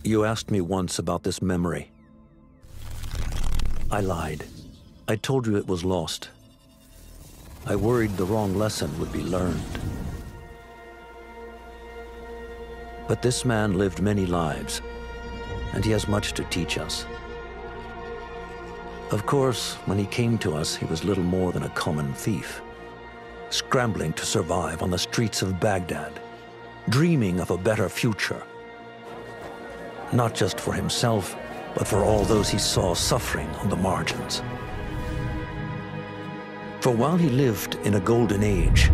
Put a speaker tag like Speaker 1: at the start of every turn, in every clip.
Speaker 1: You asked me once about this memory. I lied. I told you it was lost. I worried the wrong lesson would be learned. But this man lived many lives, and he has much to teach us. Of course, when he came to us, he was little more than a common thief, scrambling to survive on the streets of Baghdad, dreaming of a better future. Not just for himself, but for all those he saw suffering on the margins. For while he lived in a golden age,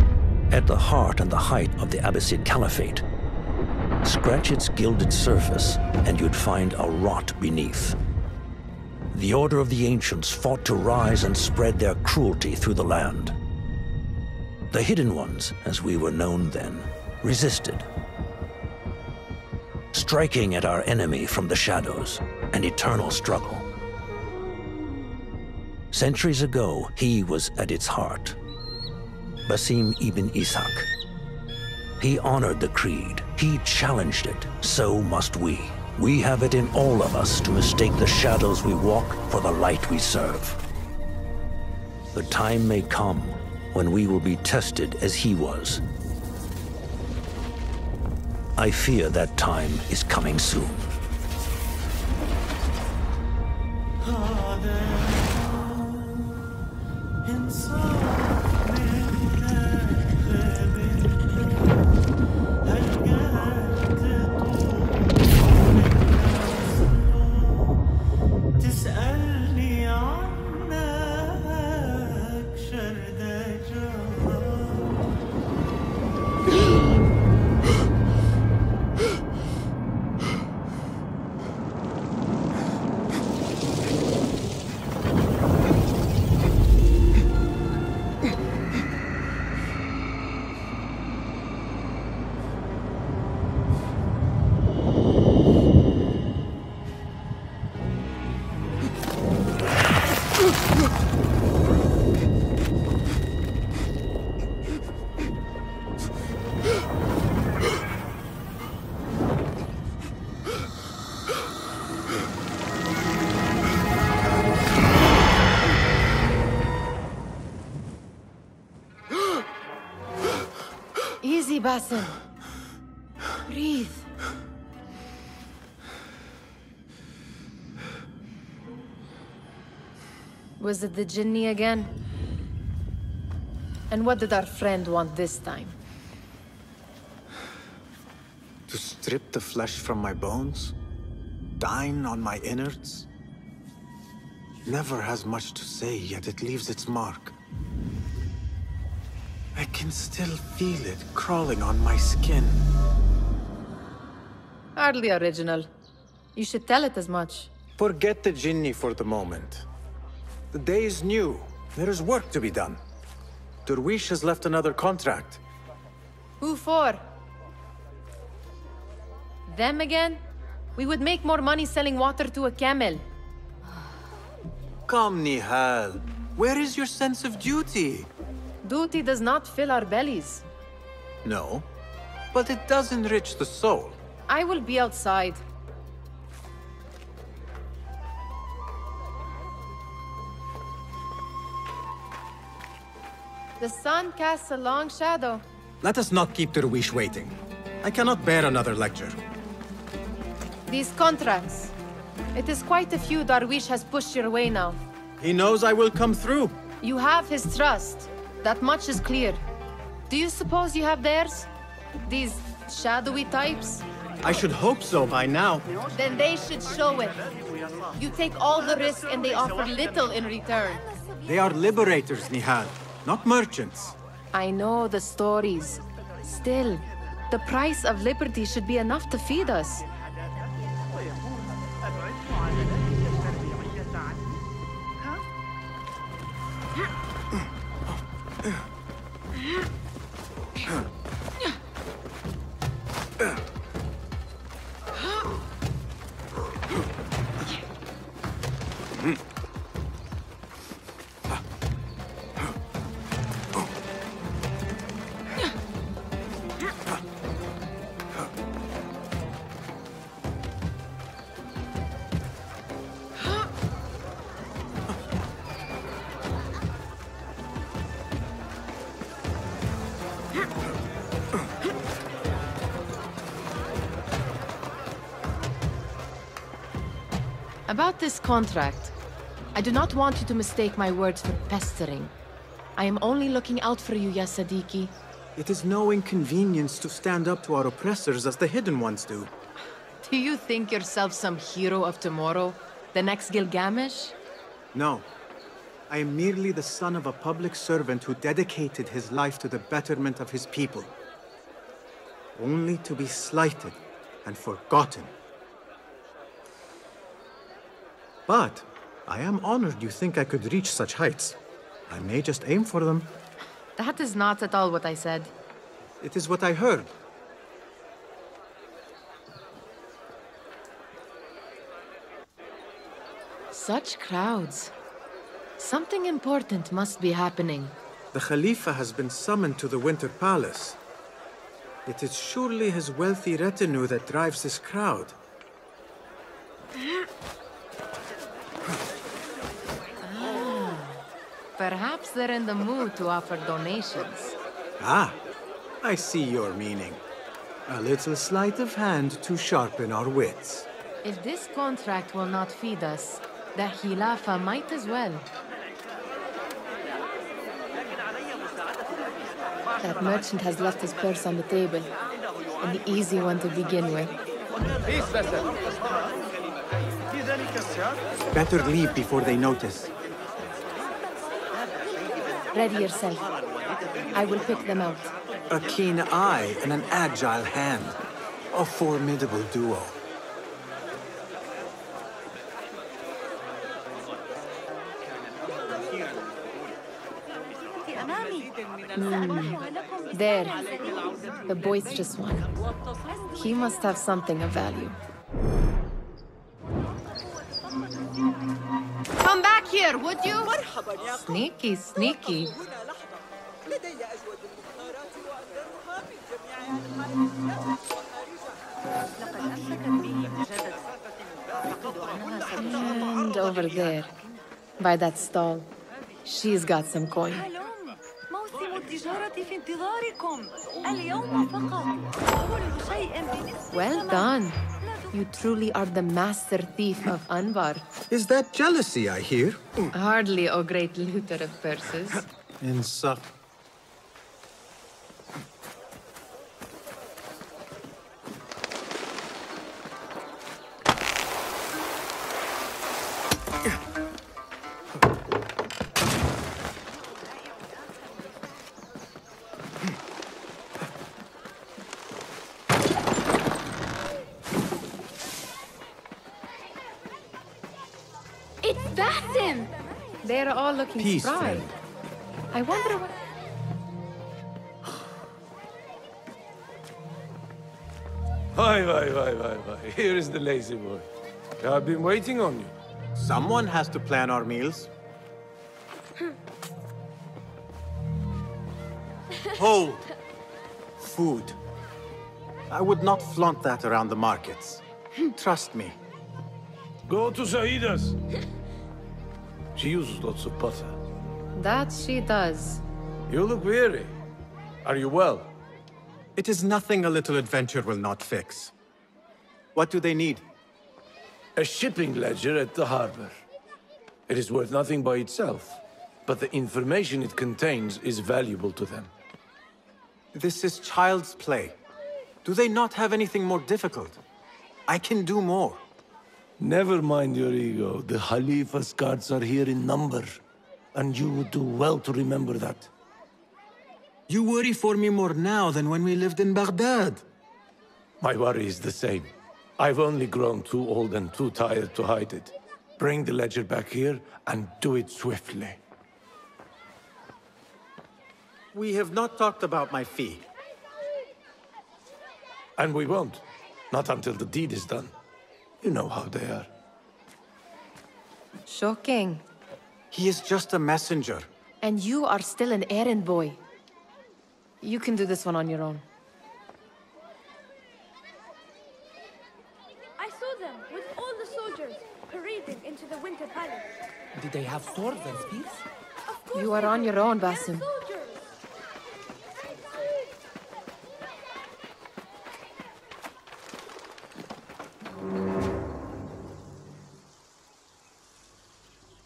Speaker 1: at the heart and the height of the Abbasid Caliphate, scratch its gilded surface and you'd find a rot beneath. The Order of the Ancients fought to rise and spread their cruelty through the land. The Hidden Ones, as we were known then, resisted, striking at our enemy from the shadows, an eternal struggle. Centuries ago, he was at its heart. Basim ibn Ishaq. He honored the creed. He challenged it. So must we. We have it in all of us to mistake the shadows we walk for the light we serve. The time may come when we will be tested as he was. I fear that time is coming soon.
Speaker 2: Basim. Breathe. Was it the Jinni again? And what did our friend want this time?
Speaker 3: To strip the flesh from my bones? Dine on my innards? Never has much to say, yet it leaves its mark. I can still feel it crawling on my skin.
Speaker 2: Hardly original. You should tell it as much.
Speaker 3: Forget the Jinni for the moment. The day is new. There is work to be done. Derwish has left another contract.
Speaker 2: Who for? Them again? We would make more money selling water to a camel.
Speaker 3: Come, Nihal. Where is your sense of duty?
Speaker 2: Duty does not fill our bellies.
Speaker 3: No, but it does enrich the soul.
Speaker 2: I will be outside. The sun casts a long shadow.
Speaker 3: Let us not keep Derwish waiting. I cannot bear another lecture.
Speaker 2: These contracts. It is quite a few Darwish has pushed your way now.
Speaker 3: He knows I will come through.
Speaker 2: You have his trust. That much is clear. Do you suppose you have theirs? These shadowy types?
Speaker 3: I should hope so by now.
Speaker 2: Then they should show it. You take all the risk and they offer little in return.
Speaker 3: They are liberators, Nihal, not merchants.
Speaker 2: I know the stories. Still, the price of liberty should be enough to feed us. About this contract, I do not want you to mistake my words for pestering. I am only looking out for you, ya Sadiki.
Speaker 3: It is no inconvenience to stand up to our oppressors as the hidden ones do.
Speaker 2: Do you think yourself some hero of tomorrow? The next Gilgamesh?
Speaker 3: No. I am merely the son of a public servant who dedicated his life to the betterment of his people. Only to be slighted and forgotten. But I am honored you think I could reach such heights. I may just aim for them.
Speaker 2: That is not at all what I said.
Speaker 3: It is what I heard.
Speaker 2: Such crowds. Something important must be happening.
Speaker 3: The Khalifa has been summoned to the Winter Palace. It is surely his wealthy retinue that drives this crowd.
Speaker 2: Perhaps they're in the mood to offer donations.
Speaker 3: Ah, I see your meaning. A little sleight of hand to sharpen our wits.
Speaker 2: If this contract will not feed us, the Khilafa might as well. That merchant has left his purse on the table. An easy one to begin with.
Speaker 3: Better leave before they notice.
Speaker 2: Ready yourself. I will pick them out.
Speaker 3: A keen eye and an agile hand. A formidable duo.
Speaker 2: There. The boisterous one. He must have something of value. Come back here, would you? Sneaky, sneaky. And over there, by that stall, she's got some coin. Well done. You truly are the master thief of Anbar.
Speaker 3: Is that jealousy I hear?
Speaker 2: Hardly, O great looter of purses.
Speaker 3: Insult.
Speaker 2: They're all looking spry. I wonder what...
Speaker 4: Hi. Here is the lazy boy. I've been waiting on you.
Speaker 3: Someone has to plan our meals. Hold. Food. I would not flaunt that around the markets. Trust me.
Speaker 4: Go to Saida's. She uses lots of butter.
Speaker 2: That she does.
Speaker 4: You look weary. Are you well?
Speaker 3: It is nothing a little adventure will not fix. What do they need?
Speaker 4: A shipping ledger at the harbor. It is worth nothing by itself, but the information it contains is valuable to them.
Speaker 3: This is child's play. Do they not have anything more difficult? I can do more.
Speaker 4: Never mind your ego. The Khalifa's guards are here in number, and you would do well to remember that.
Speaker 3: You worry for me more now than when we lived in Baghdad.
Speaker 4: My worry is the same. I've only grown too old and too tired to hide it. Bring the ledger back here, and do it swiftly.
Speaker 3: We have not talked about my fee.
Speaker 4: And we won't. Not until the deed is done. You know how they are.
Speaker 2: Shocking.
Speaker 3: He is just a messenger.
Speaker 2: And you are still an errand boy. You can do this one on your own.
Speaker 5: I saw them with all the soldiers parading into the Winter Palace.
Speaker 6: Did they have swords and spears?
Speaker 5: Of course
Speaker 2: You are on your own, Basim.
Speaker 5: soldiers.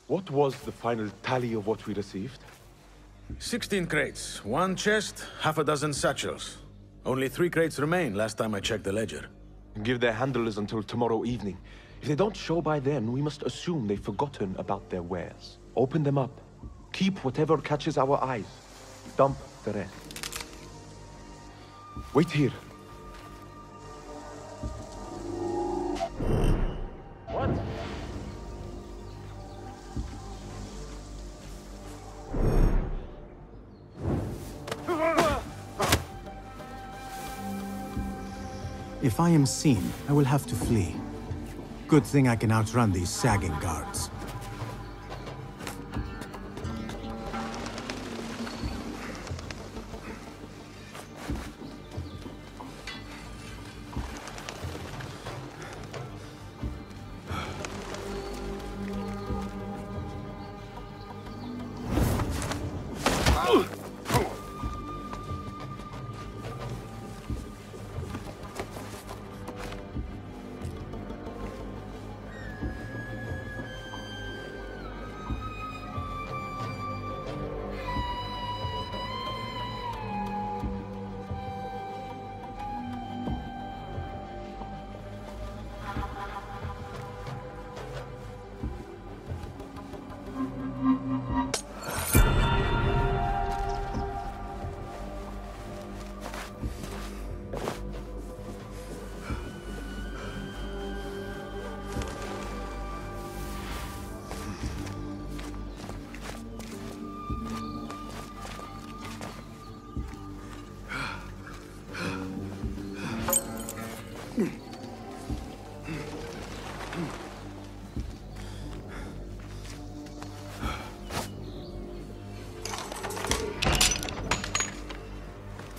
Speaker 7: What was the final tally of what we received?
Speaker 8: 16 crates, 1 chest, half a dozen satchels. Only 3 crates remain last time I checked the ledger.
Speaker 7: Give their handlers until tomorrow evening. If they don't show by then, we must assume they've forgotten about their wares. Open them up. Keep whatever catches our eyes. Dump the rest. Wait here. What?
Speaker 3: If I am seen, I will have to flee. Good thing I can outrun these sagging guards.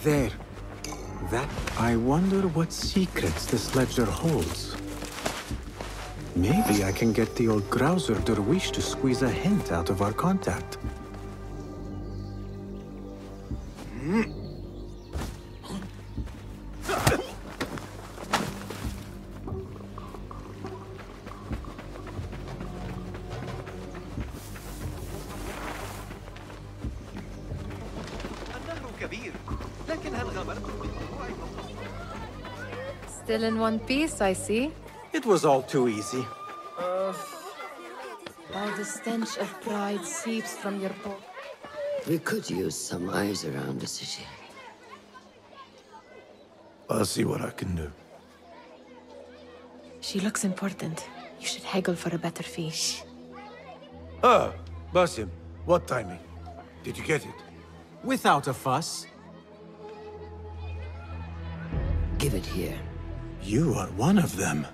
Speaker 3: There. That... I wonder what secrets this ledger holds. Maybe I can get the old grouser Derwish to squeeze a hint out of our contact.
Speaker 2: Still in one piece, I see.
Speaker 3: It was all too easy.
Speaker 2: All the stench of pride seeps from your boat.
Speaker 9: We could use some eyes around the city.
Speaker 4: I'll see what I can do.
Speaker 2: She looks important. You should haggle for a better fee.
Speaker 4: Ah, Basim, what timing? Did you get it?
Speaker 3: Without a fuss.
Speaker 9: Give it here.
Speaker 3: You are one of them.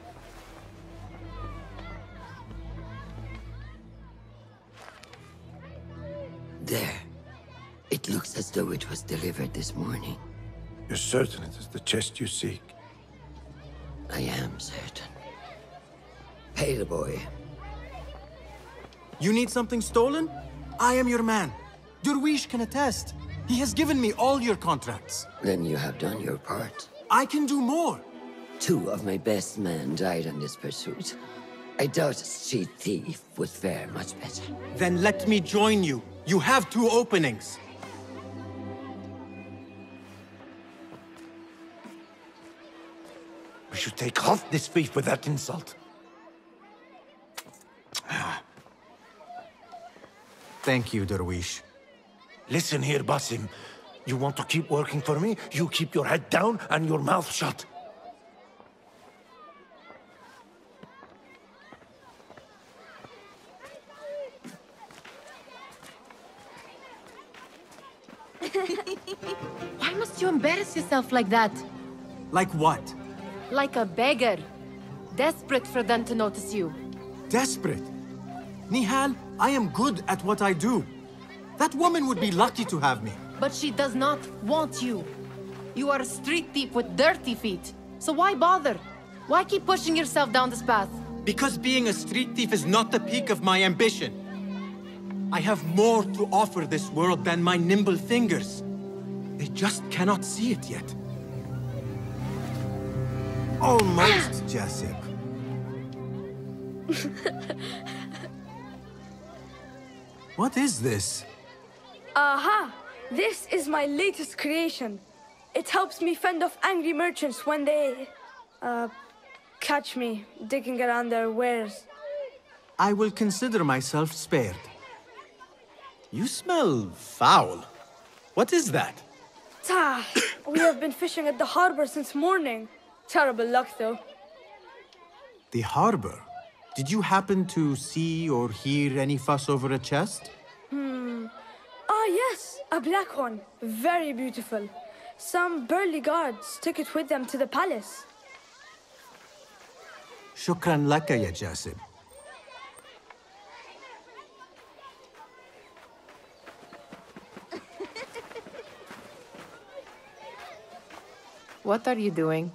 Speaker 9: There. It looks as though it was delivered this morning.
Speaker 4: You're certain it is the chest you seek?
Speaker 9: I am certain. Pay the boy.
Speaker 3: You need something stolen? I am your man. Derwish can attest. He has given me all your contracts.
Speaker 9: Then you have done your part.
Speaker 3: I can do more.
Speaker 9: 2 of my best men died on this pursuit. I doubt a street thief would fare much better.
Speaker 3: Then let me join you. You have 2 openings.
Speaker 4: We should take half this thief with that insult.
Speaker 3: Thank you, Derwish.
Speaker 4: Listen here, Basim. You want to keep working for me? You keep your head down and your mouth shut.
Speaker 2: Why must you embarrass yourself like that?
Speaker 3: Like what?
Speaker 2: Like a beggar. Desperate for them to notice you.
Speaker 3: Desperate? Nihal, I am good at what I do. That woman would be lucky to have me.
Speaker 2: But she does not want you. You are a street thief with dirty feet. So why bother? Why keep pushing yourself down this path?
Speaker 3: Because being a street thief is not the peak of my ambition. I have more to offer this world than my nimble fingers. They just cannot see it yet. Almost, Jessup. What is this?
Speaker 5: Aha! This is my latest creation. It helps me fend off angry merchants when they... catch me digging around their wares.
Speaker 3: I will consider myself spared. You smell foul. What is that?
Speaker 5: We have been fishing at the harbor since morning. Terrible luck, though.
Speaker 3: The harbor? Did you happen to see or hear any fuss over a chest?
Speaker 5: Ah, yes, a black one. Very beautiful. Some burly guards took it with them to the palace.
Speaker 3: Shukran laka, ya Jasib.
Speaker 2: What are you doing?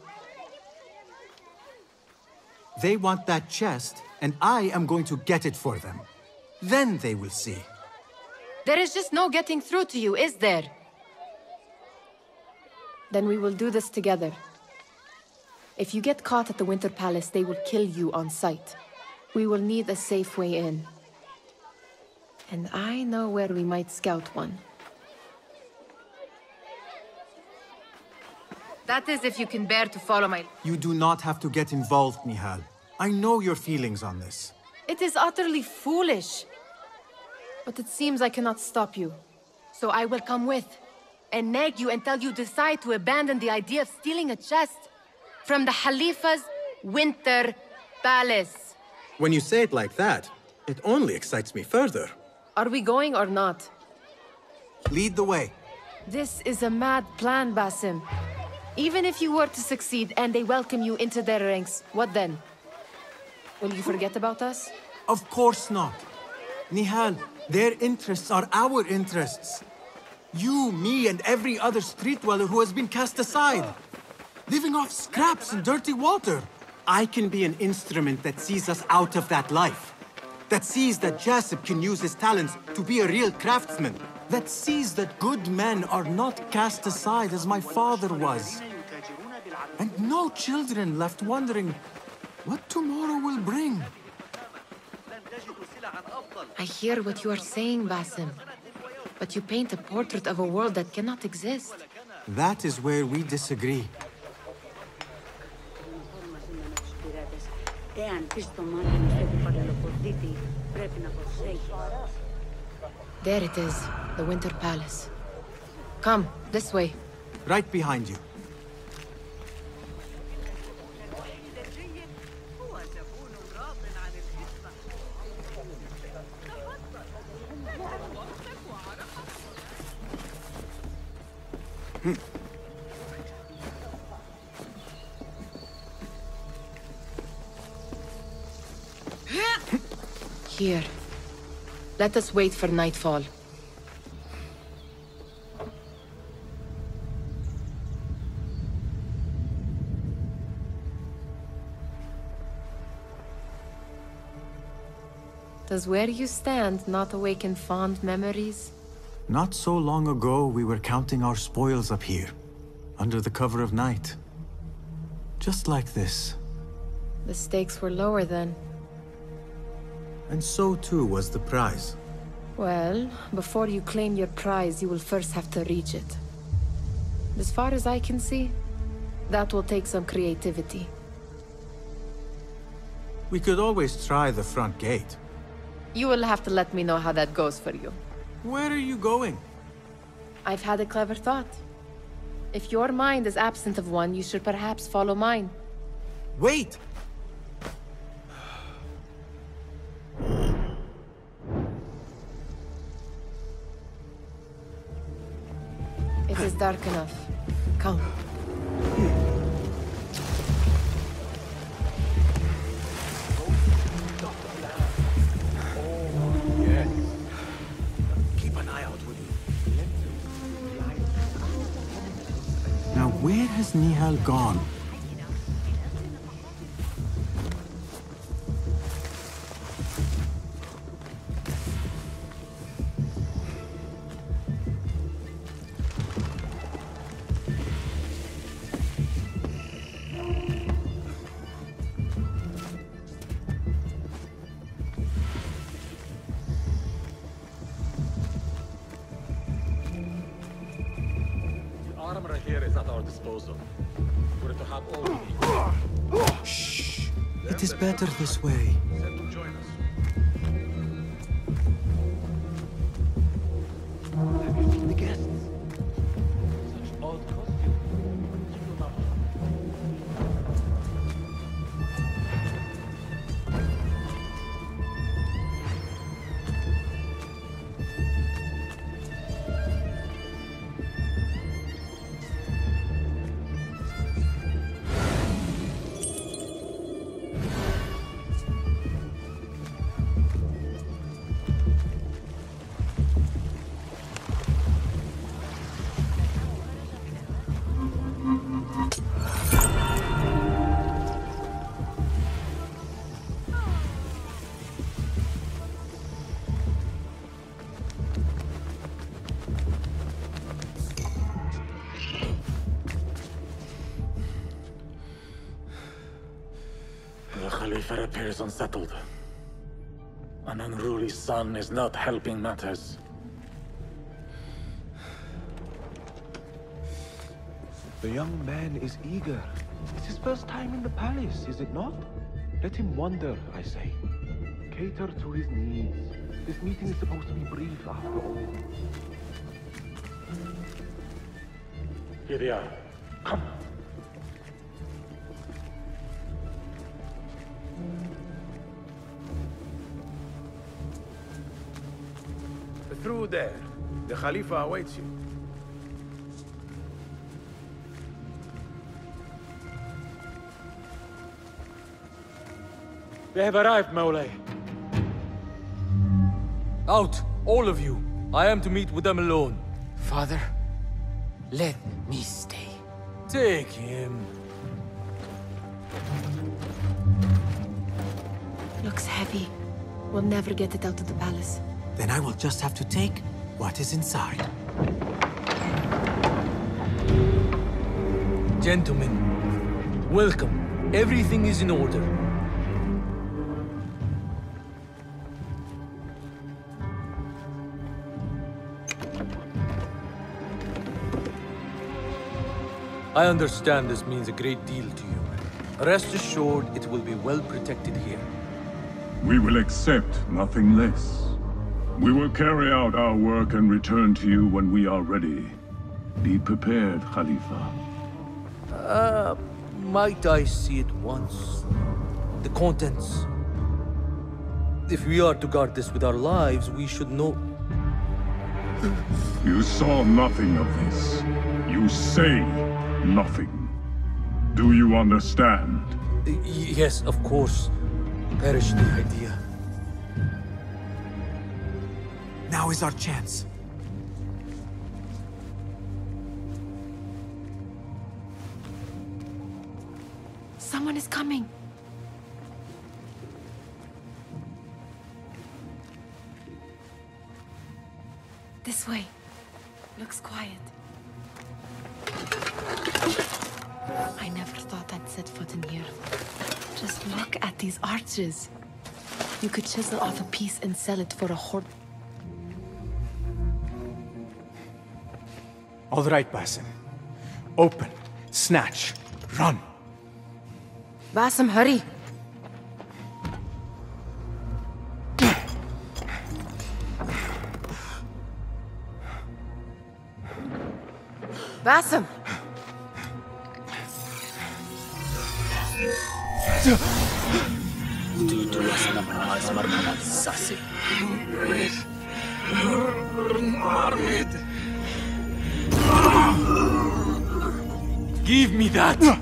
Speaker 3: They want that chest, and I am going to get it for them. Then they will see.
Speaker 2: There is just no getting through to you, is there? Then we will do this together. If you get caught at the Winter Palace, they will kill you on sight. We will need a safe way in. And I know where we might scout one. That is if you can bear to follow my...
Speaker 3: You do not have to get involved, Nihal. I know your feelings on this.
Speaker 2: It is utterly foolish. But it seems I cannot stop you. So I will come with, and nag you until you decide to abandon the idea of stealing a chest from the Khalifa's Winter Palace.
Speaker 3: When you say it like that, it only excites me further.
Speaker 2: Are we going or not?
Speaker 3: Lead the way.
Speaker 2: This is a mad plan, Basim. Even if you were to succeed and they welcome you into their ranks, what then? Will you forget about us?
Speaker 3: Of course not. Nihal, their interests are our interests. You, me, and every other street dweller who has been cast aside. Living off scraps and dirty water. I can be an instrument that sees us out of that life. That sees that Jasib can use his talents to be a real craftsman. That sees that good men are not cast aside as my father was. And no children left wondering what tomorrow will bring.
Speaker 2: I hear what you are saying, Basim. But you paint a portrait of a world that cannot exist.
Speaker 3: That is where we disagree.
Speaker 2: There it is, the Winter Palace. Come, this way.
Speaker 3: Right behind you.
Speaker 2: Here. Let us wait for nightfall. Does where you stand not awaken fond memories?
Speaker 3: Not so long ago, we were counting our spoils up here, under the cover of night. Just like this.
Speaker 2: The stakes were lower then.
Speaker 3: And so too was the prize.
Speaker 2: Well, before you claim your prize, you will first have to reach it. As far as I can see, that will take some creativity.
Speaker 3: We could always try the front gate.
Speaker 2: You will have to let me know how that goes for you.
Speaker 3: Where are you going?
Speaker 2: I've had a clever thought. If your mind is absent of one, you should perhaps follow mine.
Speaker 3: Wait!
Speaker 2: It is dark enough. Come.
Speaker 3: Keep an eye out, will you? Now, where has Nihal gone?
Speaker 4: here is at our disposal. We're to have all we need.
Speaker 3: Shh. It is better this way.
Speaker 8: Said to join us.
Speaker 4: Have you seen the guests? Such odd costumes.
Speaker 10: The Khalifa appears unsettled. An unruly son is not helping matters.
Speaker 7: The young man is eager. It's his first time in the palace, is it not? Let him wander, I say. Cater to his needs. This meeting is supposed to be brief, after all.
Speaker 10: Here they are. Come.
Speaker 8: Through there. The Khalifa awaits you.
Speaker 10: We have arrived, Mawlay.
Speaker 6: Out, all of you. I am to meet with them alone.
Speaker 11: Father, let me stay.
Speaker 6: Take him.
Speaker 2: Looks heavy. We'll never get it out of the palace.
Speaker 3: Then I will just have to take what is inside.
Speaker 6: Gentlemen, welcome. Everything is in order. I understand this means a great deal to you. Rest assured, it will be well protected here.
Speaker 12: We will accept nothing less. We will carry out our work and return to you when we are ready. Be prepared, Khalifa.
Speaker 6: Might I see it once? The contents. If we are to guard this with our lives, we should know...
Speaker 12: You saw nothing of this. You say nothing. Do you understand?
Speaker 6: Yes, of course. Perish the idea.
Speaker 3: Now is our chance.
Speaker 2: Someone is coming. This way. Looks quiet. I never thought I'd set foot in here. Just look at these arches. You could chisel off a piece and sell it for a hoard.
Speaker 3: All right, Basim. Open, snatch, run.
Speaker 2: Basim, hurry. Basim!
Speaker 6: Give me that! No!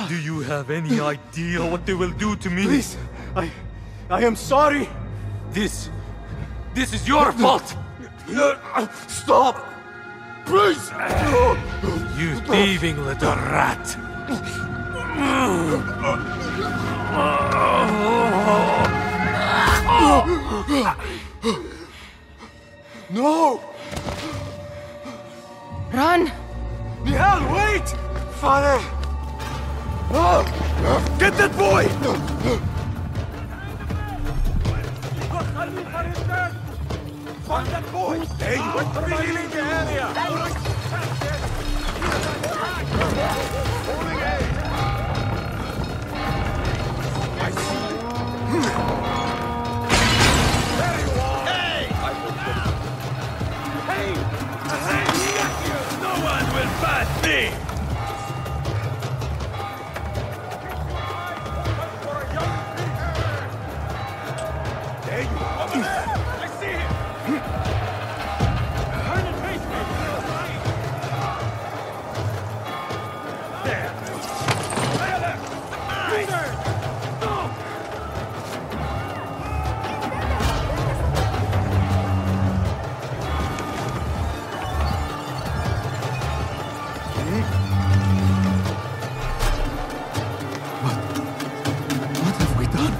Speaker 6: Do you have any idea what they will do to me?
Speaker 3: Please, I am sorry.
Speaker 6: This is your fault!
Speaker 3: Stop! Please!
Speaker 6: You thieving little rat!
Speaker 3: No!
Speaker 2: Run!
Speaker 3: Nihal, wait! Father! Get that boy!
Speaker 13: Find that boy! Hey, what's revealing the area? Holding A! I see you. There you are! Hey! Hey! No one will pass me! There you are! I see him! Turn and face me! There! There! Peter! No!
Speaker 3: What have we done?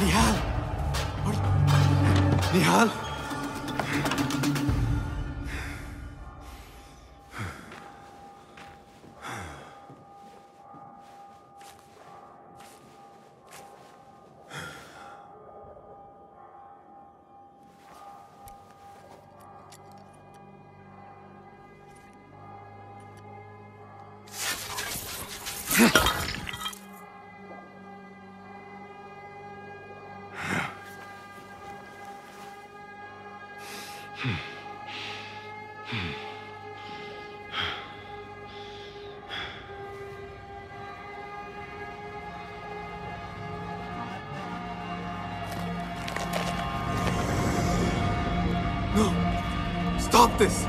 Speaker 3: Nihal! Nihal? No! Stop this!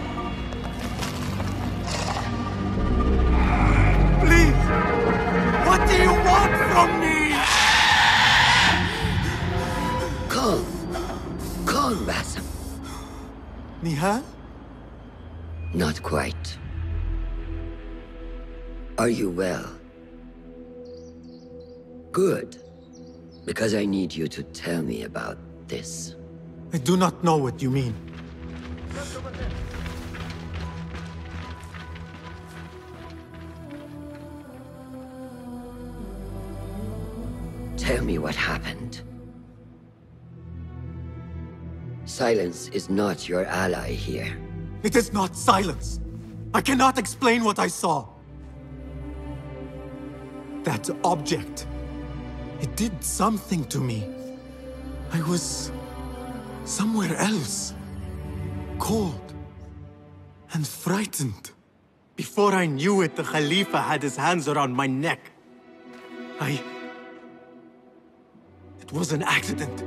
Speaker 3: Please! What do you want from me?
Speaker 9: Calm. Calm, Basim.
Speaker 3: Nihal?
Speaker 9: Not quite. Are you well? Good. Because I need you to tell me about this.
Speaker 3: I do not know what you mean.
Speaker 9: Tell me what happened. Silence is not your ally here.
Speaker 3: It is not silence. I cannot explain what I saw. That object. It did something to me. I was somewhere else. Cold and frightened. Before I knew it, the Khalifa had his hands around my neck. It was an accident.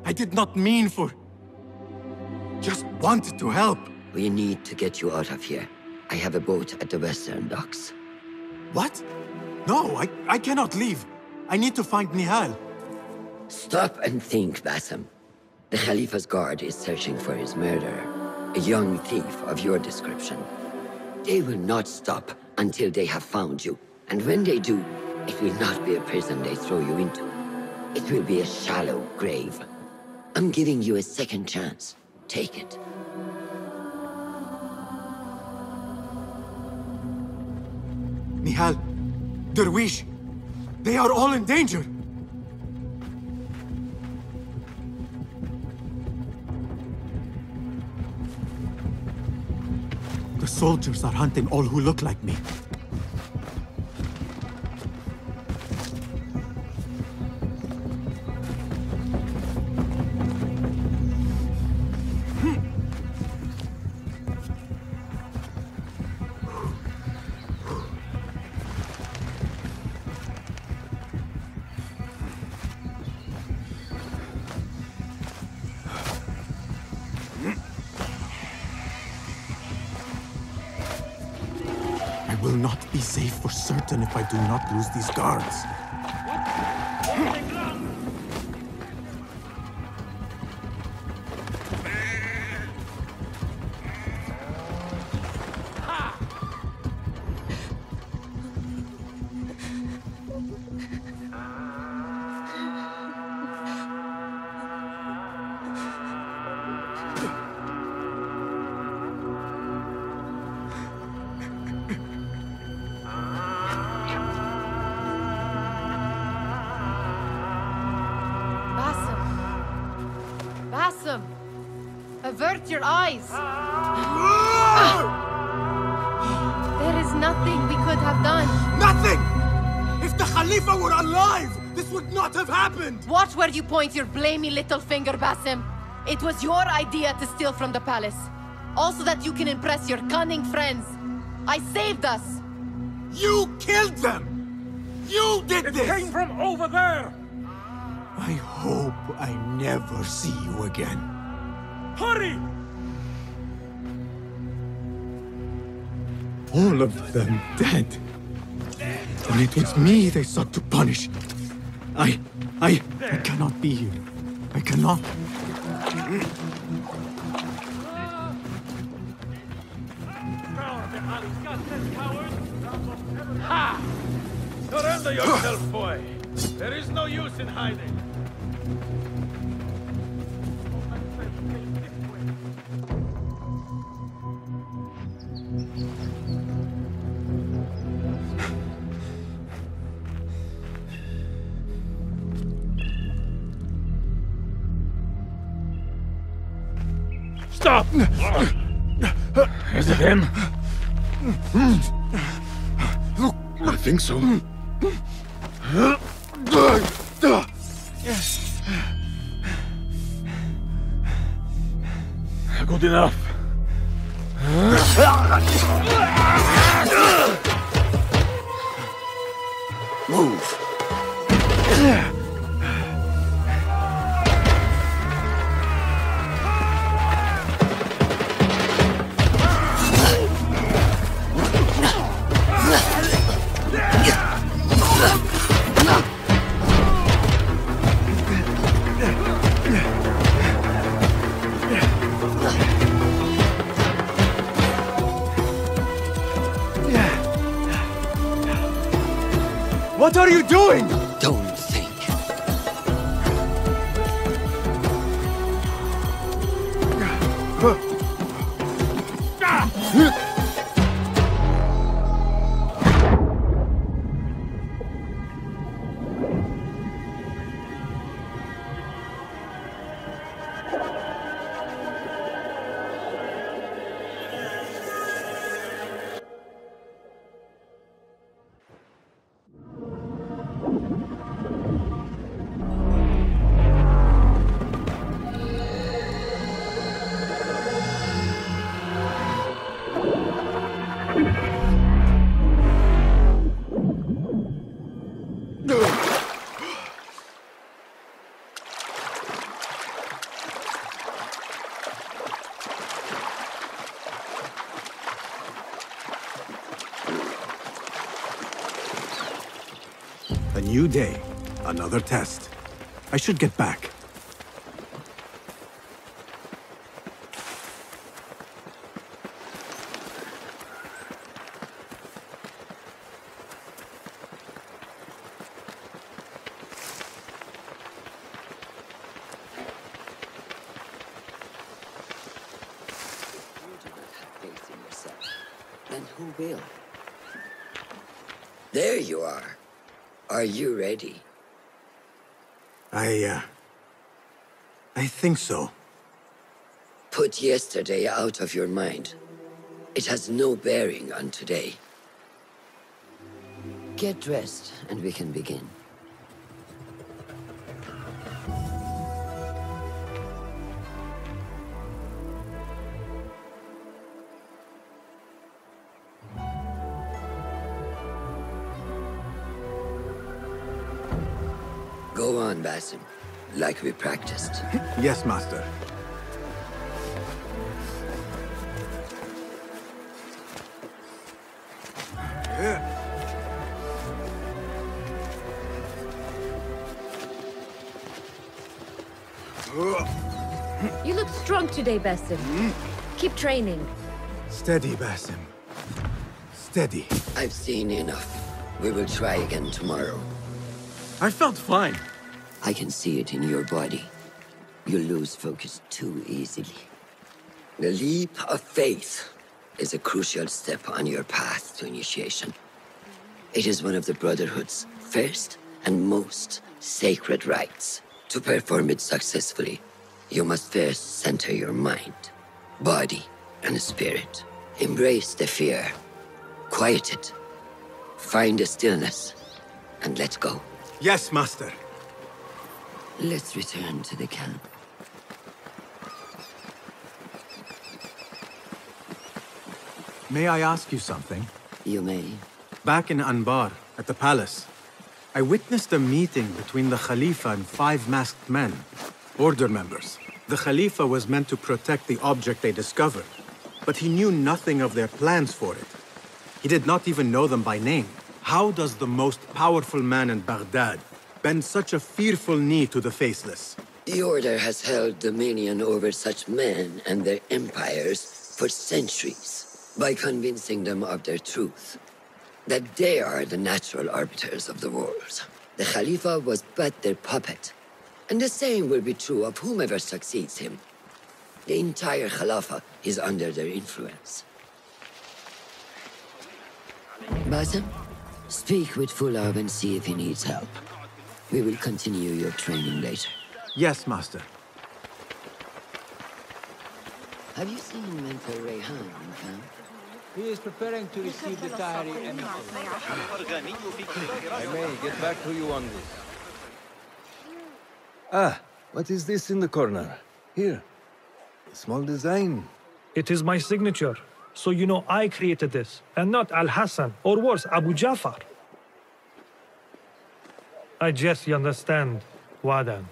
Speaker 3: I did not mean for... Just wanted to help.
Speaker 9: We need to get you out of here. I have a boat at the western docks.
Speaker 3: What? No, I cannot leave. I need to find Nihal.
Speaker 9: Stop and think, Basim. The Khalifa's guard is searching for his murderer, a young thief of your description. They will not stop until they have found you. And when they do, it will not be a prison they throw you into. It will be a shallow grave. I'm giving you a second chance. Take it.
Speaker 3: Nihal, Derwish, they are all in danger. The soldiers are hunting all who look like me. not be safe for certain if I do not lose these guards.
Speaker 2: Avert your eyes! There is nothing we could have done.
Speaker 3: Nothing! If the Khalifa were alive, this would not have happened!
Speaker 2: Watch where you point your blamey little finger, Basim. It was your idea to steal from the palace. Also that you can impress your cunning friends. I saved us!
Speaker 3: You killed them! You did this!
Speaker 10: It came from over there!
Speaker 3: I hope I never see you again.
Speaker 10: Hurry!
Speaker 3: All of them dead. And it was me they sought to punish. I cannot be here. I cannot.
Speaker 10: Ha! Surrender yourself, boy. There is no use in hiding. Stop! Is it him?
Speaker 3: I think so.
Speaker 10: Good enough.
Speaker 9: Move.
Speaker 3: What are you doing?
Speaker 9: Don't think.
Speaker 3: A new day, another test. I should get back.
Speaker 9: Then who will? There you are. Are you ready?
Speaker 3: I think so.
Speaker 9: Put yesterday out of your mind. It has no bearing on today. Get dressed, and we can begin. Go on, Basim, like we practiced.
Speaker 3: Yes, Master.
Speaker 14: You look strong today, Basim. Keep training.
Speaker 3: Steady, Basim. Steady.
Speaker 9: I've seen enough. We will try again tomorrow.
Speaker 3: I felt fine.
Speaker 9: I can see it in your body. You lose focus too easily. The leap of faith is a crucial step on your path to initiation. It is one of the Brotherhood's first and most sacred rites. To perform it successfully, you must first center your mind, body, and spirit. Embrace the fear. Quiet it. Find a stillness, and let go.
Speaker 3: Yes, Master.
Speaker 9: Let's return to the camp.
Speaker 3: May I ask you something?
Speaker 9: You may.
Speaker 3: Back in Anbar, at the palace, I witnessed a meeting between the Khalifa and 5 masked men, Order members. The Khalifa was meant to protect the object they discovered, but he knew nothing of their plans for it. He did not even know them by name. How does the most powerful man in Baghdad bend such a fearful knee to the faceless?
Speaker 9: The Order has held dominion over such men and their empires for centuries, by convincing them of their truth, that they are the natural arbiters of the world. The Khalifa was but their puppet, and the same will be true of whomever succeeds him. The entire Khalifa is under their influence. Basim, speak with Fulab and see if he needs help. We will continue your training later.
Speaker 3: Yes, Master.
Speaker 9: Have you seen Mentor Rayhan in camp?
Speaker 11: He is preparing to receive the Tahiri emissary. I may get back to you on this.
Speaker 15: Ah, what is this in the corner? Here. A small design.
Speaker 16: It is my signature. So you know I created this, and not Al-Hassan, or worse, Abu Jafar. I guess you understand, Wadan.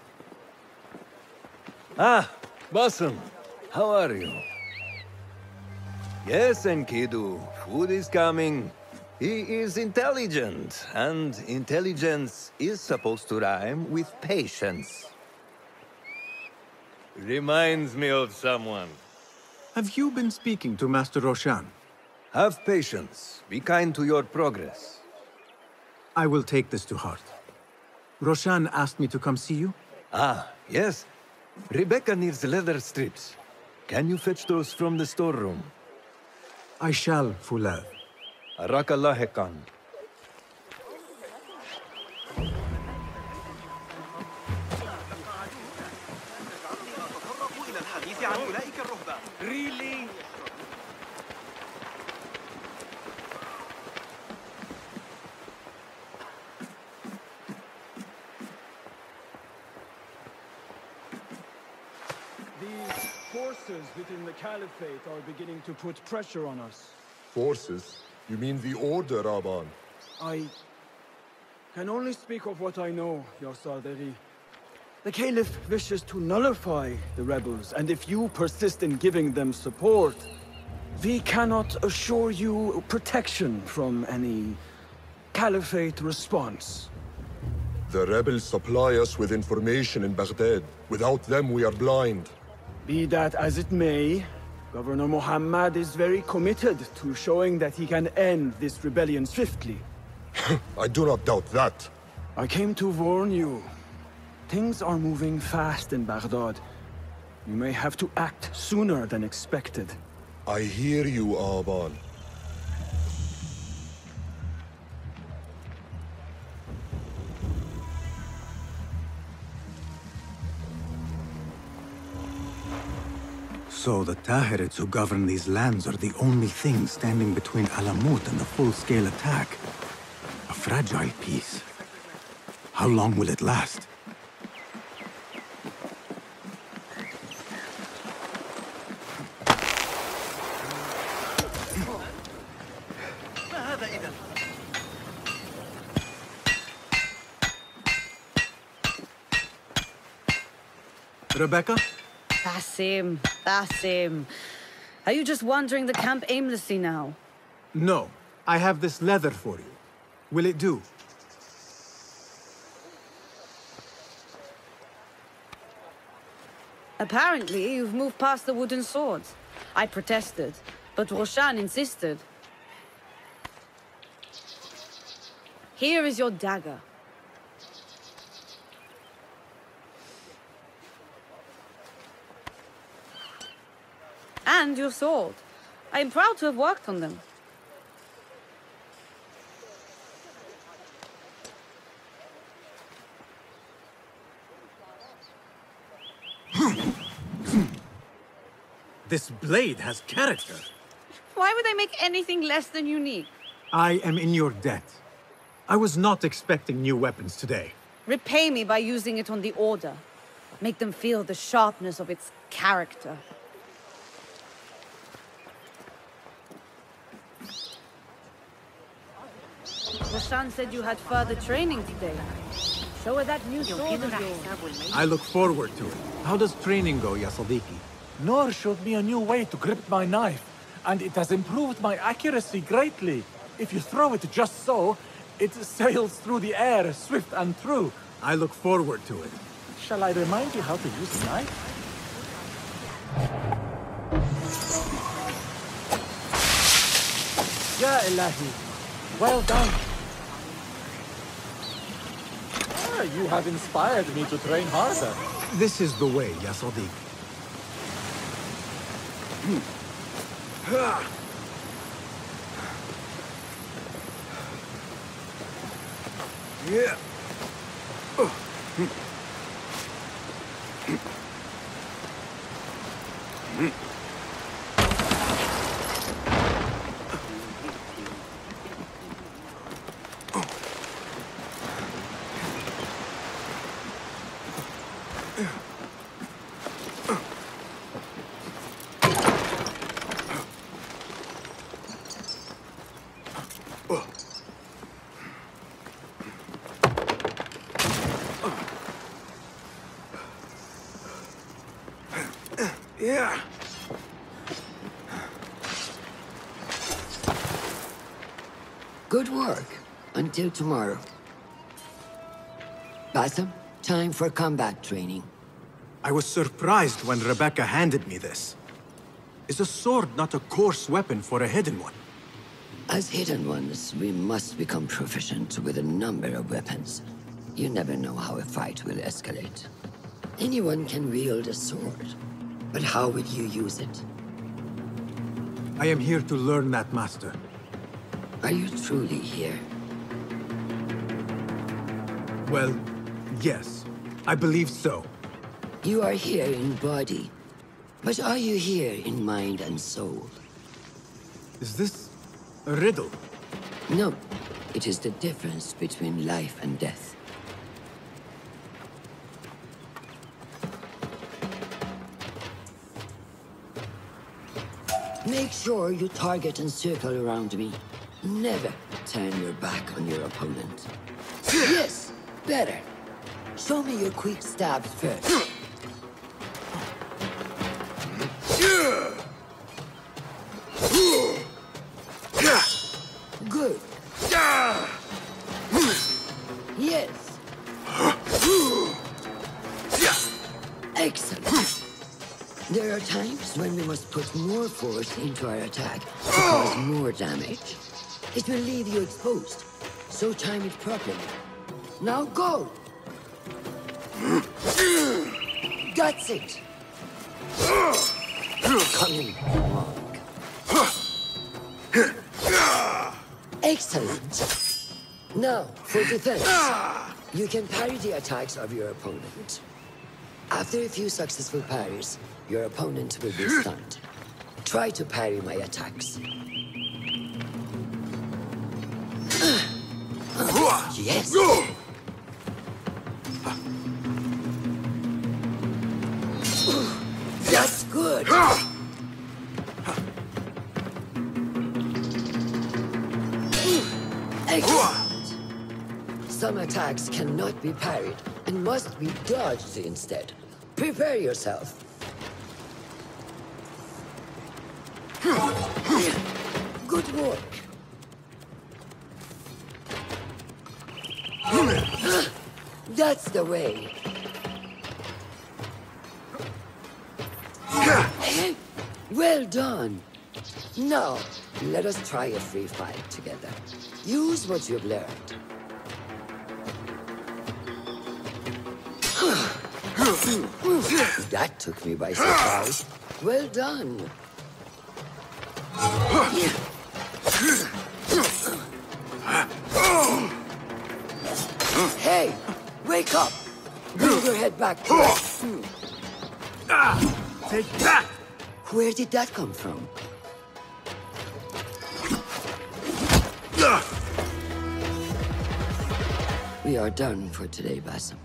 Speaker 15: Ah, Basim. How are you? Yes, Enkidu. Food is coming. He is intelligent, and intelligence is supposed to rhyme with patience. Reminds me of someone.
Speaker 3: Have you been speaking to Master Roshan?
Speaker 15: Have patience. Be kind to your progress.
Speaker 3: I will take this to heart. Roshan asked me to come see you?
Speaker 15: Ah, yes. Rebecca needs leather strips. Can you fetch those from the storeroom?
Speaker 3: I shall, Fulad.
Speaker 15: Arakallah Khan.
Speaker 13: Really?
Speaker 17: These forces within the Caliphate are beginning to put pressure on us.
Speaker 18: Forces? You mean the Order, Aban?
Speaker 17: I can only speak of what I know, Ya Saderi. The Caliph wishes to nullify the rebels, and if you persist in giving them support, we cannot assure you protection from any Caliphate response.
Speaker 18: The rebels supply us with information in Baghdad. Without them, we are blind.
Speaker 17: Be that as it may, Governor Muhammad is very committed to showing that he can end this rebellion swiftly.
Speaker 18: I do not doubt that.
Speaker 17: I came to warn you. Things are moving fast in Baghdad. You may have to act sooner than expected.
Speaker 18: I hear you, Aban.
Speaker 3: So the Tahirids who govern these lands are the only thing standing between Alamut and the full-scale attack. A fragile peace. How long will it last? Rebecca?
Speaker 19: Basim, Basim. Are you just wandering the camp aimlessly now?
Speaker 3: No. I have this leather for you. Will it do?
Speaker 19: Apparently, you've moved past the wooden swords. I protested, but Roshan insisted. Here is your dagger. And your sword. I am proud to have worked on them.
Speaker 3: This blade has character.
Speaker 19: Why would I make anything less than unique?
Speaker 3: I am in your debt. I was not expecting new weapons today.
Speaker 19: Repay me by using it on the Order. Make them feel the sharpness of its character. Roshan said you had further training today. Show her that new sword of yours.
Speaker 3: I look forward to it. How does training go, ya Sadiqi?
Speaker 10: Noor showed me a new way to grip my knife, and it has improved my accuracy greatly. If you throw it just so, it sails through the air, swift and true.
Speaker 3: I look forward to it.
Speaker 10: Shall I remind you how to use the knife? Ya Ilahi, well done. You have inspired me to train harder.
Speaker 3: This is the way, ya Sadiq. Yeah. Yeah.
Speaker 9: Good work. Until tomorrow. Basim, time for combat training.
Speaker 3: I was surprised when Rebecca handed me this. Is a sword not a coarse weapon for a hidden one?
Speaker 9: As hidden ones, we must become proficient with a number of weapons. You never know how a fight will escalate. Anyone can wield a sword, but how will you use it?
Speaker 3: I am here to learn that, Master.
Speaker 9: Are you truly here?
Speaker 3: Well, yes. I believe so.
Speaker 9: You are here in body, but are you here in mind and soul?
Speaker 3: Is this a riddle?
Speaker 9: No. It is the difference between life and death. Make sure you target and circle around me. Never turn your back on your opponent. Yes, better. Show me your quick stabs first. Good. Yes. Excellent. There are times when we must put more force into our attack to cause more damage. It will leave you exposed, so time it properly. Now go! That's it! Coming along. Excellent! Now, for defense. You can parry the attacks of your opponent. After a few successful parries, your opponent will be stunned. Try to parry my attacks. Yes! That's good! Excellent! Some attacks cannot be parried and must be dodged instead. Prepare yourself. Good work. That's the way. Well done. Now, let us try a free fight together. Use what you've learned. That took me by surprise. Well done. Hey, wake up! Bring your head back.
Speaker 3: Take that!
Speaker 9: Where did that come from? We are done for today, Basim.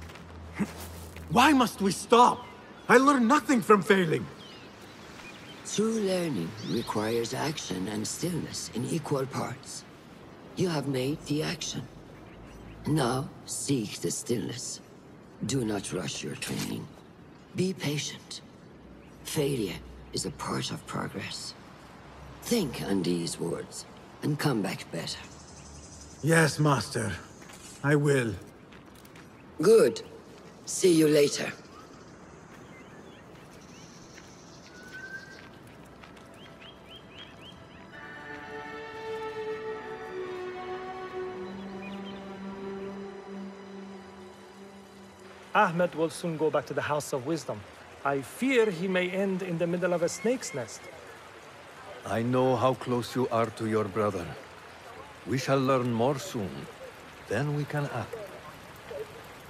Speaker 3: Why must we stop? I learned nothing from failing.
Speaker 9: True learning requires action and stillness in equal parts. You have made the action. Now, seek the stillness. Do not rush your training. Be patient. Failure is a part of progress. Think on these words and come back better.
Speaker 3: Yes, Master. I will.
Speaker 9: Good. See you later.
Speaker 16: Ahmed will soon go back to the House of Wisdom. I fear he may end in the middle of a snake's nest.
Speaker 15: I know how close you are to your brother. We shall learn more soon. Then we can act.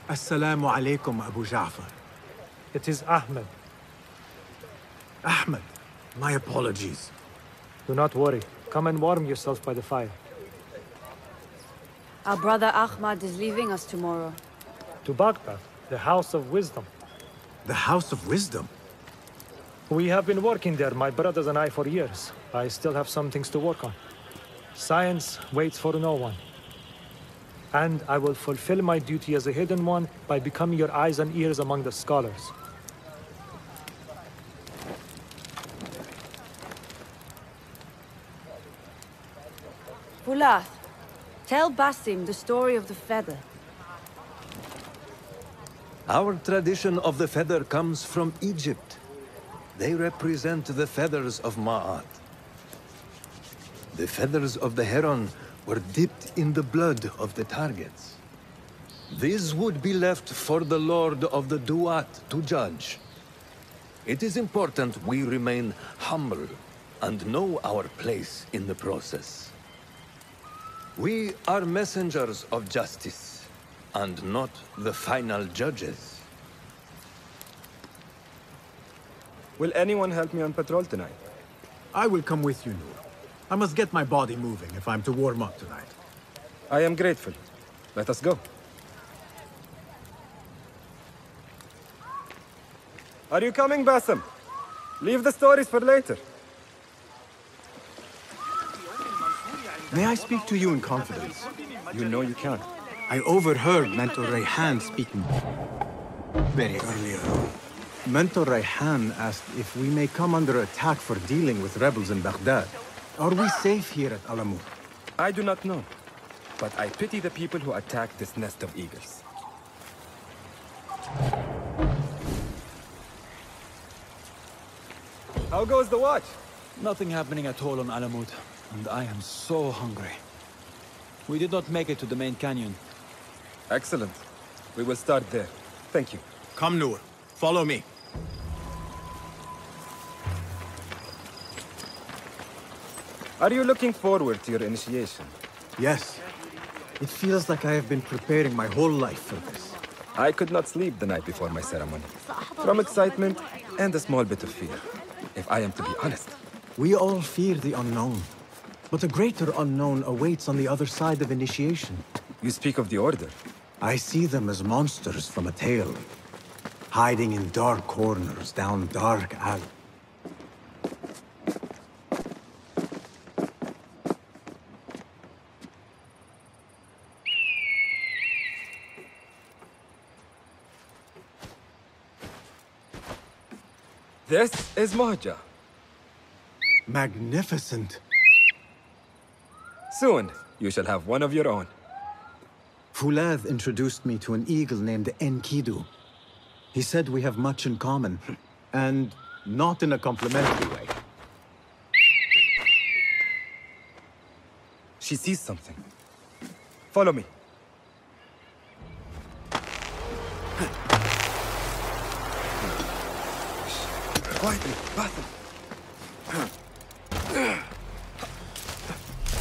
Speaker 3: Assalamu alaikum, Abu Ja'far.
Speaker 16: It is Ahmed.
Speaker 3: Ahmed, my apologies.
Speaker 16: Do not worry. Come and warm yourself by the fire.
Speaker 19: Our brother Ahmad is leaving us tomorrow.
Speaker 16: To Baghdad, the House of Wisdom.
Speaker 3: The House of Wisdom?
Speaker 16: We have been working there, my brothers and I, for years. I still have some things to work on. Science waits for no one. And I will fulfill my duty as a hidden one by becoming your eyes and ears among the scholars.
Speaker 19: Fulath, tell Basim the story of the feather.
Speaker 15: Our tradition of the feather comes from Egypt. They represent the feathers of Ma'at. The feathers of the heron were dipped in the blood of the targets. These would be left for the Lord of the Duat to judge. It is important we remain humble and know our place in the process. We are messengers of justice, and not the final judges.
Speaker 20: Will anyone help me on patrol tonight?
Speaker 3: I will come with you, Noor. I must get my body moving if I'm to warm up tonight.
Speaker 20: I am grateful. Let us go. Are you coming, Basim? Leave the stories for later.
Speaker 3: May I speak to you in confidence?
Speaker 20: You know you can.
Speaker 3: I overheard Mentor Rayhan speaking very earlier. Mentor Rayhan asked if we may come under attack for dealing with rebels in Baghdad. Are we safe here at Alamut?
Speaker 20: I do not know, but I pity the people who attacked this nest of eagles. How goes the watch?
Speaker 17: Nothing happening at all on Alamut, and I am so hungry. We did not make it to the main canyon.
Speaker 20: Excellent. We will start there. Thank you.
Speaker 3: Come, Noor. Follow me.
Speaker 20: Are you looking forward to your initiation?
Speaker 3: Yes. It feels like I have been preparing my whole life for this.
Speaker 20: I could not sleep the night before my ceremony. From excitement and a small bit of fear, if I am to be honest.
Speaker 3: We all fear the unknown. But a greater unknown awaits on the other side of initiation.
Speaker 20: You speak of the Order?
Speaker 3: I see them as monsters from a tale. Hiding in dark corners down dark alleys.
Speaker 20: This is Moja.
Speaker 3: Magnificent.
Speaker 20: Soon, you shall have one of your own.
Speaker 3: Fulath introduced me to an eagle named Enkidu. He said we have much in common, and not in a complimentary way.
Speaker 20: She sees something. Follow me. Quietly, Basim.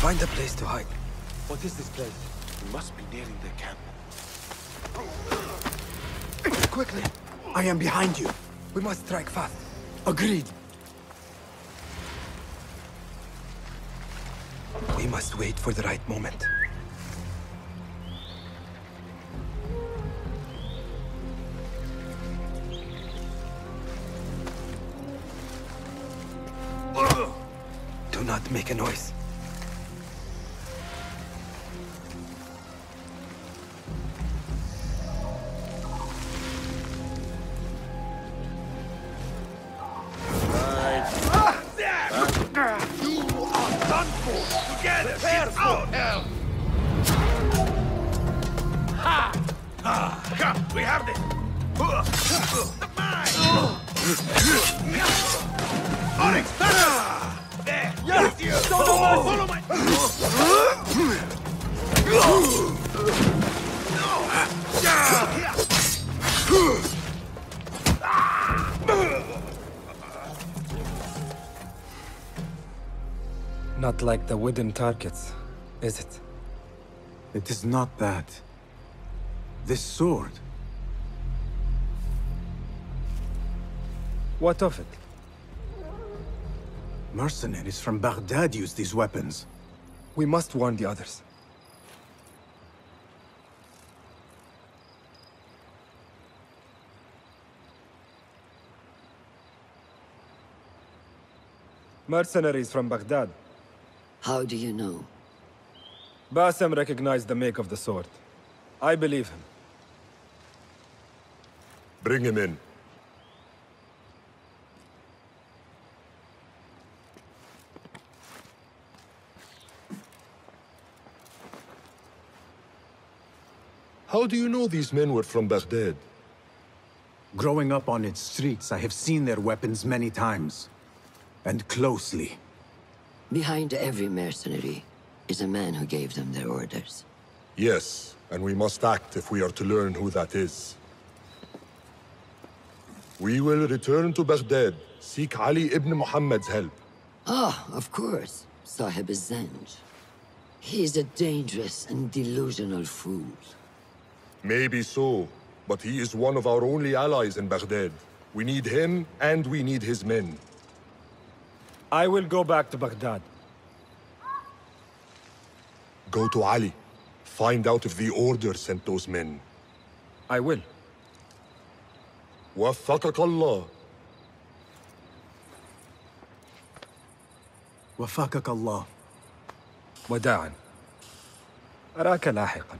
Speaker 20: Find a place to hide.
Speaker 7: What is this place? We must be nearing the camp.
Speaker 20: Quickly.
Speaker 3: I am behind you.
Speaker 20: We must strike fast.
Speaker 3: Agreed.
Speaker 20: We must wait for the right moment. Do not make a noise.
Speaker 13: Come, we have this! Onyx! There! Yes! You! Follow my...
Speaker 20: Not like the wooden targets, is it?
Speaker 3: It is not that. This sword.
Speaker 20: What of it?
Speaker 3: Mercenaries from Baghdad use these weapons.
Speaker 20: We must warn the others. Mercenaries from Baghdad.
Speaker 9: How do you know?
Speaker 20: Basim recognized the make of the sword. I believe him.
Speaker 18: Bring him in. How do you know these men were from Baghdad?
Speaker 3: Growing up on its streets, I have seen their weapons many times. And closely.
Speaker 9: Behind every mercenary is a man who gave them their orders.
Speaker 18: Yes, and we must act if we are to learn who that is. We will return to Baghdad, seek Ali ibn Muhammad's help.
Speaker 9: Ah, of course. Sahib is Zanj. He is a dangerous and delusional fool.
Speaker 18: Maybe so, but he is one of our only allies in Baghdad. We need him, and we need his men.
Speaker 16: I will go back to Baghdad.
Speaker 18: Go to Ali. Find out if the Order sent those men.
Speaker 20: I will.
Speaker 18: وفقك الله.
Speaker 3: وفقك الله.
Speaker 20: وداعا. أراك لاحقا.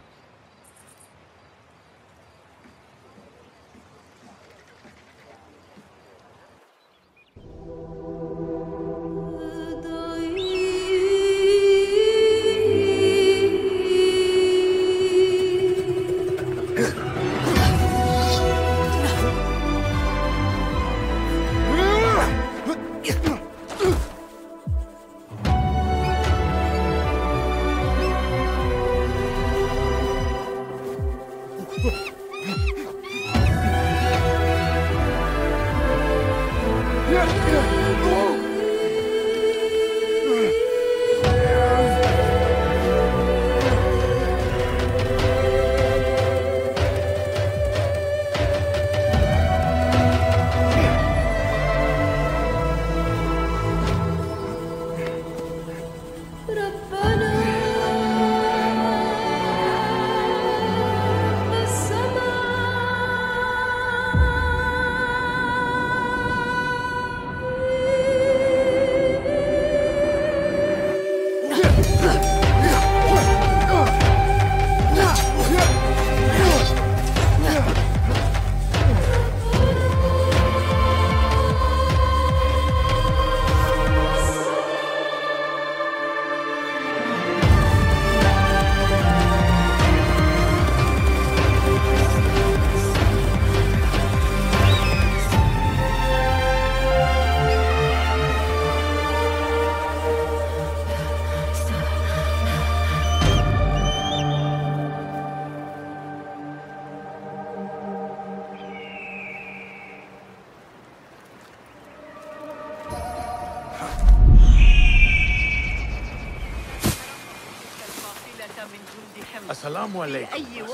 Speaker 8: Assalamu alaikum.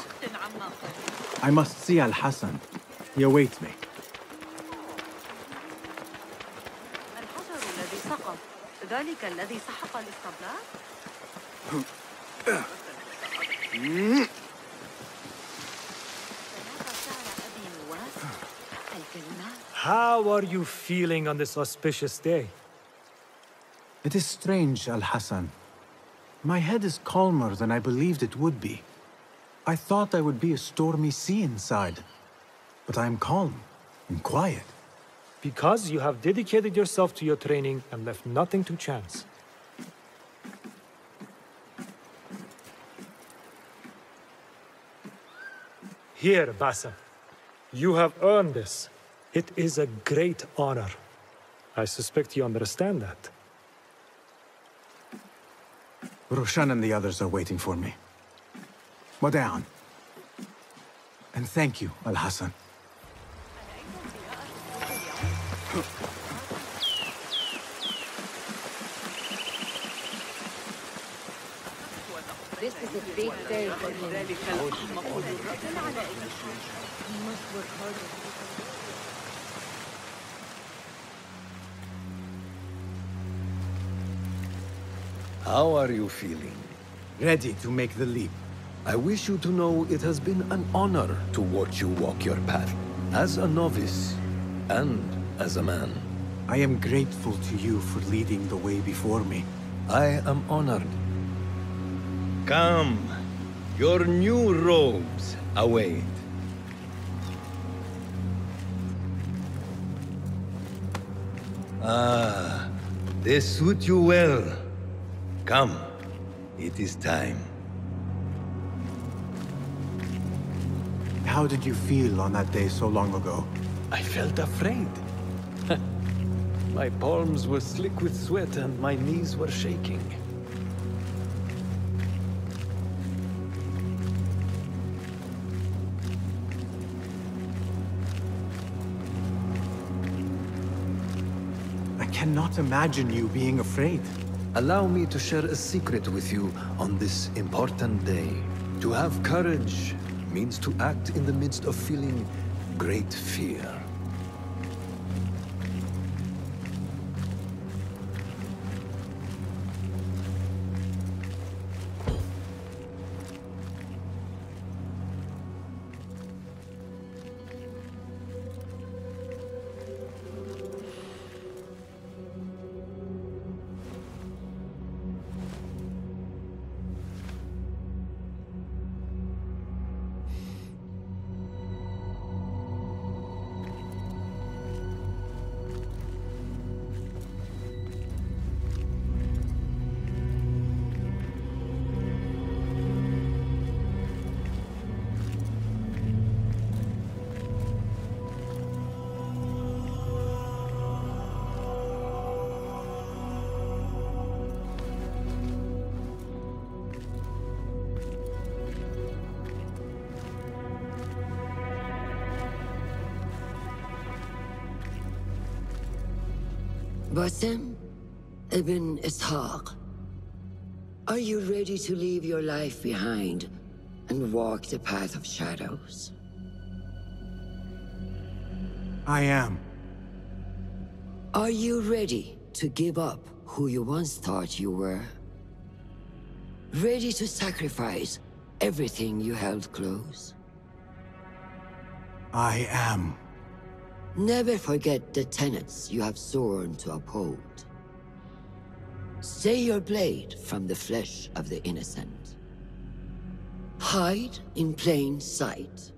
Speaker 3: I must see Al-Hassan. He awaits me.
Speaker 16: How are you feeling on this auspicious day?
Speaker 3: It is strange, Al-Hassan. My head is calmer than I believed it would be. I thought I would be a stormy sea inside. But I am calm and quiet.
Speaker 16: Because you have dedicated yourself to your training and left nothing to chance. Here, Basim. You have earned this. It is a great honor. I suspect you understand that.
Speaker 3: Roshan and the others are waiting for me. Wada'an. And thank you, Al-Hassan.
Speaker 14: This is a big day for him. He must work harder.
Speaker 15: How are you feeling?
Speaker 3: Ready to make the leap.
Speaker 15: I wish you to know it has been an honor to watch you walk your path, as a novice and as a man.
Speaker 3: I am grateful to you for leading the way before me.
Speaker 15: I am honored. Come, your new robes await. Ah, they suit you well. Come, it is time.
Speaker 3: How did you feel on that day so long ago?
Speaker 15: I felt afraid. My palms were slick with sweat and my knees were shaking.
Speaker 3: I cannot imagine you being afraid.
Speaker 15: Allow me to share a secret with you on this important day. To have courage means to act in the midst of feeling great fear.
Speaker 9: Basim ibn Ishaq, are you ready to leave your life behind and walk the path of shadows?
Speaker 3: I am.
Speaker 9: Are you ready to give up who you once thought you were? Ready to sacrifice everything you held close?
Speaker 3: I am.
Speaker 9: Never forget the tenets you have sworn to uphold. Stay your blade from the flesh of the innocent. Hide in plain sight.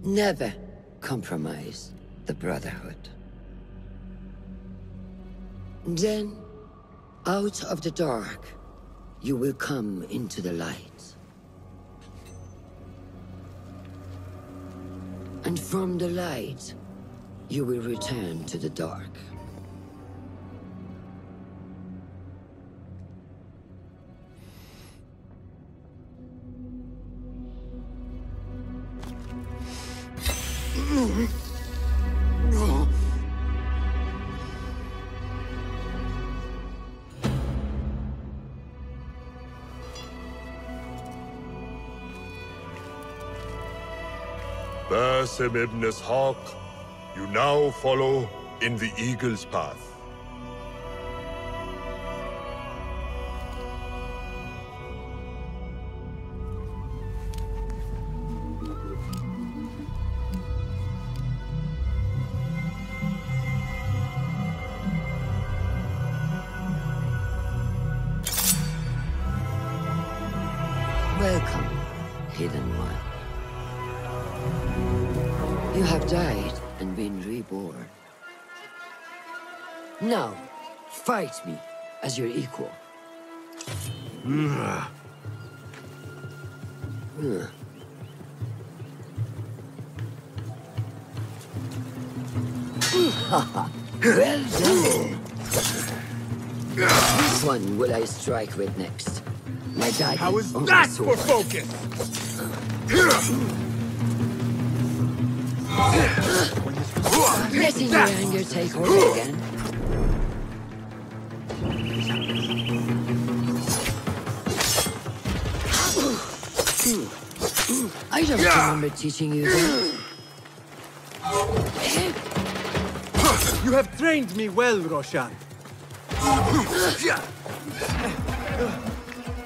Speaker 9: Never compromise the Brotherhood. Then, out of the dark, you will come into the light. And from the light, you will return to the dark.
Speaker 18: Basim ibn Ishaq, you now follow in the Eagle's path.
Speaker 9: Welcome, Hidden One. You have died and been reborn. Now, fight me as your equal. Well done. This one will I strike with next. My guidance.
Speaker 13: How is that for focus?
Speaker 9: Letting your anger take over again. I don't remember teaching you that.
Speaker 3: You have trained me well, Roshan.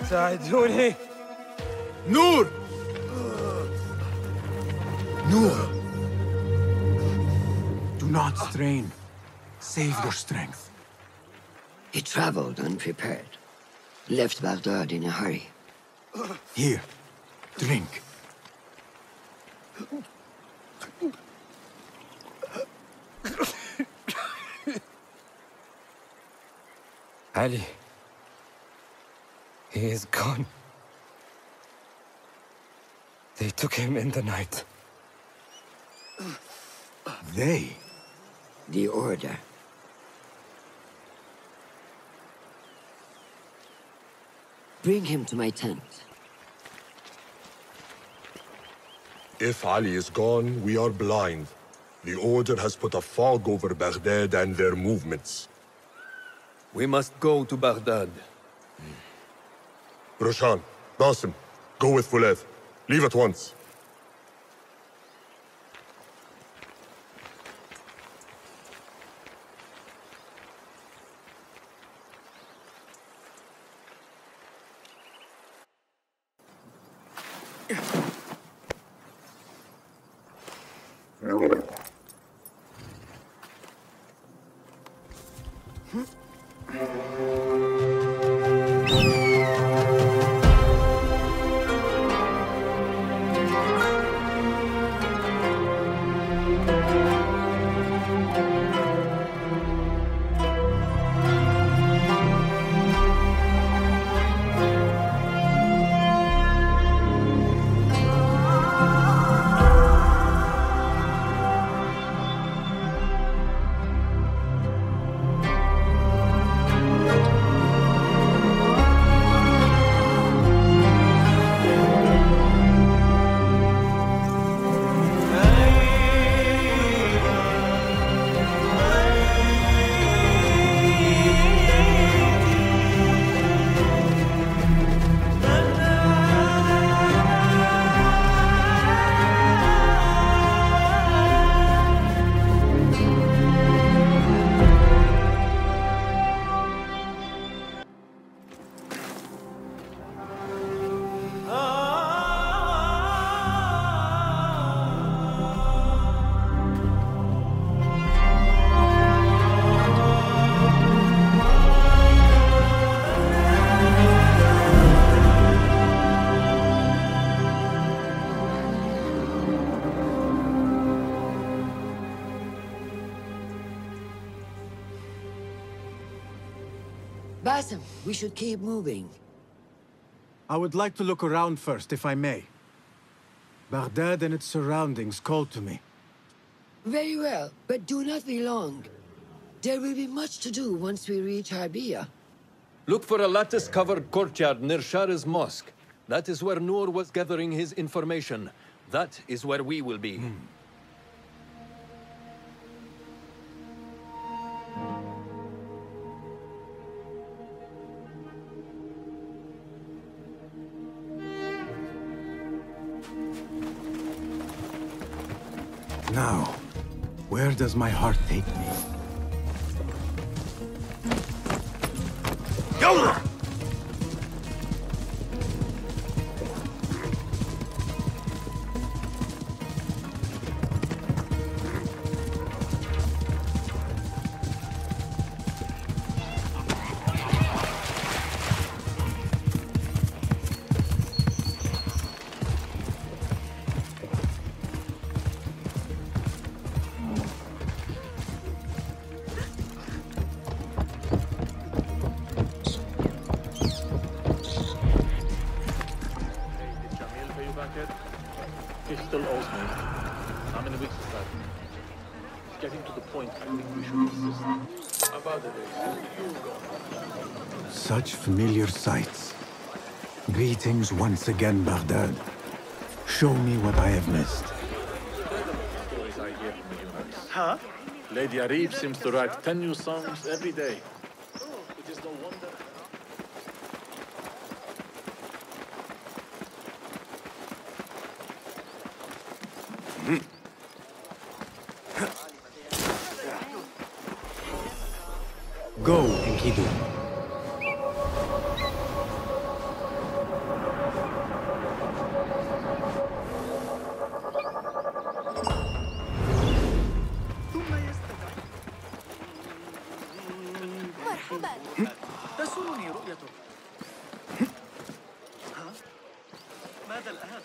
Speaker 13: ساعدوني.
Speaker 3: Noor! Noor! Do not strain. Save your strength.
Speaker 9: He traveled unprepared. Left Baghdad in a hurry.
Speaker 3: Here, drink.
Speaker 20: Ali. He is gone. They took him in the night.
Speaker 3: They?
Speaker 9: The Order. Bring him to my tent.
Speaker 18: If Ali is gone, we are blind. The Order has put a fog over Baghdad and their movements.
Speaker 15: We must go to Baghdad.
Speaker 18: Roshan, Basim, go with Fulev. Leave at once.
Speaker 9: Basim, we should keep moving.
Speaker 3: I would like to look around first, if I may. Baghdad and its surroundings call to me.
Speaker 9: Very well, but do not be long. There will be much to do once we reach Harbiya.
Speaker 15: Look for a lattice-covered courtyard near Shah's mosque. That is where Noor was gathering his information. That is where we will be.
Speaker 3: Now, where does my heart take me?
Speaker 13: Go!
Speaker 10: He still owes me. I'm in a weak society. It's getting to the point I think we should insist. About it is.
Speaker 3: Such familiar sights. Greetings once again, Baghdad. Show me what I have missed.
Speaker 10: Stories I hear from the universe. Huh? Lady Arif seems to write 10 new songs every day. It is no wonder.
Speaker 3: Go, Enkidu.
Speaker 13: مرحبا. تسرني رؤيتك. ماذا الآن؟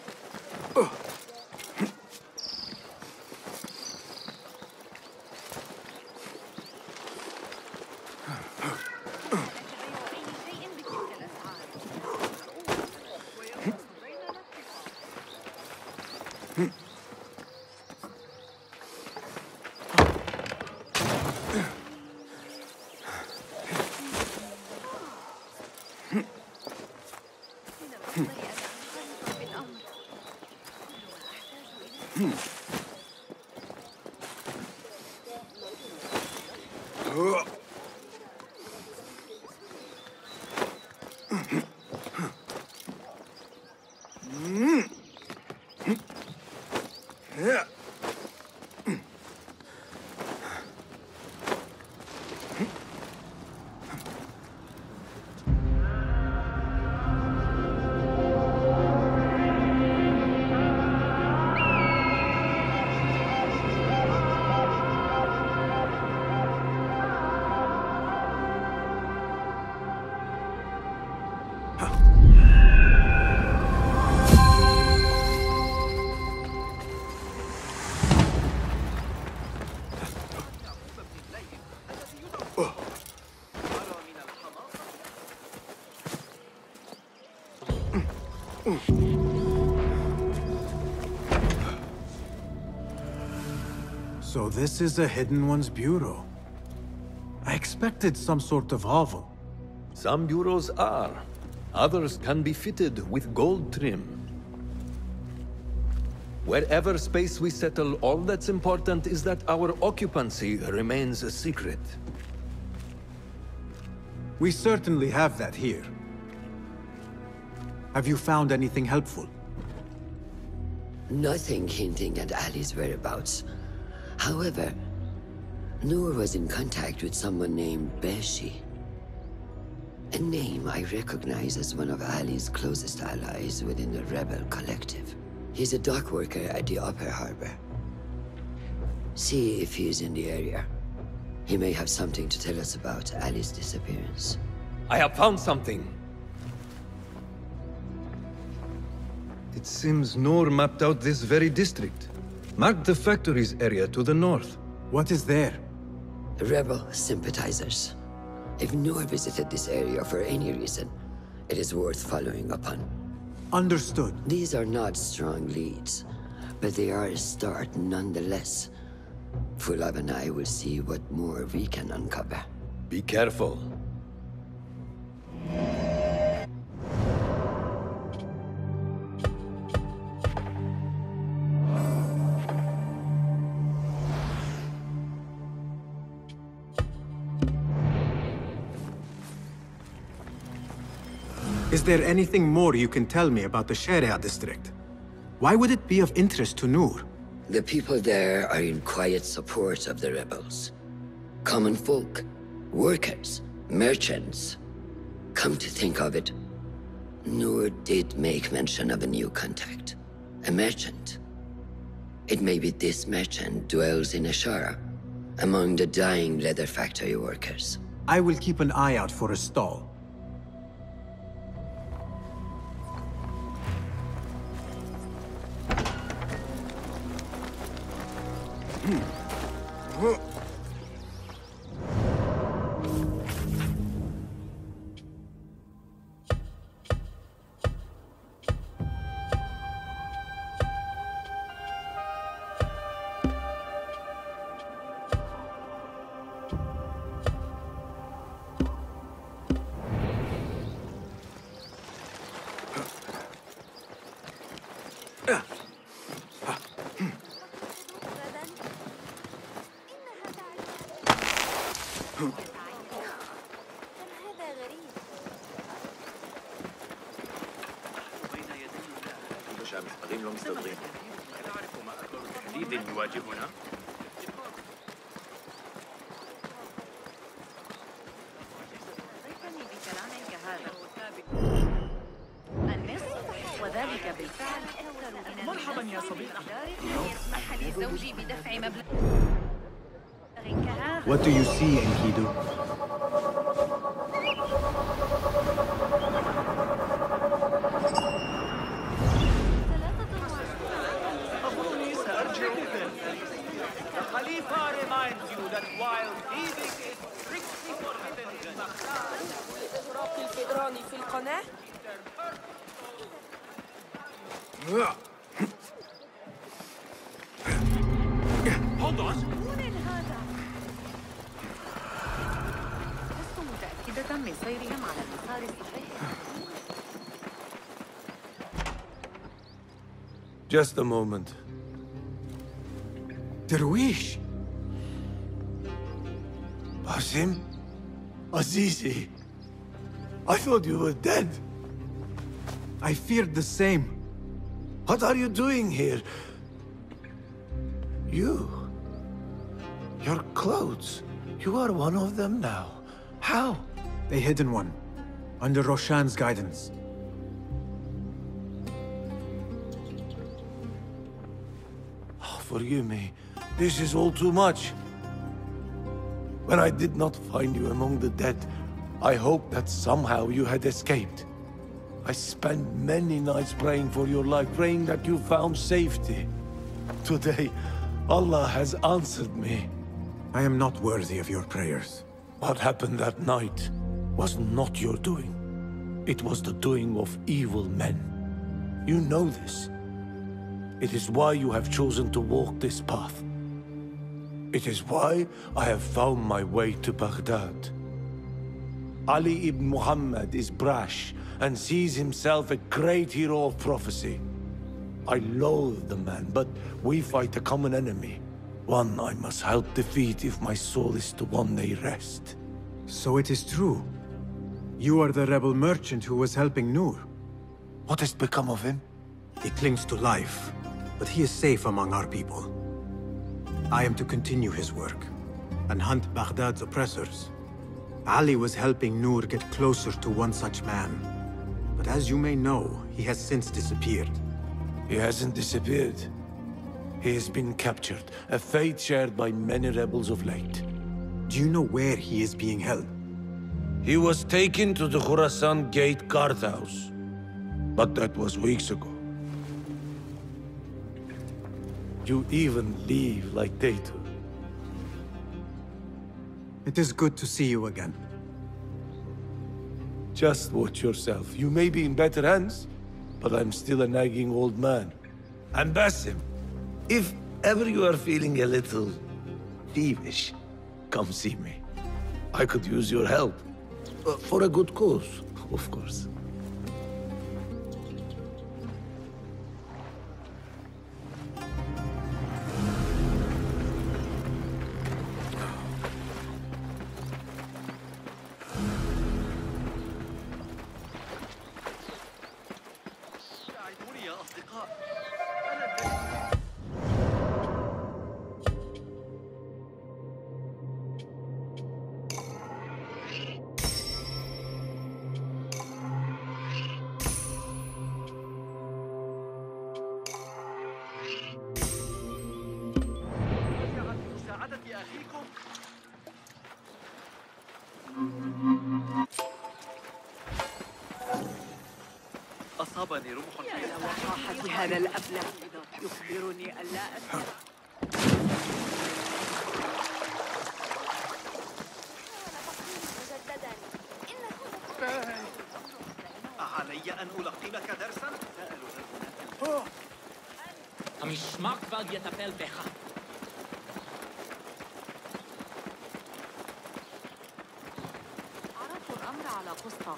Speaker 3: So this is a Hidden One's bureau. I expected some sort of hovel.
Speaker 15: Some bureaus are. Others can be fitted with gold trim. Wherever space we settle, all that's important is that our occupancy remains a secret.
Speaker 3: We certainly have that here. Have you found anything helpful?
Speaker 9: Nothing hinting at Ali's whereabouts. However, Noor was in contact with someone named Beshi. A name I recognize as one of Ali's closest allies within the rebel collective. He's a dock worker at the upper harbor. See if he's in the area. He may have something to tell us about Ali's disappearance.
Speaker 15: I have found something. It seems Noor mapped out this very district. Mark the factories area to the north.
Speaker 3: What is there?
Speaker 9: Rebel sympathizers. If Noor visited this area for any reason, it is worth following up on.
Speaker 3: Understood.
Speaker 9: These are not strong leads, but they are a start nonetheless. Fulab and I will see what more we can uncover.
Speaker 15: Be careful.
Speaker 3: Is there anything more you can tell me about the Sharia district? Why would it be of interest to Noor?
Speaker 9: The people there are in quiet support of the rebels. Common folk, workers, merchants. Come to think of it, Noor did make mention of a new contact. A merchant. It may be this merchant dwells in Ashara, among the dying leather factory workers.
Speaker 3: I will keep an eye out for a stall. What do you see, Enkidu?
Speaker 10: The Khalifa reminds you that while thieving is strictly forbidden in Baghdad,
Speaker 5: إغراق الفئران في القناة.
Speaker 10: Hold on.
Speaker 19: لست متأكدة من سيرهم على المسار الصحيح.
Speaker 4: Just a moment.
Speaker 3: Darwish!
Speaker 4: Basim? Azizi? I thought you were dead.
Speaker 3: I feared the same.
Speaker 4: What are you doing here? Your clothes. You are one of them now. How?
Speaker 3: A hidden one. Under Roshan's guidance.
Speaker 4: Oh, forgive me. This is all too much. When I did not find you among the dead, I hoped that somehow you had escaped. I spent many nights praying for your life, praying that you found safety. Today, Allah has answered me.
Speaker 3: I am not worthy of your prayers.
Speaker 4: What happened that night was not your doing. It was the doing of evil men. You know this. It is why you have chosen to walk this path. It is why I have found my way to Baghdad. Ali ibn Muhammad is brash and sees himself a great hero of prophecy. I loathe the man, but we fight a common enemy. One I must help defeat if my soul is to one day rest.
Speaker 3: So it is true. You are the rebel merchant who was helping Noor.
Speaker 4: What has become of him?
Speaker 3: He clings to life, but he is safe among our people. I am to continue his work and hunt Baghdad's oppressors. Ali was helping Noor get closer to one such man. But as you may know, he has since disappeared.
Speaker 4: He hasn't disappeared. He has been captured, a fate shared by many rebels of late.
Speaker 3: Do you know where he is being held?
Speaker 4: He was taken to the Khurasan Gate guardhouse, but that was weeks ago. You even leave like they do.
Speaker 3: It is good to see you again.
Speaker 4: Just watch yourself. You may be in better hands, but I'm still a nagging old man. And Basim, if ever you are feeling a little thievish, come see me. I could use your help. For a good cause, of course.
Speaker 11: أصابني رمح في وقاحة هذا الأبلة يخبرني ألا أسمع. أعلي أن ألقنك درسا؟
Speaker 21: המשמר כבר יטפל בך.
Speaker 2: عرضت الأمر على قسطة.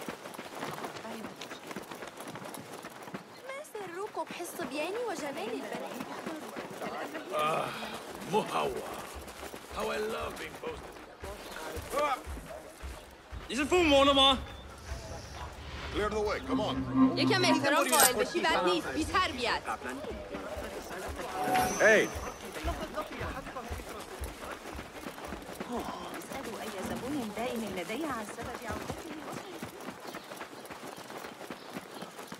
Speaker 22: ما سركم بحس صبياني وجمال البنات؟
Speaker 8: مهوى. How I love being posted.
Speaker 21: 你是父母了吗
Speaker 18: Clear the way, come on.
Speaker 22: یکم احترام قائل بشی بد نیست. بی تربیت.
Speaker 8: Hey.
Speaker 22: اسألوا أي زبون دائم لدي عن سبب عودته.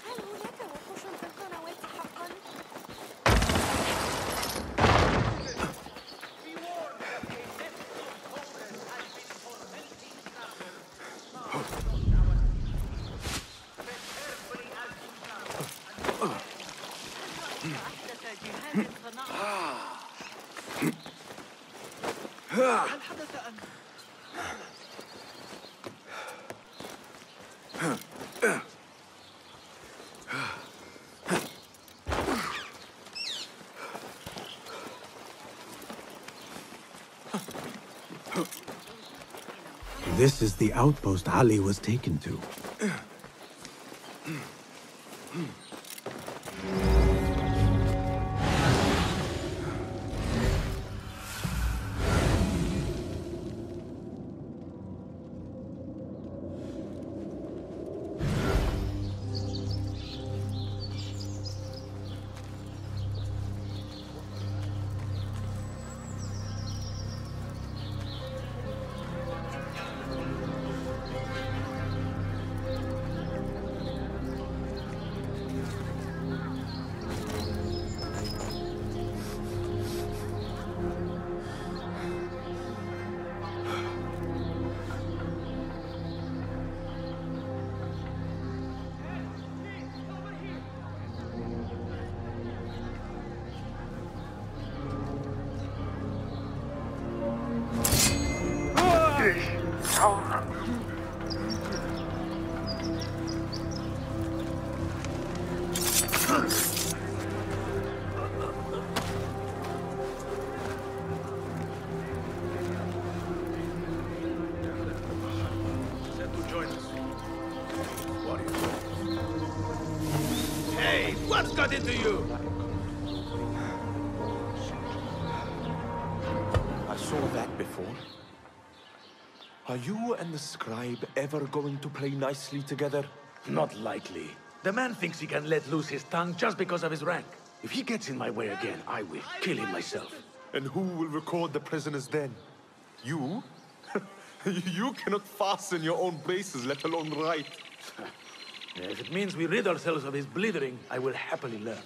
Speaker 22: هل هناك وحوش في القنوات حقا؟
Speaker 3: This is the outpost Ali was taken to.
Speaker 8: What's got into you?
Speaker 7: I saw that before. Are you and the scribe ever going to play nicely together?
Speaker 4: Not likely. The man thinks he can let loose his tongue just because of his rank. If he gets in my way again, I will kill him myself.
Speaker 7: And who will record the prisoners then? You? You cannot fasten your own braces, let alone write.
Speaker 4: If it means we rid ourselves of his blithering, I will happily learn.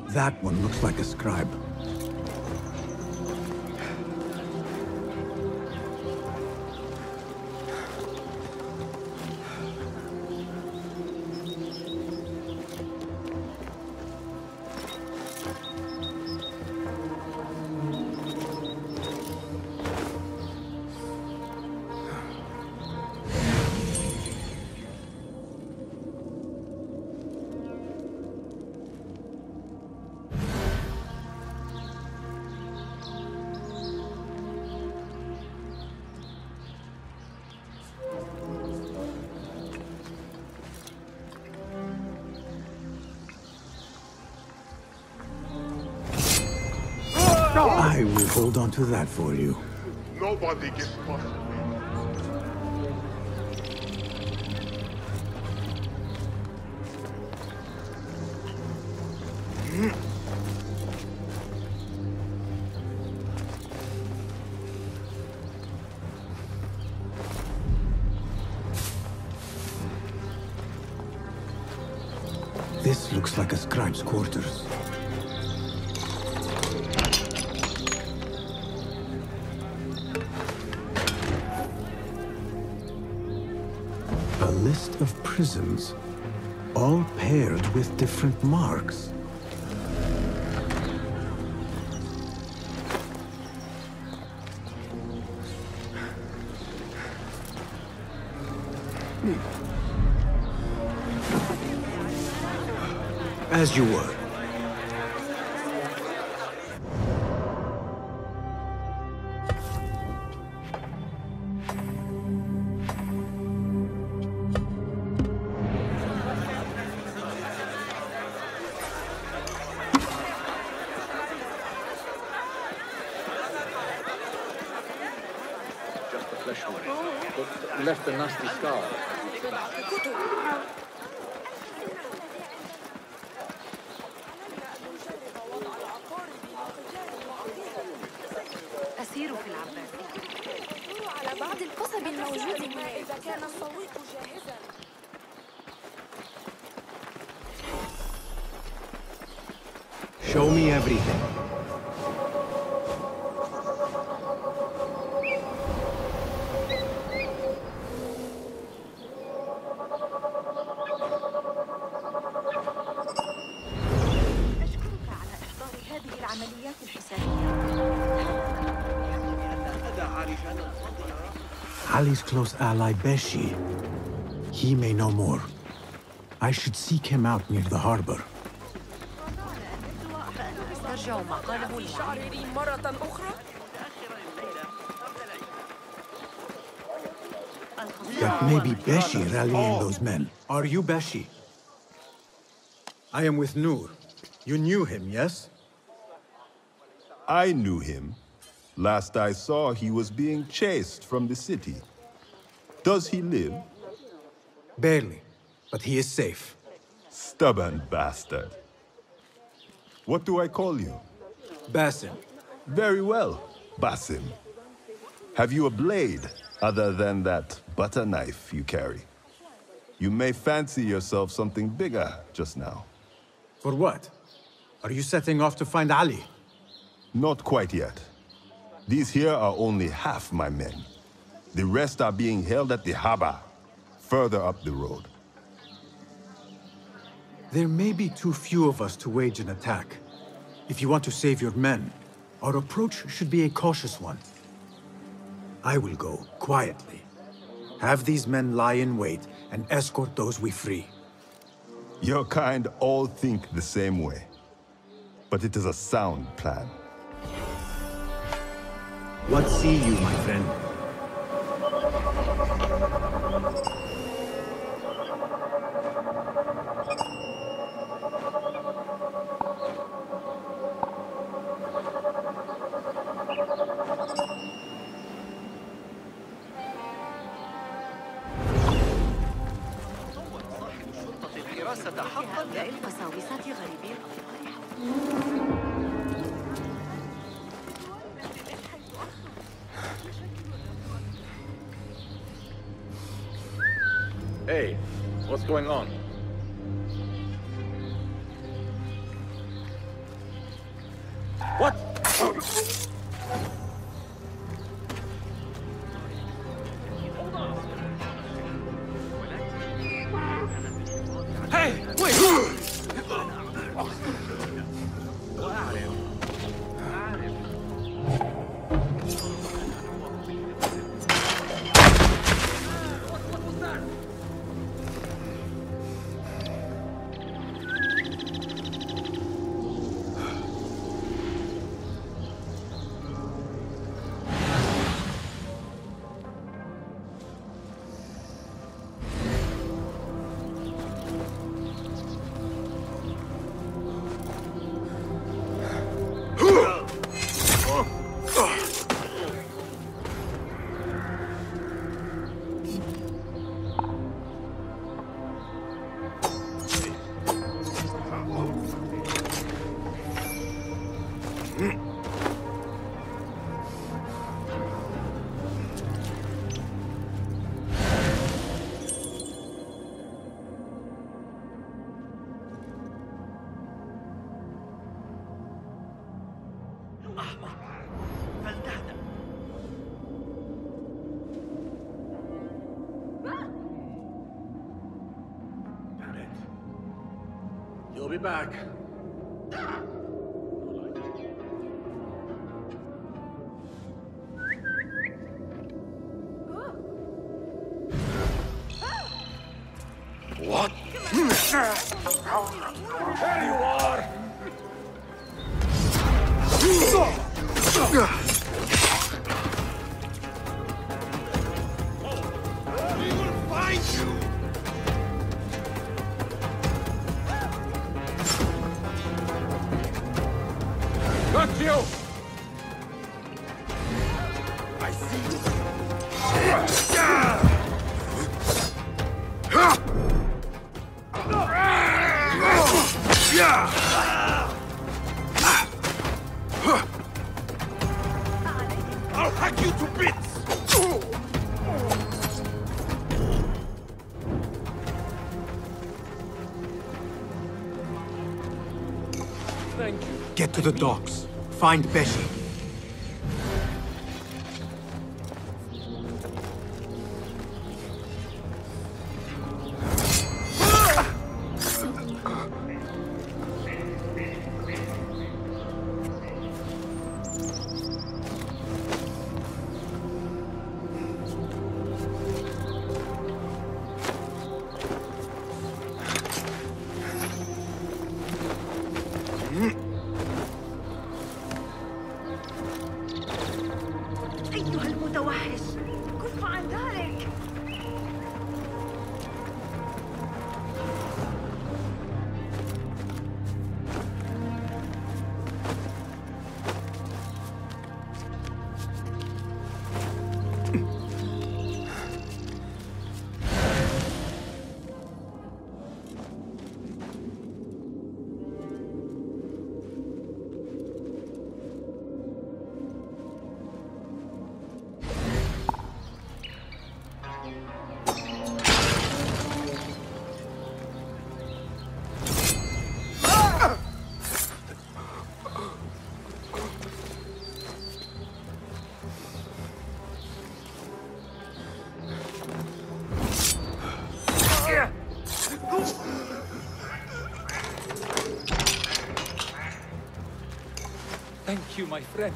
Speaker 3: That one looks like a scribe. I will hold on to that for you.
Speaker 13: Nobody gets past me.
Speaker 3: This looks like a scribe's quarters. A list of prisons, all paired with different marks. As you were.
Speaker 11: Just a flesh wound, but left a nasty scar.
Speaker 22: أسير في العباس. على بعض القصب الموجود هنا إذا كان الصويت جاهزا.
Speaker 3: Show me everything.
Speaker 22: أشكرك على إحضار هذه العمليات الحسابية.
Speaker 3: Ali's close ally, Beshi. He may know more. I should seek him out near the harbor. That may be Beshi rallying those men. Are you Beshi? I am with Nur. You knew him, yes?
Speaker 1: I knew him. Last I saw, he was being chased from the city. Does he live?
Speaker 3: Barely, but he is safe.
Speaker 1: Stubborn bastard. What do I call you?
Speaker 3: Basim.
Speaker 1: Very well, Basim. Have you a blade other than that butter knife you carry? You may fancy yourself something bigger just now.
Speaker 3: For what? Are you setting off to find Ali?
Speaker 1: Not quite yet. These here are only half my men. The rest are being held at the harbor, further up the road.
Speaker 3: There may be too few of us to wage an attack. If you want to save your men, our approach should be a cautious one. I will go quietly. Have these men lie in wait and escort those we free.
Speaker 1: Your kind all think the same way. But it is a sound plan.
Speaker 3: What see you, my friend?
Speaker 11: Hey, what's going on? What?
Speaker 22: Hey, wait!
Speaker 10: We'll be back.
Speaker 13: What?
Speaker 10: There you are!
Speaker 13: We will find you!
Speaker 10: Got you!
Speaker 13: I see. I'll hack you to bits!
Speaker 10: Thank you.
Speaker 3: Get to the docks. Find Beshi.
Speaker 22: أيها المتوحش كف عن ذلك
Speaker 10: Thank you, my friend.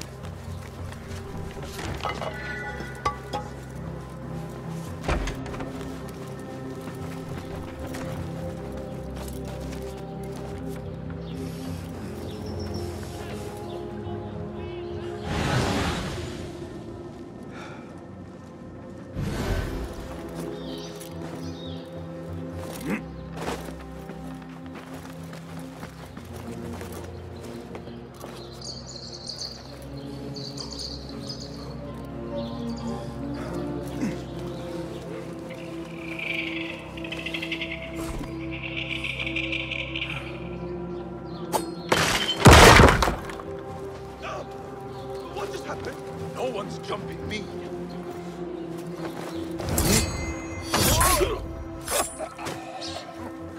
Speaker 13: No one's jumping me.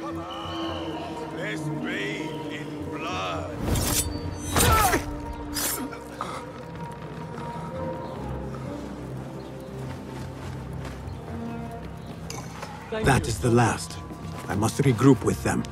Speaker 13: Come on. Let's bathe in blood.
Speaker 3: That is the last. I must regroup with them.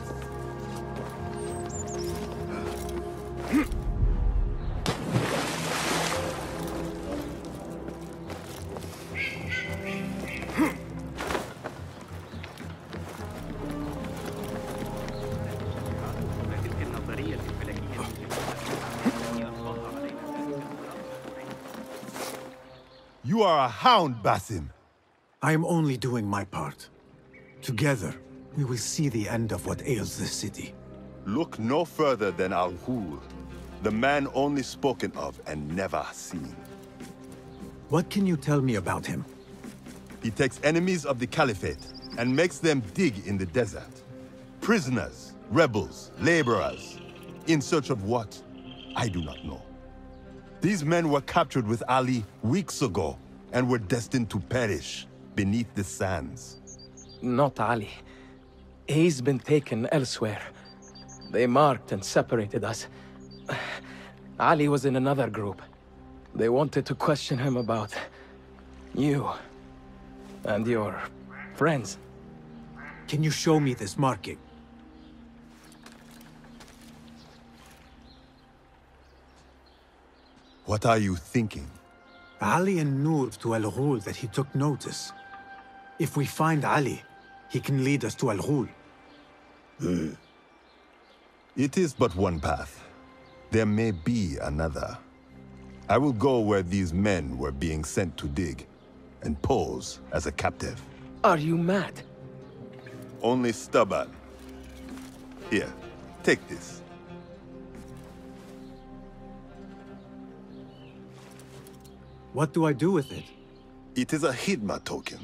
Speaker 1: You are a hound, Basim.
Speaker 3: I am only doing my part. Together, we will see the end of what ails this city.
Speaker 1: Look no further than Al-Hul, the man only spoken of and never seen.
Speaker 3: What can you tell me about him?
Speaker 1: He takes enemies of the Caliphate and makes them dig in the desert. Prisoners, rebels, laborers. In search of what? I do not know. These men were captured with Ali weeks ago and were destined to perish beneath the sands.
Speaker 6: Not Ali. He's been taken elsewhere. They marked and separated us. Ali was in another group. They wanted to question him about you and your friends.
Speaker 3: Can you show me this marking?
Speaker 1: What are you thinking?
Speaker 3: Ali and Noor to Al Ghul that he took notice. If we find Ali, he can lead us to Al Ghul.
Speaker 1: It is but one path. There may be another. I will go where these men were being sent to dig, and pose as a captive.
Speaker 6: Are you mad?
Speaker 1: Only stubborn. Here, take this.
Speaker 3: What do I do with it?
Speaker 1: It is a Hidma token.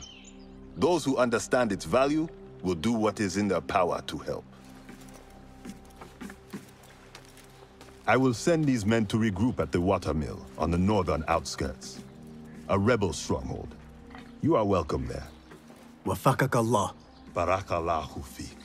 Speaker 1: Those who understand its value will do what is in their power to help. I will send these men to regroup at the watermill on the northern outskirts. A rebel stronghold. You are welcome there.
Speaker 3: Wafakak Allah.
Speaker 1: Barakallahu feek.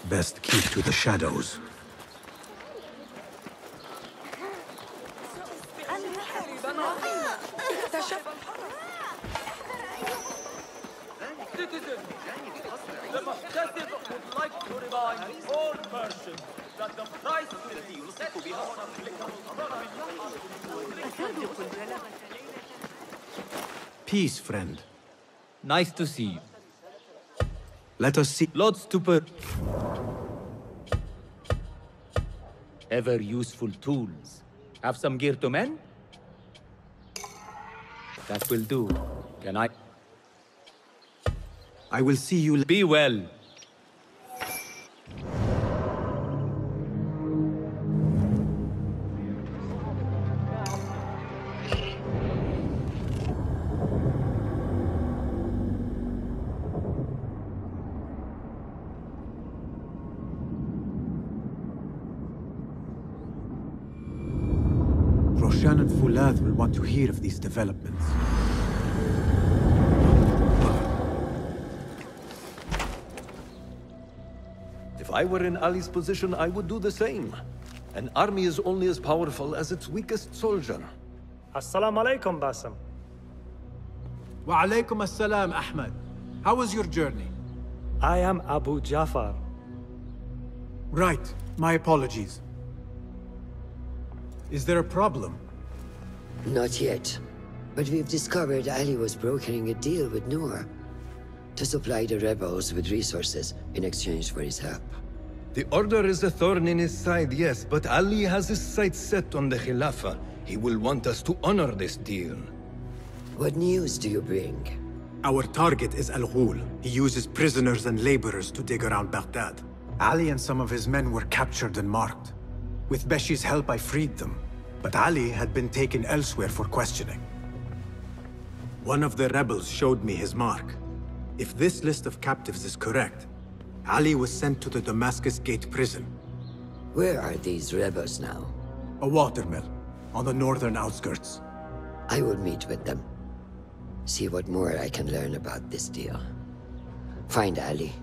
Speaker 3: Best keep to the shadows.
Speaker 21: The Muhtasib would like to remind all merchants that the price is set on applicable.
Speaker 3: Peace, friend.
Speaker 11: Nice to see you.
Speaker 3: Let us see.
Speaker 11: Lots to ever useful tools. Have some gear to mend? That will do. Can I?
Speaker 3: I will see you.
Speaker 11: Be well.
Speaker 3: Roshan and Fulad will want to hear of these developments.
Speaker 15: If I were in Ali's position, I would do the same. An army is only as powerful as its weakest soldier.
Speaker 16: Assalamu alaikum, Basim.
Speaker 3: Wa alaikum assalam, Ahmed. How was your journey?
Speaker 16: I am Abu Jafar.
Speaker 3: Right. My apologies. Is there a problem?
Speaker 9: Not yet. But we've discovered Ali was brokering a deal with Noor to supply the rebels with resources in exchange for his help.
Speaker 15: The Order is a thorn in his side, yes, but Ali has his sights set on the Khilafah. He will want us to honor this deal.
Speaker 9: What news do you bring?
Speaker 3: Our target is Al Ghul. He uses prisoners and laborers to dig around Baghdad. Ali and some of his men were captured and marked. With Beshi's help, I freed them. But Ali had been taken elsewhere for questioning. One of the rebels showed me his mark. If this list of captives is correct, Ali was sent to the Damascus Gate prison.
Speaker 9: Where are these rebels now?
Speaker 3: A watermill, on the northern outskirts.
Speaker 9: I will meet with them. See what more I can learn about this deal. Find Ali.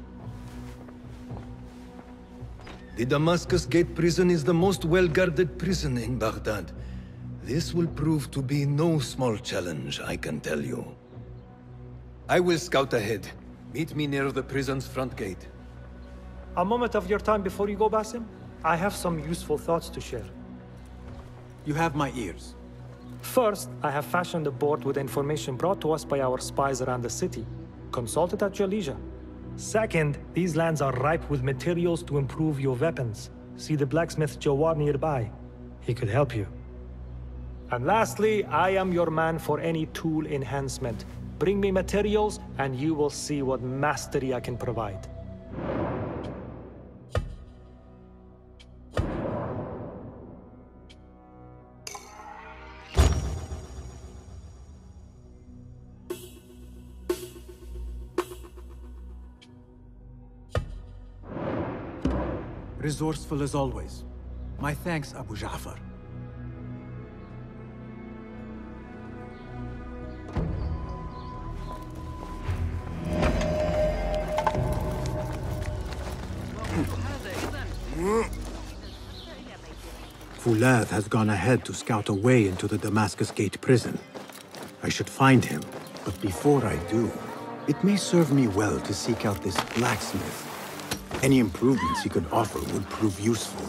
Speaker 15: The Damascus Gate prison is the most well-guarded prison in Baghdad. This will prove to be no small challenge, I can tell you. I will scout ahead. Meet me near the prison's front gate.
Speaker 16: A moment of your time before you go, Basim. I have some useful thoughts to share.
Speaker 3: You have my ears.
Speaker 16: First, I have fashioned a board with information brought to us by our spies around the city. Consult it at your leisure. Second, these lands are ripe with materials to improve your weapons. See the blacksmith Jawar nearby. He could help you. And lastly, I am your man for any tool enhancement. Bring me materials, and you will see what mastery I can provide.
Speaker 3: Resourceful as always. My thanks, Abu Ja'far. Fulad has gone ahead to scout a way into the Damascus Gate prison. I should find him, but before I do, it may serve me well to seek out this blacksmith. Any improvements he could offer would prove useful.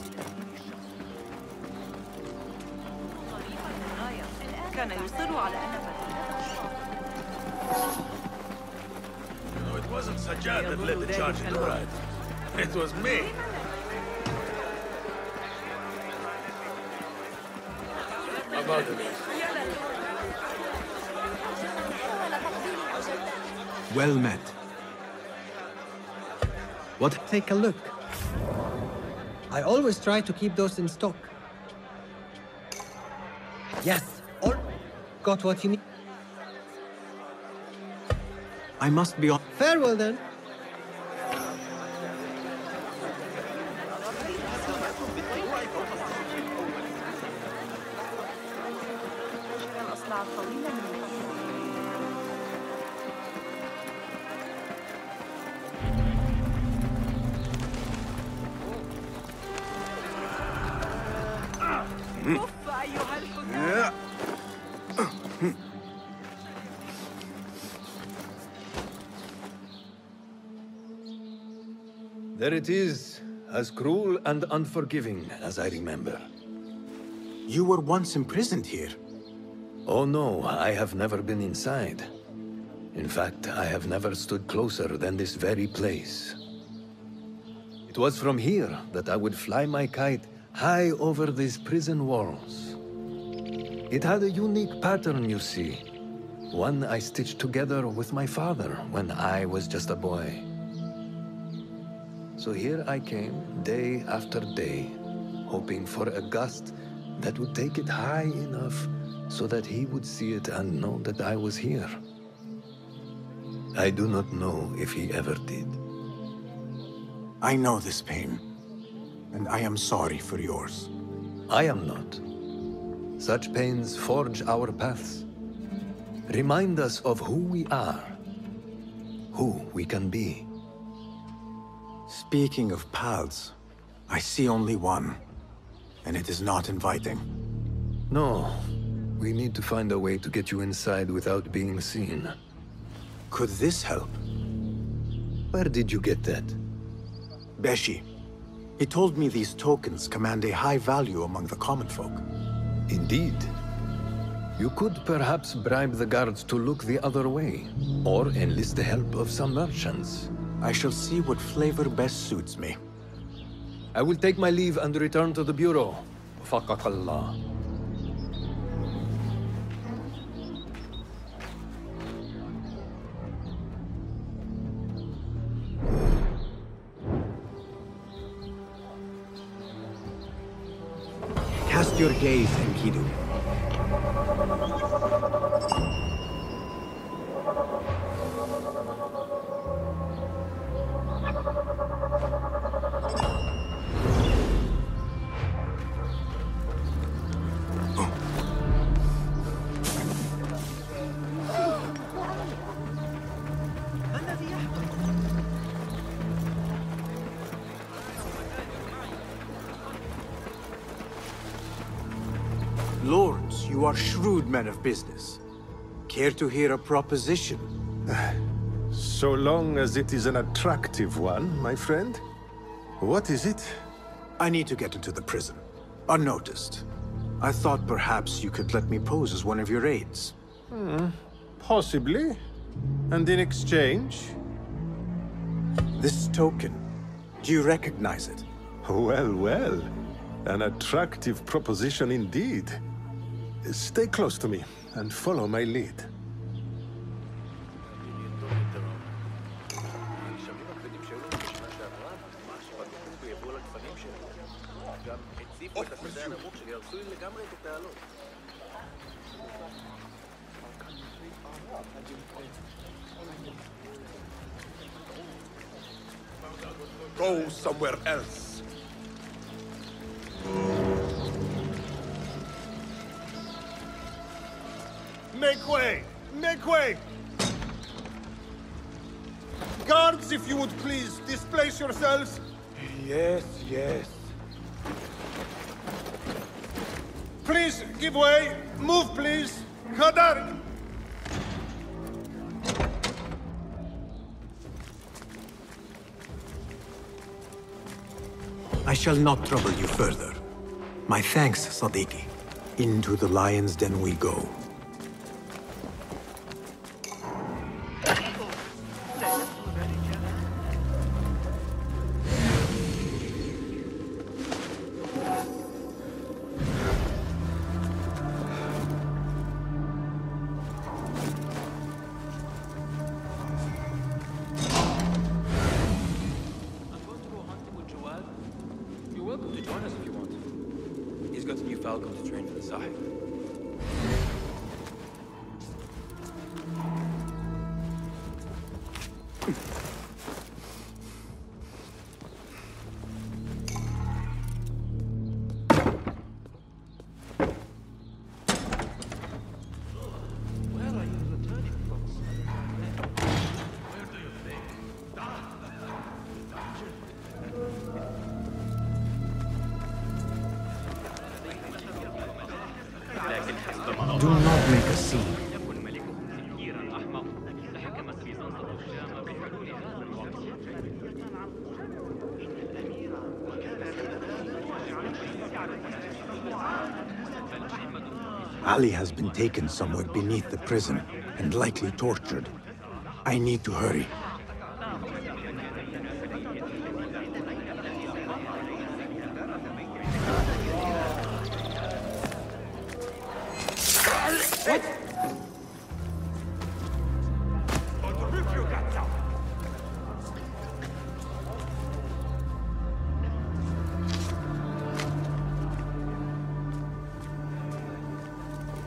Speaker 4: No, it wasn't Sajjad that led the charge in the ride. It was me. About it.
Speaker 3: Well met. What?
Speaker 12: Take a look. I always try to keep those in stock. Yes, all got what you need.
Speaker 3: I must be on.
Speaker 12: Farewell then.
Speaker 15: There it is, as cruel and unforgiving as I remember.
Speaker 3: You were once imprisoned here.
Speaker 15: Oh no, I have never been inside. In fact, I have never stood closer than this very place. It was from here that I would fly my kite high over these prison walls. It had a unique pattern, you see. One I stitched together with my father when I was just a boy. So here I came, day after day, hoping for a gust that would take it high enough so that he would see it and know that I was here. I do not know if he ever did.
Speaker 3: I know this pain, and I am sorry for yours.
Speaker 15: I am not. Such pains forge our paths. Remind us of who we are, who we can be.
Speaker 3: Speaking of paths, I see only one, and it is not inviting.
Speaker 15: No, we need to find a way to get you inside without being seen.
Speaker 3: Could this help?
Speaker 15: Where did you get that?
Speaker 3: Beshi. He told me these tokens command a high value among the common folk.
Speaker 15: Indeed. You could perhaps bribe the guards to look the other way, or enlist the help of some merchants.
Speaker 3: I shall see what flavor best suits me.
Speaker 15: I will take my leave and return to the bureau. Faqakallah.
Speaker 3: Cast your gaze, Enkidu. Lords, you are shrewd men of business. Care to hear a proposition?
Speaker 17: So long as it is an attractive one, my friend. What is it?
Speaker 3: I need to get into the prison, unnoticed. I thought perhaps you could let me pose as one of your aides.
Speaker 17: Possibly. And in exchange?
Speaker 3: This token, do you recognize it?
Speaker 17: Well, well. An attractive proposition indeed. Stay close to me and follow my lead.
Speaker 1: Go somewhere else.
Speaker 17: Make way! Make way! Guards, if you would please, displace yourselves.
Speaker 10: Yes, yes.
Speaker 13: Please, give way! Move, please! Kadar!
Speaker 3: I shall not trouble you further. My thanks, Sadiqi. Into the lion's den we go. Do not make a scene. Ali has been taken somewhere beneath the prison and likely tortured. I need to hurry.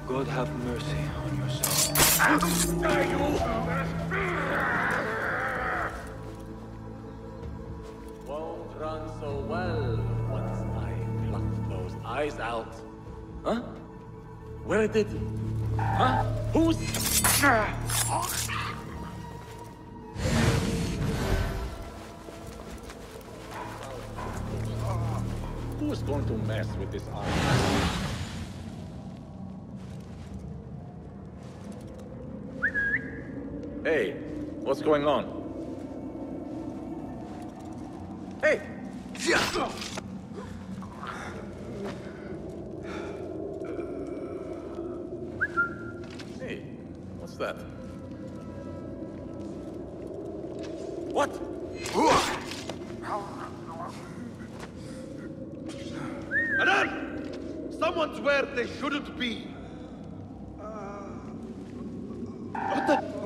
Speaker 7: God have mercy on your soul.
Speaker 6: Won't run so well once I plucked those eyes out. Huh? Where did... Huh? Who's... Who's going to mess with this eye? Hey, what's going on? Hey! Hey, what's that? What?
Speaker 13: Anan! Someone's where they shouldn't be! What the...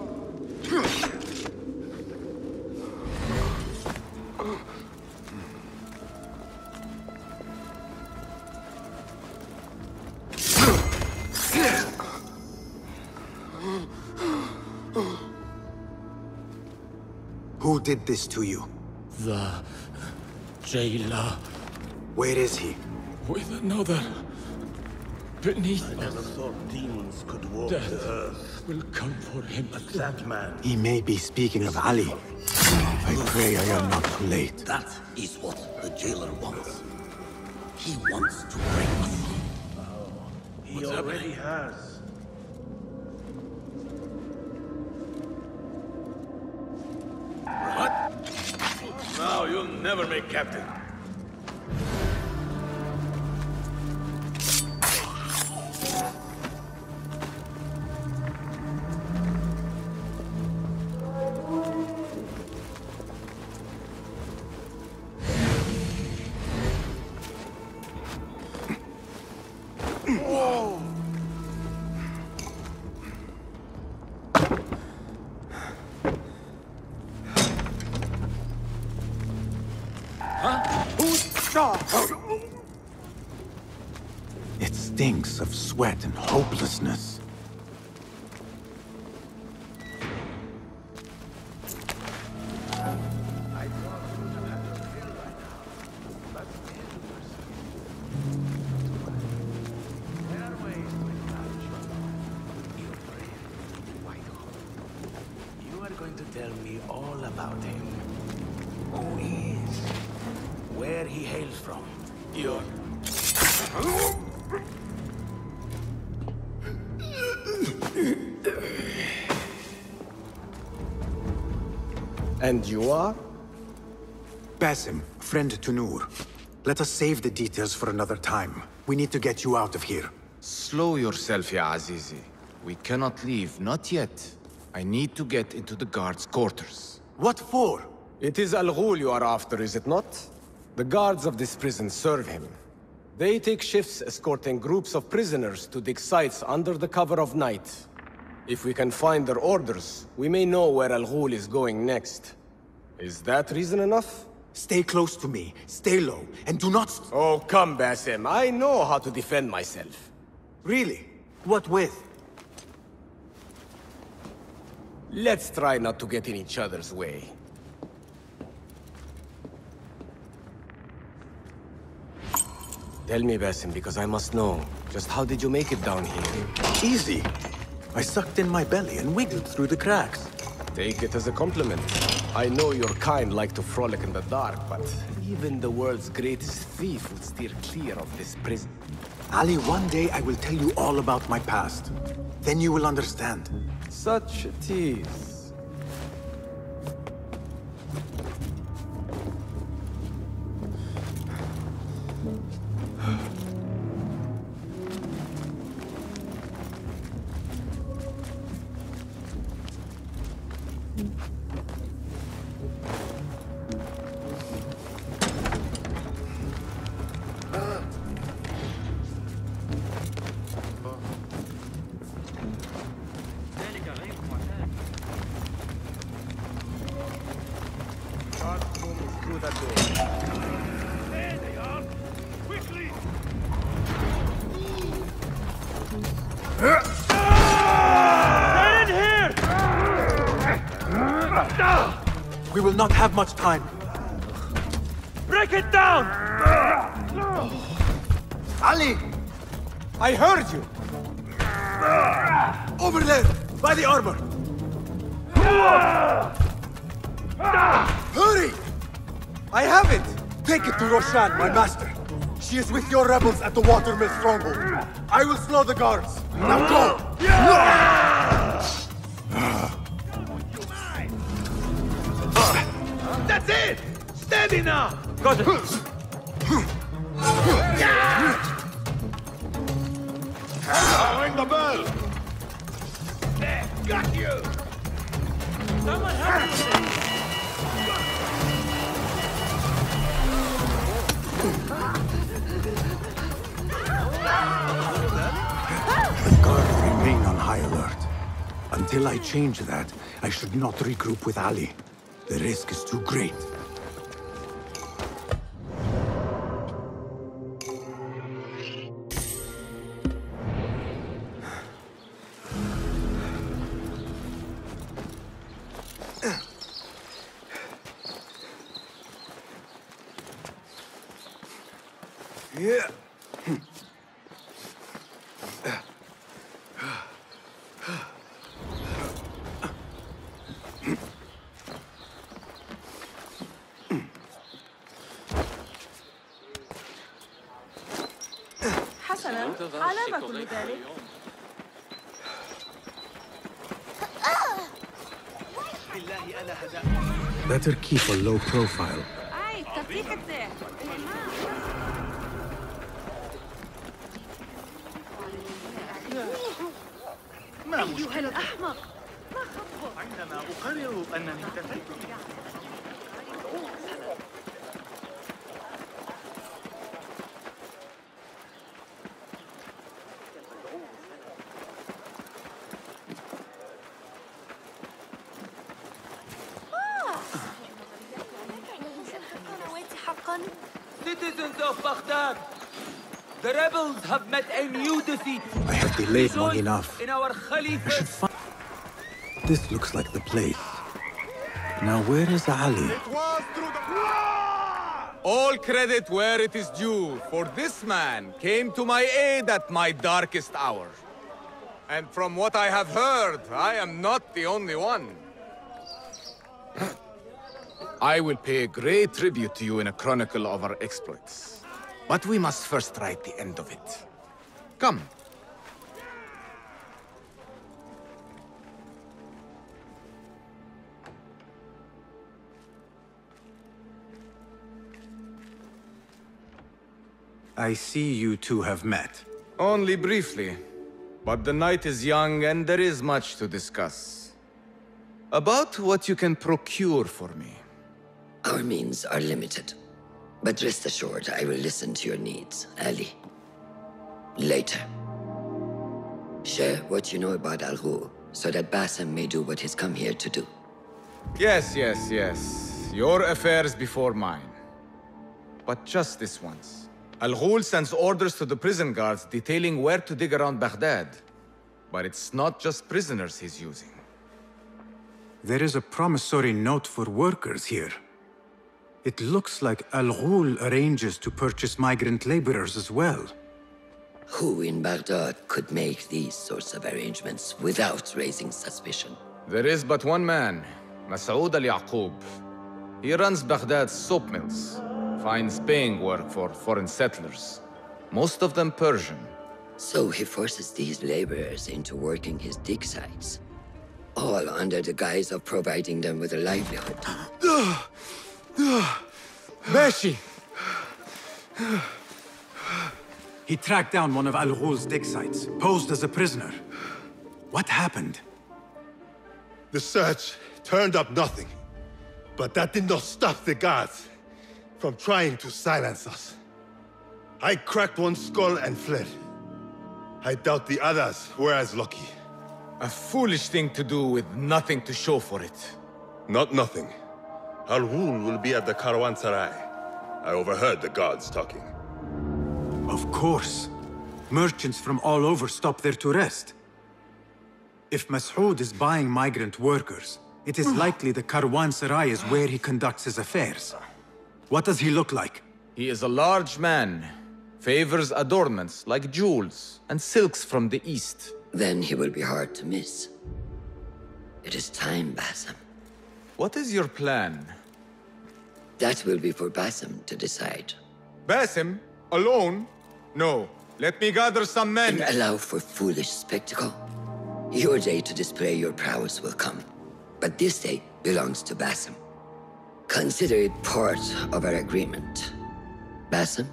Speaker 3: Who did this to you?
Speaker 4: The jailer.
Speaker 3: Where is he?
Speaker 4: With another. Beneath
Speaker 13: I never thought demons could walk
Speaker 4: Death
Speaker 13: the earth.
Speaker 4: will come for him.
Speaker 13: But that man...
Speaker 3: He may be speaking of Ali. I pray I am not too late.
Speaker 14: That is what the jailer wants. He wants to break us.
Speaker 13: He already has.
Speaker 8: What? No, you'll never make captain.
Speaker 3: It stinks of sweat and hopelessness.
Speaker 4: You are going to tell me all about him. Who he is. Where he hails from. Your...
Speaker 5: And you are?
Speaker 3: Basim, friend to Noor. Let us save the details for another time. We need to get you out of here.
Speaker 20: Slow yourself, ya Azizi. We cannot leave, not yet. I need to get into the guards' quarters.
Speaker 3: What for?
Speaker 5: It is Al-Ghul you are after, is it not? The guards of this prison serve him. They take shifts escorting groups of prisoners to dig sites under the cover of night. If we can find their orders, we may know where Al-Ghul is going next. Is that reason enough?
Speaker 3: Stay close to me, stay low, and do not...
Speaker 5: Oh, come, Basim. I know how to defend myself.
Speaker 3: Really? What with?
Speaker 5: Let's try not to get in each other's way. Tell me, Basim, because I must know. Just how did you make it down here?
Speaker 3: Easy. I sucked in my belly and wiggled through the cracks.
Speaker 5: Take it as a compliment. I know your kind like to frolic in the dark, but even the world's greatest thief would steer clear of this prison.
Speaker 3: Ali, one day I will tell you all about my past. Then you will understand.
Speaker 5: Such a tease.
Speaker 3: We will not have much time.
Speaker 10: Break it down!
Speaker 3: Ali!
Speaker 5: I heard you!
Speaker 3: Over there, by the armor! Hurry!
Speaker 5: I have it!
Speaker 3: Take it to Roshan, my master. She is with your rebels at the watermill stronghold. I will slow the guards. Now go!
Speaker 10: That's it! Steady now! Got it!
Speaker 18: Ring the bell!
Speaker 10: There, got you! Someone help me!
Speaker 3: The guards remain on high alert. Until I change that, I should not regroup with Ali. The risk is too great. Yeah.
Speaker 22: حسناً، على ما كل ذلك؟
Speaker 3: Better keep a low profile.
Speaker 22: أي تفريق الساعة. أيها الأحمق، ما خطبك؟
Speaker 10: عندما أقرر أنني اكتفيت. Citizens of Baghdad, the rebels have met a new defeat.
Speaker 3: I have delayed long enough.
Speaker 10: In our
Speaker 3: I
Speaker 10: Khalifa.
Speaker 3: should find... This looks like the place. Now where is Ali?
Speaker 20: All credit where it is due, for this man came to my aid at my darkest hour. And from what I have heard, I am not the only one. I will pay great tribute to you in a chronicle of our exploits. But we must first write the end of it. Come.
Speaker 3: I see you two have met.
Speaker 20: Only briefly. But the night is young and there is much to discuss. About what you can procure for me.
Speaker 9: Our means are limited. But rest assured, I will listen to your needs, Ali. Later. Share what you know about Al-Ghul, so that Basim may do what he's come here to do.
Speaker 20: Yes. Your affairs before mine. But just this once. Al-Ghul sends orders to the prison guards detailing where to dig around Baghdad. But it's not just prisoners he's using.
Speaker 3: There is a promissory note for workers here. It looks like Al-Ghul arranges to purchase migrant laborers as well.
Speaker 9: Who in Baghdad could make these sorts of arrangements without raising suspicion?
Speaker 20: There is but one man, Masoud al-Yaqub. He runs Baghdad's soap mills, finds paying work for foreign settlers, most of them Persian.
Speaker 9: So he forces these laborers into working his dig sites, all under the guise of providing them with a livelihood.
Speaker 3: Bashi! He tracked down one of Al-Ghul's dig sites, posed as a prisoner. What happened?
Speaker 1: The search turned up nothing. But that did not stop the guards from trying to silence us. I cracked one skull and fled. I doubt the others were as lucky.
Speaker 20: A foolish thing to do with nothing to show for it.
Speaker 1: Not nothing. Al-Ghul will be at the Caravanserai. I overheard the guards talking.
Speaker 3: Of course. Merchants from all over stop there to rest. If Masoud is buying migrant workers, it is likely the Caravanserai is where he conducts his affairs. What does he look like?
Speaker 20: He is a large man. Favors adornments like jewels and silks from the east.
Speaker 9: Then he will be hard to miss. It is time, Basim.
Speaker 20: What is your plan?
Speaker 9: That will be for Basim to decide.
Speaker 20: Basim? Alone? No. Let me gather some men.
Speaker 9: And allow for foolish spectacle. Your day to display your prowess will come. But this day belongs to Basim. Consider it part of our agreement. Basim?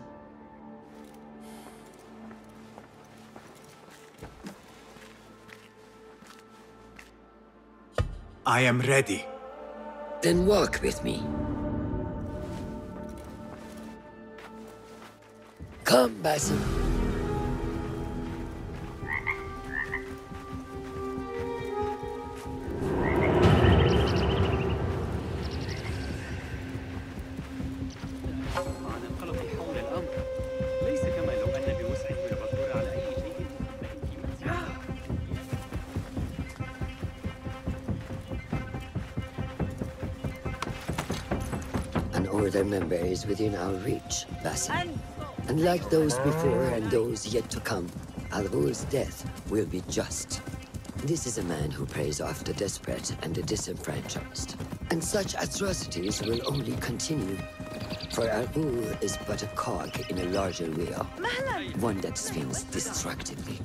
Speaker 3: I am ready.
Speaker 9: Then walk with me. Come, Basim. Another member is within our reach, Basim. And like those before and those yet to come, Al-Ghul's death will be just. This is a man who preys off the desperate and the disenfranchised. And such atrocities will only continue. For Al-Ghul is but a cog in a larger wheel. One that spins destructively.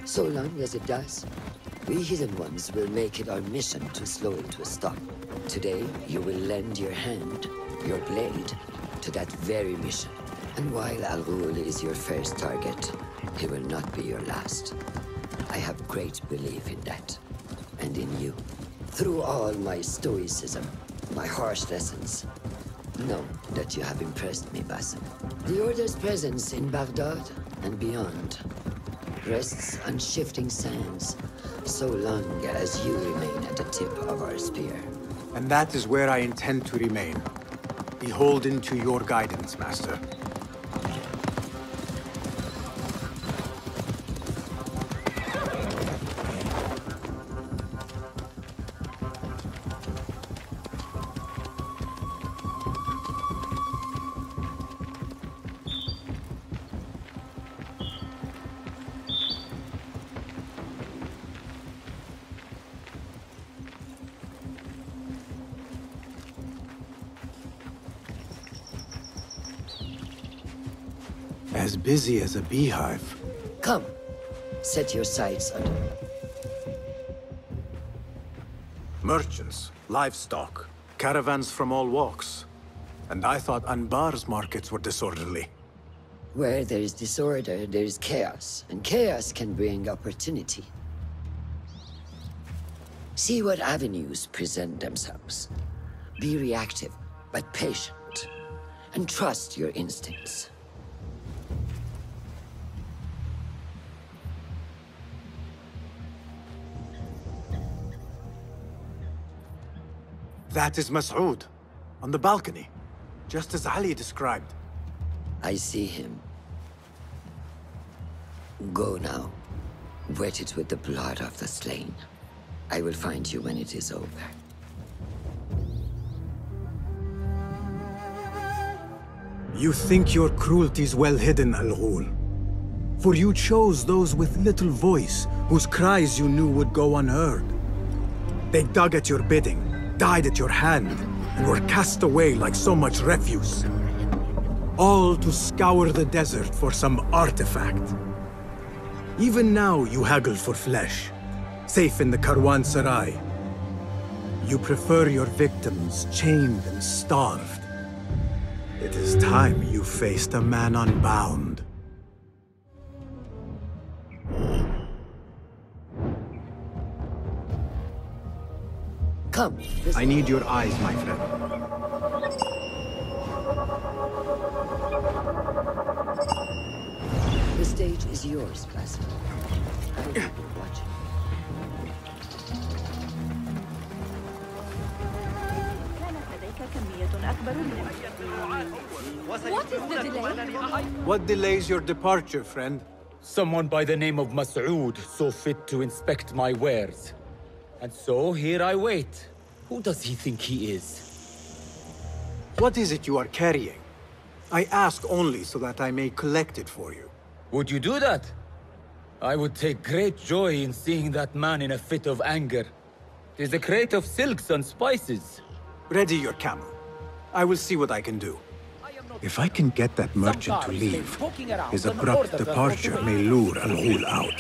Speaker 9: So long as it does, we Hidden Ones will make it our mission to slow it to a stop. Today, you will lend your hand, your blade, to that very mission. And while Al-Ghul is your first target, he will not be your last. I have great belief in that, and in you. Through all my stoicism, my harsh lessons, know that you have impressed me, Basim. The Order's presence in Baghdad and beyond rests on shifting sands, so long as you remain at the tip of our spear.
Speaker 3: And that is where I intend to remain. Beholden to your guidance, Master. As busy as a beehive.
Speaker 9: Come, set your sights on them.
Speaker 3: Merchants, livestock, caravans from all walks. And I thought Anbar's markets were disorderly.
Speaker 9: Where there is disorder, there is chaos, and chaos can bring opportunity. See what avenues present themselves. Be reactive, but patient, and trust your instincts.
Speaker 3: That is Mas'ud, on the balcony, just as Ali described.
Speaker 9: I see him. Go now. Wet it with the blood of the slain. I will find you when it is over.
Speaker 3: You think your cruelties well hidden, Al-Ghul. For you chose those with little voice, whose cries you knew would go unheard. They dug at your bidding, died at your hand, and were cast away like so much refuse. All to scour the desert for some artifact. Even now you haggle for flesh, safe in the Karwansarai. You prefer your victims chained and starved. It is time you faced a man unbound.
Speaker 9: Come.
Speaker 3: I need your eyes, my friend.
Speaker 9: The stage is yours, Basim. I will be watching.
Speaker 22: What is the delay?
Speaker 3: What delays your departure, friend?
Speaker 2: Someone by the name of Mas'ud saw fit to inspect my wares. And so here I wait. Who does he think he is?
Speaker 3: What is it you are carrying? I ask only so that I may collect it for you.
Speaker 2: Would you do that? I would take great joy in seeing that man in a fit of anger. It is a crate of silks and spices.
Speaker 3: Ready your camel. I will see what I can do. If I can get that merchant to leave, his abrupt departure may lure Al-Ghul out.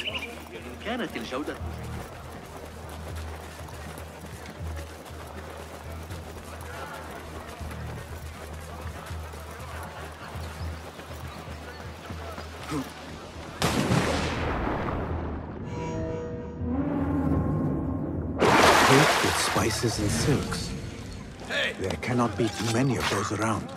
Speaker 3: Cake with spices and silks. There cannot be too many of those around.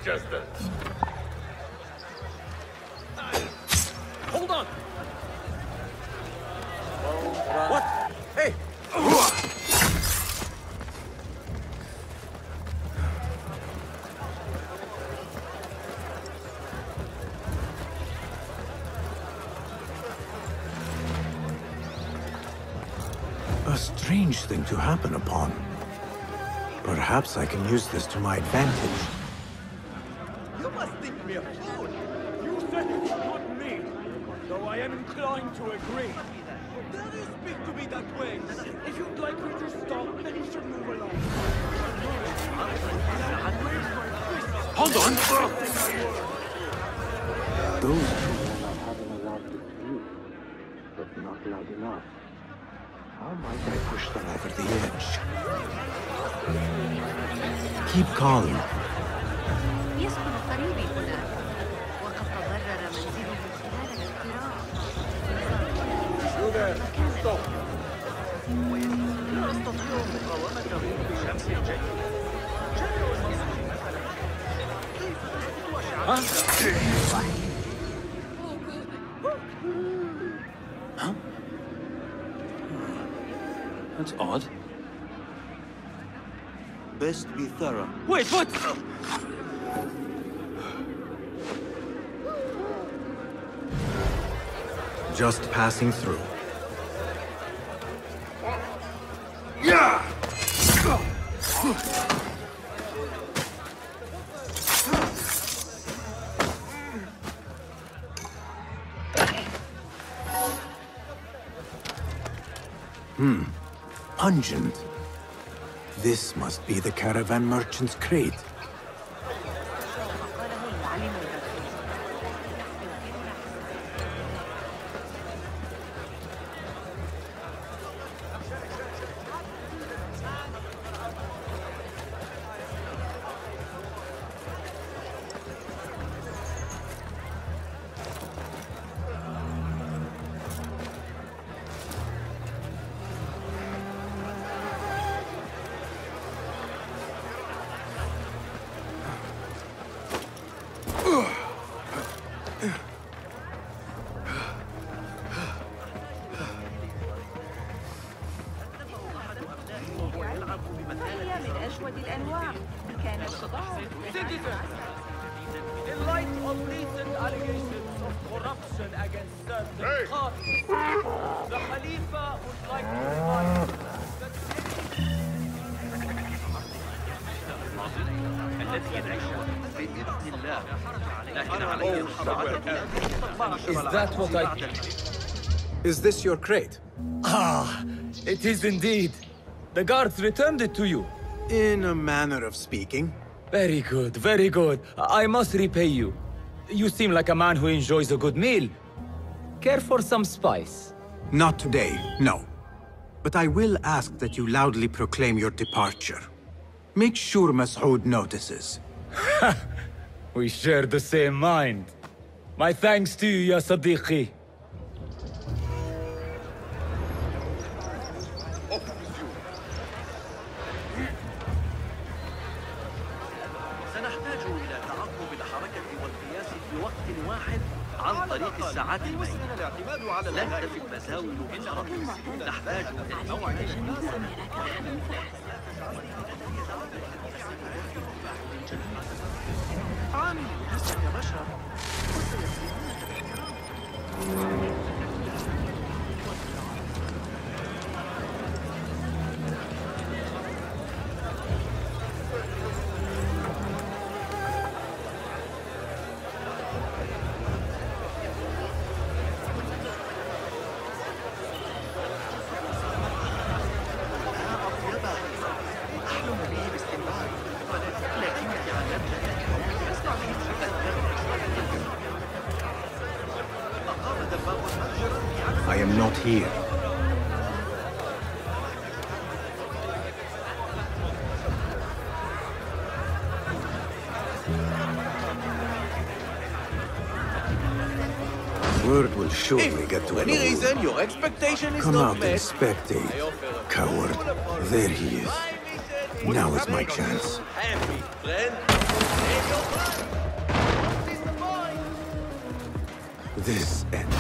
Speaker 2: Chester. Hold on! What? Hey!
Speaker 3: A strange thing to happen upon. Perhaps I can use this to my advantage.
Speaker 21: You must think me a fool! You said it, not me! Though I am inclined to agree. Dare you speak to me that way? If you'd like me to stop, then you should move along.
Speaker 3: Hold on!
Speaker 7: Those two men are having a loud dispute, but not loud enough.
Speaker 3: How might I push them over the edge? Keep calm.
Speaker 11: يسكن قريبي هناك وقد تضرر منزله خلال الاقتراع.
Speaker 21: Stop. لا أستطيع مقاومة غروب الشمس الجيد.
Speaker 3: Huh? That's odd. Best be thorough.
Speaker 21: Wait, what?
Speaker 3: Just passing through.
Speaker 21: Yeah!
Speaker 3: Pungent. This must be the caravan merchant's crate.
Speaker 21: In light of recent allegations of corruption against certain Khalifa, the Khalifa would like to remind
Speaker 2: Is that what I...
Speaker 3: Is this your crate?
Speaker 2: Ah, it is indeed. The guards returned it to you.
Speaker 3: In a manner of speaking.
Speaker 2: Very good, very good. I must repay you. You seem like a man who enjoys a good meal. Care for some spice?
Speaker 3: Not today, no. But I will ask that you loudly proclaim your departure. Make sure Mas'ud notices.
Speaker 2: We share the same mind. My thanks to you, ya Sadiqi.
Speaker 21: سنحتاج إلى تعقب الحركة والقياس في وقت واحد عن طريق الساعات المائية. لن تفي المساوئ بالشرط. نحتاج إلى موعد عامل نفسك بشر.
Speaker 3: I am not here. Word will surely get to
Speaker 21: any reason your expectation is
Speaker 3: Come
Speaker 21: not
Speaker 3: out
Speaker 21: met.
Speaker 3: and spectate, coward. There he is. Now is my chance.
Speaker 21: Happy, friend.
Speaker 3: This end.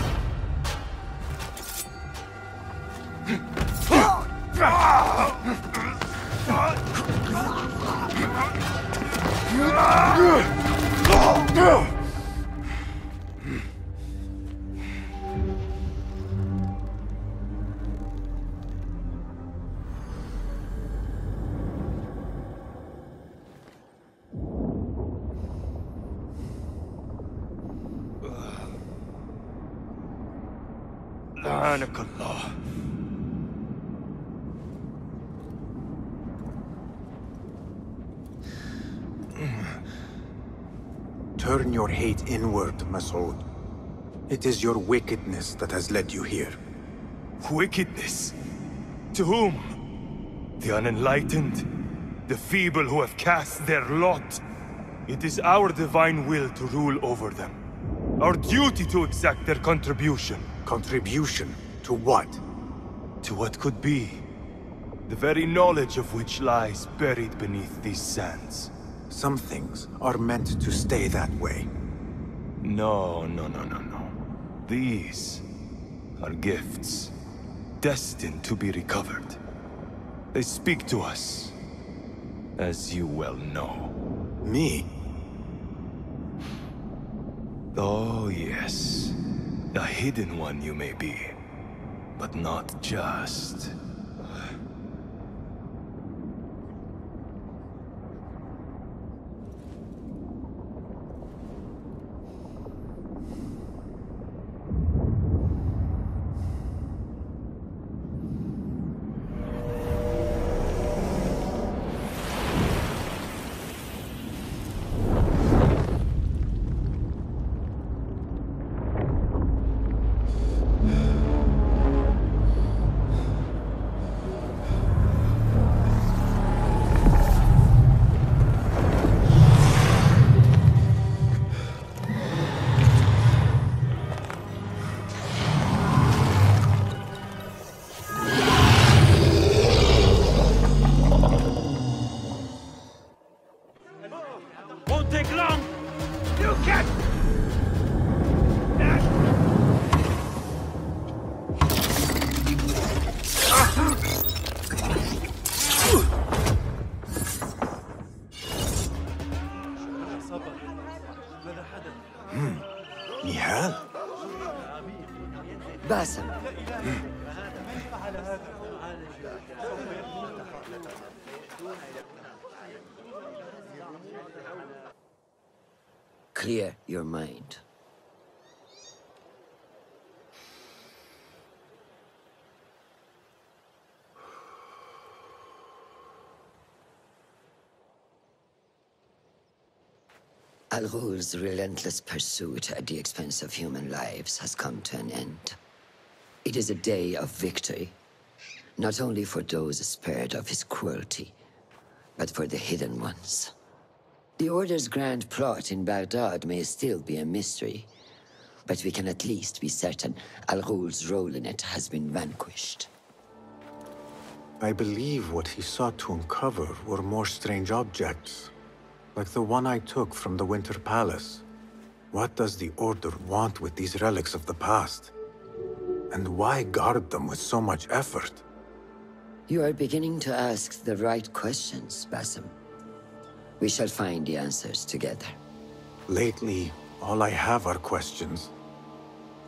Speaker 21: لعنك الله.
Speaker 3: Turn your hate inward, Mas'ud. It is your wickedness that has led you here.
Speaker 21: Wickedness?
Speaker 16: To whom? The unenlightened? The feeble who have cast their lot? It is our divine will to rule over them. Our duty to exact their contribution.
Speaker 19: Contribution? To what?
Speaker 16: To what could be. The very knowledge of which lies buried beneath these sands.
Speaker 19: Some things are meant to stay that way.
Speaker 16: No. These are gifts, destined to be recovered. They speak to us, as you well know.
Speaker 19: Me?
Speaker 16: Oh, yes. A hidden one you may be, but not just.
Speaker 9: باسم. Clear your mind. Al-Ghul's relentless pursuit at the expense of human lives has come to an end. It is a day of victory, not only for those spared of his cruelty, but for the hidden ones. The Order's grand plot in Baghdad may still be a mystery, but we can at least be certain Al-Ghul's role in it has been vanquished.
Speaker 19: I believe what he sought to uncover were more strange objects, like the one I took from the Winter Palace. What does the Order want with these relics of the past? And why guard them with so much effort?
Speaker 9: You are beginning to ask the right questions, Basim. We shall find the answers together.
Speaker 19: Lately, all I have are questions.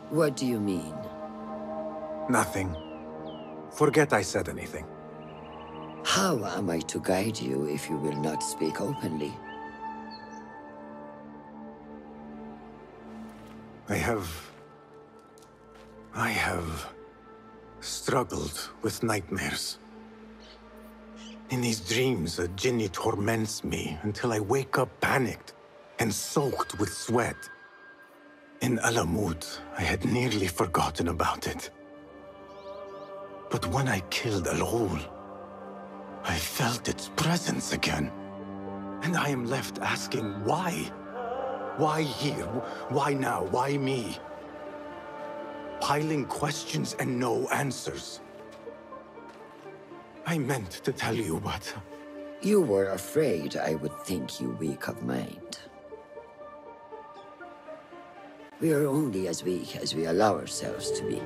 Speaker 9: What do you mean?
Speaker 19: Nothing. Forget I said anything.
Speaker 9: How am I to guide you if you will not speak openly?
Speaker 19: I have struggled with nightmares. In these dreams, a jinni torments me until I wake up panicked and soaked with sweat. In Alamut, I had nearly forgotten about it. But when I killed Al-Ghul, I felt its presence again. And I am left asking why? Why here? Why now? Why me? Piling questions and no answers. I meant to tell you, but...
Speaker 9: You were afraid I would think you weak of mind. We are only as weak as we allow ourselves to be.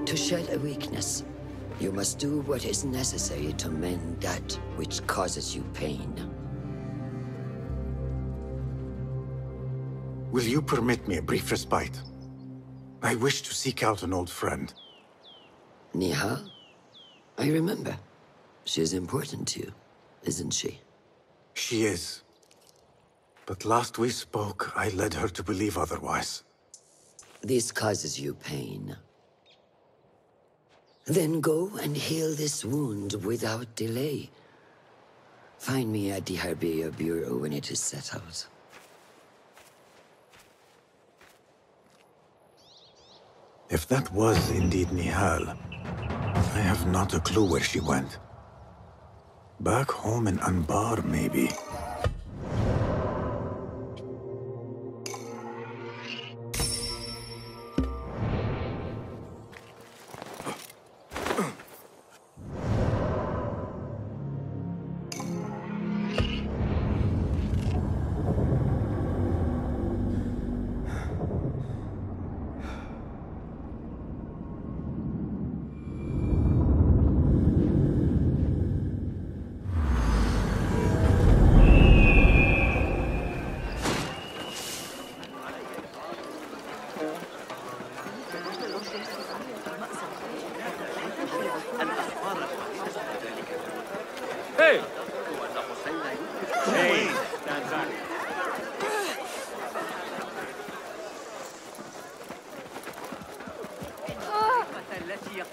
Speaker 9: To shed a weakness, you must do what is necessary to mend that which causes you pain.
Speaker 19: Will you permit me a brief respite? I wish to seek out an old friend.
Speaker 9: Nihal? I remember. She is important to you, isn't she?
Speaker 19: She is. But last we spoke, I led her to believe otherwise.
Speaker 9: This causes you pain. Then go and heal this wound without delay. Find me at the Harbiya Bureau when it is settled.
Speaker 19: If that was indeed Nihal, I have not a clue where she went. Back home in Anbar, maybe.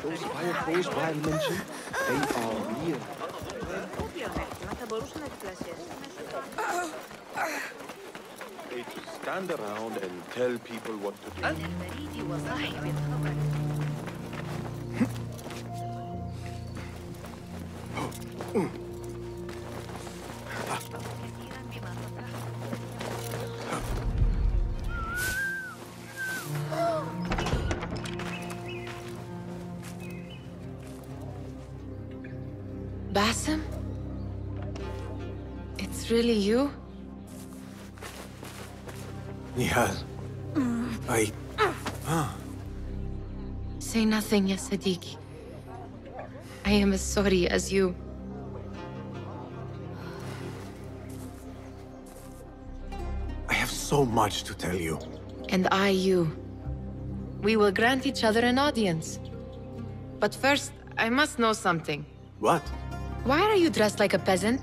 Speaker 7: Those fireflies Val mentioned, they are real. They stand around and tell people what to do.
Speaker 12: Basim? It's really you?
Speaker 19: Nihal.
Speaker 12: Say nothing, ya Sadiqi. I am as sorry as you.
Speaker 19: I have so much to tell you.
Speaker 12: And I you. We will grant each other an audience. But first, I must know something.
Speaker 19: What?
Speaker 12: Why are you dressed like a peasant?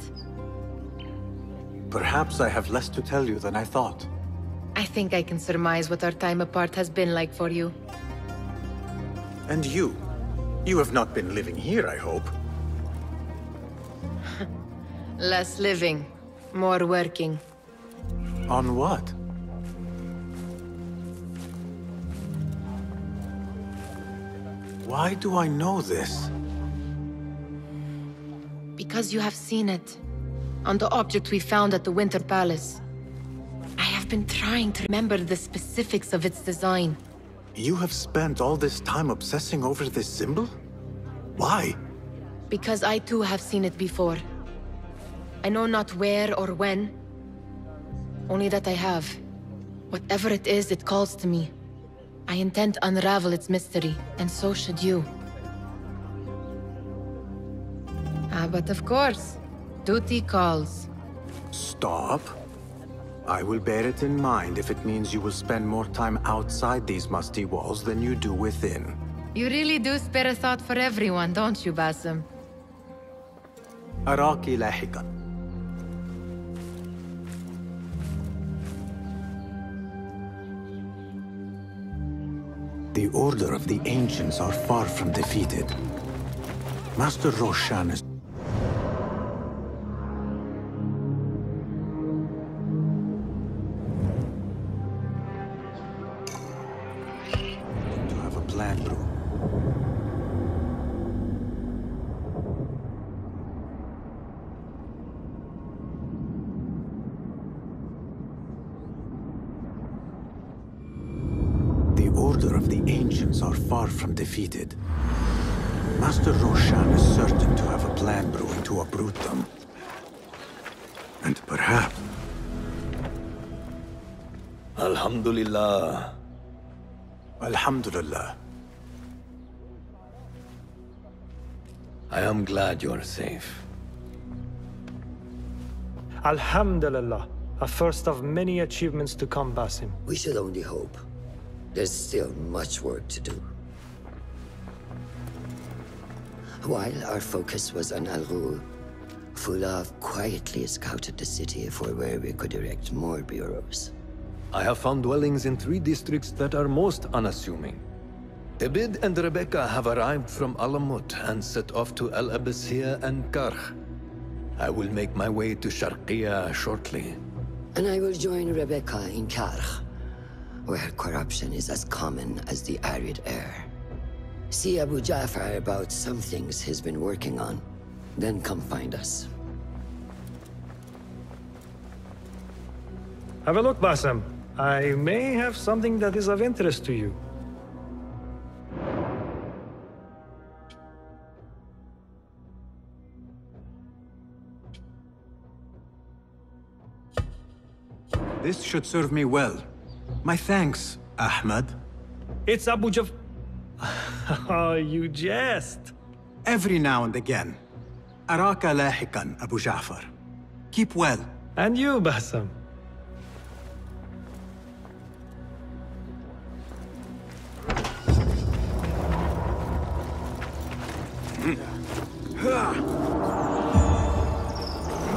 Speaker 19: Perhaps I have less to tell you than I thought.
Speaker 12: I think I can surmise what our time apart has been like for you.
Speaker 19: And you? You have not been living here, I hope.
Speaker 12: Less living, more working.
Speaker 19: On what? Why do I know this?
Speaker 12: Because you have seen it. On the object we found at the Winter Palace. I have been trying to remember the specifics of its design.
Speaker 19: You have spent all this time obsessing over this symbol? Why?
Speaker 12: Because I too have seen it before. I know not where or when. Only that I have. Whatever it is, it calls to me. I intend to unravel its mystery, and so should you. But of course, duty calls.
Speaker 19: Stop. I will bear it in mind if it means you will spend more time outside these musty walls than you do within.
Speaker 12: You really do spare a thought for everyone, don't you, Basim?
Speaker 19: Araki lahiqan. The Order of the Ancients are far from defeated. Master Roshan is defeated. Master Roshan is certain to have a plan brewing to uproot them. And perhaps...
Speaker 4: Alhamdulillah.
Speaker 19: Alhamdulillah.
Speaker 4: I am glad you are safe.
Speaker 15: Alhamdulillah. A first of many achievements to come, Basim.
Speaker 9: We should only hope. There's still much work to do. While our focus was on Al-Ghul, Fulov quietly scouted the city for where we could erect more bureaus.
Speaker 17: I have found dwellings in 3 districts that are most unassuming. Abid and Rebecca have arrived from Alamut and set off to Al-Abbasiyah and Karh. I will make my way to Sharqiyya shortly.
Speaker 9: And I will join Rebecca in Karh, where corruption is as common as the arid air. See Abu Ja'far about some things he's been working on. Then come find us.
Speaker 15: Have a look, Basim. I may have something that is of interest to you.
Speaker 3: This should serve me well. My thanks, Ahmad.
Speaker 15: It's Abu Ja'far. Oh, you jest.
Speaker 3: Every now and again. Araka lahikan, Abu Ja'far. Keep well.
Speaker 15: And you, Basim.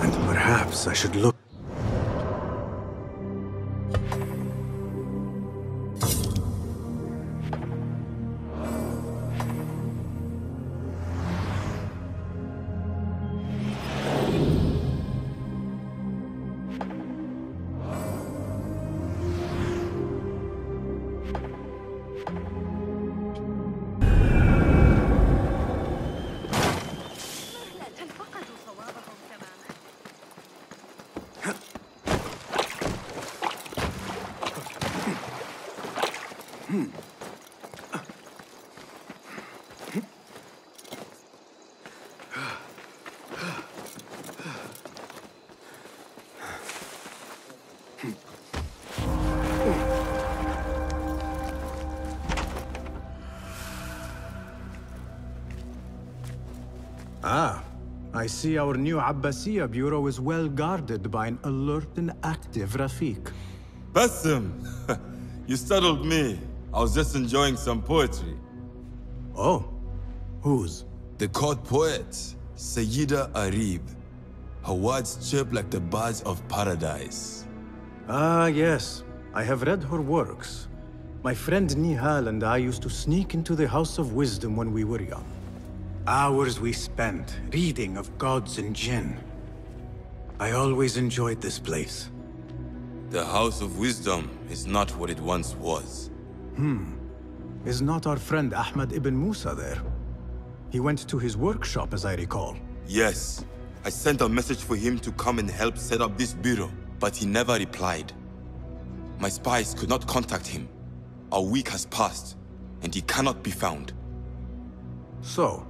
Speaker 3: And perhaps I should look. Ah, I see our new Abbasiyya bureau is well guarded by an alert and active Rafiq.
Speaker 6: Basim! You startled me. I was just enjoying some poetry.
Speaker 3: Oh? Whose?
Speaker 6: The court poet, Sayyida Arib. Her words chirp like the birds of paradise.
Speaker 3: Ah, yes. I have read her works. My friend Nihal and I used to sneak into the House of Wisdom when we were young. Hours we spent reading of gods and jinn. I always enjoyed this place.
Speaker 6: The House of Wisdom is not what it once was.
Speaker 3: Is not our friend Ahmad ibn Musa there? He went to his workshop, as I recall.
Speaker 6: Yes. I sent a message for him to come and help set up this bureau, but he never replied. My spies could not contact him. A week has passed, and he cannot be found.
Speaker 3: So,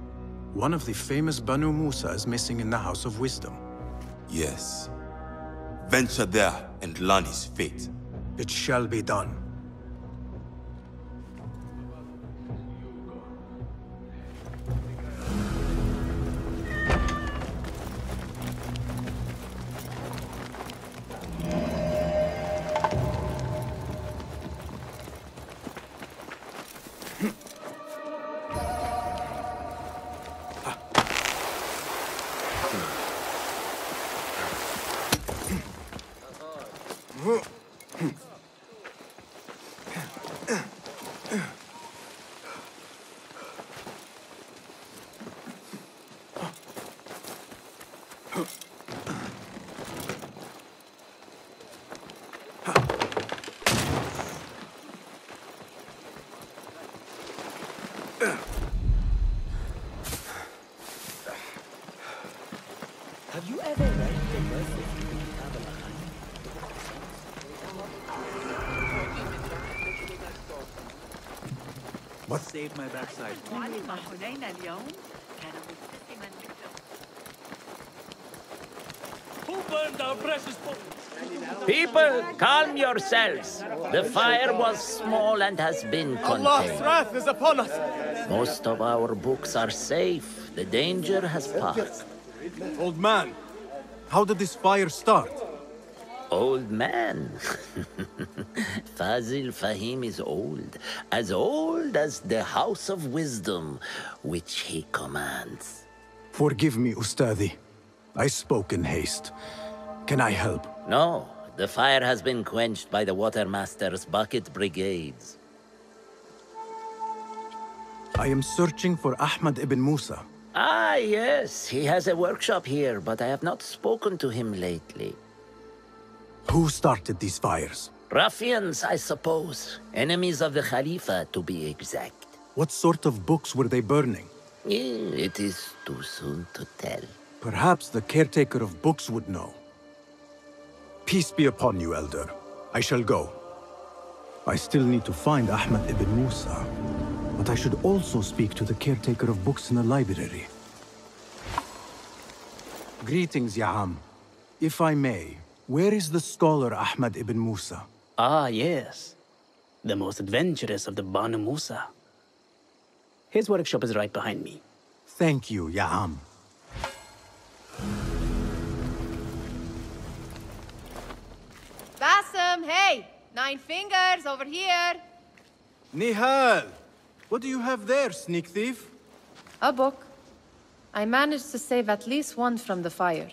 Speaker 3: one of the famous Banu Musa is missing in the House of Wisdom.
Speaker 6: Yes. Venture there and learn his fate.
Speaker 3: It shall be done.
Speaker 14: Have you ever read the verses in the Kitab al-Ahad?
Speaker 3: What saved my backside?
Speaker 10: Who burned our precious book?
Speaker 23: People, calm yourselves. The fire was small and has been contained.
Speaker 5: Allah's wrath is upon us!
Speaker 23: Most of our books are safe. The danger has passed.
Speaker 3: Old man, how did this fire start?
Speaker 23: Old man? Fazil Fahim is old as the House of Wisdom, which he commands.
Speaker 3: Forgive me, Ustadi. I spoke in haste. Can I help?
Speaker 23: No, the fire has been quenched by the Watermaster's bucket brigades.
Speaker 3: I am searching for Ahmad ibn Musa.
Speaker 23: Ah, yes, he has a workshop here, but I have not spoken to him lately.
Speaker 3: Who started these fires?
Speaker 23: Ruffians, I suppose. Enemies of the Khalifa, to be exact.
Speaker 3: What sort of books were they burning?
Speaker 23: It is too soon to tell.
Speaker 3: Perhaps the caretaker of books would know. Peace be upon you, Elder. I shall go. I still need to find Ahmad ibn Musa, but I should also speak to the caretaker of books in the library. Greetings, Ya'am. If I may, where is the scholar Ahmad ibn Musa?
Speaker 14: Ah, yes. The most adventurous of the Banu Musa. His workshop is right behind me.
Speaker 3: Thank you, Ya'am.
Speaker 8: Basim, hey! 9 fingers, over here!
Speaker 3: Nihal! What do you have there, sneak thief?
Speaker 12: A book. I managed to save at least one from the fire.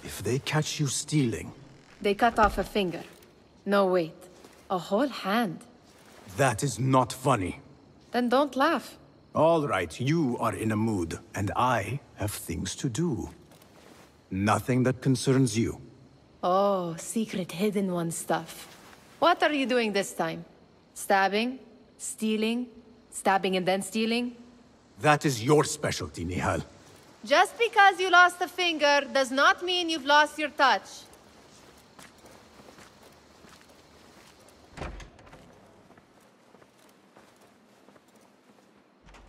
Speaker 3: If they catch you stealing...
Speaker 12: They cut off a finger. No, wait. A whole hand.
Speaker 3: That is not funny.
Speaker 12: Then don't laugh.
Speaker 3: All right, you are in a mood, and I have things to do. Nothing that concerns you.
Speaker 12: Oh, secret hidden one stuff. What are you doing this time? Stabbing? Stealing? Stabbing and then stealing?
Speaker 3: That is your specialty, Nihal.
Speaker 8: Just because you lost a finger does not mean you've lost your touch.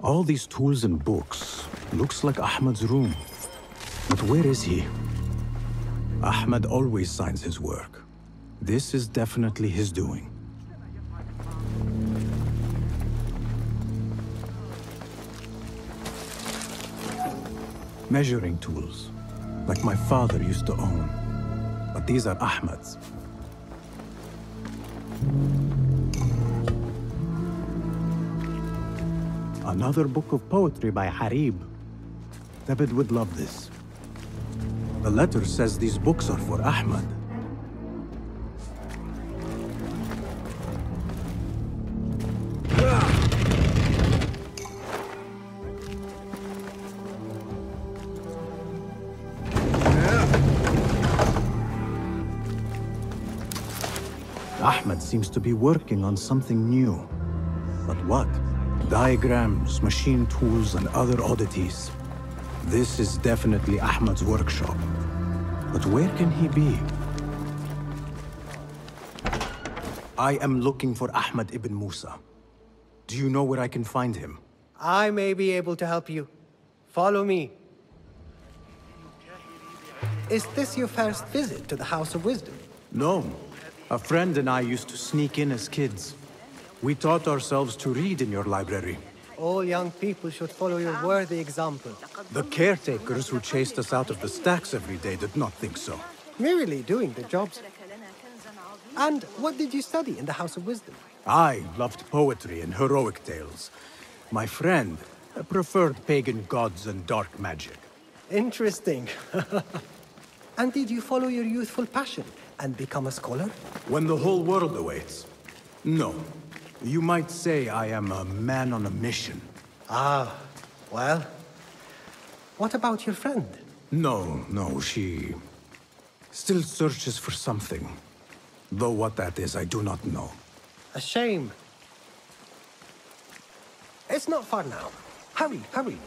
Speaker 3: All these tools and books. Looks like Ahmad's room. But where is he? Ahmad always signs his work. This is definitely his doing. Measuring tools, like my father used to own. But these are Ahmad's. Another book of poetry by Harib. David would love this. The letter says these books are for Ahmad. Ahmad seems to be working on something new. But what? Diagrams, machine tools, and other oddities. This is definitely Ahmad's workshop. But where can he be? I am looking for Ahmad ibn Musa. Do you know where I can find him?
Speaker 13: I may be able to help you. Follow me. Is this your first visit to the House of Wisdom?
Speaker 3: No. A friend and I used to sneak in as kids. We taught ourselves to read in your library.
Speaker 13: All young people should follow your worthy example.
Speaker 3: The caretakers who chased us out of the stacks every day did not think so.
Speaker 13: Merely doing the jobs. And what did you study in the House of Wisdom?
Speaker 3: I loved poetry and heroic tales. My friend preferred pagan gods and dark magic.
Speaker 13: Interesting. And did you follow your youthful passion and become a scholar?
Speaker 3: When the whole world awaits. No. You might say I am a man on a mission.
Speaker 13: Ah, well. What about your friend?
Speaker 3: No, she still searches for something. Though what that is, I do not know.
Speaker 13: A shame. It's not far now. Hurry, hurry.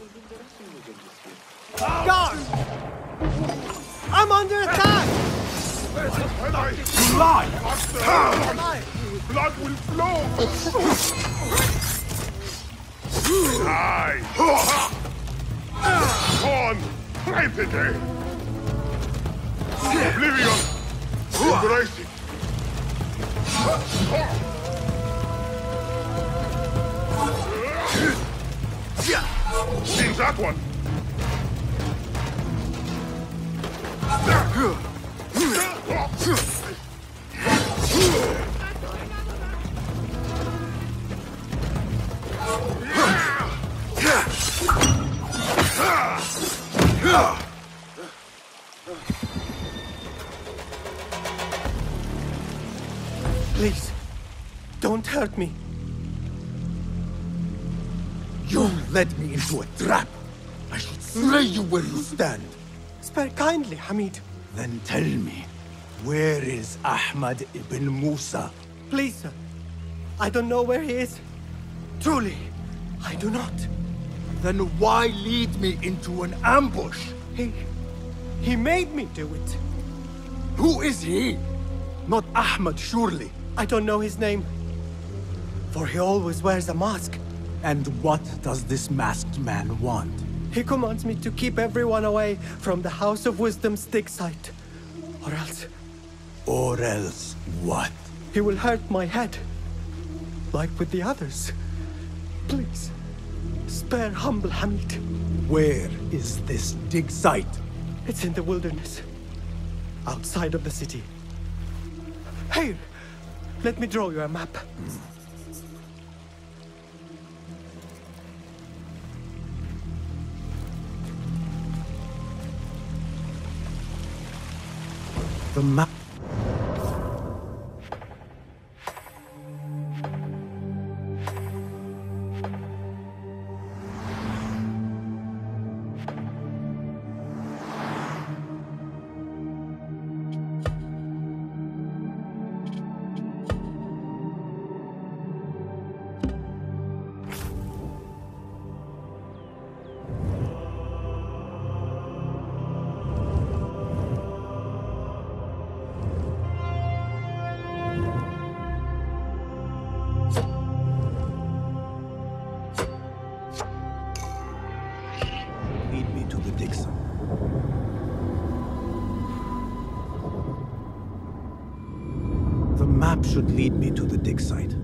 Speaker 13: Guard! I'm under attack!
Speaker 16: You lie! Blood will flow! Die! On! Right today! Oblivion! Embrace it! Seen that one!
Speaker 13: Please, don't hurt me.
Speaker 3: You led me into a trap. I should slay you where you stand.
Speaker 13: Spare kindly, Hamid.
Speaker 3: Then tell me, where is Ahmad ibn Musa?
Speaker 13: Please, sir. I don't know where he is. Truly, I do not.
Speaker 3: Then why lead me into an ambush?
Speaker 13: He made me do it.
Speaker 3: Who is he? Not Ahmed, surely.
Speaker 13: I don't know his name. For he always wears a mask.
Speaker 3: And what does this masked man want?
Speaker 13: He commands me to keep everyone away from the House of Wisdom's dig site. Or else...
Speaker 3: Or else what?
Speaker 13: He will hurt my head. Like with the others. Please, spare humble Hamid.
Speaker 3: Where is this dig site?
Speaker 13: It's in the wilderness. Outside of the city. Here, let me draw you a map.
Speaker 3: The map. Should lead me to the dig site.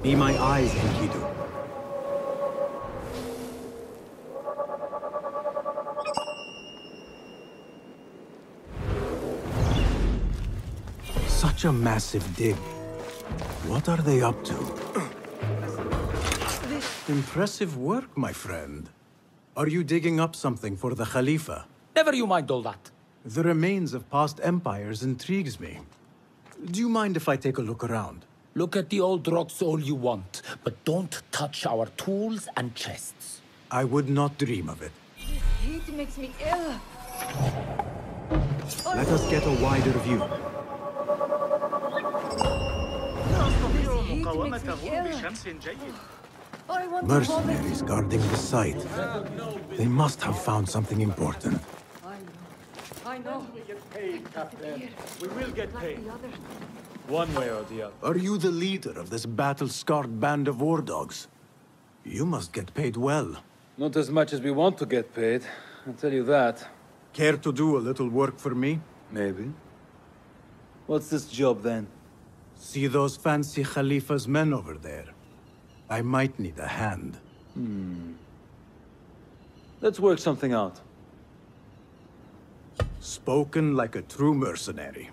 Speaker 3: Be my eyes, Enkidu. Such a massive dig. What are they up to? Impressive work, my friend. Are you digging up something for the Khalifa?
Speaker 2: Never you mind all that.
Speaker 3: The remains of past empires intrigues me. Do you mind if I take a look around?
Speaker 2: Look at the old rocks all you want, but don't touch our tools and chests.
Speaker 3: I would not dream of it.
Speaker 22: This heat makes me ill.
Speaker 3: Let us get a wider view. Mercenaries guarding the site. They must have found something important.
Speaker 22: I know.
Speaker 10: We get paid, Captain. We will get paid. One way or the other.
Speaker 3: Are you the leader of this battle-scarred band of war dogs? You must get paid well.
Speaker 10: Not as much as we want to get paid, I'll tell you that.
Speaker 3: Care to do a little work for me?
Speaker 10: Maybe. What's this job then?
Speaker 3: See those fancy Khalifa's men over there? I might need a hand.
Speaker 10: Let's work something out.
Speaker 3: Spoken like a true mercenary.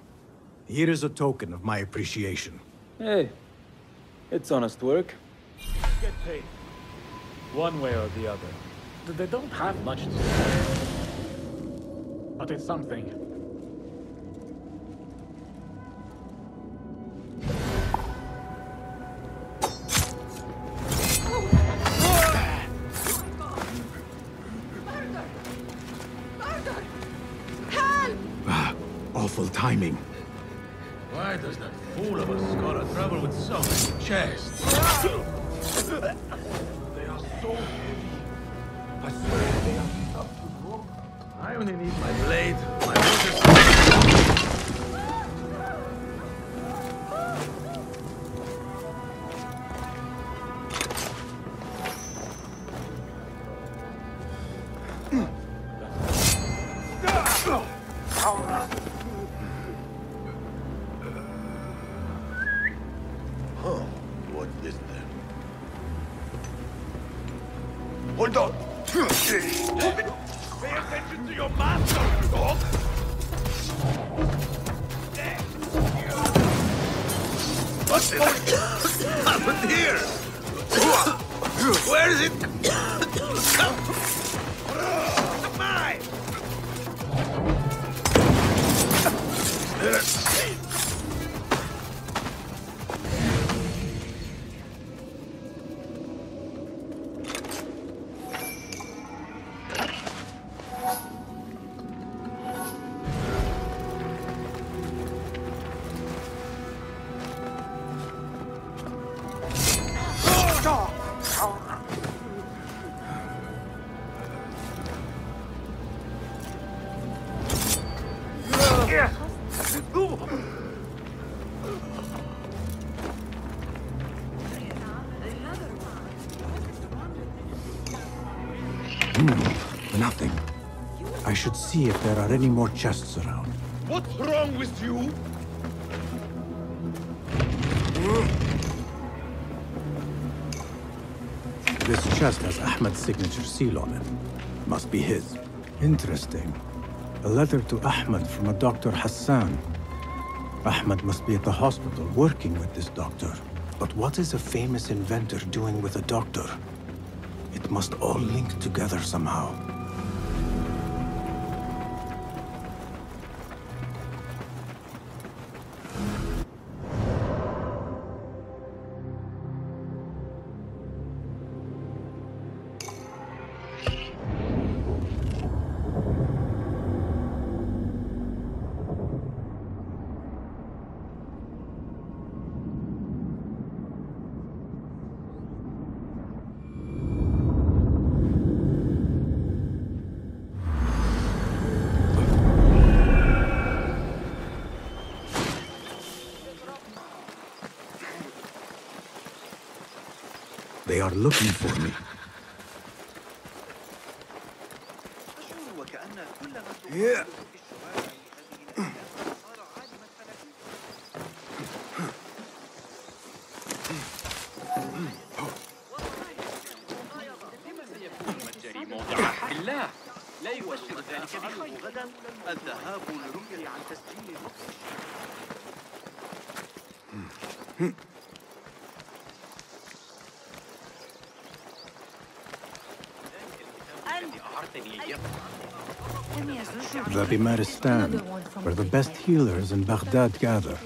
Speaker 3: Here is a token of my appreciation.
Speaker 10: Hey, it's honest work. Get paid. One way or the other. They don't have much to say. But it's something.
Speaker 3: Awful timing.
Speaker 4: Why does that fool of a scholar travel with so many chests? They are so heavy. I swear they are tough to draw. I only need my blade. My
Speaker 6: Hold on!
Speaker 21: Pay attention to your master, dog! What's happened here? Where is it? Mine!
Speaker 3: Nothing. I should see if there are any more chests around.
Speaker 21: What's wrong with you?
Speaker 3: This chest has Ahmed's signature seal on it. Must be his. Interesting. A letter to Ahmed from a Dr. Hassan. Ahmed must be at the hospital working with this doctor. But what is a famous inventor doing with a doctor? It must all link together somehow. They are looking for me.
Speaker 21: Yeah.
Speaker 1: بالله لا يبشر ذلك بخير غدا الذهاب لرؤية عن تسجيل
Speaker 3: The Bimaristan, where the best healers in Baghdad gather.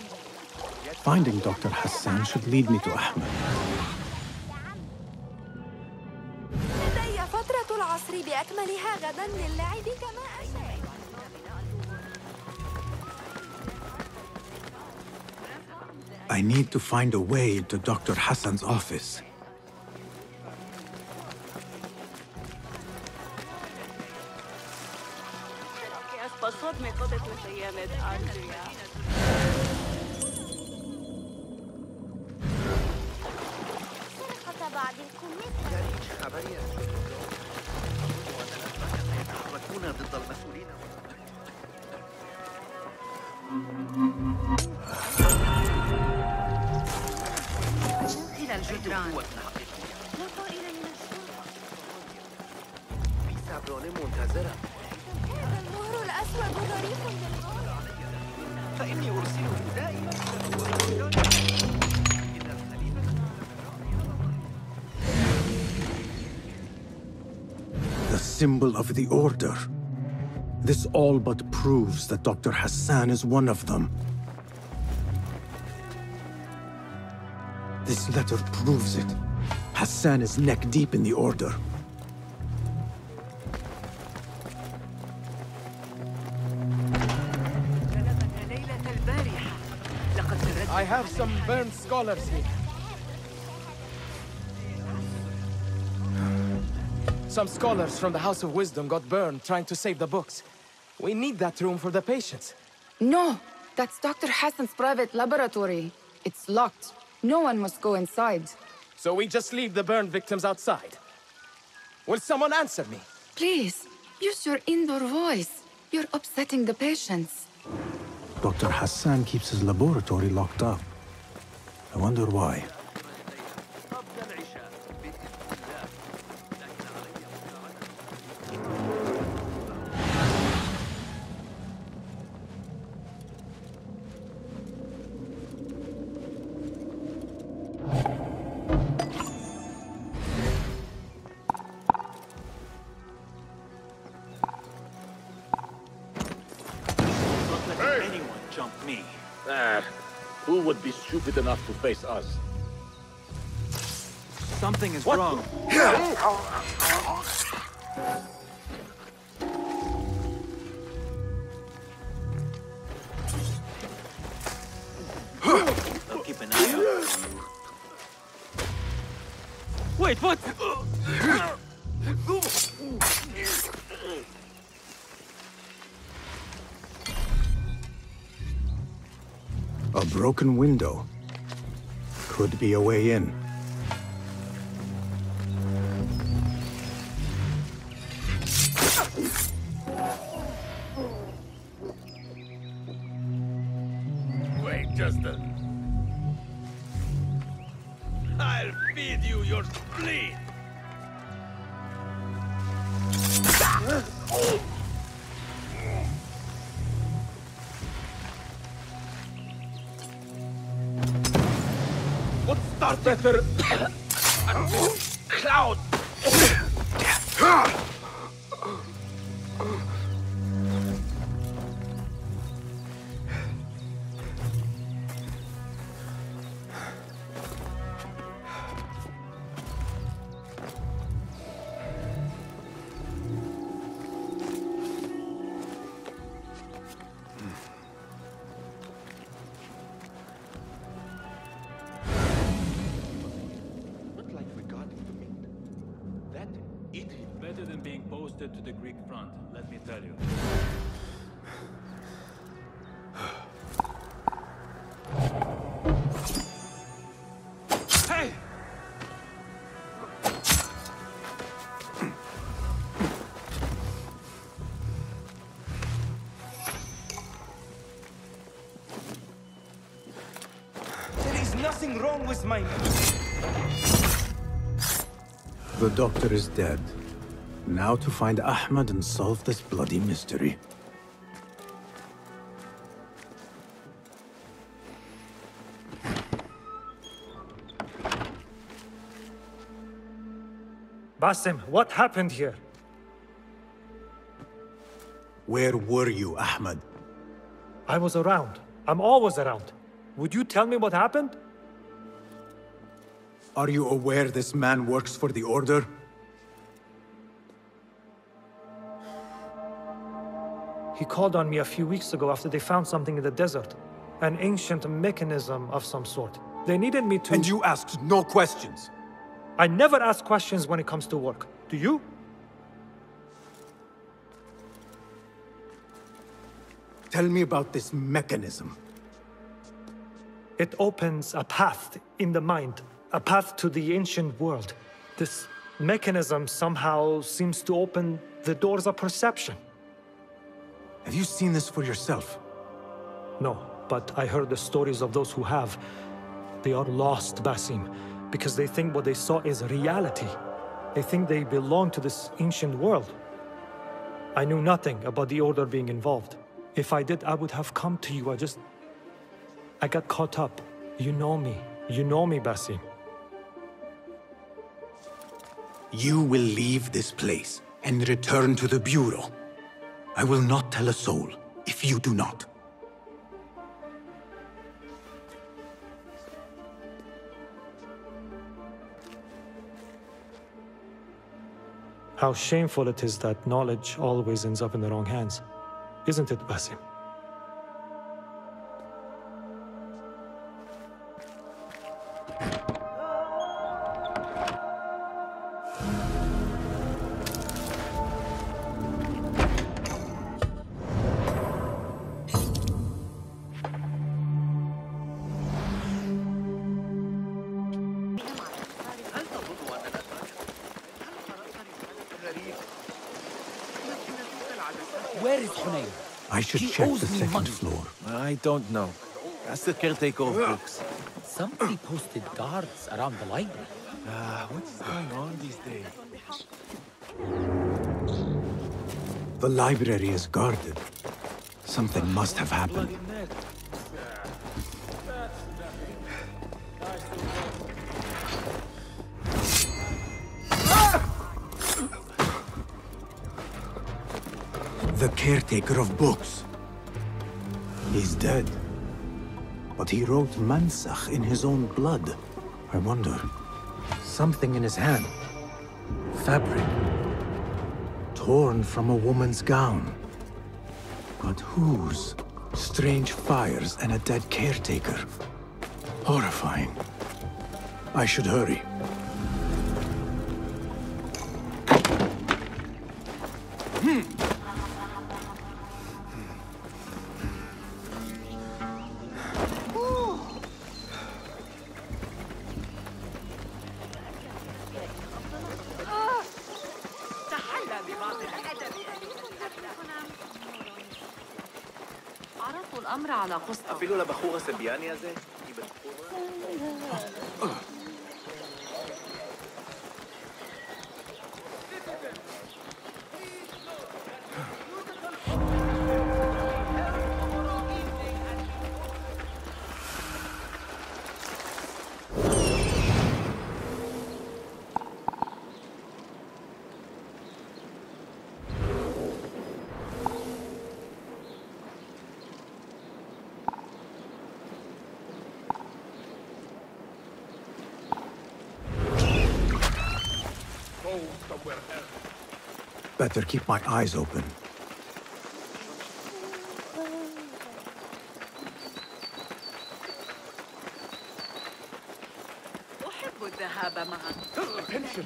Speaker 3: Finding Dr. Hassan should lead me to Ahmed.
Speaker 22: لدي فترة العصر بأكملها غدا للعب كما أشاء.
Speaker 3: I need to find a way into Dr. Hassan's office. The symbol of the Order. This all but proves that Dr. Hassan is one of them. This letter proves it. Hassan is neck deep in the Order.
Speaker 5: I have some burned scholars here. Some scholars from the House of Wisdom got burned trying to save the books. We need that room for the patients.
Speaker 18: No! That's Dr. Hassan's private laboratory. It's locked. No one must go inside.
Speaker 5: So we just leave the burned victims outside? Will someone answer me?
Speaker 18: Please, use your indoor voice. You're upsetting the patients.
Speaker 3: Dr. Hassan keeps his laboratory locked up. I wonder why.
Speaker 10: would be stupid enough to face us.
Speaker 3: Something is wrong.
Speaker 1: I'll keep an eye out. Wait, what?
Speaker 19: A broken window. Could be a way in.
Speaker 2: Wait just a... I'll feed you your spleen!
Speaker 10: What started the cloud?
Speaker 2: Better than being posted to the Greek front, let me tell you. Hey!
Speaker 21: There is nothing wrong with my...
Speaker 19: The doctor is dead. Now to find Ahmed and solve this bloody mystery.
Speaker 15: Basim, what happened here?
Speaker 19: Where were you, Ahmed?
Speaker 15: I was around. I'm always around. Would you tell me what happened?
Speaker 19: Are you aware this man works for the Order?
Speaker 15: He called on me a few weeks ago after they found something in the desert. An ancient mechanism of some sort. They needed me to...
Speaker 19: And you asked no questions?
Speaker 15: I never ask questions when it comes to work. Do you?
Speaker 19: Tell me about this mechanism.
Speaker 15: It opens a path in the mind. A path to the ancient world. This mechanism somehow seems to open the doors of perception.
Speaker 19: Have you seen this for yourself?
Speaker 15: No, but I heard the stories of those who have. They are lost, Basim, because they think what they saw is reality. They think they belong to this ancient world. I knew nothing about the Order being involved. If I did, I would have come to you. I got caught up. You know me. You know me, Basim.
Speaker 19: You will leave this place and return to the Bureau. I will not tell a soul if you do not.
Speaker 15: How shameful it is that knowledge always ends up in the wrong hands. Isn't it, Basim?
Speaker 2: Where is Hunayn?
Speaker 19: I should check the second floor.
Speaker 2: I don't know. That's the caretaker of books. Somebody posted guards around the library. What's going on these days?
Speaker 19: The library is guarded. Something must have happened. The caretaker of books. He's dead. but he wrote Mansach in his own blood. I wonder, something in his hand. Fabric. Torn from a woman's gown. But whose? Strange fires and a dead caretaker. Horrifying. I should hurry.
Speaker 1: אפילו לבחור הסביאני הזה?
Speaker 19: Better keep my eyes open.
Speaker 10: Attention!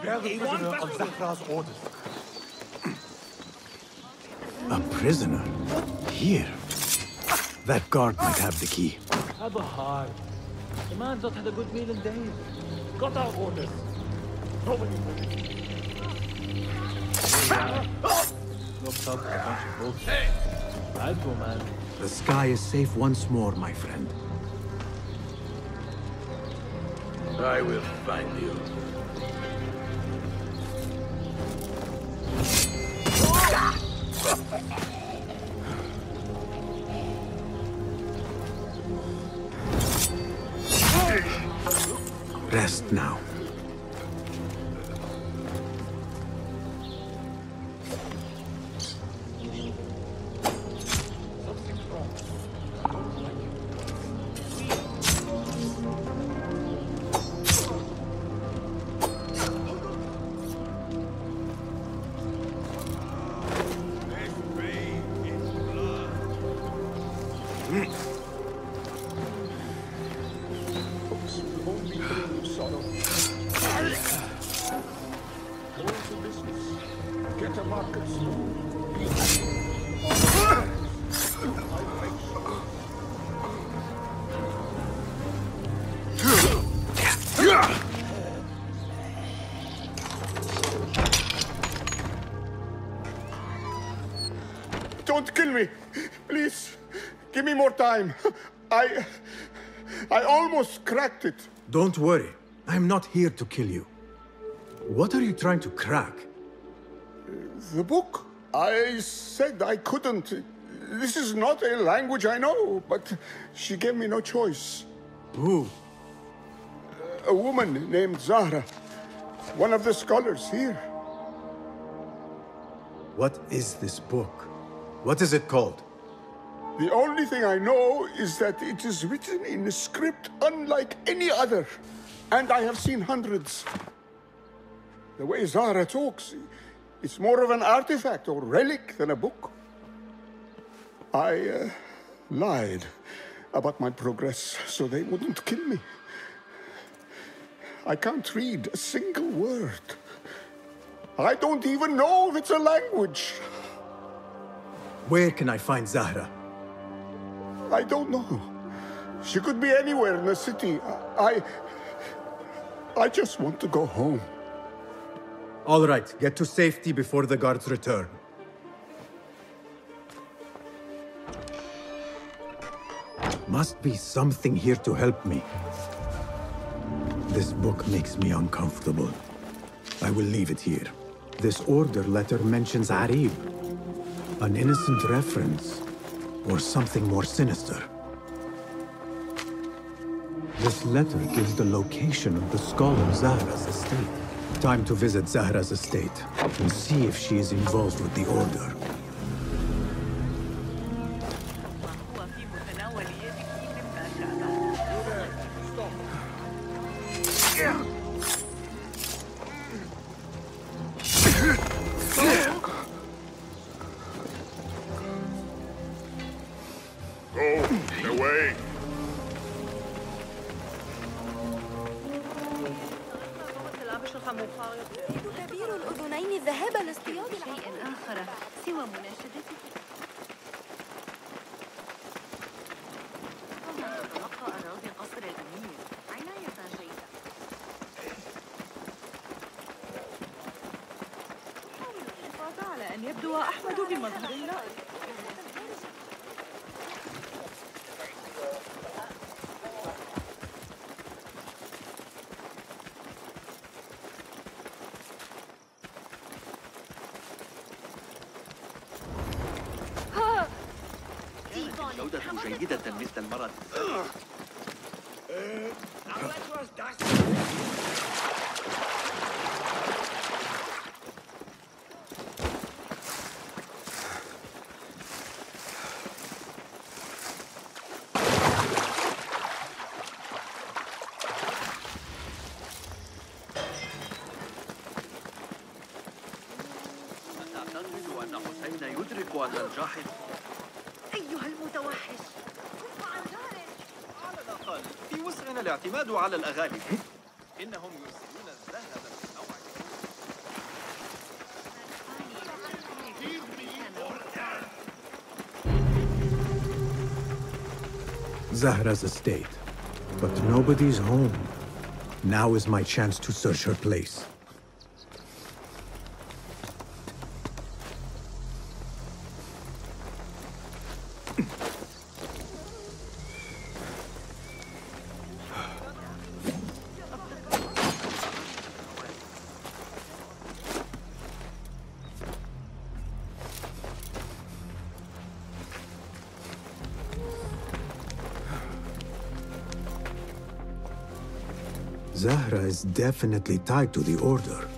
Speaker 10: Bear the prisoner on Zahra's orders.
Speaker 19: A prisoner? Here? That guard might have the key.
Speaker 10: Have a heart. The man's not had a good meal in days. Got our orders. Nobody looks up a bunch of books. Hey! I'd go, man.
Speaker 19: The sky is safe once more, my friend.
Speaker 4: I will find you.
Speaker 19: Rest now.
Speaker 7: Don't kill me. Please, give me more time. I almost cracked it.
Speaker 19: Don't worry. I'm not here to kill you. What are you trying to crack?
Speaker 7: The book. I said I couldn't. This is not a language I know, but she gave me no choice.
Speaker 19: Who?
Speaker 7: A woman named Zahra. One of the scholars here.
Speaker 19: What is this book? What is it called?
Speaker 7: The only thing I know is that it is written in a script unlike any other. And I have seen hundreds. The way Zahra talks, it's more of an artifact or relic than a book. I lied about my progress so they wouldn't kill me. I can't read a single word. I don't even know if it's a language.
Speaker 19: Where can I find Zahra?
Speaker 7: I don't know. She could be anywhere in the city. I just want to go home.
Speaker 19: All right, get to safety before the guards return. Must be something here to help me. This book makes me uncomfortable. I will leave it here. This order letter mentions Arib. An innocent reference, or something more sinister. This letter gives the location of the scholar Zahra's estate. Time to visit Zahra's estate and see if she is involved with the order.
Speaker 7: Away!
Speaker 22: كبير الأذنين الذهاب لاصطياد شيء آخر سوى مناشدته. تلقى أراضي قصر الأمير عناية جيدة. حاول الحفاظ على أن يبدو أحمد بمظهر لائق.
Speaker 1: جودة جيدة مثل المرض. أعتقد أن حسين يدرك أن الجاحظ
Speaker 22: أيها المتوحش كف عن جارك.
Speaker 1: على الأقل في وسعنا الاعتماد على الأغالب. إنهم يرسلون الذهب من نوع
Speaker 3: Zahra's estate, but nobody's home. Now is my chance to search her place. Zahra is definitely tied to the Order,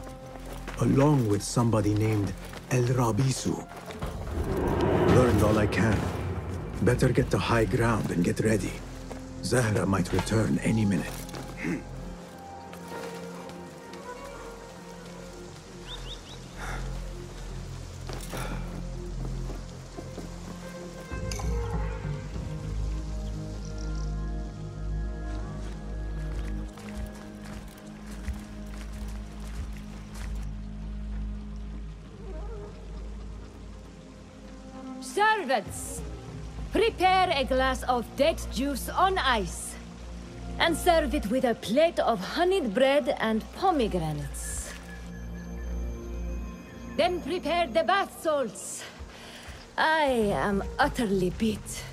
Speaker 3: along with somebody named El Rabisu. Learned all I can. Better get to high ground and get ready. Zahra might return any minute.
Speaker 11: Servants, prepare a glass of date juice on ice and serve it with a plate of honeyed bread and pomegranates. Then prepare the bath salts. I am utterly beat.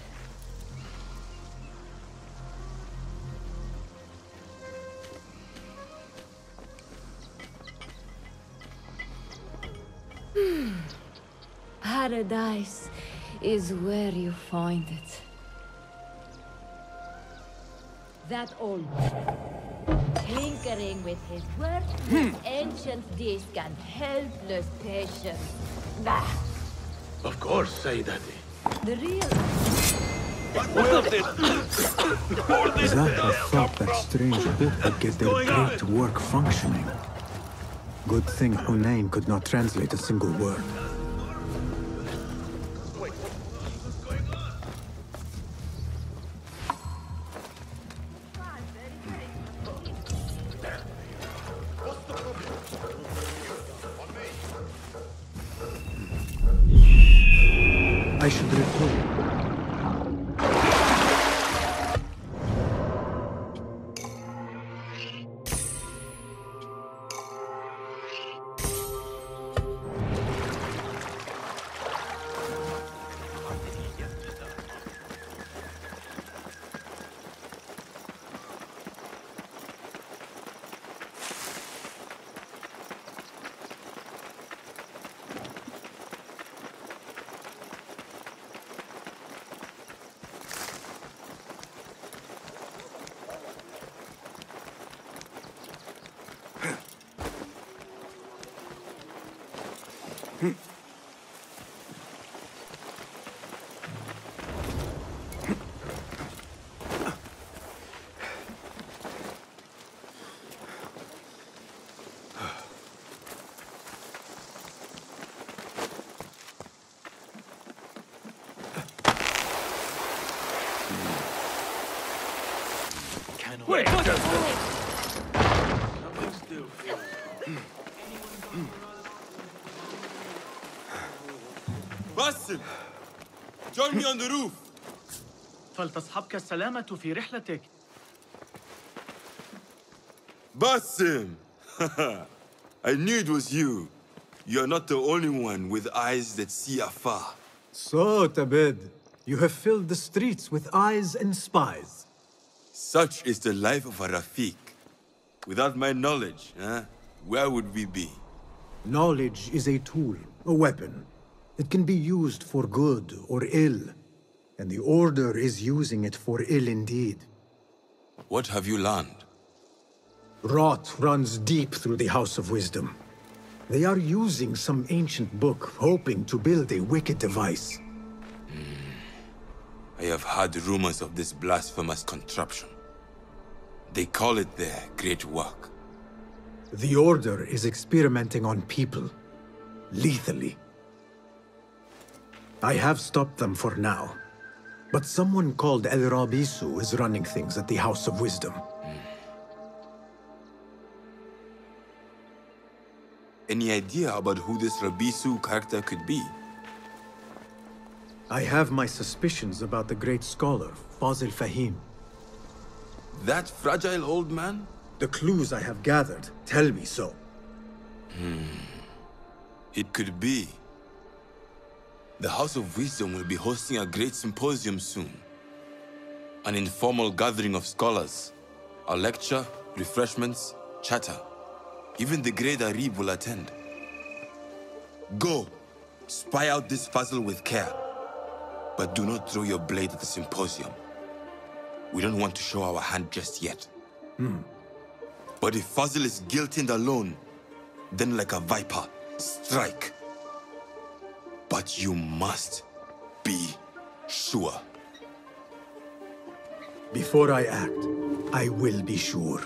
Speaker 11: Paradise is where you find it. That old tinkering with his worthless ancient disc and helpless patience. Bah!
Speaker 4: Of course, say Daddy.
Speaker 11: The real...
Speaker 3: Zahra thought that strange book would get their great work functioning. Good thing Hunayn could not translate a single word. I should report.
Speaker 1: Quick!
Speaker 6: Basim! Join me on the roof!
Speaker 1: فلتصحبك السلامة في رحلتك.
Speaker 6: Basim! I knew it was you. You're not the only one with eyes that see afar.
Speaker 3: So, Tabed, you have filled the streets with eyes and spies.
Speaker 6: Such is the life of a Rafiq. Without my knowledge, where would we be?
Speaker 3: Knowledge is a tool, a weapon. It can be used for good or ill. And the Order is using it for ill indeed.
Speaker 6: What have you learned?
Speaker 3: Rot runs deep through the House of Wisdom. They are using some ancient book, hoping to build a wicked device.
Speaker 6: I have heard rumors of this blasphemous contraption. They call it their great work.
Speaker 3: The Order is experimenting on people, lethally. I have stopped them for now, but someone called El Rabisu is running things at the House of Wisdom.
Speaker 6: Any idea about who this Rabisu character could be?
Speaker 3: I have my suspicions about the great scholar, Fazil Fahim.
Speaker 6: That fragile old man?
Speaker 3: The clues I have gathered tell me so.
Speaker 6: It could be. The House of Wisdom will be hosting a great symposium soon. An informal gathering of scholars. A lecture, refreshments, chatter. Even the great Arib will attend. Go, spy out this puzzle with care. But do not throw your blade at the symposium. We don't want to show our hand just yet. But if Fazil is guilty and alone, then like a viper, strike. But you must be sure.
Speaker 3: Before I act, I will be sure.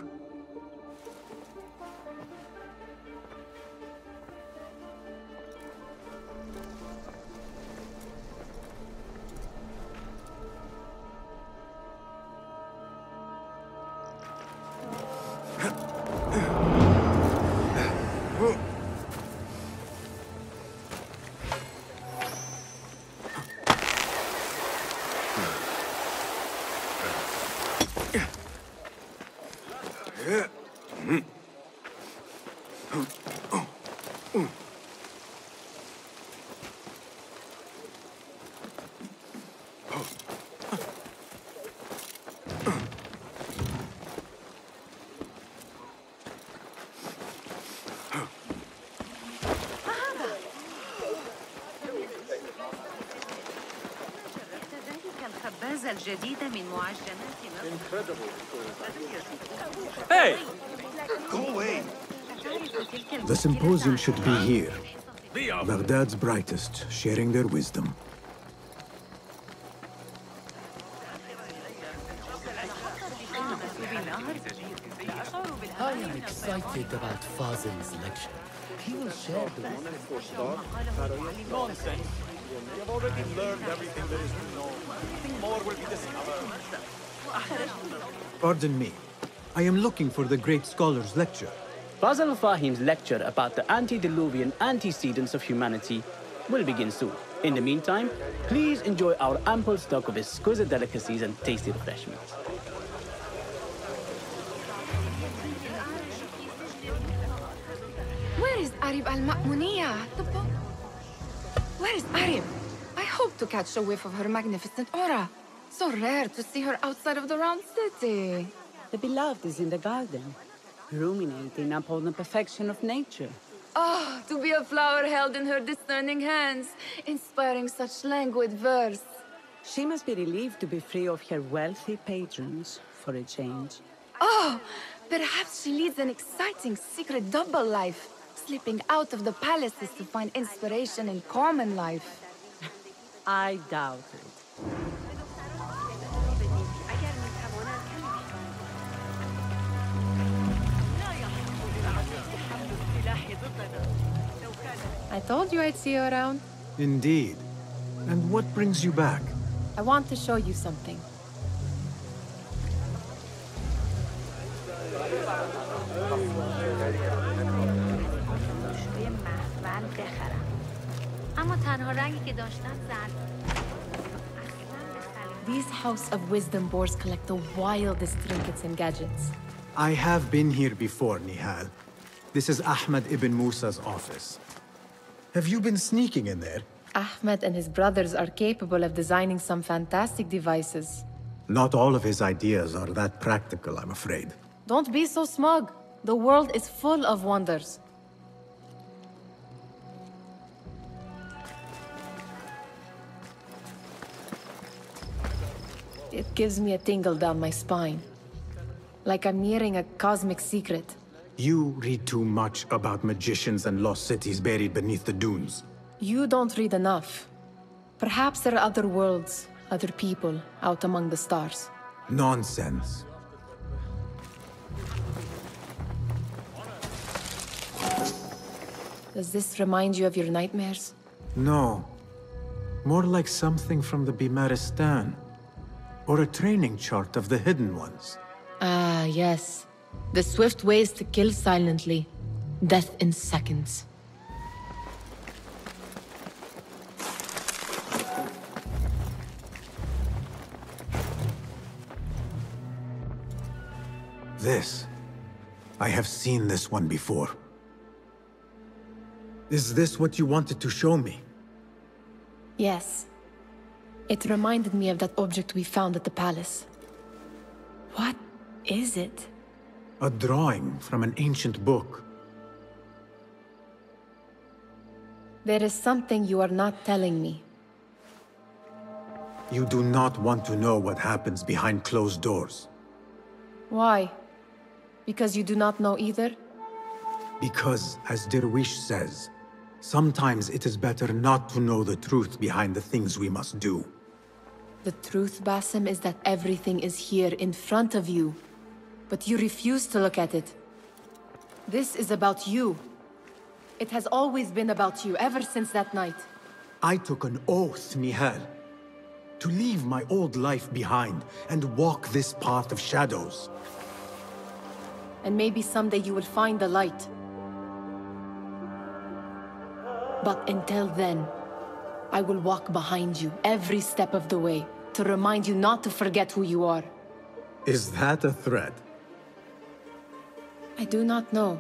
Speaker 1: Hey!
Speaker 21: Go away!
Speaker 3: The symposium should be here. Baghdad's brightest, sharing their wisdom.
Speaker 9: I am excited about Fazil's lecture. He will share the
Speaker 10: Nonsense! We have already learned everything there is to know. Nothing more will be discovered.
Speaker 3: Pardon me. I am looking for the great scholar's lecture.
Speaker 14: Fazil Fahim's lecture about the antediluvian antecedents of humanity will begin soon. In the meantime, please enjoy our ample stock of exquisite delicacies and tasty refreshments.
Speaker 18: Where is Arib al-Ma'muniya? Where is Arib? I hope to catch a whiff of her magnificent aura. So rare to see her outside of the round city.
Speaker 17: The beloved is in the garden, ruminating upon the perfection of nature.
Speaker 18: Oh, to be a flower held in her discerning hands, inspiring such languid verse.
Speaker 17: She must be relieved to be free of her wealthy patrons for a change.
Speaker 18: Oh, perhaps she leads an exciting secret double life, slipping out of the palaces to find inspiration in common life.
Speaker 17: I doubt it.
Speaker 8: I told you I'd see you around.
Speaker 3: Indeed. And what brings you back?
Speaker 8: I want to show you something.
Speaker 12: These House of Wisdom boars collect the wildest trinkets and gadgets.
Speaker 3: I have been here before, Nihal. This is Ahmed ibn Musa's office. Have you been sneaking in there?
Speaker 12: Ahmed and his brothers are capable of designing some fantastic devices.
Speaker 3: Not all of his ideas are that practical, I'm afraid.
Speaker 12: Don't be so smug. The world is full of wonders. It gives me a tingle down my spine. Like I'm nearing a cosmic secret.
Speaker 3: You read too much about magicians and lost cities buried beneath the dunes.
Speaker 12: You don't read enough. Perhaps there are other worlds, other people, out among the stars.
Speaker 3: Nonsense.
Speaker 12: Does this remind you of your nightmares?
Speaker 3: No. More like something from the Bimaristan. Or a training chart of the Hidden Ones.
Speaker 12: Ah, yes. The swift ways to kill silently. Death in seconds.
Speaker 3: This. I have seen this one before. Is this what you wanted to show me?
Speaker 12: Yes. It reminded me of that object we found at the palace. What is it?
Speaker 3: A drawing from an ancient book.
Speaker 12: There is something you are not telling me.
Speaker 3: You do not want to know what happens behind closed doors.
Speaker 12: Why? Because you do not know either?
Speaker 3: Because, as Derwish says, sometimes it is better not to know the truth behind the things we must do.
Speaker 12: The truth, Basim, is that everything is here in front of you. But you refuse to look at it. This is about you. It has always been about you, ever since that night.
Speaker 3: I took an oath, Nihal, to leave my old life behind and walk this path of shadows.
Speaker 12: And maybe someday you will find the light. But until then, I will walk behind you every step of the way to remind you not to forget who you are.
Speaker 3: Is that a threat?
Speaker 12: I do not know.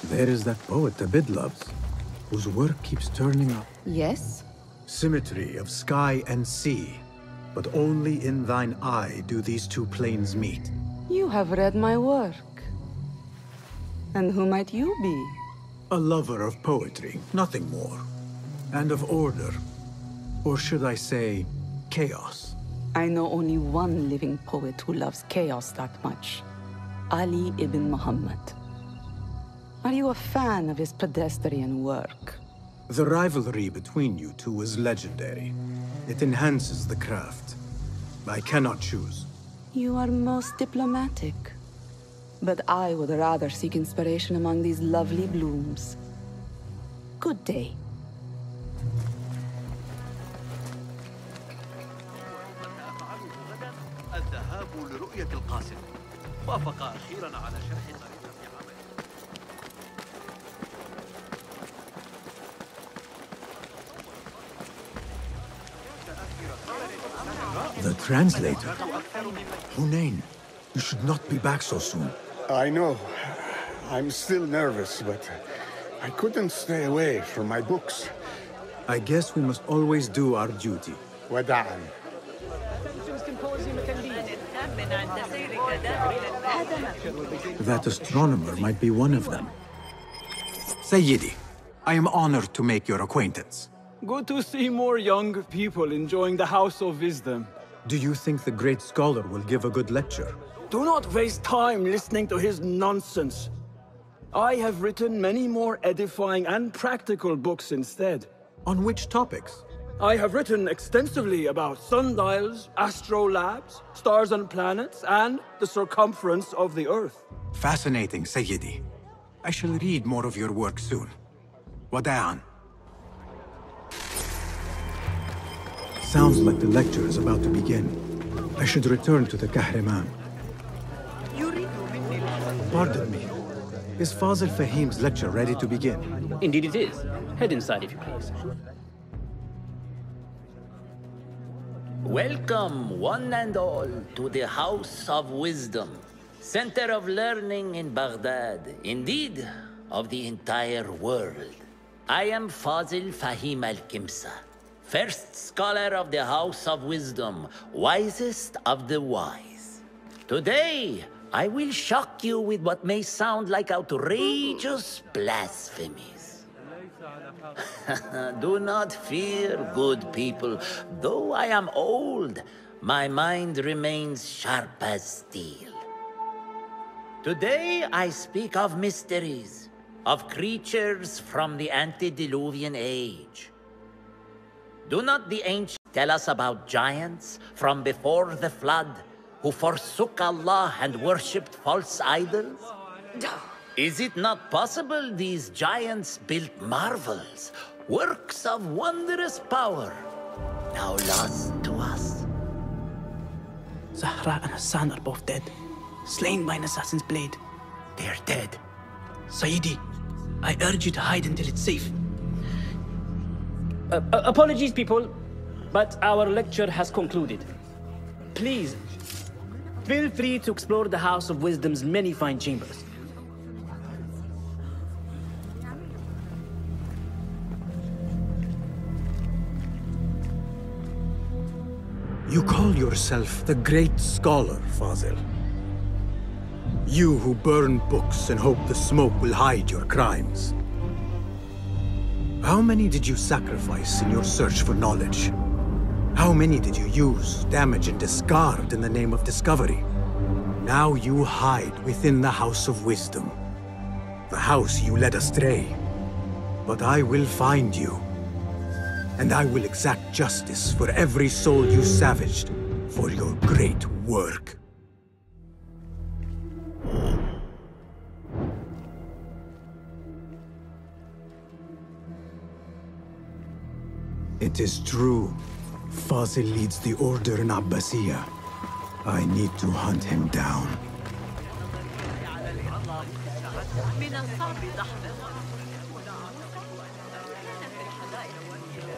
Speaker 3: There is that poet Abid loves, whose work keeps turning up.
Speaker 12: Yes?
Speaker 3: Symmetry of sky and sea, but only in thine eye do these two planes meet.
Speaker 17: You have read my work. And who might you be?
Speaker 3: A lover of poetry, nothing more. And of order. Or should I say, chaos.
Speaker 17: I know only one living poet who loves chaos that much. Ali ibn Muhammad. Are you a fan of his pedestrian work?
Speaker 3: The rivalry between you two is legendary. It enhances the craft. I cannot choose.
Speaker 17: You are most diplomatic. But I would rather seek inspiration among these lovely blooms. Good day.
Speaker 1: الذهاب لرؤية القاسم. وافق أخيراً على شرح طريقة عمله.
Speaker 3: The translator? Hunain, you should not be back so soon.
Speaker 7: I know. I'm still nervous, but I couldn't stay away from my books.
Speaker 3: I guess we must always do our duty.
Speaker 7: وداعاً.
Speaker 3: That astronomer might be one of them. Sayyidi, I am honored to make your acquaintance.
Speaker 20: Good to see more young people enjoying the House of Wisdom.
Speaker 3: Do you think the great scholar will give a good lecture?
Speaker 20: Do not waste time listening to his nonsense. I have written many more edifying and practical books instead.
Speaker 3: On which topics?
Speaker 20: I have written extensively about sundials, astrolabes, stars and planets, and the circumference of the Earth.
Speaker 19: Fascinating, Sayyidi. I shall read more of your work soon. Wada'an. Sounds like the lecture is about to begin. I should return to the Kahraman. Pardon me. Is Fazil Fahim's lecture ready to begin?
Speaker 14: Indeed it is. Head inside if you please.
Speaker 13: Welcome, one and all, to the House of Wisdom, center of learning in Baghdad, indeed, of the entire world. I am Fazil Fahim al-Kimsa, first scholar of the House of Wisdom, wisest of the wise. Today, I will shock you with what may sound like outrageous blasphemies. Do not fear, good people. Though I am old, my mind remains sharp as steel. Today I speak of mysteries, of creatures from the antediluvian age. Do not the ancients tell us about giants from before the flood who forsook Allah and worshipped false idols? Is it not possible these giants built marvels, works of wondrous power, now lost to us?
Speaker 14: Zahra and Hassan are both dead, slain by an assassin's blade.
Speaker 13: They're dead.
Speaker 14: Sayyidi, I urge you to hide until it's safe. Apologies, people, but our lecture has concluded. Please, feel free to explore the House of Wisdom's many fine chambers.
Speaker 19: You call yourself the great scholar, Fazil. You who burn books and hope the smoke will hide your crimes. How many did you sacrifice in your search for knowledge? How many did you use, damage, and discard in the name of discovery? Now you hide within the House of Wisdom. The house you led astray. But I will find you. And I will exact justice for every soul you savaged for your great work. It is true. Fazil leads the order in Abbasiyah. I need to hunt him down.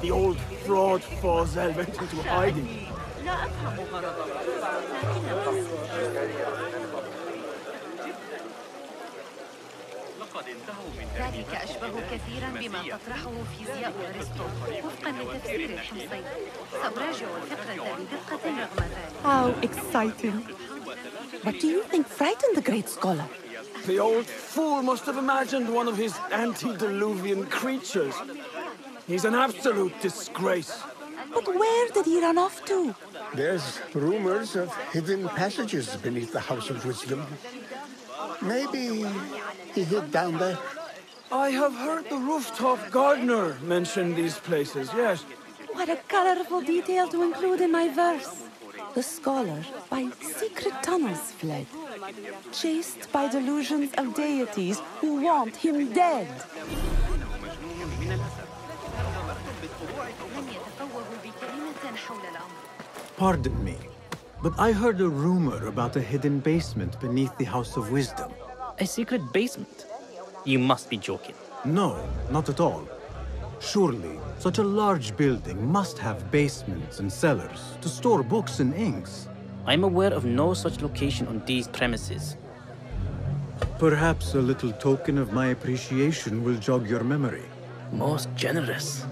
Speaker 20: The old fraud Fazil went into hiding.
Speaker 16: ذلك أشبه كثيرا بما تطرحه فيزياء أرسطو وفقا لتفسير الحمصي. سأراجع الفكرة بدقة رغم ذلك.
Speaker 17: How exciting. But do you think frightened the great scholar?
Speaker 20: The old fool must have imagined one of his antediluvian creatures. He's an absolute disgrace.
Speaker 17: But where did he run off to?
Speaker 7: There's rumors of hidden passages beneath the House of Wisdom. Maybe he hid down there.
Speaker 20: I have heard the rooftop gardener mention these places, yes.
Speaker 17: What a colorful detail to include in my verse. The scholar by secret tunnels fled, chased by delusions of deities who want him dead.
Speaker 19: Pardon me, but I heard a rumor about a hidden basement beneath the House of Wisdom.
Speaker 14: A secret basement? You must be joking.
Speaker 19: No, not at all. Surely, such a large building must have basements and cellars to store books and inks.
Speaker 14: I'm aware of no such location on these premises.
Speaker 19: Perhaps a little token of my appreciation will jog your memory.
Speaker 14: Most generous.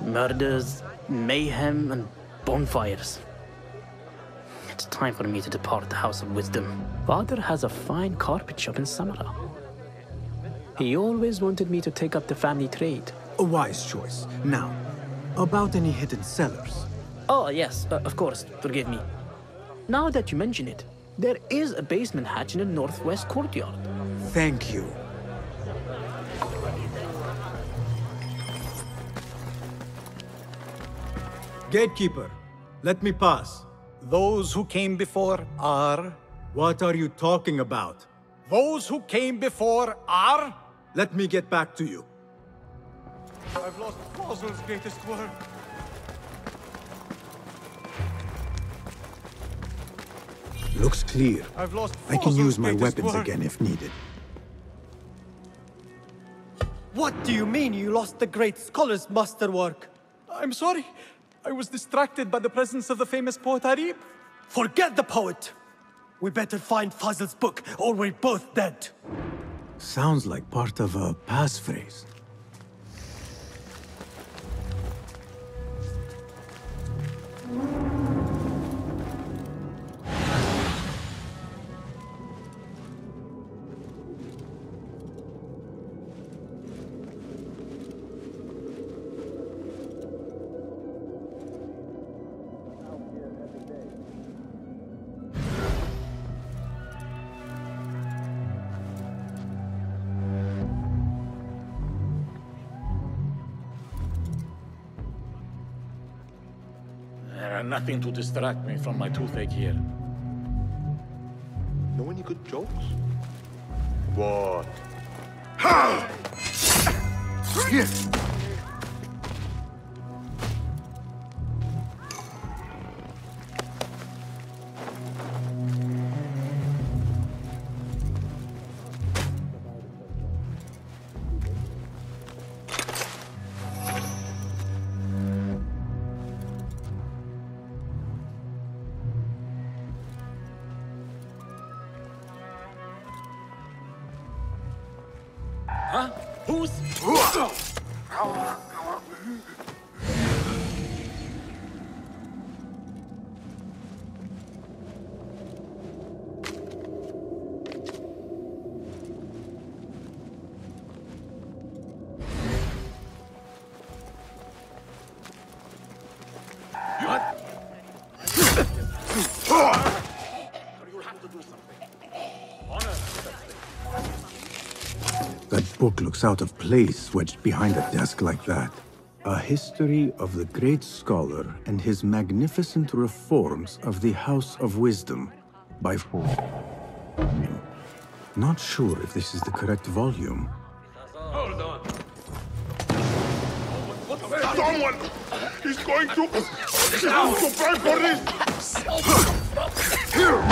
Speaker 14: Murders, mayhem, and bonfires. It's time for me to depart the House of Wisdom. Father has a fine carpet shop in Samara. He always wanted me to take up the family trade.
Speaker 19: A wise choice. Now, about any hidden cellars?
Speaker 14: Oh, yes, of course, forgive me. Now that you mention it, there is a basement hatch in the northwest courtyard.
Speaker 19: Thank you.
Speaker 3: Gatekeeper, let me pass.
Speaker 5: Those who came before are...
Speaker 3: What are you talking about?
Speaker 5: Those who came before are...
Speaker 3: Let me get back to you.
Speaker 21: I've lost Fossil's greatest work.
Speaker 19: Looks clear.
Speaker 21: I've lost
Speaker 19: I can use my
Speaker 21: Fossil's
Speaker 19: weapons
Speaker 21: work.
Speaker 19: again if needed.
Speaker 15: What do you mean you lost the great scholar's masterwork?
Speaker 10: I'm sorry. I was distracted by the presence of the famous poet Arib.
Speaker 15: Forget the poet! We better find Fazil's book, or we're both dead.
Speaker 19: Sounds like part of a passphrase.
Speaker 5: Nothing to distract me from my toothache here.
Speaker 21: Know any good jokes? What?
Speaker 7: Here!
Speaker 5: Huh? Who's...
Speaker 19: That book looks out of place wedged behind a desk like that. A history of the great scholar and his magnificent reforms of the House of Wisdom by... Not sure if this is the correct volume.
Speaker 21: Hold on. Someone is going to pay for this. Here.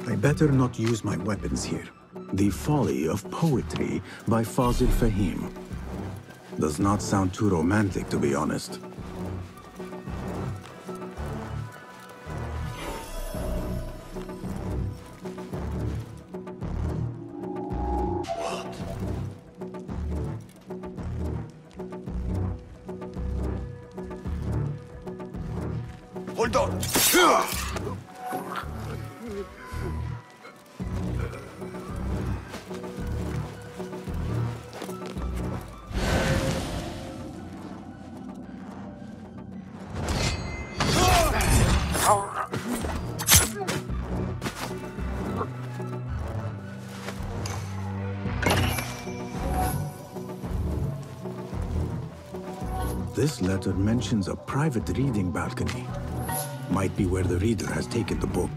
Speaker 19: I better not use my weapons here. The Folly of Poetry by Fazil Fahim. Does not sound too romantic, to be honest.
Speaker 21: Hold on.
Speaker 19: This letter mentions a private reading balcony. Might be where the reader has taken the book.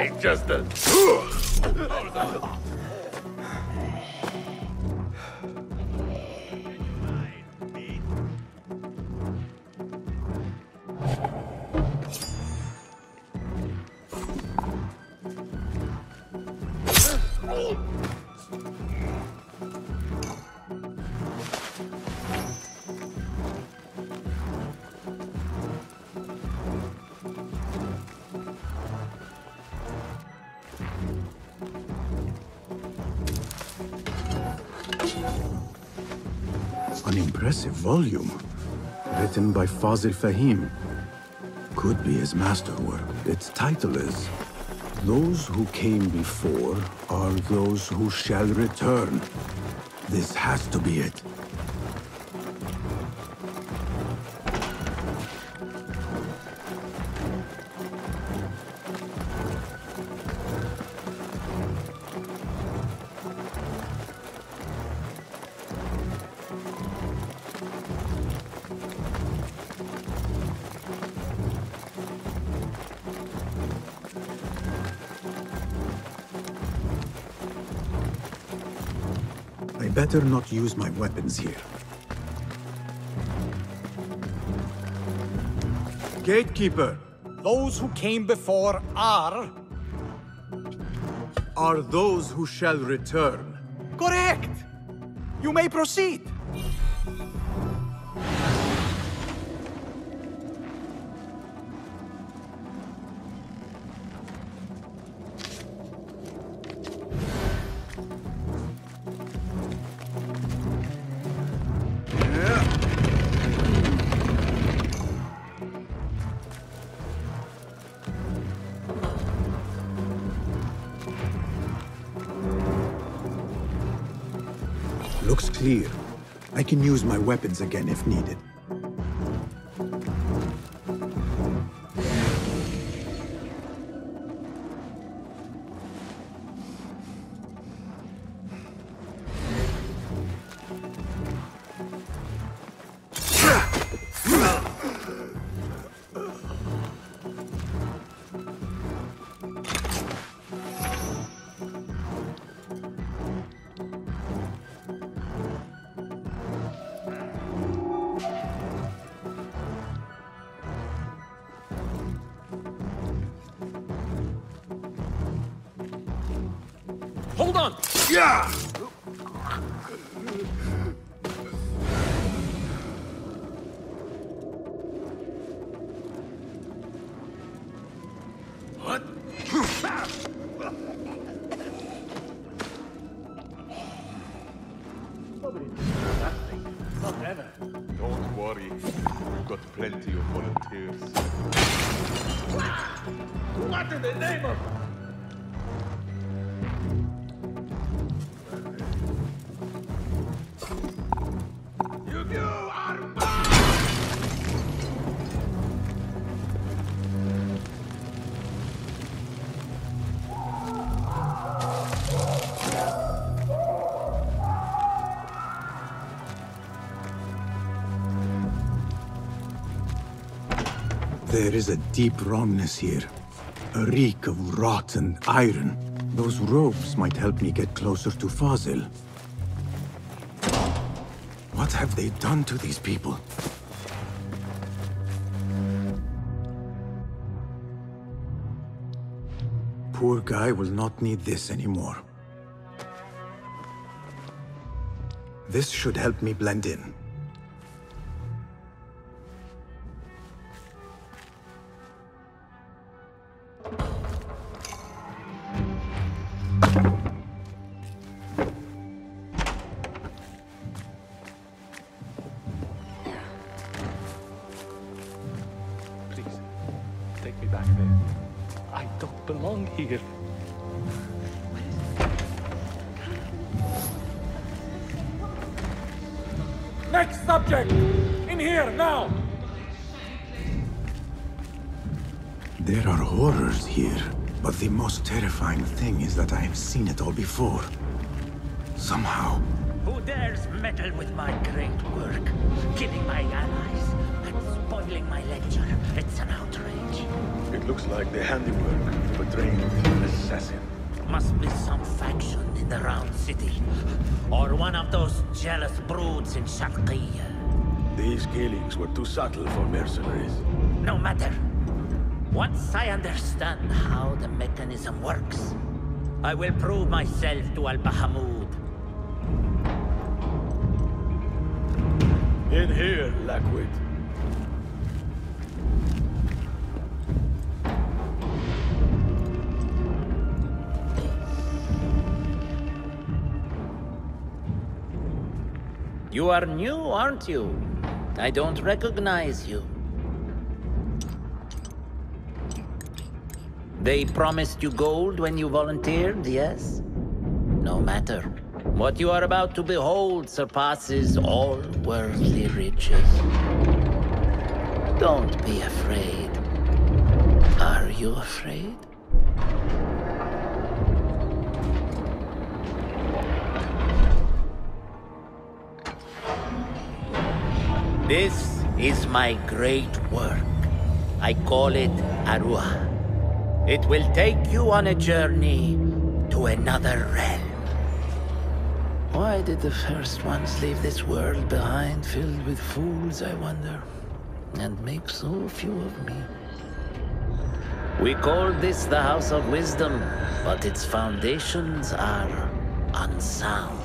Speaker 5: Hey, just a...
Speaker 19: An impressive volume, written by Fazil Fahim. Could be his masterwork. Its title is, Those Who Came Before Are Those Who Shall Return. This has to be it. I better not use my weapons here. Gatekeeper!
Speaker 2: Those who came before are
Speaker 19: those who shall return.
Speaker 2: correct! You may proceed.
Speaker 19: Looks clear. I can use my weapons again if needed.
Speaker 2: Hold on!
Speaker 19: Yeah!
Speaker 2: What?
Speaker 21: Don't worry. We've got plenty of volunteers.
Speaker 2: What in the name of...
Speaker 19: There is a deep wrongness here. A reek of rot and iron. Those robes might help me get closer to Fazil. What have they done to these people? Poor guy will not need this anymore. This should help me blend in.
Speaker 10: Take me back there. I don't belong here.
Speaker 2: Next subject! In here, now!
Speaker 19: There are horrors here, but the most terrifying thing is that I have seen it all before. Somehow.
Speaker 13: Who dares meddle with my great work? Killing my allies and spoiling my lecture. It's an outrage.
Speaker 21: It looks like the handiwork of a
Speaker 4: trained assassin.
Speaker 13: Must be some faction in the round city. Or one of those jealous broods in Sharqiyya.
Speaker 4: These killings were too subtle for mercenaries.
Speaker 13: No matter. Once I understand how the mechanism works, I will prove myself to Al-Bahamud.
Speaker 4: In here, Lackwit.
Speaker 13: You are new, aren't you? I don't recognize you. They promised you gold when you volunteered, yes? No matter. What you are about to behold surpasses all worldly riches. Don't be afraid. Are you afraid? This is my great work. I call it Arua. It will take you on a journey to another realm. Why did the first ones leave this world behind filled with fools, I wonder, and make so few of me? We call this the House of Wisdom, but its foundations are unsound.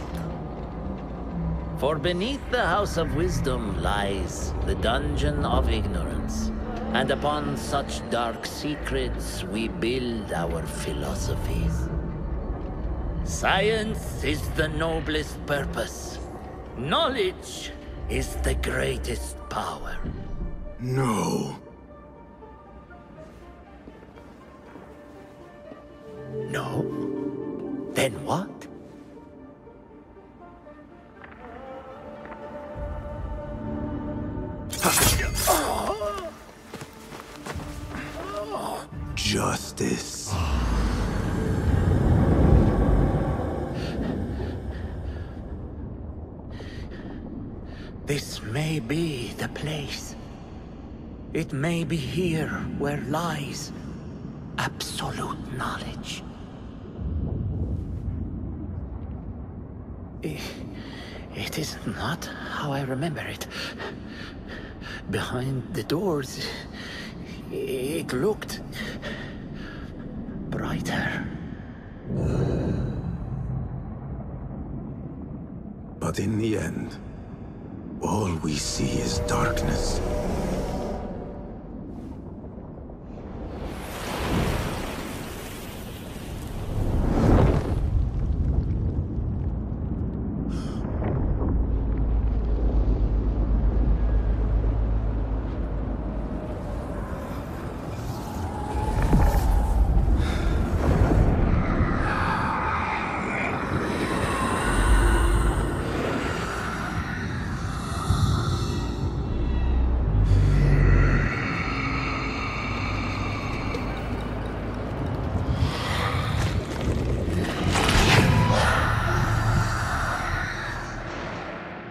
Speaker 13: For beneath the House of Wisdom lies the Dungeon of Ignorance, and upon such dark secrets we build our philosophies. Science is the noblest purpose. Knowledge is the greatest power.
Speaker 19: No.
Speaker 13: No? Then what?
Speaker 19: Justice.
Speaker 13: This may be the place. It may be here where lies absolute knowledge. It is not how I remember it. Behind the doors, it looked brighter.
Speaker 19: But in the end, all we see is darkness.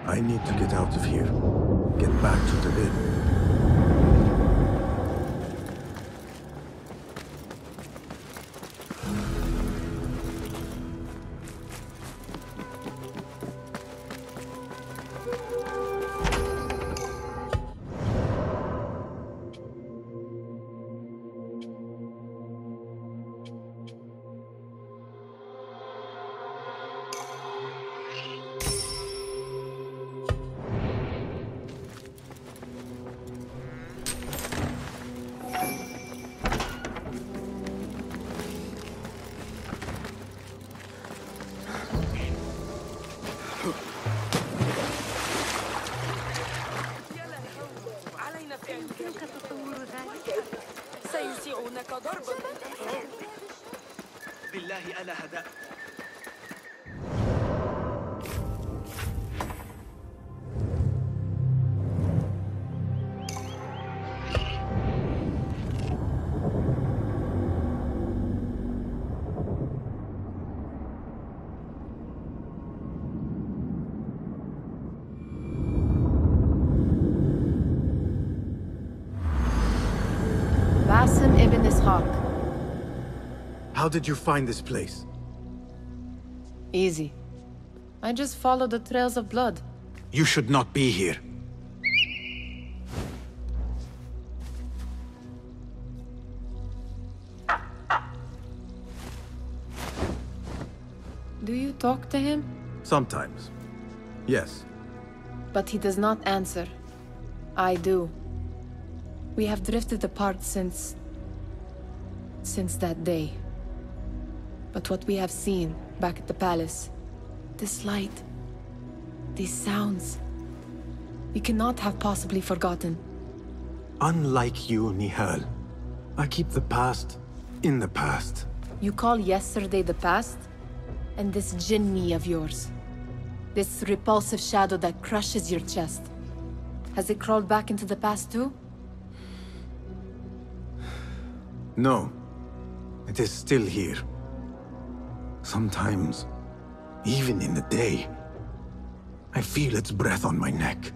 Speaker 19: I need to get out of here. Get back to the inn.
Speaker 1: بالله ألا هدأ.
Speaker 12: Basim ibn Ishaq.
Speaker 19: How did you find this place?
Speaker 12: Easy. I just followed the trails of blood.
Speaker 19: You should not be here.
Speaker 12: Do you talk to him?
Speaker 19: Sometimes. Yes.
Speaker 12: But he does not answer. I do. We have drifted apart since that day. But what we have seen back at the palace, this light, these sounds, we cannot have possibly forgotten.
Speaker 19: Unlike you, Nihal, I keep the past in the past.
Speaker 12: You call yesterday the past? And this jinni of yours, this repulsive shadow that crushes your chest, has it crawled back into the past too?
Speaker 19: No. It is still here. Sometimes, even in the day, I feel its breath on my neck.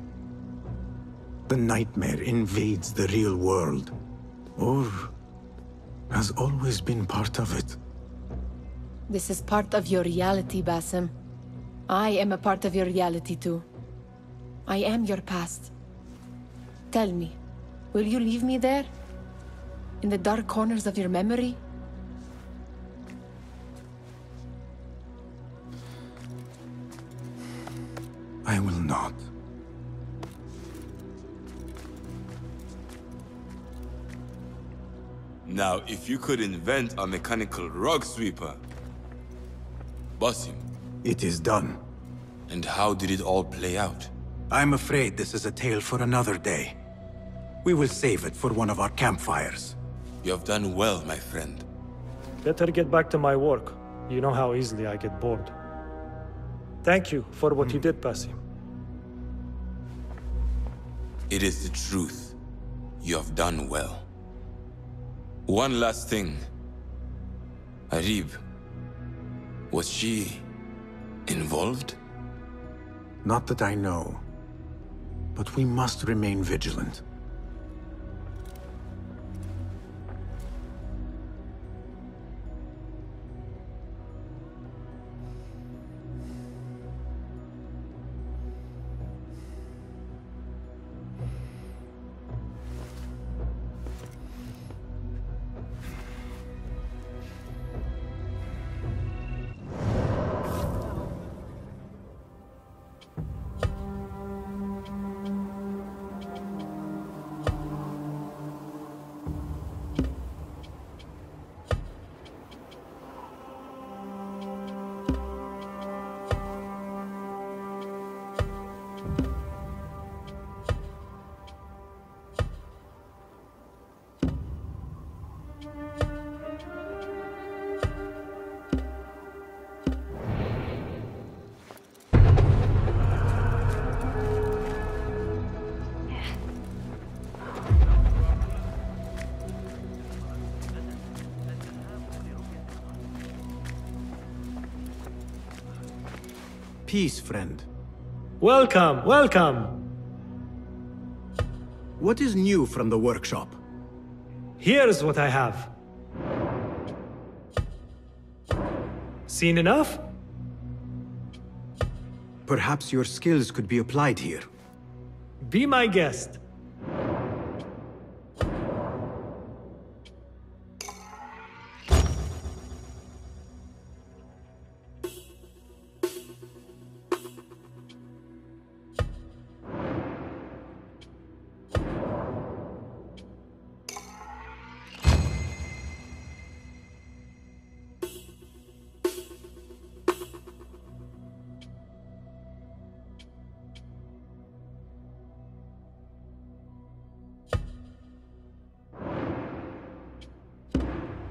Speaker 19: The nightmare invades the real world, or has always been part of it.
Speaker 12: This is part of your reality, Basim. I am a part of your reality too. I am your past. Tell me, will you leave me there? In the dark corners of your memory?
Speaker 19: I will not.
Speaker 6: Now, if you could invent a mechanical rug sweeper, Basim.
Speaker 19: It is done.
Speaker 6: And how did it all play out?
Speaker 19: I'm afraid this is a tale for another day. We will save it for one of our campfires.
Speaker 6: You have done well, my friend.
Speaker 11: Better get back to my work. You know how easily I get bored. Thank you for what you did, Basim.
Speaker 6: It is the truth. You have done well. One last thing. Arib. Was she involved?
Speaker 19: Not that I know. But we must remain vigilant. Peace, friend.
Speaker 11: Welcome, welcome!
Speaker 19: What is new from the workshop?
Speaker 11: Here's what I have. Seen enough?
Speaker 19: Perhaps your skills could be applied here.
Speaker 11: Be my guest.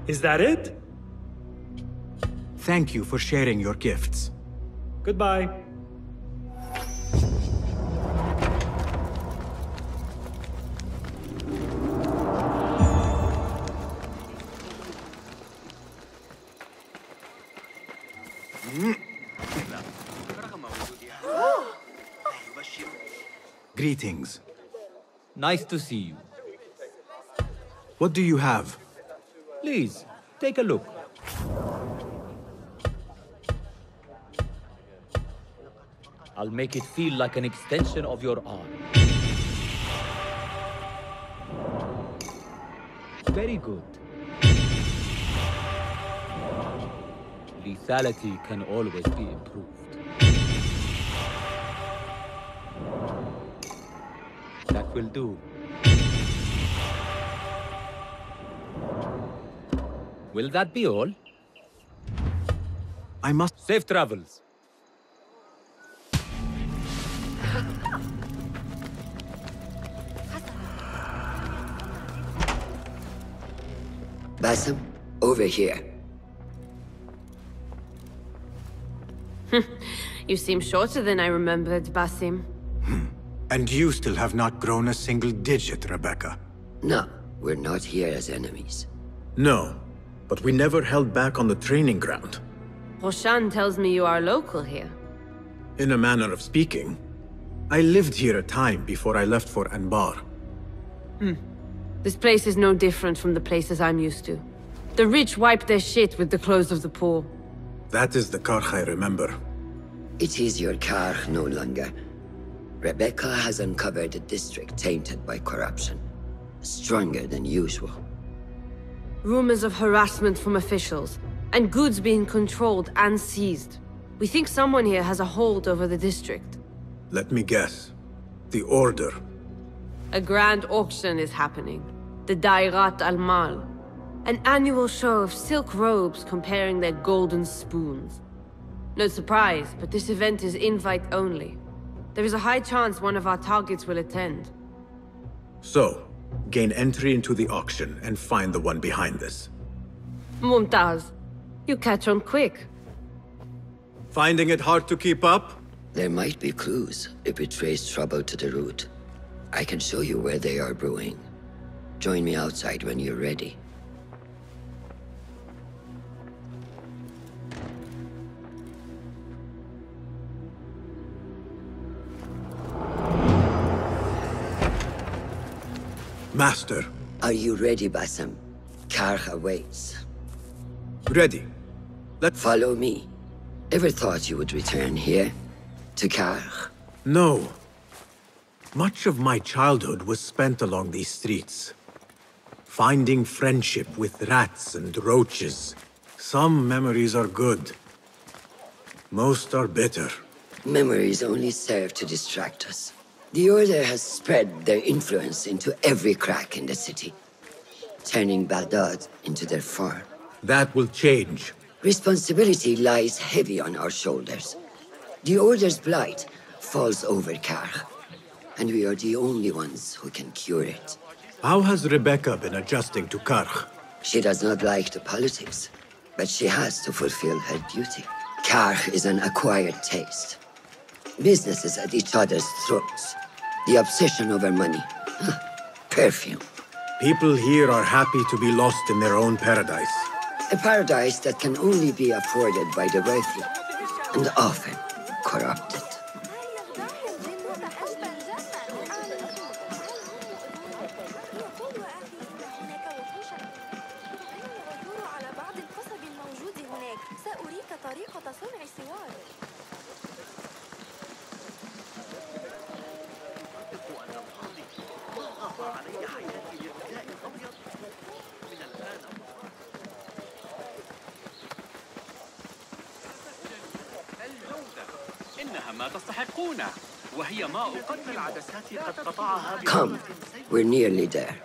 Speaker 11: Is that it?
Speaker 19: Thank you for sharing your gifts.
Speaker 11: Goodbye.
Speaker 19: Greetings.
Speaker 22: Nice to see you.
Speaker 19: What do you have?
Speaker 22: Please, take a look. I'll make it feel like an extension of your arm. Very good. Lethality can always be improved. That will do. Will that be all?
Speaker 3: I must...
Speaker 22: Safe travels.
Speaker 9: Basim, over here.
Speaker 18: You seem shorter than I remembered, Basim.
Speaker 19: And you still have not grown a single digit, Rebecca.
Speaker 9: No, we're not here as enemies.
Speaker 19: No, but we never held back on the training ground.
Speaker 18: Roshan tells me you are local here.
Speaker 19: In a manner of speaking. I lived here a time before I left for Anbar.
Speaker 18: This place is no different from the places I'm used to. The rich wipe their shit with the clothes of the poor.
Speaker 19: That is the Karch I remember.
Speaker 9: It is your Karch no longer. Rebecca has uncovered a district tainted by corruption. Stronger than usual.
Speaker 18: Rumors of harassment from officials, and goods being controlled and seized. We think someone here has a hold over the district.
Speaker 19: Let me guess. The Order.
Speaker 18: A grand auction is happening. The Dairat al-Mal. An annual show of silk robes comparing their golden spoons. No surprise, but this event is invite only. There is a high chance one of our targets will attend.
Speaker 19: So, gain entry into the auction and find the one behind this.
Speaker 18: Mumtaz, you catch on quick.
Speaker 19: Finding it hard to keep up?
Speaker 9: There might be clues if we trace trouble to the root. I can show you where they are brewing. Join me outside when you're ready.
Speaker 19: Master.
Speaker 9: Are you ready, Basim? Karch awaits.
Speaker 19: Ready.
Speaker 9: Follow me. Ever thought you would return here? To Karch?
Speaker 19: No. Much of my childhood was spent along these streets. Finding friendship with rats and roaches. Some memories are good. Most are bitter.
Speaker 9: Memories only serve to distract us. The Order has spread their influence into every crack in the city, turning Begdad into their farm.
Speaker 19: That will change.
Speaker 9: Responsibility lies heavy on our shoulders. The Order's blight falls over Karch, and we are the only ones who can cure it.
Speaker 19: How has Rebecca been adjusting to Karch?
Speaker 9: She does not like the politics, but she has to fulfill her duty. Karch is an acquired taste. Businesses at each other's throats. The obsession over money. Perfume.
Speaker 19: People here are happy to be lost in their own paradise.
Speaker 9: A paradise that can only be afforded by the wealthy, and often corrupted. Come, we're nearly there.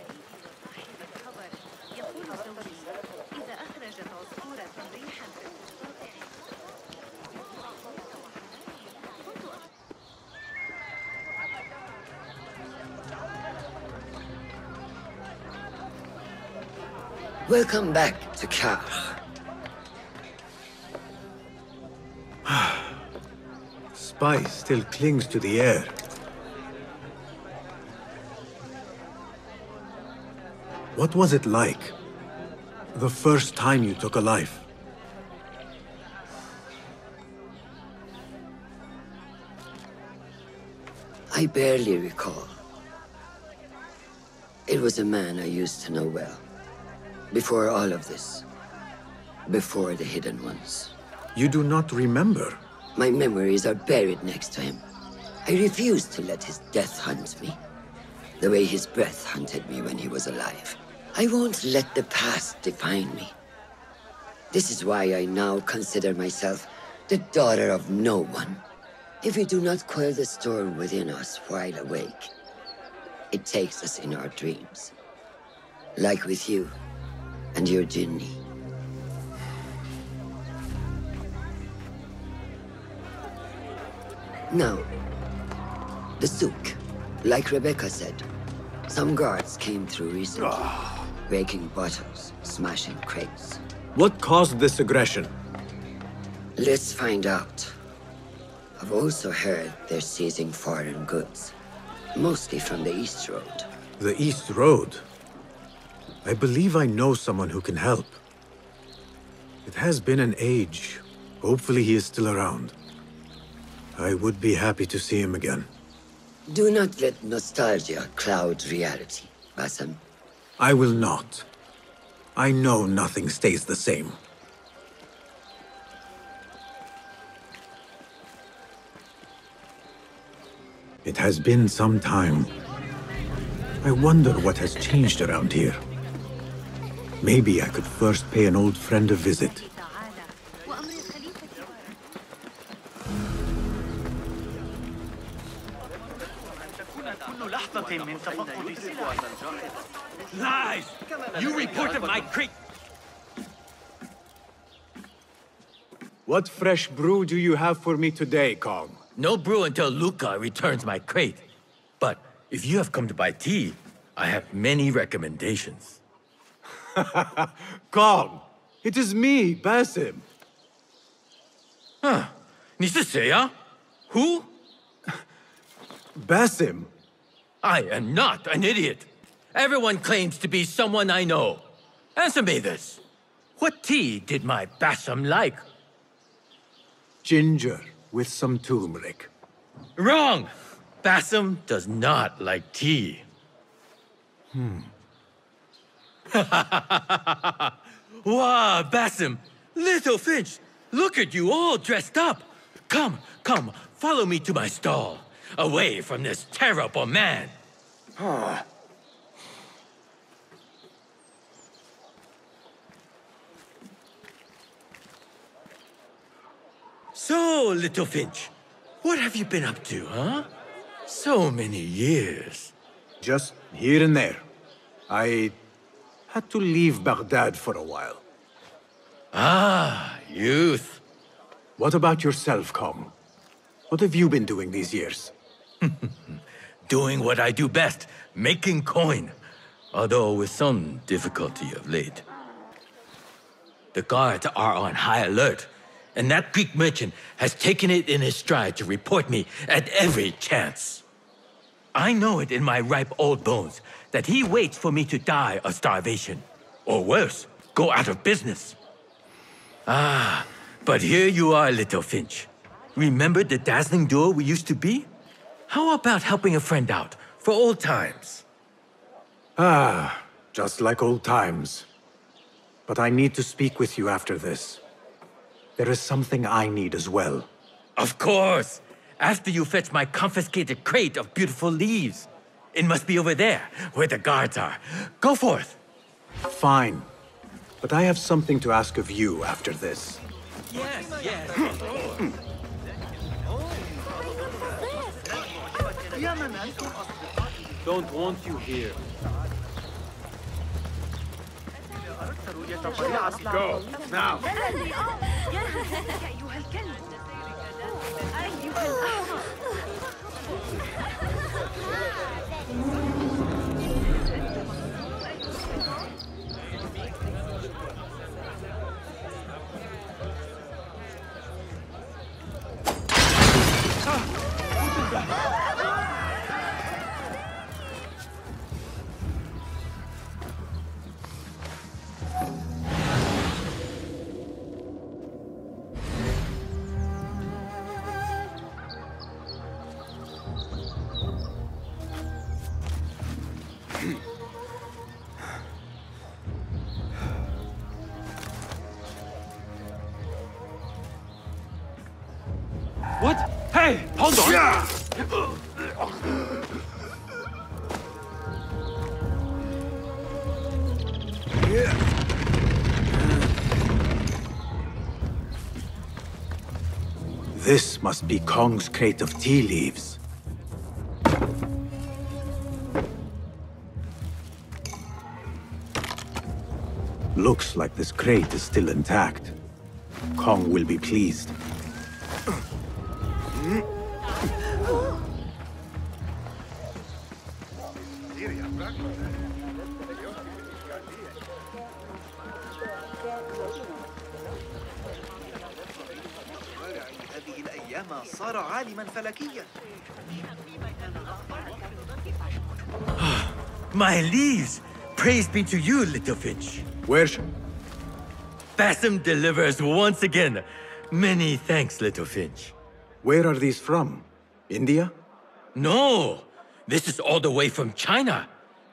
Speaker 9: Welcome back to Karch.
Speaker 19: Spice still clings to the air. What was it like? The first time you took a life?
Speaker 9: I barely recall. It was a man I used to know well. Before all of this. before the Hidden Ones.
Speaker 19: You do not remember?
Speaker 9: My memories are buried next to him. I refuse to let his death hunt me, the way his breath hunted me when he was alive. I won't let the past define me. This is why I now consider myself the daughter of no one. If we do not quell the storm within us while awake, it takes us in our dreams. Like with you and your Jinni. Now, the souk. Like Rebecca said, some guards came through recently, breaking bottles, smashing crates.
Speaker 19: What caused this aggression?
Speaker 9: Let's find out. I've also heard they're seizing foreign goods, mostly from the East Road.
Speaker 19: The East Road? I believe I know someone who can help. It has been an age. Hopefully he is still around. I would be happy to see him again.
Speaker 9: Do not let nostalgia cloud reality, Basim.
Speaker 19: I will not. I know nothing stays the same. It has been some time. I wonder what has changed around here. Maybe I could first pay an old friend a visit.
Speaker 21: Lies! You reported my crate!
Speaker 19: What fresh brew do you have for me today, Kong?
Speaker 8: No brew until Luca returns my crate. But if you have come to buy tea, I have many recommendations.
Speaker 19: Kong! It is me, Basim.
Speaker 8: Huh? 你是谁啊? Who?
Speaker 19: Basim.
Speaker 8: I am not an idiot. Everyone claims to be someone I know. Answer me this. What tea did my Basim like?
Speaker 19: Ginger with some turmeric.
Speaker 8: Wrong! Basim does not like tea. Wow, Basim! Little Finch! Look at you all dressed up! Come, come, follow me to my stall. Away from this terrible man. So, Little Finch, what have you been up to, huh? So many years.
Speaker 19: Just here and there. I had to leave Baghdad for a while.
Speaker 8: Ah, youth.
Speaker 19: What about yourself, Kong? What have you been doing these years?
Speaker 8: Doing what I do best, making coin. Although with some difficulty of late. The guards are on high alert, and that Greek merchant has taken it in his stride to report me at every chance. I know it in my ripe old bones that he waits for me to die of starvation. Or worse, go out of business. Ah, but here you are, Little Finch. Remember the dazzling duo we used to be? How about helping a friend out, for old times?
Speaker 19: Ah, just like old times. But I need to speak with you after this. There is something I need as well.
Speaker 8: Of course! After you fetch my confiscated crate of beautiful leaves. It must be over there, where the guards are. Go forth!
Speaker 19: Fine. But I have something to ask of you after this.
Speaker 8: Yes, yes.
Speaker 21: Don't want you here. Go, now!
Speaker 10: What? Hey, hold on!
Speaker 19: This must be Kong's crate of tea leaves. Looks like this crate is still intact. Kong will be pleased.
Speaker 1: هذه الأيام صار عالما فلكيا.
Speaker 8: My leaves! Praise be to you, little Finch.
Speaker 19: Where's...
Speaker 8: Basim delivers once again. Many thanks, little Finch.
Speaker 19: Where are these from? India?
Speaker 8: No! This is all the way from China.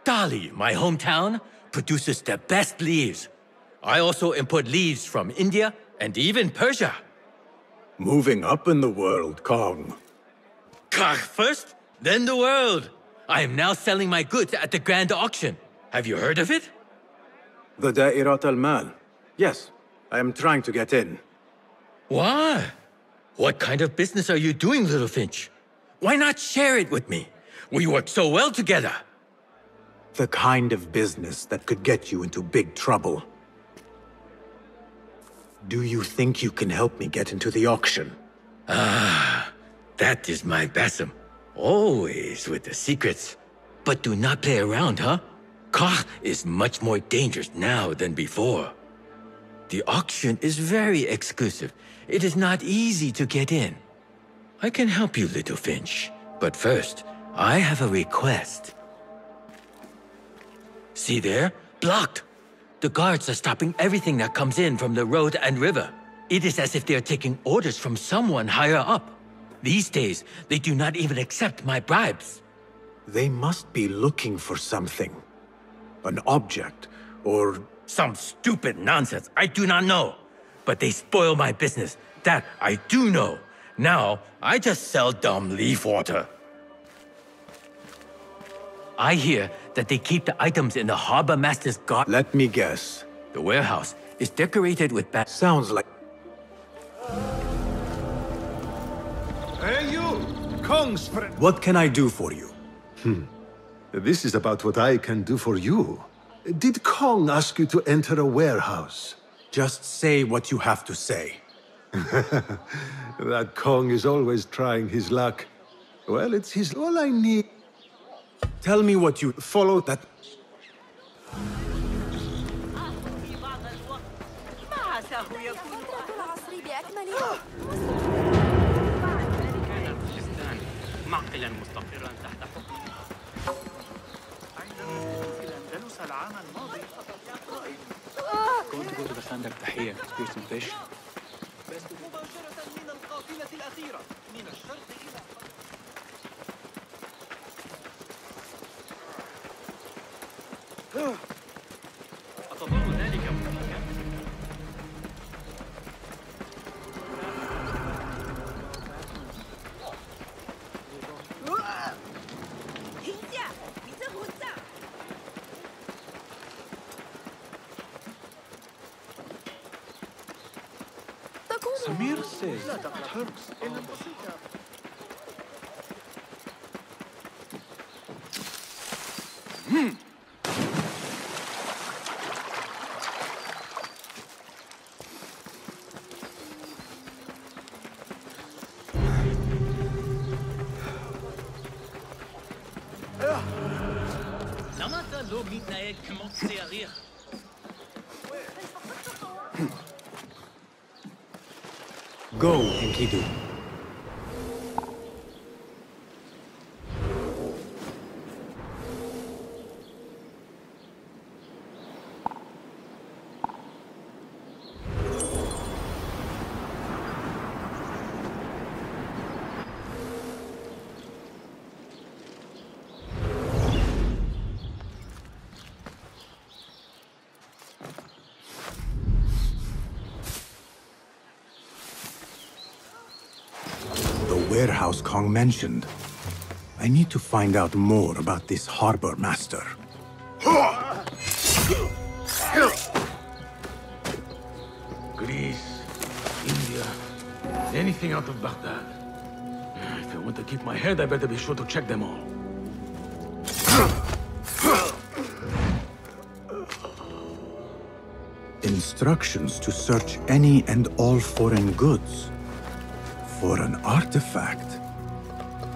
Speaker 8: Dali, my hometown, produces the best leaves. I also import leaves from India and even Persia.
Speaker 19: Moving up in the world, Kong.
Speaker 8: First, then the world. I am now selling my goods at the grand auction. Have you heard of it?
Speaker 19: The Da'irat al-Mal. Yes, I am trying to get in.
Speaker 8: Why? What kind of business are you doing, little Finch? Why not share it with me? We work so well together.
Speaker 19: The kind of business that could get you into big trouble. Do you think you can help me get into the auction?
Speaker 8: Ah, that is my Basim. Always with the secrets. But do not play around, huh? Kah is much more dangerous now than before. The auction is very exclusive. It is not easy to get in. I can help you, little Finch. But first, I have a request. See there? Blocked. The guards are stopping everything that comes in from the road and river. It is as if they are taking orders from someone higher up. These days, they do not even accept my bribes.
Speaker 19: They must be looking for something. An object, or...
Speaker 8: Some stupid nonsense. I do not know. But they spoil my business. That I do know. Now, I just sell dumb leaf water. I hear that they keep the items in the harbor master's guard.
Speaker 19: Let me guess.
Speaker 8: The warehouse is decorated with
Speaker 19: Sounds like...
Speaker 16: Hey, you! Kong's friend!
Speaker 19: What can I do for you?
Speaker 16: This is about what I can do for you. Did Kong ask you to enter a warehouse?
Speaker 19: Just say what you have to say.
Speaker 16: That Kong is always trying his luck. Well, it's his... all I need...
Speaker 19: Tell me what you... Follow that...
Speaker 1: معقلا مستقرا تحت حكم الأندلس العام الماضي
Speaker 20: Going to go to the Khandar Tahir to spear some fish.
Speaker 1: مباشرة من القافلة الأخيرة من الشرق إلى أتظن ذلك ممكنا؟
Speaker 10: Samir says Turks are
Speaker 1: למה אתה לא מתנהג כמו צריך?
Speaker 19: Go, Enkidu. warehouse Kong mentioned. I need to find out more about this harbor master.
Speaker 5: Greece, India, anything out of Baghdad. If I want to keep my head, I better be sure to check them all.
Speaker 19: Instructions to search any and all foreign goods. For an artifact.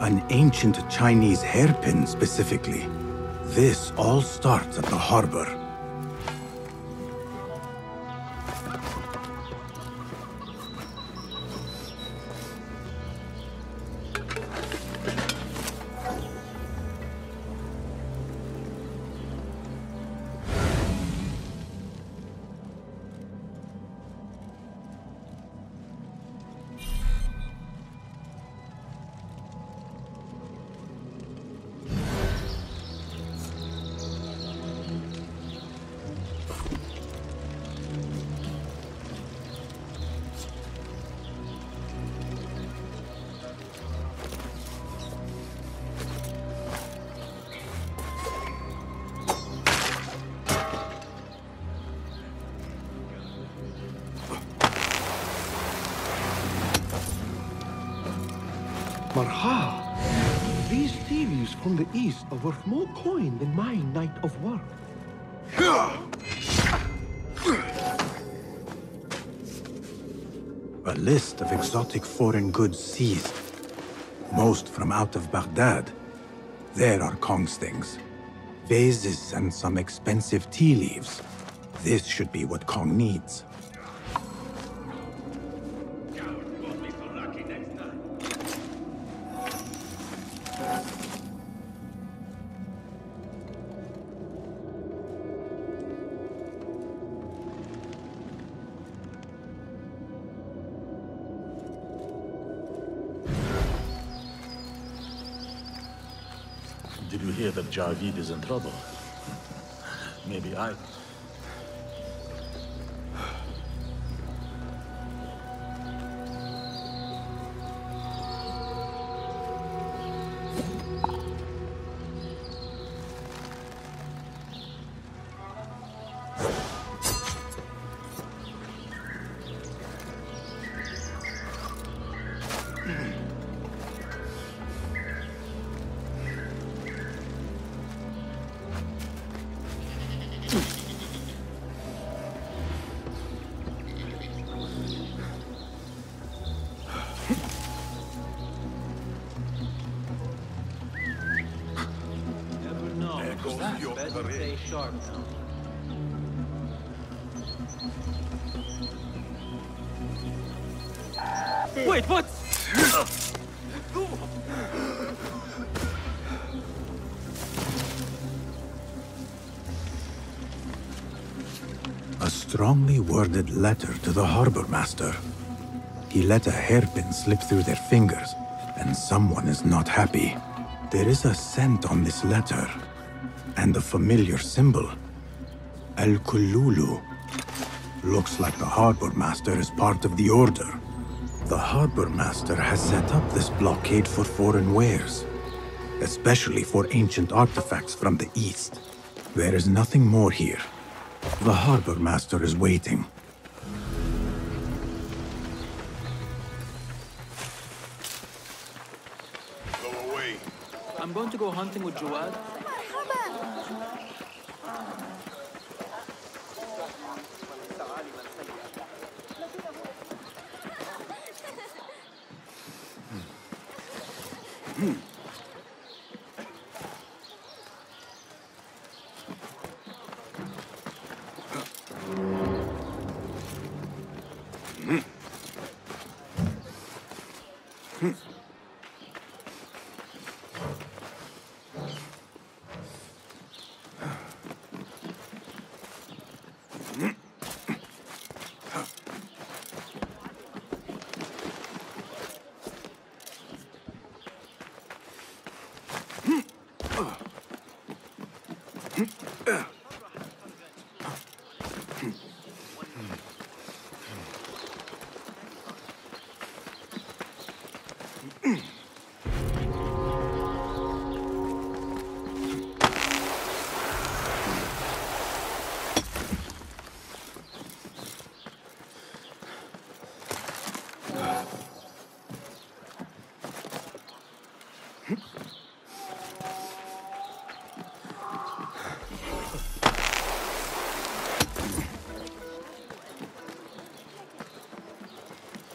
Speaker 19: An ancient Chinese hairpin specifically. This all starts at the harbor.
Speaker 14: Marha! These thieves from the east are worth more coin than my night of work.
Speaker 19: A list of exotic foreign goods seized. Most from out of Baghdad. There are Kong's things. Vases and some expensive tea leaves. This should be what Kong needs.
Speaker 5: Did you hear that Javid is in trouble? Maybe I...
Speaker 1: Stay sharp now.
Speaker 2: Wait, what?
Speaker 19: A strongly worded letter to the harbor master. He let a hairpin slip through their fingers, and someone is not happy. There is a scent on this letter, and a familiar symbol. Al-Kululu. Looks like the harbor master is part of the order. The harbor master has set up this blockade for foreign wares, especially for ancient artifacts from the east. There is nothing more here. The harbor master is waiting.
Speaker 1: Go away. I'm going to go hunting with Jawad.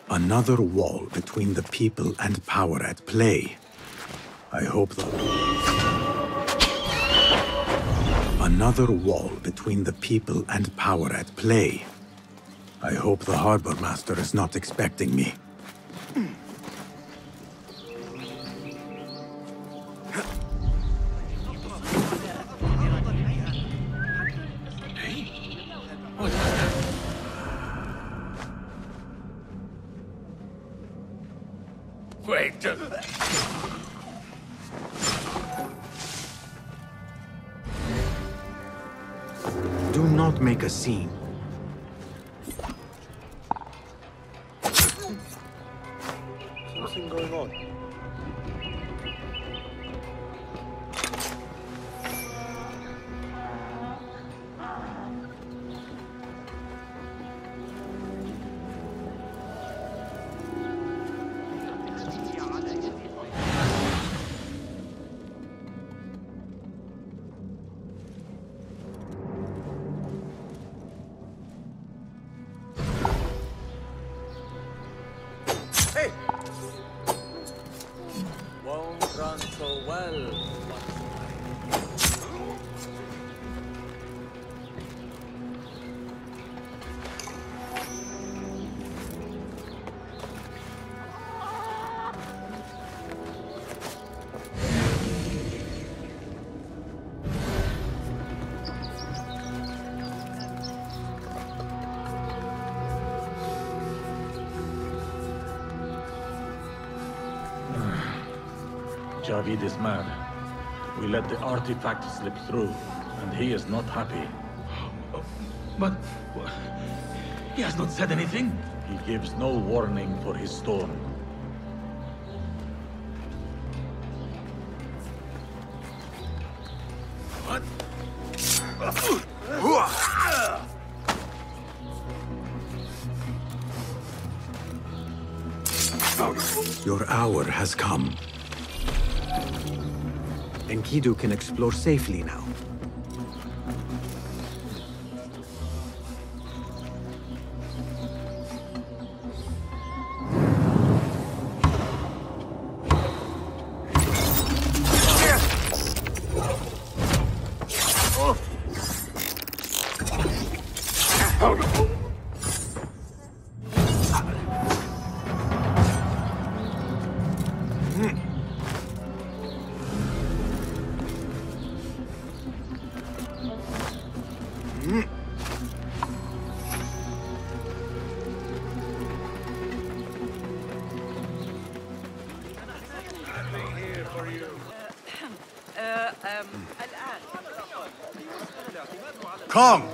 Speaker 19: Another wall between the people and power at play. I hope that... Another wall between the people and power at play. I hope the harbor master is not expecting me. Do not make a scene.
Speaker 7: Something going on.
Speaker 5: Javid is mad. We let the artifact slip through, and he is not happy. But... he has not said anything? He gives no warning for his storm. What?
Speaker 19: Your hour has come. Enkidu can explore safely now.
Speaker 3: Come!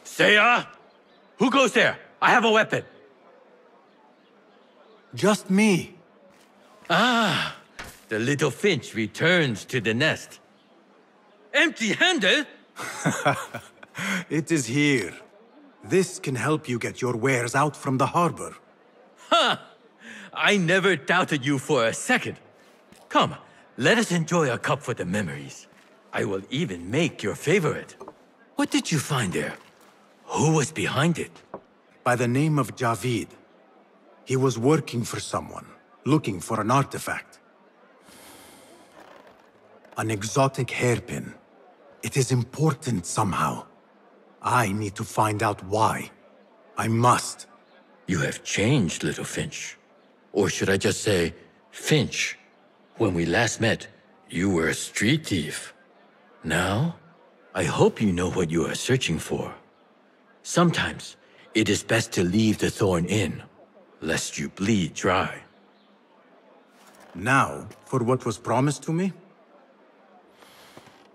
Speaker 8: Seiya? Who goes there? I have a weapon.
Speaker 3: Just me.
Speaker 8: Ah, the little finch returns to the nest. Empty-handed?
Speaker 19: It is here. This can help you get your wares out from the harbor.
Speaker 8: Ha! I never doubted you for a second. Come, let us enjoy a cup for the memories. I will even make your favorite. What did you find there? Who was behind it?
Speaker 19: By the name of Javid. He was working for someone, looking for an artifact. An exotic hairpin. It is important somehow. I need to find out why. I must.
Speaker 8: You have changed, little Finch. Or should I just say, Finch. When we last met, you were a street thief. Now, I hope you know what you are searching for. Sometimes, it is best to leave the thorn in, lest you bleed dry.
Speaker 19: Now, for what was promised to me?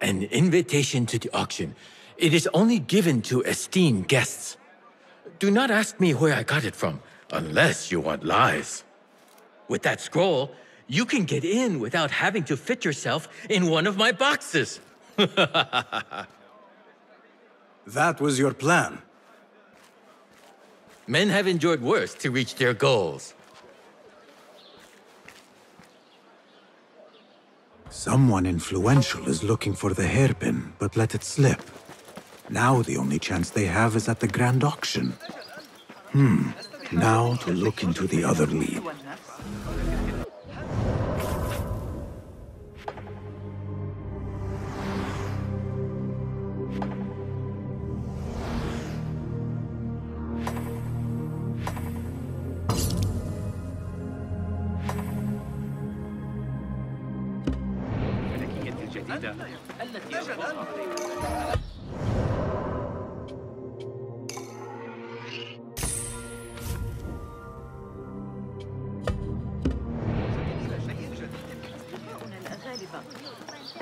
Speaker 8: An invitation to the auction. It is only given to esteemed guests. Do not ask me where I got it from, unless you want lies. With that scroll, you can get in without having to fit yourself in one of my boxes.
Speaker 19: That was your plan.
Speaker 8: Men have endured worse to reach their goals.
Speaker 19: Someone influential is looking for the hairpin, but let it slip. Now the only chance they have is at the grand auction. Now to look into the other lead.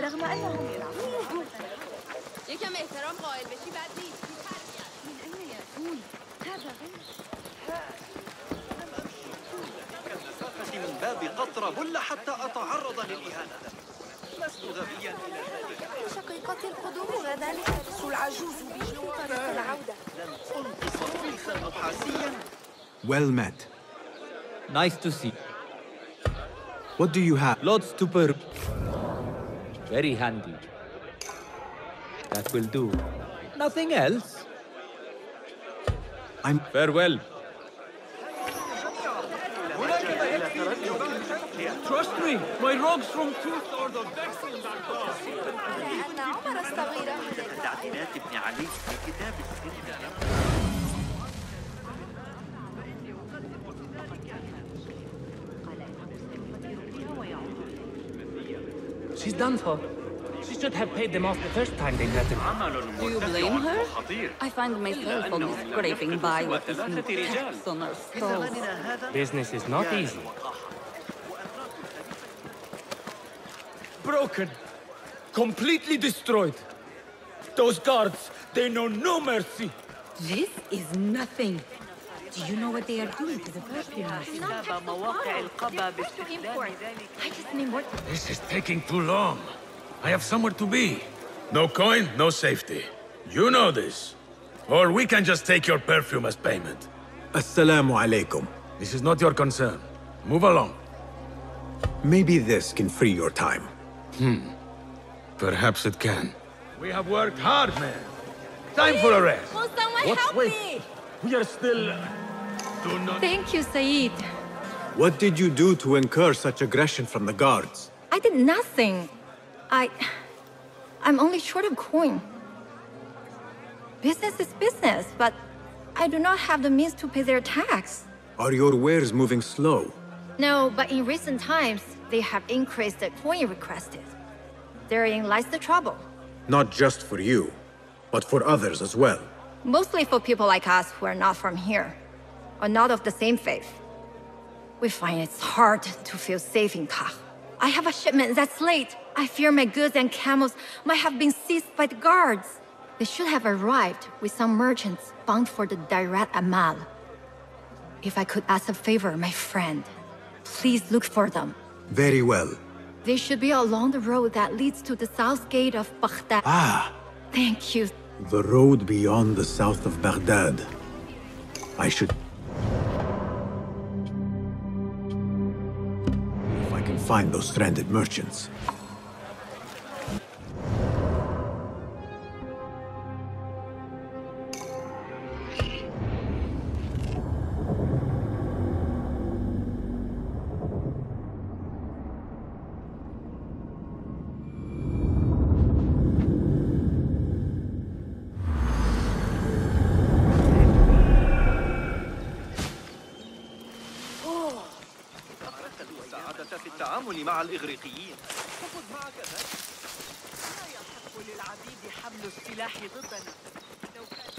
Speaker 15: رغم أنهم يلعبون يكم احترام قائل بشي بعد نیست من أين يأتون؟ هذا غير
Speaker 1: من باب قطرة بل حتى أتعرض للإهانة. لست غبيا إلى ذلك.
Speaker 15: شقيقتي القدوم ذلك ترس العجوز بي في طريق العودة.
Speaker 1: لن أنقص فيخا نحاسيا.
Speaker 19: Well met.
Speaker 22: Nice to see.
Speaker 19: What do you have?
Speaker 22: Lots to perp. Very handy. That will do. Nothing else?
Speaker 19: I'm...
Speaker 22: Farewell.
Speaker 21: Trust me, my rogues from Tooth are the best in that class.
Speaker 15: أن عمر الصغير
Speaker 1: تعديلات ابن علي في كتاب السر.
Speaker 17: She's done for. She should have paid them off the first time they met him.
Speaker 15: Do you blame her? I find myself always scraping by with these new taps on our skulls.
Speaker 17: Business is not easy.
Speaker 21: Broken. Completely destroyed. Those guards, they know no mercy.
Speaker 15: This is nothing. Do you know what they are doing to the perfumes? I just mean what...
Speaker 5: This is taking too long. I have somewhere to be. No coin, no safety. You know this. Or we can just take your perfume as payment.
Speaker 19: Assalamu alaikum.
Speaker 5: This is not your concern. Move along.
Speaker 19: Maybe this can free your time.
Speaker 5: Perhaps it can. We have worked hard, man. Time for a rest.
Speaker 15: Will someone help me?
Speaker 21: We are still...
Speaker 15: Thank you, Saeed.
Speaker 19: What did you do to incur such aggression from the guards?
Speaker 15: I did nothing. I'm only short of coin. Business is business, but I do not have the means to pay their tax.
Speaker 19: Are your wares moving slow?
Speaker 15: No, but in recent times, they have increased the coin requested. Therein lies the trouble.
Speaker 19: Not just for you, but for others as well.
Speaker 15: Mostly for people like us who are not from here, or not of the same faith. We find it's hard to feel safe in Kah. I have a shipment that's late. I fear my goods and camels might have been seized by the guards. They should have arrived with some merchants bound for the Dairat Amal. If I could ask a favor, my friend, please look for them.
Speaker 19: Very well.
Speaker 15: They should be along the road that leads to the south gate of Baghdad.
Speaker 19: Ah!
Speaker 15: Thank you.
Speaker 19: The road beyond the south of Baghdad. I should... If I can find those stranded merchants.
Speaker 1: مع الإغريقيين. خذ معك ذلك. لا يحق للعبيد حمل السلاح ضدنا. لو كان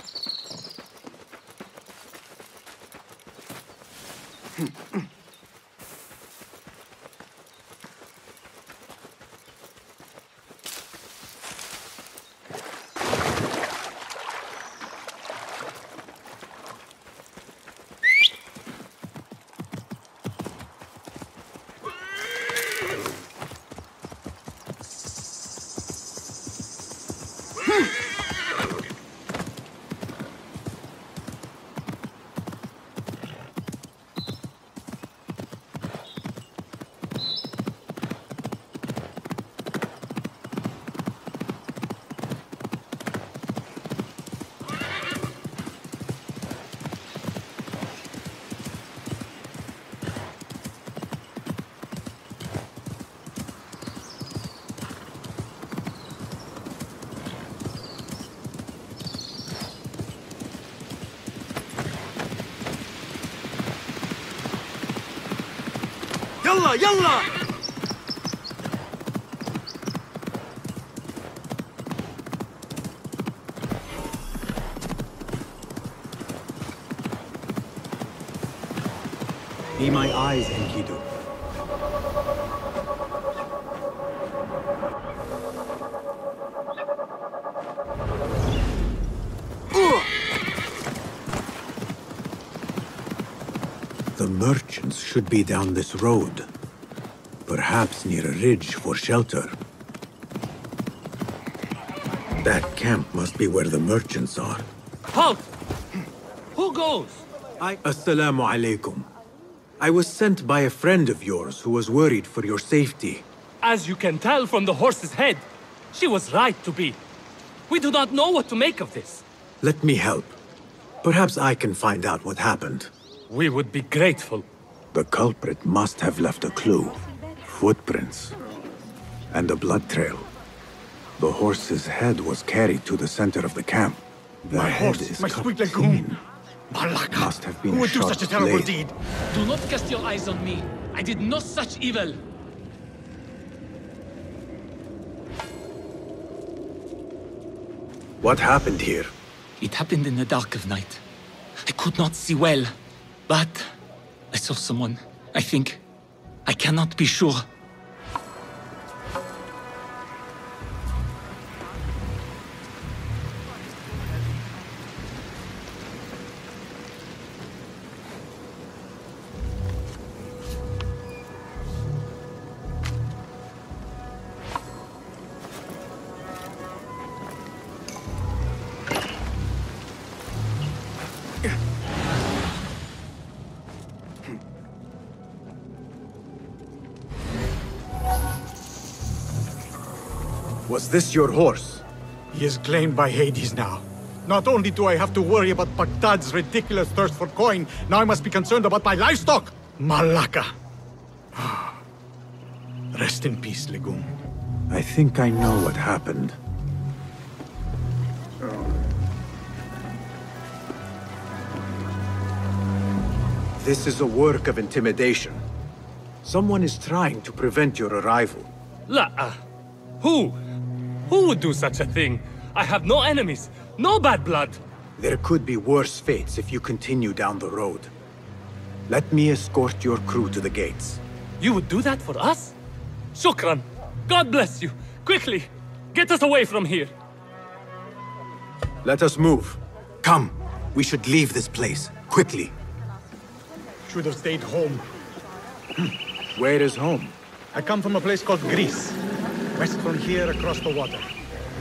Speaker 3: Yalla, yalla!
Speaker 4: Be my eyes, Enkidu. The merchants should be down this road. Perhaps near a ridge for shelter. That camp must be where the merchants are.
Speaker 17: Halt! Who goes?
Speaker 4: Assalamu alaikum. I was sent by a friend of yours who was worried for your safety.
Speaker 17: As you can tell from the horse's head, she was right to be. We do not know what to make of this.
Speaker 4: Let me help. Perhaps I can find out what happened.
Speaker 17: We would be grateful.
Speaker 4: The culprit must have left a clue. Footprints. And a blood trail. The horse's head was carried to the center of the camp. The
Speaker 21: My
Speaker 4: head
Speaker 21: horse,
Speaker 4: is
Speaker 21: my
Speaker 4: cut
Speaker 21: sweet
Speaker 4: clean.
Speaker 21: legume. Malaka!
Speaker 4: Must have been
Speaker 21: Who would do
Speaker 4: shot
Speaker 21: such a terrible
Speaker 4: blade.
Speaker 21: deed?
Speaker 17: Do not cast your eyes on me. I did no such evil.
Speaker 4: What happened here?
Speaker 17: It happened in the dark of night. I could not see well, but I saw someone, I think. I cannot be sure.
Speaker 4: Was this your horse?
Speaker 21: He is claimed by Hades now. Not only do I have to worry about Baghdad's ridiculous thirst for coin, now I must be concerned about my livestock! Malaka! Rest in peace, Legume.
Speaker 4: I think I know what happened. This is a work of intimidation. Someone is trying to prevent your arrival.
Speaker 17: La. Who? Who would do such a thing? I have no enemies, no bad blood.
Speaker 4: There could be worse fates if you continue down the road. Let me escort your crew to the gates.
Speaker 17: You would do that for us? Shukran. God bless you. Quickly, get us away from here.
Speaker 4: Let us move. Come, we should leave this place, quickly.
Speaker 21: Should have stayed home.
Speaker 4: Where is home?
Speaker 21: I come from a place called Greece. West from here, across the water.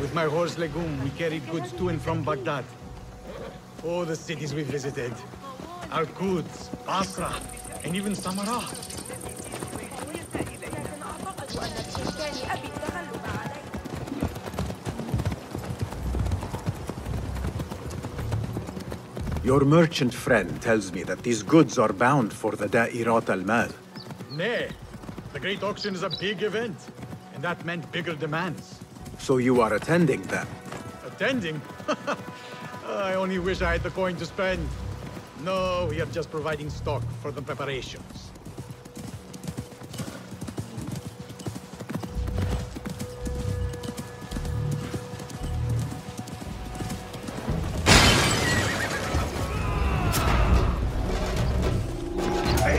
Speaker 21: With my horse Legume, we carried goods to and from Baghdad. Oh, the cities we visited. Al-Quds, Basra, and even Samarra.
Speaker 4: Your merchant friend tells me that these goods are bound for the Da'irat al-Mal.
Speaker 21: Nay, the Great Auction is a big event, and that meant bigger demands.
Speaker 4: So you are attending them?
Speaker 21: Attending? I only wish I had the coin to spend. No, we are just providing stock for the preparations.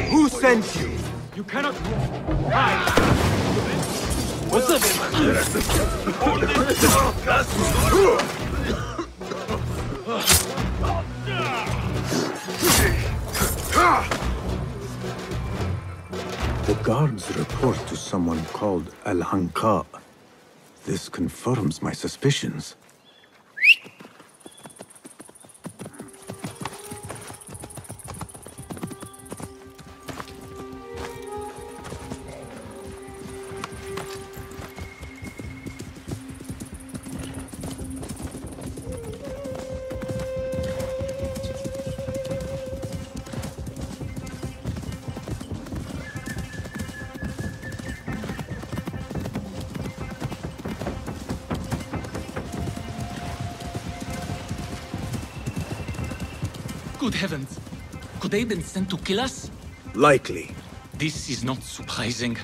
Speaker 4: Who sent you?
Speaker 21: You cannot hide.
Speaker 17: What's up?
Speaker 4: The guards report to someone called Al-Hanqa. This confirms my suspicions.
Speaker 17: Good heavens. Could they have been sent to kill us?
Speaker 4: Likely.
Speaker 17: This is not surprising.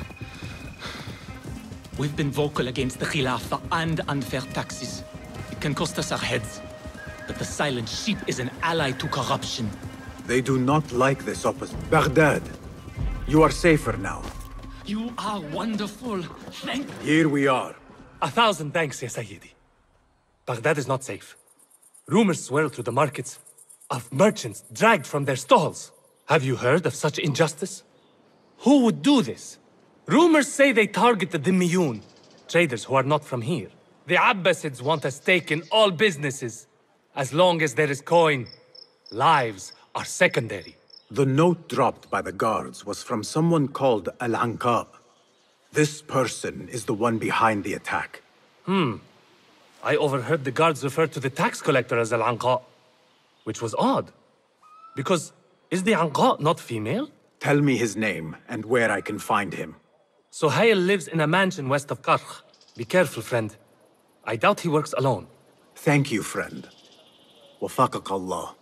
Speaker 17: We've been vocal against the Khilafah and unfair taxes. It can cost us our heads. But the silent sheep is an ally to corruption.
Speaker 4: They do not like this opposition. Baghdad, you are safer now.
Speaker 17: You are wonderful. Thank you.
Speaker 4: Here we are.
Speaker 10: 1,000 thanks, Ya Sayyidi. Baghdad is not safe. Rumors swirl through the markets of merchants dragged from their stalls. Have you heard of such injustice? Who would do this? Rumors say they target the Dhimmiyun, traders who are not from here. The Abbasids want a stake in all businesses. As long as there is coin, lives are secondary.
Speaker 4: The note dropped by the guards was from someone called Al-Anqa. This person is the one behind the attack.
Speaker 10: I overheard the guards refer to the tax collector as Al-Anqa, which was odd. Because, is the Anqa not female?
Speaker 4: Tell me his name and where I can find him.
Speaker 10: Suhail lives in a mansion west of Karkh. Be careful, friend. I doubt he works alone.
Speaker 4: Thank you, friend. Wafaqak Allah.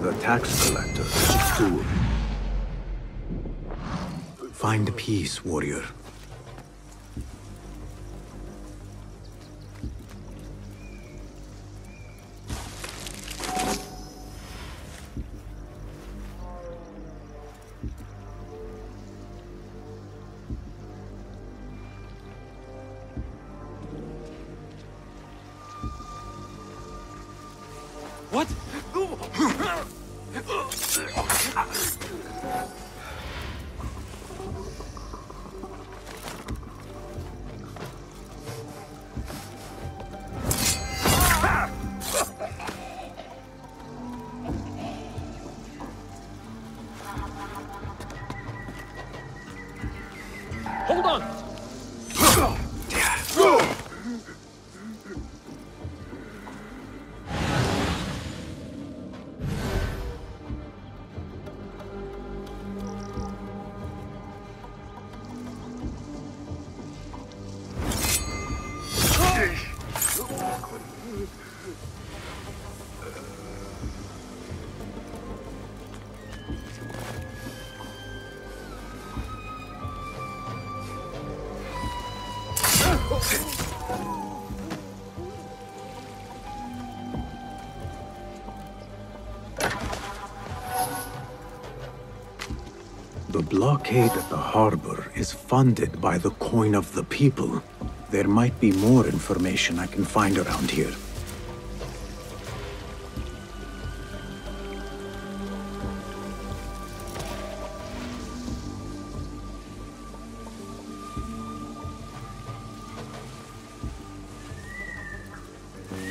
Speaker 4: The tax collector, Zikru. Find peace, warrior.
Speaker 10: What?
Speaker 21: Hold on!
Speaker 4: The blockade at the harbor is funded by the coin of the people. There might be more information I can find around here.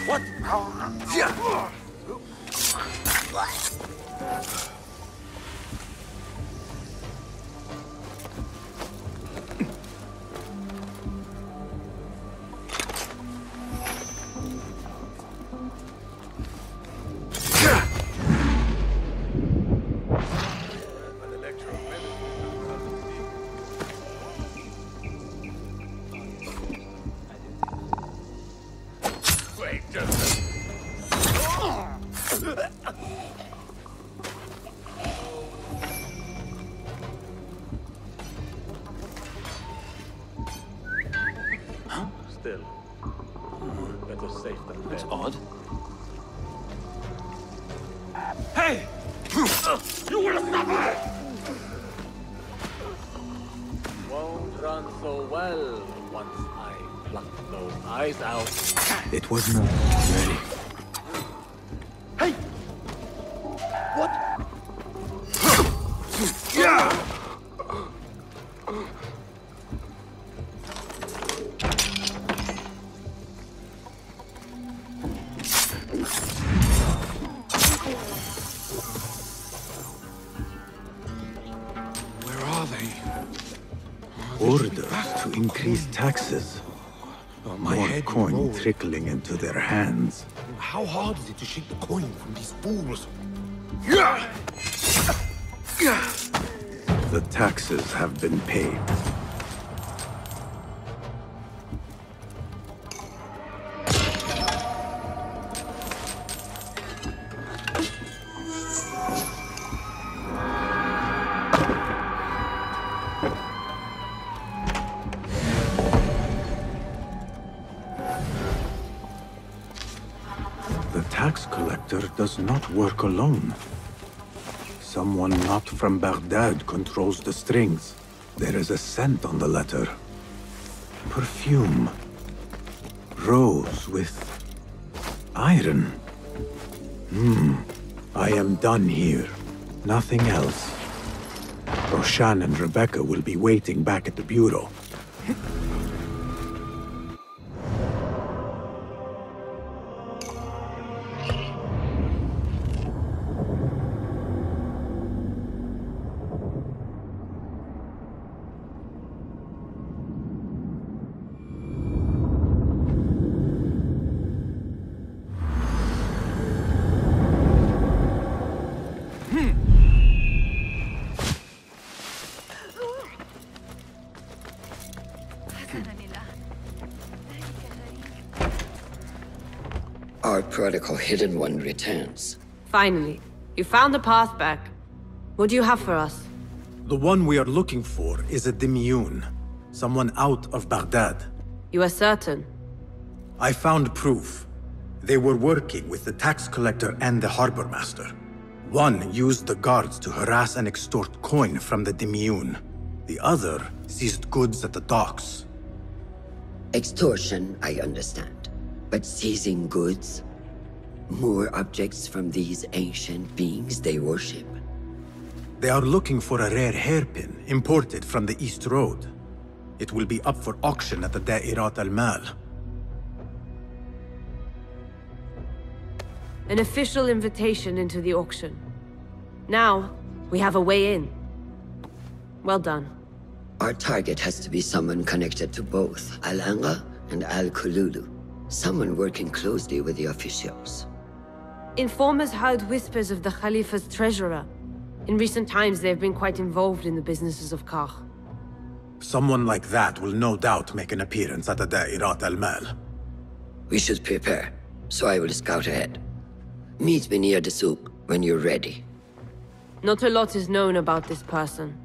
Speaker 21: What?
Speaker 5: Still, better safe than dead.
Speaker 21: That's odd. Hey! You will stop it!
Speaker 22: Won't run so well once I pluck those eyes out.
Speaker 4: It was not ready.
Speaker 21: Hey! What?
Speaker 7: Where are they?
Speaker 4: Orders to increase taxes.
Speaker 7: My
Speaker 4: More
Speaker 7: head
Speaker 4: coin
Speaker 7: rolled.
Speaker 4: trickling into their hands.
Speaker 7: How hard is it to shake the coin from these fools?
Speaker 4: The taxes have been paid. The tax collector does not work alone. Someone not from Baghdad controls the strings. There is a scent on the letter. Perfume. Rose with iron. I am done here. Nothing else. Roshan and Rebecca will be waiting back at the bureau.
Speaker 9: Our prodigal hidden one returns.
Speaker 18: Finally, you found the path back. What do you have for us?
Speaker 3: The one we are looking for is a Dimyun. Someone out of Baghdad.
Speaker 18: You are certain?
Speaker 3: I found proof. They were working with the tax collector and the harbor master. One used the guards to harass and extort coin from the Dimyun. The other seized goods at the docks.
Speaker 9: Extortion, I understand. But seizing goods? More objects from these ancient beings they worship?
Speaker 3: They are looking for a rare hairpin imported from the East Road. It will be up for auction at the Da'irat al-Mal.
Speaker 18: An official invitation into the auction. Now, we have a way in. Well done.
Speaker 9: Our target has to be someone connected to both Al-Anga and Al-Kululu. Someone working closely with the officials.
Speaker 18: Informers heard whispers of the Khalifa's treasurer. In recent times, they have been quite involved in the businesses of Kar.
Speaker 3: Someone like that will no doubt make an appearance at the Da'irat al-Mal.
Speaker 9: We should prepare, so I will scout ahead. Meet me near the souk when you're ready.
Speaker 18: Not a lot is known about this person.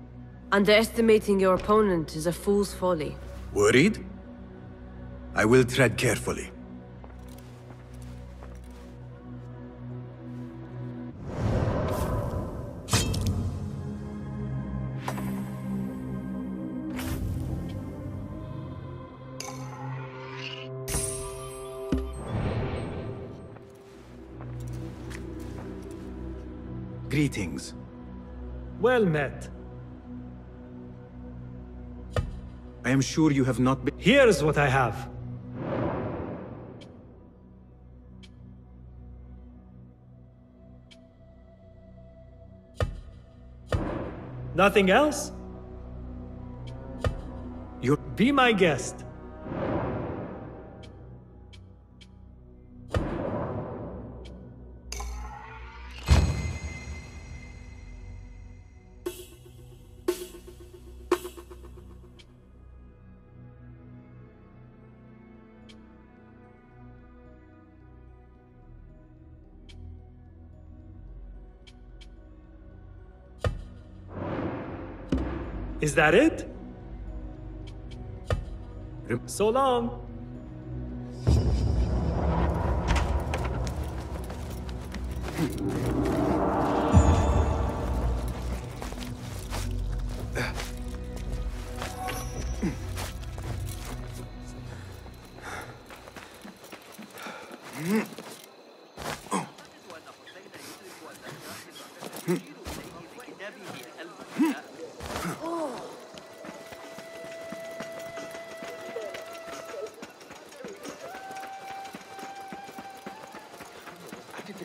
Speaker 18: Underestimating your opponent is a fool's folly.
Speaker 3: Worried? I will tread carefully. Greetings.
Speaker 11: Well met.
Speaker 3: I am sure you have not been—
Speaker 11: Here's what I have. Nothing else? Be my guest. Is that it? So long.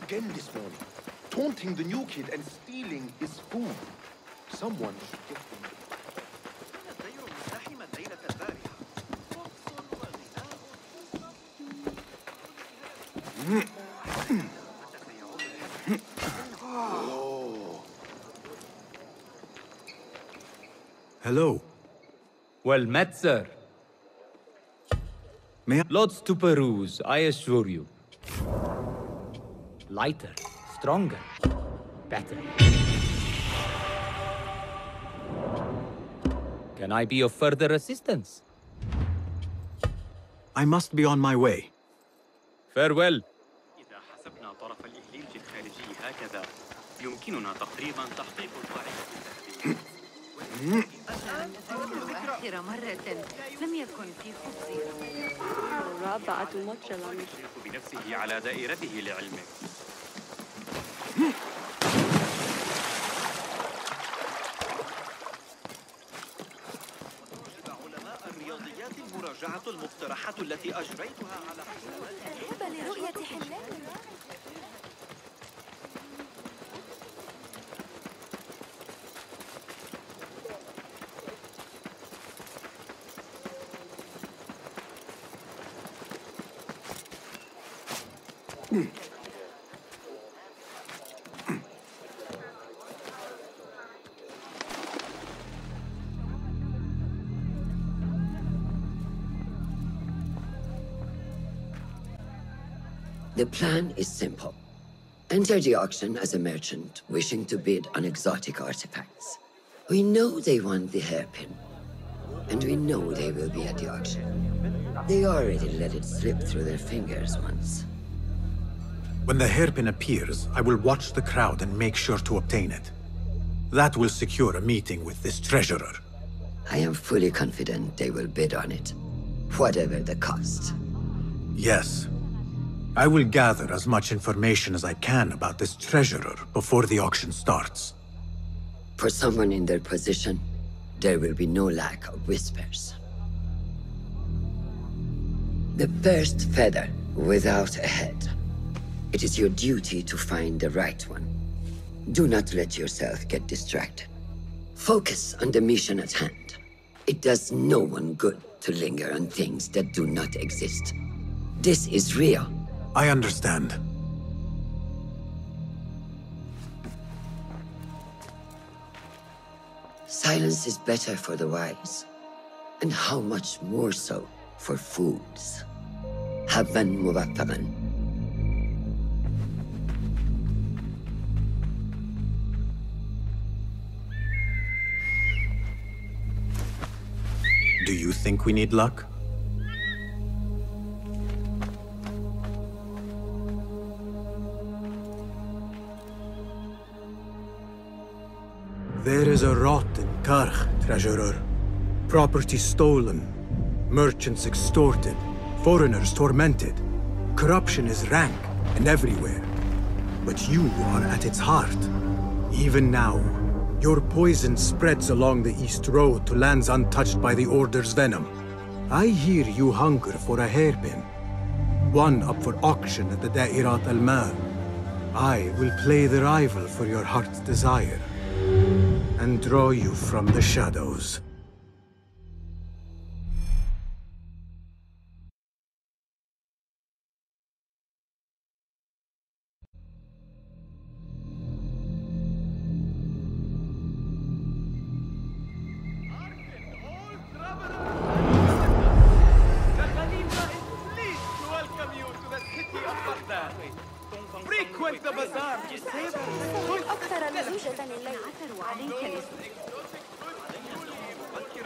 Speaker 14: Again this morning. Taunting the new kid and stealing his food. Someone should get them.
Speaker 3: Hello.
Speaker 22: Well met, sir. Lots to peruse, I assure you. Lighter, stronger, better. Can I be of further assistance?
Speaker 3: I must be on my way.
Speaker 22: Farewell.
Speaker 1: إذا حسبنا طرف الإهليج الخارجي هكذا يمكننا تقريبا تحقيق القاعدة.
Speaker 12: آخر مرة لم يكن في خبزي رابعة مجرم
Speaker 1: يشرف بنفسه على دائرته لعلمك. علماء الرياضيات المراجعة المقترحة التي أجريتها على
Speaker 12: حساب لرؤية حلال.
Speaker 9: The plan is simple. Enter the auction as a merchant wishing to bid on exotic artifacts. We know they want the hairpin, and we know they will be at the auction. They already let it slip through their fingers once.
Speaker 4: When the hairpin appears, I will watch the crowd and make sure to obtain it. That will secure a meeting with this treasurer.
Speaker 9: I am fully confident they will bid on it, whatever the cost.
Speaker 4: Yes. I will gather as much information as I can about this treasurer before the auction starts.
Speaker 9: For someone in their position, there will be no lack of whispers. The first feather without a head. It is your duty to find the right one. Do not let yourself get distracted. Focus on the mission at hand. It does no one good to linger on things that do not exist. This is real.
Speaker 4: I understand.
Speaker 9: Silence is better for the wise, and how much more so for fools. Habban mubattaban.
Speaker 4: Do you think we need luck?
Speaker 3: There is a rot in Karch, treasurer. Property stolen, merchants extorted, foreigners tormented. Corruption is rank and everywhere. But you are at its heart. Even now, your poison spreads along the East Road to lands untouched by the Order's venom. I hear you hunger for a hairpin. One up for auction at the Da'irat al-Mal. I will play the rival for your heart's desire and draw you from the shadows.
Speaker 1: Frequent the bazaar.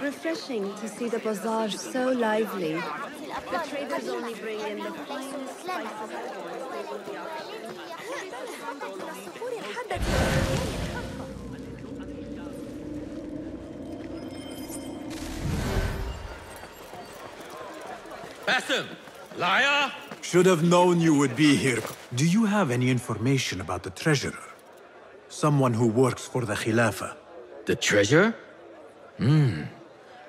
Speaker 18: Refreshing to see the bazaar so lively. The traders only bring in the finest spices.
Speaker 8: Basim! Liar!
Speaker 4: Should have known you would be here. Do you have any information about the treasurer? Someone who works for the Khilafah.
Speaker 8: The treasure?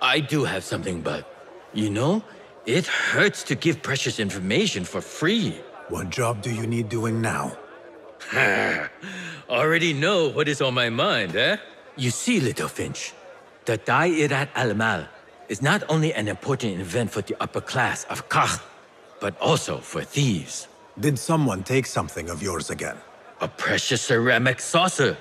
Speaker 8: I do have something, but... You know, it hurts to give precious information for free.
Speaker 4: What job do you need doing now?
Speaker 8: Already know what is on my mind, eh? You see, Little Finch, the Da'irat al-Mal is not only an important event for the upper class of Kach, but also for thieves.
Speaker 4: Did someone take something of yours again?
Speaker 8: A precious ceramic saucer.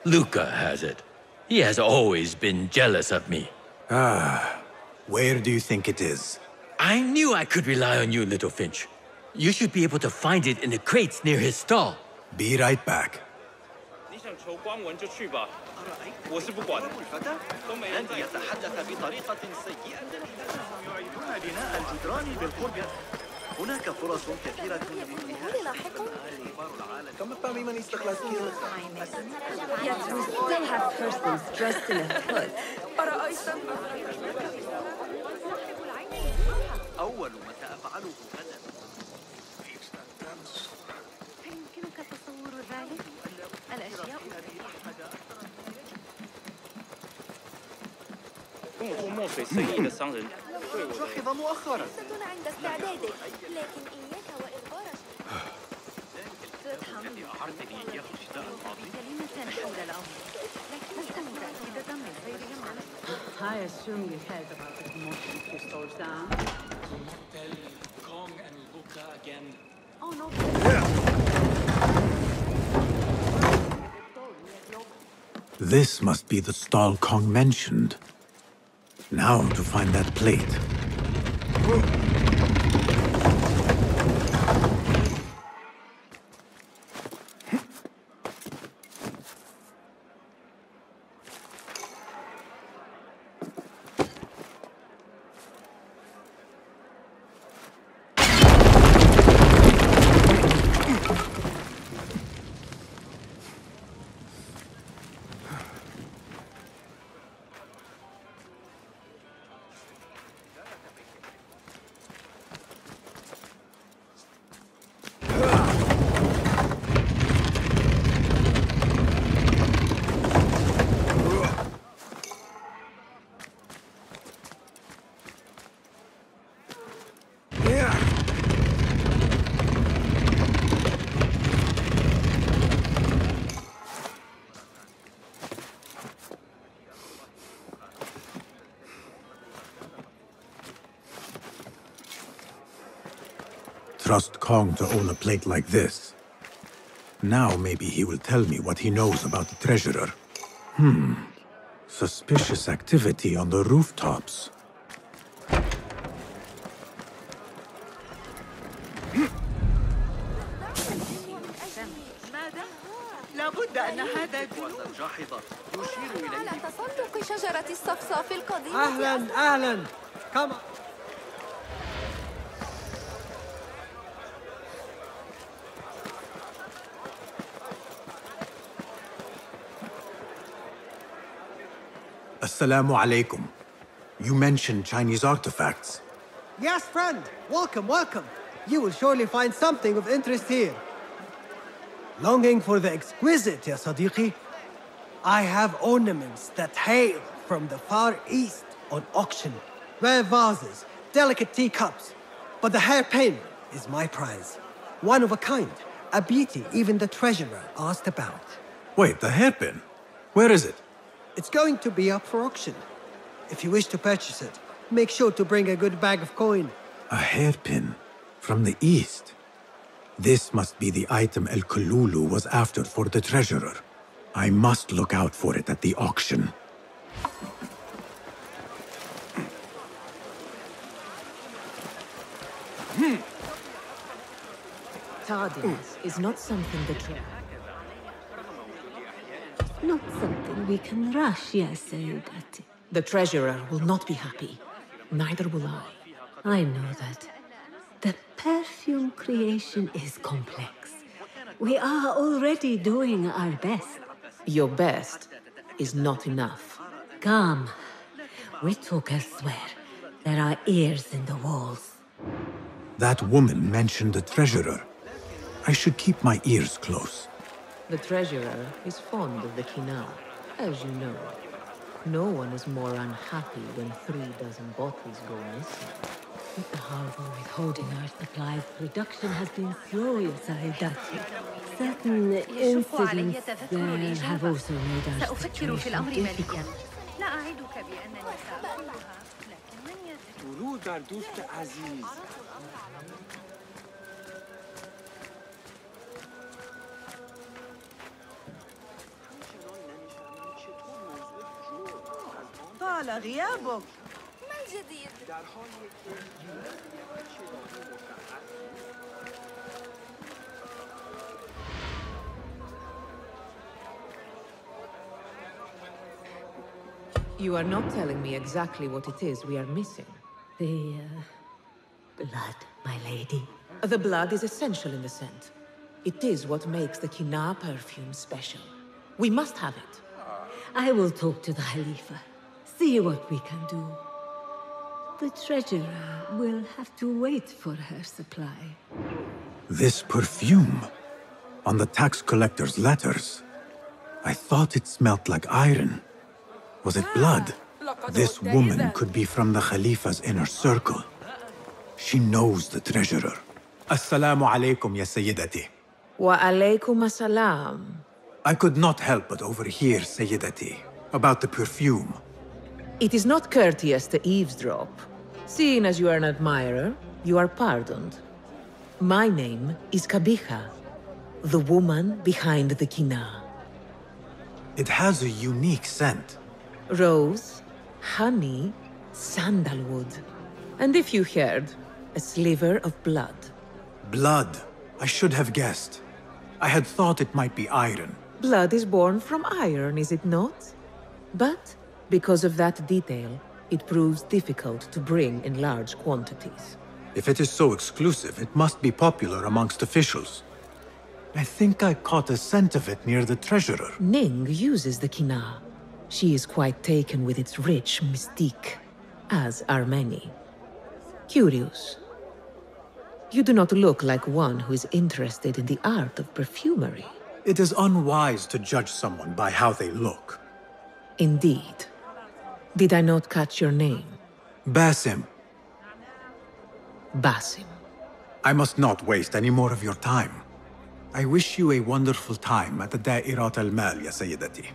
Speaker 8: Luca has it. He has always been jealous of me.
Speaker 19: Ah, where do you think it is?
Speaker 8: I knew I could rely on you, little Finch. You should be able to find it in the crates near his stall.
Speaker 19: Be right back.
Speaker 21: 你想求光文就去吧，我是不管的。都没人在。
Speaker 1: يتحدث بطريقة سيئة. يعيدون بناء الجدران بالقرب. هناك فرص كثيرة لاحقا.
Speaker 12: Yet we still have persons dressed in a hood.
Speaker 1: أول ما سأفعله غدا.
Speaker 12: أيمكنك تصور ذلك؟ الأشياء
Speaker 21: 跟我做墨水生意的商人对我
Speaker 1: لاحظ مؤخرا.
Speaker 12: عند استعدادك، لكن إياك وإخبار
Speaker 1: الذي أعرتني إياه الشتاء الماضي.
Speaker 12: كلمة حول الأمر، لكن لست متأكدة من غيرهم على
Speaker 6: I assume you heard about the commotion two stores down.
Speaker 17: Do not tell Kong and Luca again.
Speaker 12: Oh no.
Speaker 4: This must be the stall Kong mentioned. Now to find that plate. Trust Kong to own a plate like this. Now maybe he will tell me what he knows about the treasurer. Suspicious activity on the rooftops.
Speaker 1: لابد أن هذا جاحظة يشير إليه.
Speaker 12: على تسلق شجرة الصفصاف القديمة.
Speaker 13: أهلاً. Come on.
Speaker 4: Assalamu alaikum. You mentioned Chinese artifacts.
Speaker 13: Yes, friend. Welcome. You will surely find something of interest here. Longing for the exquisite, ya Sadiqi? I have ornaments that hail from the Far East on auction. Rare vases, delicate teacups. But the hairpin is my prize. One of a kind. A beauty even the treasurer asked about.
Speaker 4: Wait, the hairpin? Where is it?
Speaker 13: It's going to be up for auction. If you wish to purchase it, make sure to bring a good bag of coin.
Speaker 4: A hairpin from the east. This must be the item El Kululu was after for the treasurer. I must look out for it at the auction.
Speaker 6: Tardiness is not something that not something we can rush, yes, Sayugati. The treasurer will not be happy. Neither will I. I know that. The perfume creation is complex. We are already doing our best. Your best is not enough. Come. We talk elsewhere. There are ears in the walls.
Speaker 4: That woman mentioned the treasurer. I should keep my ears close.
Speaker 6: The treasurer is fond of the Kina, as you know. No one is more unhappy when 3 dozen bottles go missing. With the harbor withholding our supplies, production has been slow, Saidati. Certain incidents there have also made our situation difficult.
Speaker 1: طال غيابك.
Speaker 12: ما الجديد؟
Speaker 6: You are not telling me exactly what it is we are missing.
Speaker 16: The blood, my lady.
Speaker 6: The blood is essential in the scent. It is what makes the Kina perfume special. We must have it.
Speaker 16: I will talk to the Khalifa. See what we can do. The treasurer will have to wait for her supply.
Speaker 4: This perfume, on the tax collector's letters, I thought it smelt like iron. Was it blood? This woman could be from the Khalifa's inner circle. She knows the treasurer. Assalamu alaikum, ya Sayyidati.
Speaker 6: Wa alaykum assalam.
Speaker 4: I could not help but overhear, Sayyidati, about the perfume.
Speaker 6: It is not courteous to eavesdrop. Seeing as you are an admirer, you are pardoned. My name is Kabiha, the woman behind the Kina.
Speaker 4: It has a unique scent.
Speaker 6: Rose, honey, sandalwood. And if you heard, a sliver of blood.
Speaker 4: Blood. I should have guessed. I had thought it might be iron.
Speaker 6: Blood is born from iron, is it not? But because of that detail, it proves difficult to bring in large quantities.
Speaker 4: If it is so exclusive, it must be popular amongst officials. I think I caught a scent of it near the treasurer.
Speaker 6: Ning uses the Kina. She is quite taken with its rich mystique, as are many. Curious. You do not look like one who is interested in the art of perfumery.
Speaker 4: It is unwise to judge someone by how they look.
Speaker 6: Indeed. Did I not catch your name?
Speaker 4: Basim.
Speaker 6: Basim.
Speaker 4: I must not waste any more of your time. I wish you a wonderful time at the Da'irat al-Mal, ya Sayyidati.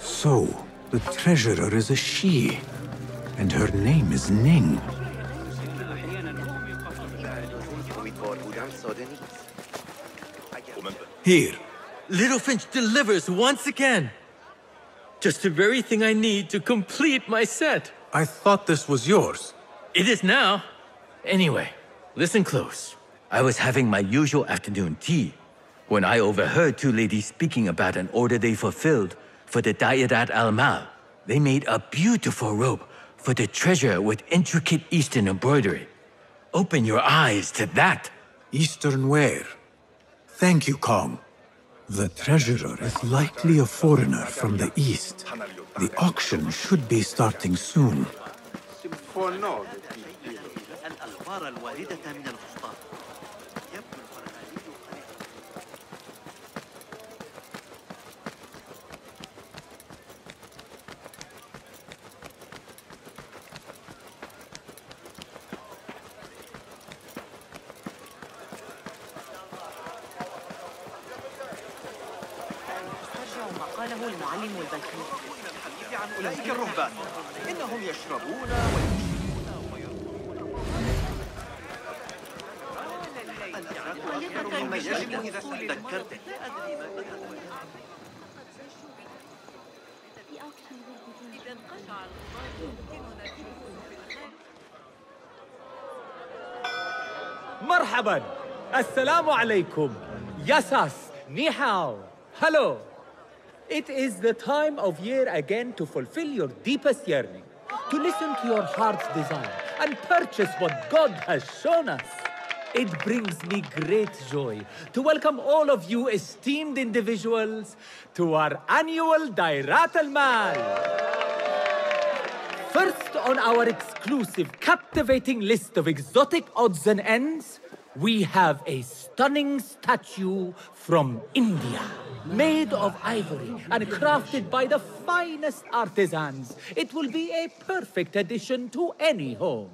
Speaker 4: So, the treasurer is a she, and her name is Ning.
Speaker 8: Here, Littlefinch delivers once again. Just the very thing I need to complete my set.
Speaker 4: I thought this was yours.
Speaker 8: It is now. Anyway, listen close. I was having my usual afternoon tea when I overheard two ladies speaking about an order they fulfilled for the Da'irat al-Mal. They made a beautiful robe for the treasure with intricate Eastern embroidery. Open your eyes to that.
Speaker 4: Eastern wear. Thank you, Kong. The treasurer is likely a foreigner from the East. The auction should be starting soon.
Speaker 1: قاله المعلم البلخي عن أولئك الرهبان إنهم يشربون ويشربون مما يجب إذا تذكرت
Speaker 22: مرحبا السلام عليكم ياساس نيهاو hello. It is the time of year again to fulfill your deepest yearning, to listen to your heart's desire, and purchase what God has shown us. It brings me great joy to welcome all of you esteemed individuals to our annual Da'irat al-Mal. First on our exclusive, captivating list of exotic odds and ends, we have a stunning statue from India. Made of ivory and crafted by the finest artisans, it will be a perfect addition to any home.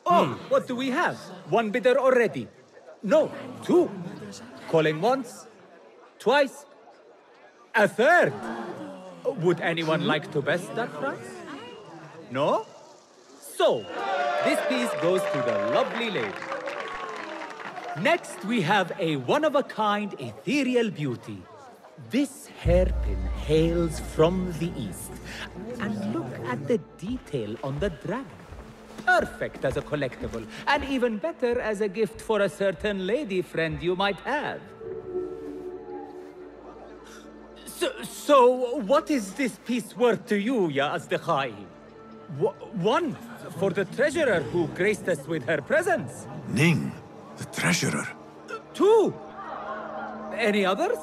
Speaker 22: Oh, what do we have? One bidder already. No, two. Calling once, twice, a third. Would anyone like to best that price? No? So, this piece goes to the lovely lady. Next, we have a one-of-a-kind ethereal beauty. This hairpin hails from the east. And look at the detail on the dragon. Perfect as a collectible, and even better as a gift for a certain lady friend you might have. So what is this piece worth to you, Ya Asdiqai? One, for the treasurer who graced us with her presence.
Speaker 19: Ning, the treasurer.
Speaker 22: Two. Any others?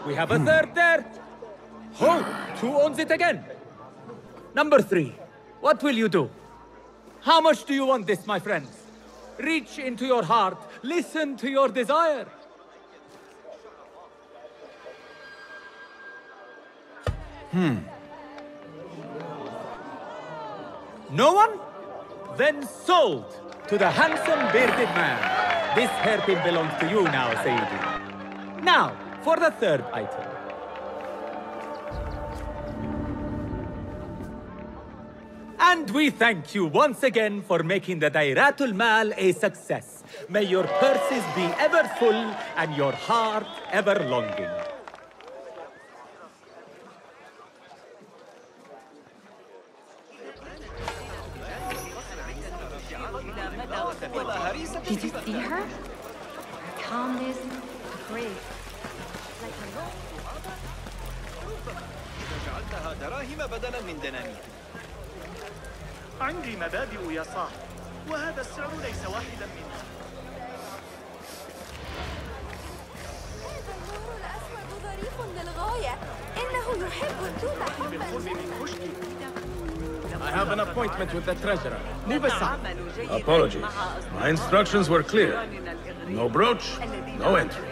Speaker 22: We have a third there. Oh, who owns it again? Number 3, what will you do? How much do you want this, my friends? Reach into your heart, listen to your desire. No one? Then sold to the handsome bearded man. This hairpin belongs to you now, Sayyidi. Now, for the third item. And we thank you once again for making the Dairatul Mal a success. May your purses be ever full and your heart ever longing.
Speaker 15: Did you see her? Calmness, grace.
Speaker 1: جعلتها دراهم بدلا من دنانير.
Speaker 21: عندي مبادئ يا صاحب، وهذا السعر ليس واحدا منها.
Speaker 2: هذا النور الأسود ظريف للغاية. إنه يحب الدود حبا.
Speaker 20: I have an appointment with the treasurer. Move aside.
Speaker 5: Apologies. My instructions were clear. No brooch, no entry.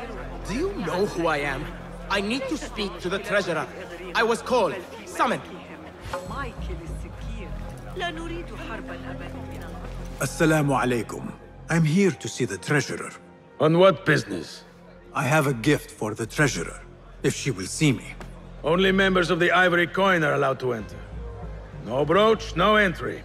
Speaker 20: Do you know who I am? I need to speak to the treasurer. I was called, summoned.
Speaker 4: Assalamu alaikum. I'm here to see the treasurer.
Speaker 5: On what business?
Speaker 4: I have a gift for the treasurer, if she will see me.
Speaker 5: Only members of the Ivory Coin are allowed to enter. No brooch, no entry.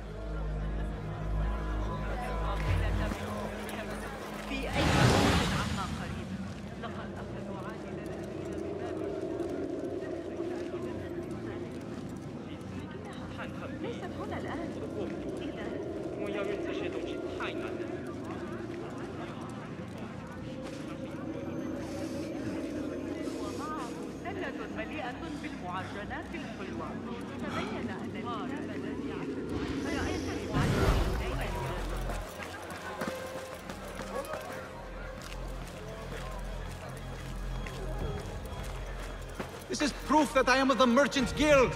Speaker 20: This is proof that I am of the Merchants Guild.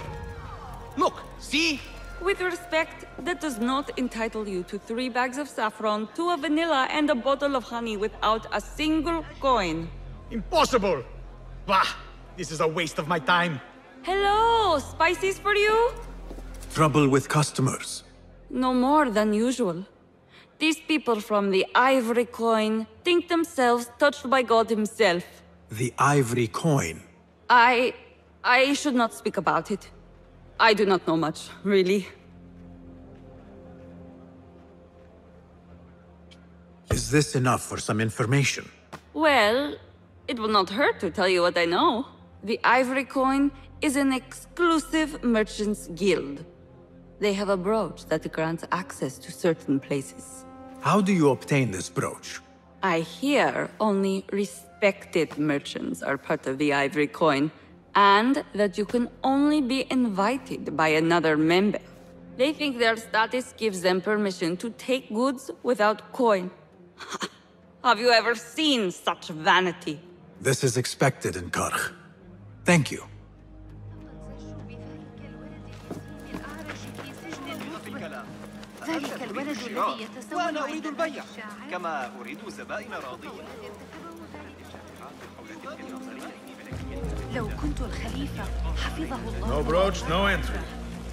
Speaker 20: Look, see?
Speaker 12: With respect, that does not entitle you to 3 bags of saffron, 2 of vanilla, and a bottle of honey without a single coin.
Speaker 20: Impossible! Bah! This is a waste of my time.
Speaker 12: Hello! Spices for you?
Speaker 4: Trouble with customers.
Speaker 12: No more than usual. These people from the Ivory Coin think themselves touched by God himself.
Speaker 4: The Ivory Coin?
Speaker 12: I should not speak about it. I do not know much, really.
Speaker 4: Is this enough for some information?
Speaker 12: Well, it will not hurt to tell you what I know. The Ivory Coin is an exclusive merchants guild. They have a brooch that grants access to certain places.
Speaker 4: How do you obtain this brooch?
Speaker 12: I hear only respected merchants are part of the Ivory Coin, and that you can only be invited by another member. They think their status gives them permission to take goods without coin. Have you ever seen such vanity?
Speaker 4: This is expected in Karkh. Thank you.
Speaker 2: ذلك الولد الذي يتسول
Speaker 1: وأنا أريد البيع كما أريد زبائن راضية.
Speaker 2: لو كنت الخليفة حفظه الله.
Speaker 5: No brooch, no entry.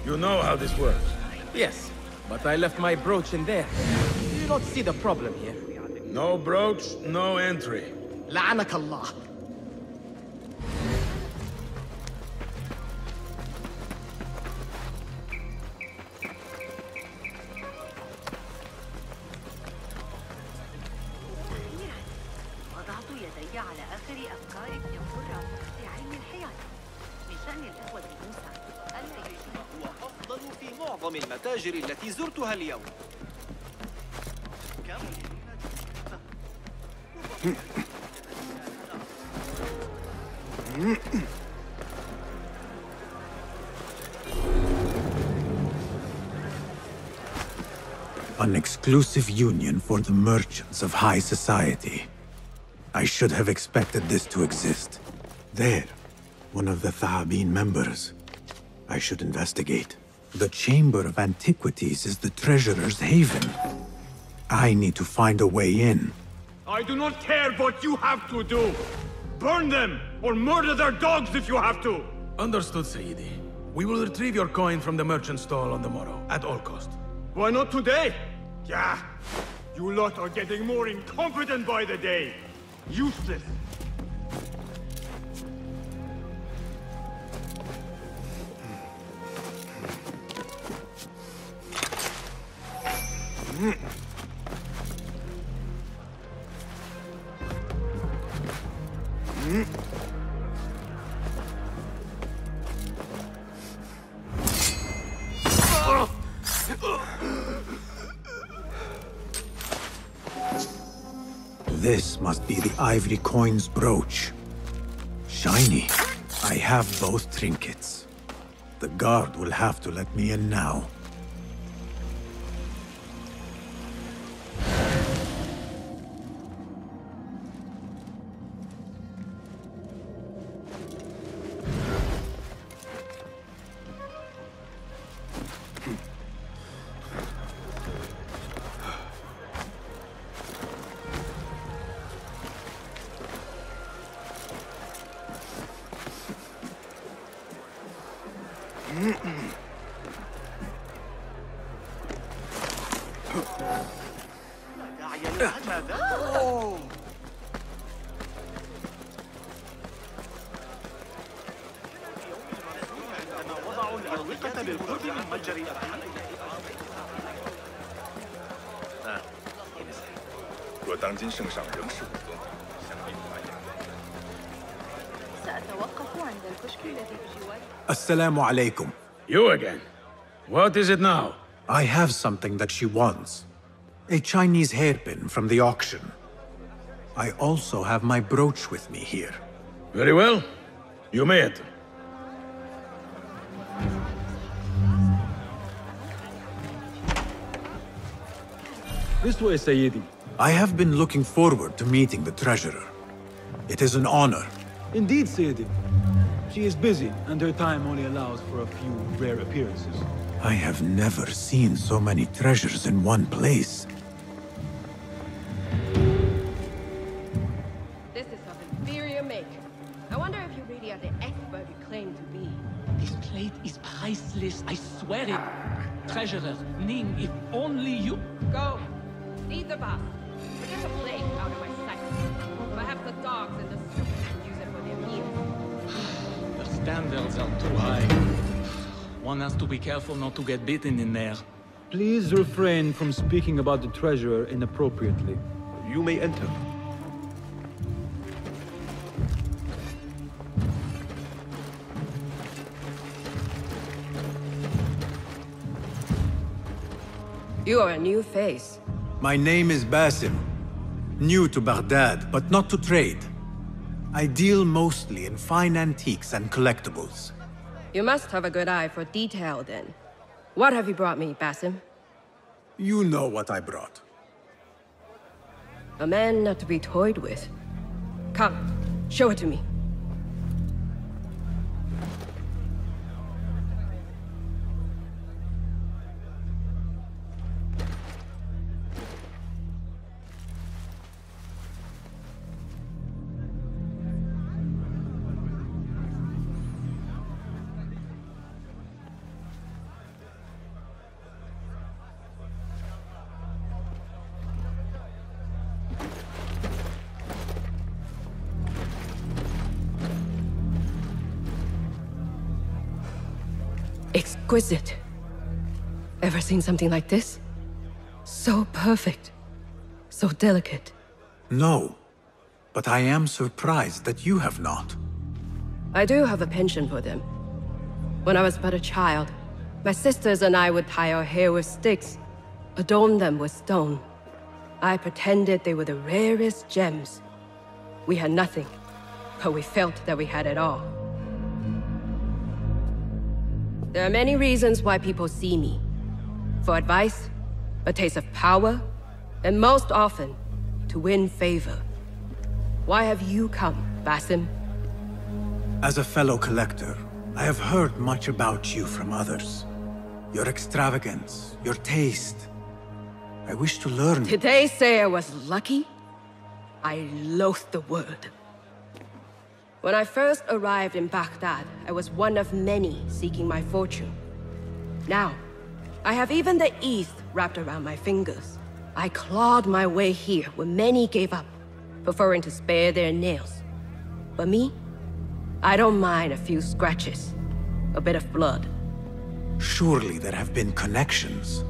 Speaker 5: You know how this works.
Speaker 20: Yes, but I left my brooch in there. You don't see the problem here.
Speaker 5: No brooch, no entry.
Speaker 20: لعنك الله.
Speaker 1: أعظم المتاجر التي زرتها اليوم.
Speaker 4: An exclusive union for the merchants of high society. I should have expected this to exist. There, one of the Thahabin members. I should investigate. The Chamber of Antiquities is the treasurer's haven. I need to find a way in.
Speaker 21: I do not care what you have to do. Burn them, or murder their dogs if you have to.
Speaker 7: Understood, Sayyidi. We will retrieve your coin from the merchant stall on the morrow, at all cost.
Speaker 21: Why not today? Yeah, you lot are getting more incompetent by the day. Useless.
Speaker 4: This must be the ivory coin's brooch. Shiny. I have both trinkets. The guard will have to let me in now. Assalamu alaikum.
Speaker 7: You again? What is it now?
Speaker 4: I have something that she wants. A Chinese hairpin from the auction. I also have my brooch with me here.
Speaker 7: Very well. You may enter.
Speaker 11: This way, Sayyidi.
Speaker 4: I have been looking forward to meeting the treasurer. It is an honor.
Speaker 11: Indeed, Sayyidi. She is busy, and her time only allows for a few rare appearances.
Speaker 4: I have never seen so many treasures in one place.
Speaker 10: This is of inferior make. I wonder if you really are the expert you claim to be.
Speaker 17: This plate is priceless, I swear it. Treasurer, Ning, if only you...
Speaker 10: Go. Lead the boss. Get the plate out of my sight. Perhaps the dogs in the soup can use it for their meals.
Speaker 17: The standards are too high. One has to be careful not to get bitten in there.
Speaker 11: Please refrain from speaking about the treasurer inappropriately.
Speaker 14: You may enter.
Speaker 10: You are a new face.
Speaker 4: My name is Basim. New to Baghdad, but not to trade. I deal mostly in fine antiques and collectibles.
Speaker 10: You must have a good eye for detail, then. What have you brought me, Basim?
Speaker 4: You know what I brought.
Speaker 10: A man not to be toyed with. Come, show it to me. Exquisite. Ever seen something like this? So perfect. So delicate.
Speaker 4: No, but I am surprised that you have not.
Speaker 10: I do have a penchant for them. When I was but a child,
Speaker 3: My sisters and I would tie our hair with sticks, adorn them with stone. I pretended they were the rarest gems. We had nothing, but we felt that we had it all. There are many reasons why people see me. For advice, a taste of power, and most often, to win favor. Why have you come, Basim?
Speaker 4: As a fellow collector, I have heard much about you from others. Your extravagance, your taste. I wish to learn.
Speaker 3: Did they say I was lucky? I loathe the word. When I first arrived in Baghdad, I was one of many seeking my fortune. Now, I have even the East wrapped around my fingers. I clawed my way here when many gave up, preferring to spare their nails. But me? I don't mind a few scratches, a bit of blood.
Speaker 4: Surely there have been connections.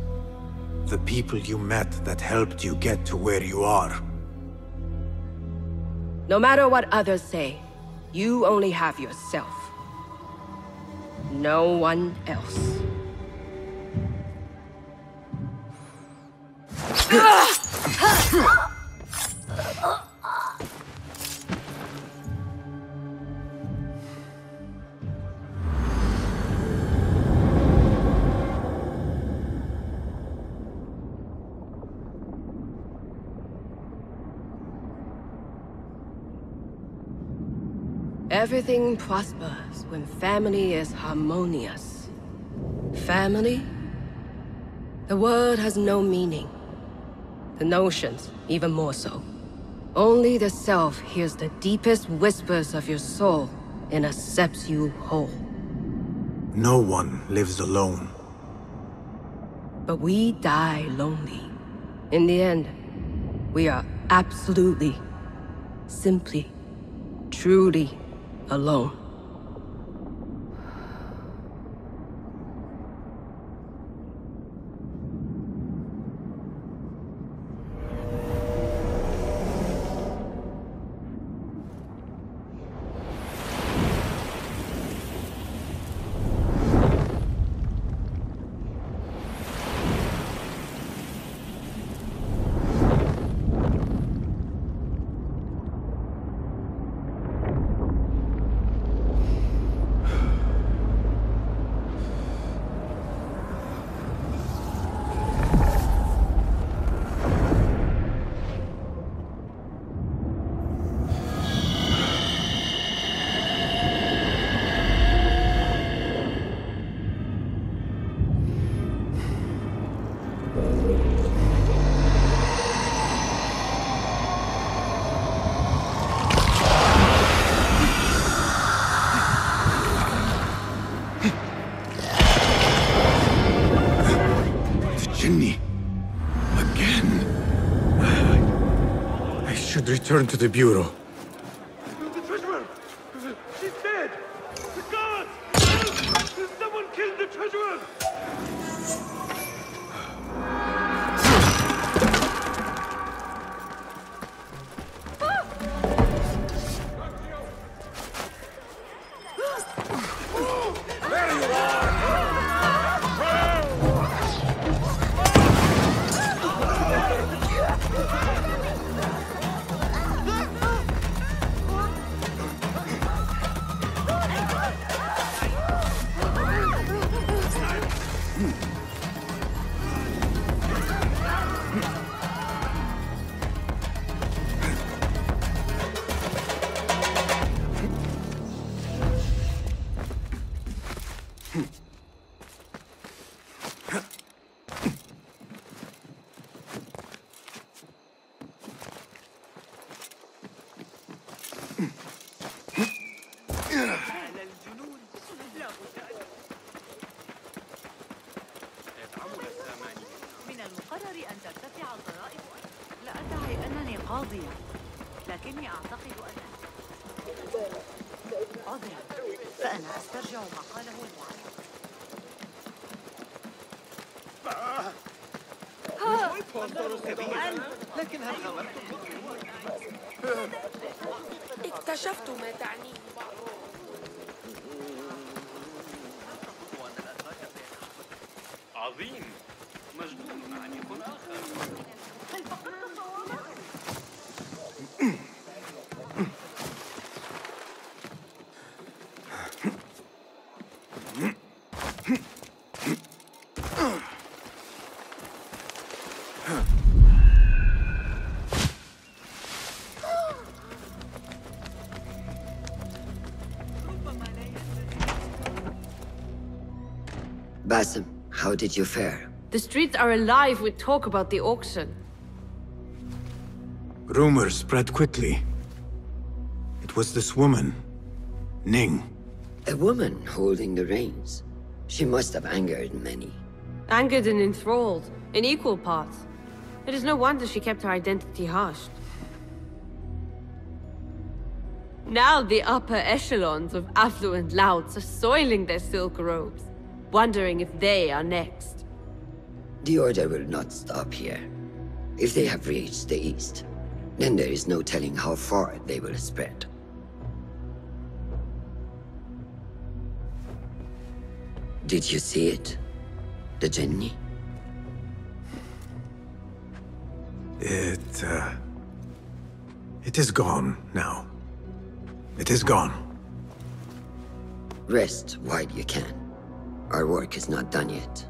Speaker 4: The people you met that helped you get to where you are.
Speaker 3: No matter what others say, you only have yourself. No one else. Everything prospers when family is harmonious. Family? The word has no meaning. The notions, even more so. Only the self hears the deepest whispers of your soul and accepts you whole.
Speaker 4: No one lives alone.
Speaker 3: But we die lonely. In the end, we are absolutely, simply, truly alone.
Speaker 4: Return to the Bureau.
Speaker 21: The treasurer! She's dead! The guards! Someone killed the treasurer! There you are!
Speaker 2: لكني أعتقد أن عذرا فأنا أسترجع ما قاله المعارف.
Speaker 21: لكنها
Speaker 10: اكتشفت ما تعنيه
Speaker 1: عظيم مجنون عنيف آخر.
Speaker 9: Basim, how did you fare?
Speaker 3: The streets are alive with talk about the auction.
Speaker 4: Rumors spread quickly. It was this woman, Ning.
Speaker 9: A woman holding the reins. She must have angered many.
Speaker 3: Angered and enthralled, in equal parts. It is no wonder she kept her identity hushed. Now the upper echelons of affluent louts are soiling their silk robes, wondering if they are next.
Speaker 9: The Order will not stop here. If they have reached the east, then there is no telling how far they will spread. Did you see it? The Jinni?
Speaker 4: It is gone now. It is gone.
Speaker 9: Rest while you can. Our work is not done yet.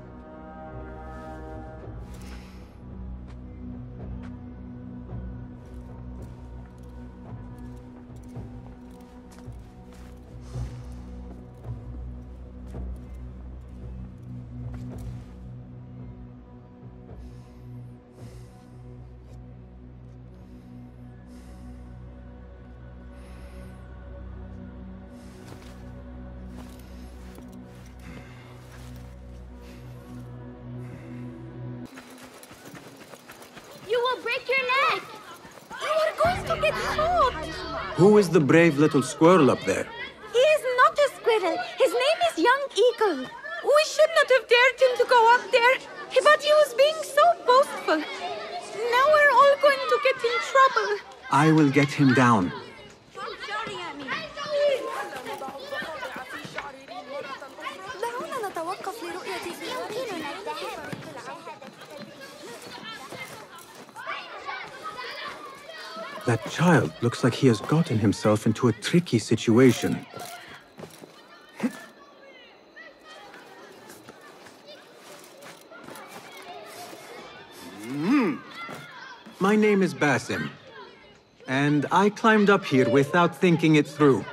Speaker 4: Who is the brave little squirrel up there?
Speaker 6: He is not a squirrel. His name is Young Eagle. We should not have dared him to go up there, but he was being so boastful. Now we're all going to get in trouble.
Speaker 4: I will get him down. That child looks like he has gotten himself into a tricky situation. My name is Basim, and I climbed up here without thinking it through.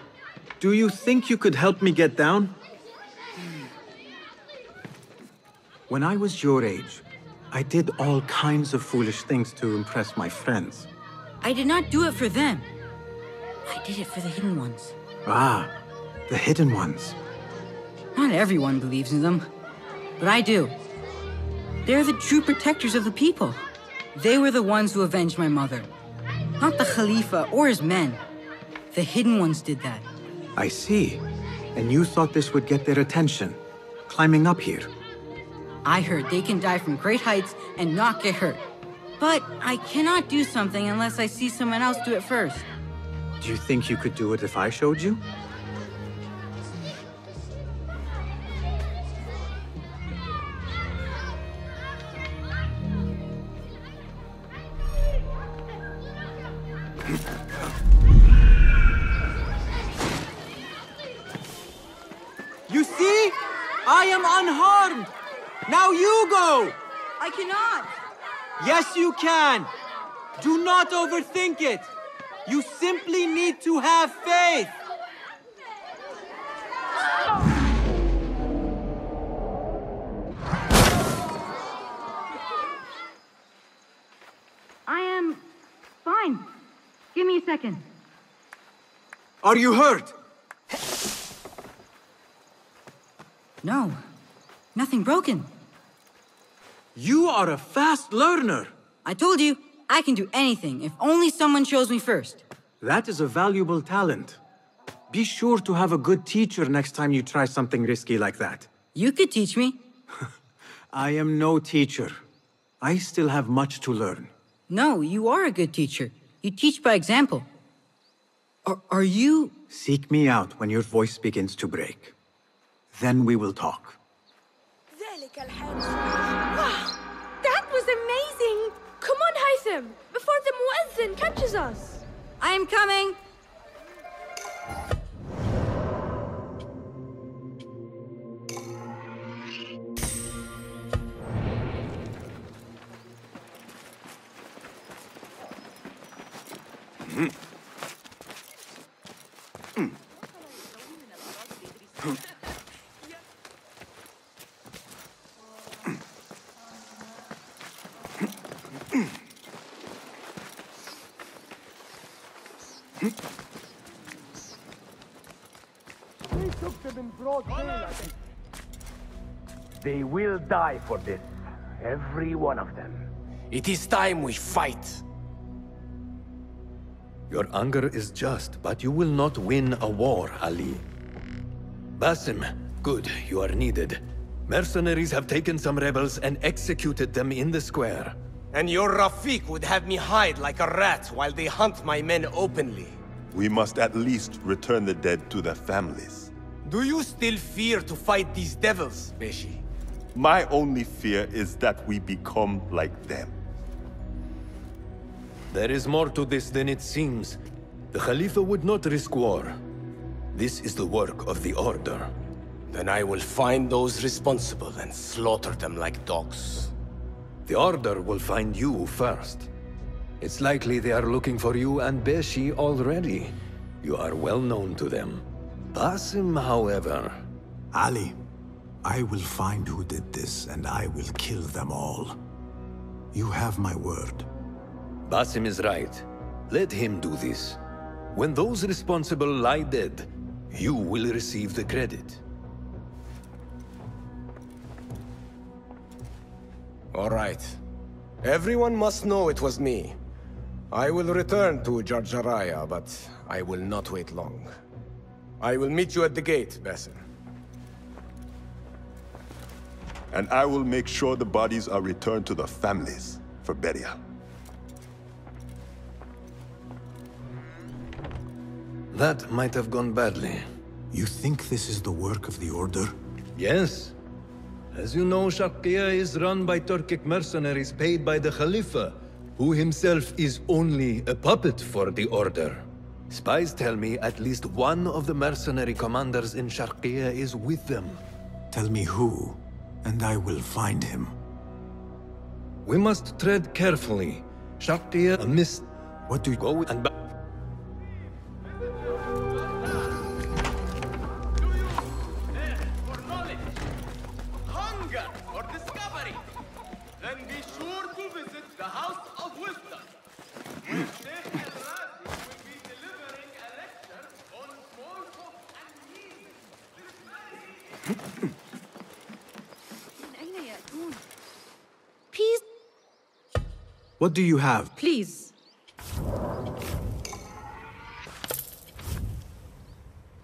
Speaker 4: Do you think you could help me get down? When I was your age, I did all kinds of foolish things to impress my friends.
Speaker 2: I did not do it for them. I did it for the hidden ones.
Speaker 4: Ah, the hidden ones.
Speaker 2: Not everyone believes in them, but I do. They're the true protectors of the people. They were the ones who avenged my mother. Not the Khalifa or his men. The hidden ones did that.
Speaker 4: I see. And you thought this would get their attention, climbing up here.
Speaker 2: I heard they can die from great heights and not get hurt. But I cannot do something unless I see someone else do it first.
Speaker 4: Do you think you could do it if I showed you?
Speaker 18: You see? I am unharmed! Now you go!
Speaker 2: I cannot!
Speaker 18: Yes, you can! Do not overthink it! You simply need to have faith!
Speaker 2: I am fine. Give me a second.
Speaker 18: Are you hurt?
Speaker 2: No. Nothing broken.
Speaker 18: You are a fast learner.
Speaker 2: I told you, I can do anything if only someone shows me first.
Speaker 4: That is a valuable talent. Be sure to have a good teacher next time you try something risky like that.
Speaker 2: You could teach me.
Speaker 4: I am no teacher. I still have much to learn.
Speaker 2: No, you are a good teacher. You teach by example. Are you...
Speaker 4: Seek me out when your voice begins to break. Then we will talk.
Speaker 13: Wow, that was amazing! Come on, Haytham, before the muezzin catches us.
Speaker 2: I'm coming.
Speaker 21: We took them in broad daylight. They will die for this. Every one of them.
Speaker 16: It is time we fight.
Speaker 8: Your anger is just, but you will not win a war, Ali. Basim, good, you are needed. Mercenaries have taken some rebels and executed them in the square.
Speaker 16: And your Rafiq would have me hide like a rat while they hunt my men openly.
Speaker 23: We must at least return the dead to their families.
Speaker 16: Do you still fear to fight these devils, Beshi?
Speaker 23: My only fear is that we become like them.
Speaker 8: There is more to this than it seems. The Khalifa would not risk war. This is the work of the Order.
Speaker 16: Then I will find those responsible and slaughter them like dogs.
Speaker 8: The Order will find you first. It's likely they are looking for you and Beshi already. You are well known to them. Basim, however...
Speaker 4: Ali, I will find who did this, and I will kill them all. You have my word.
Speaker 8: Basim is right. Let him do this. When those responsible lie dead, you will receive the credit.
Speaker 16: All right. Everyone must know it was me. I will return to Jarjaraya, but I will not wait long. I will meet you at the gate, Basim.
Speaker 23: And I will make sure the bodies are returned to the families for burial.
Speaker 8: That might have gone badly.
Speaker 4: You think this is the work of the Order?
Speaker 8: Yes. As you know, Sharqiya is run by Turkic mercenaries paid by the Khalifa, who himself is only a puppet for the Order. Spies tell me at least one of the mercenary commanders in Sharqiya is with them.
Speaker 4: Tell me who, and I will find him.
Speaker 8: We must tread carefully. Sharqiya amidst...
Speaker 4: What do you...
Speaker 8: Go and back.
Speaker 13: Please.
Speaker 4: What do you have?
Speaker 13: Please.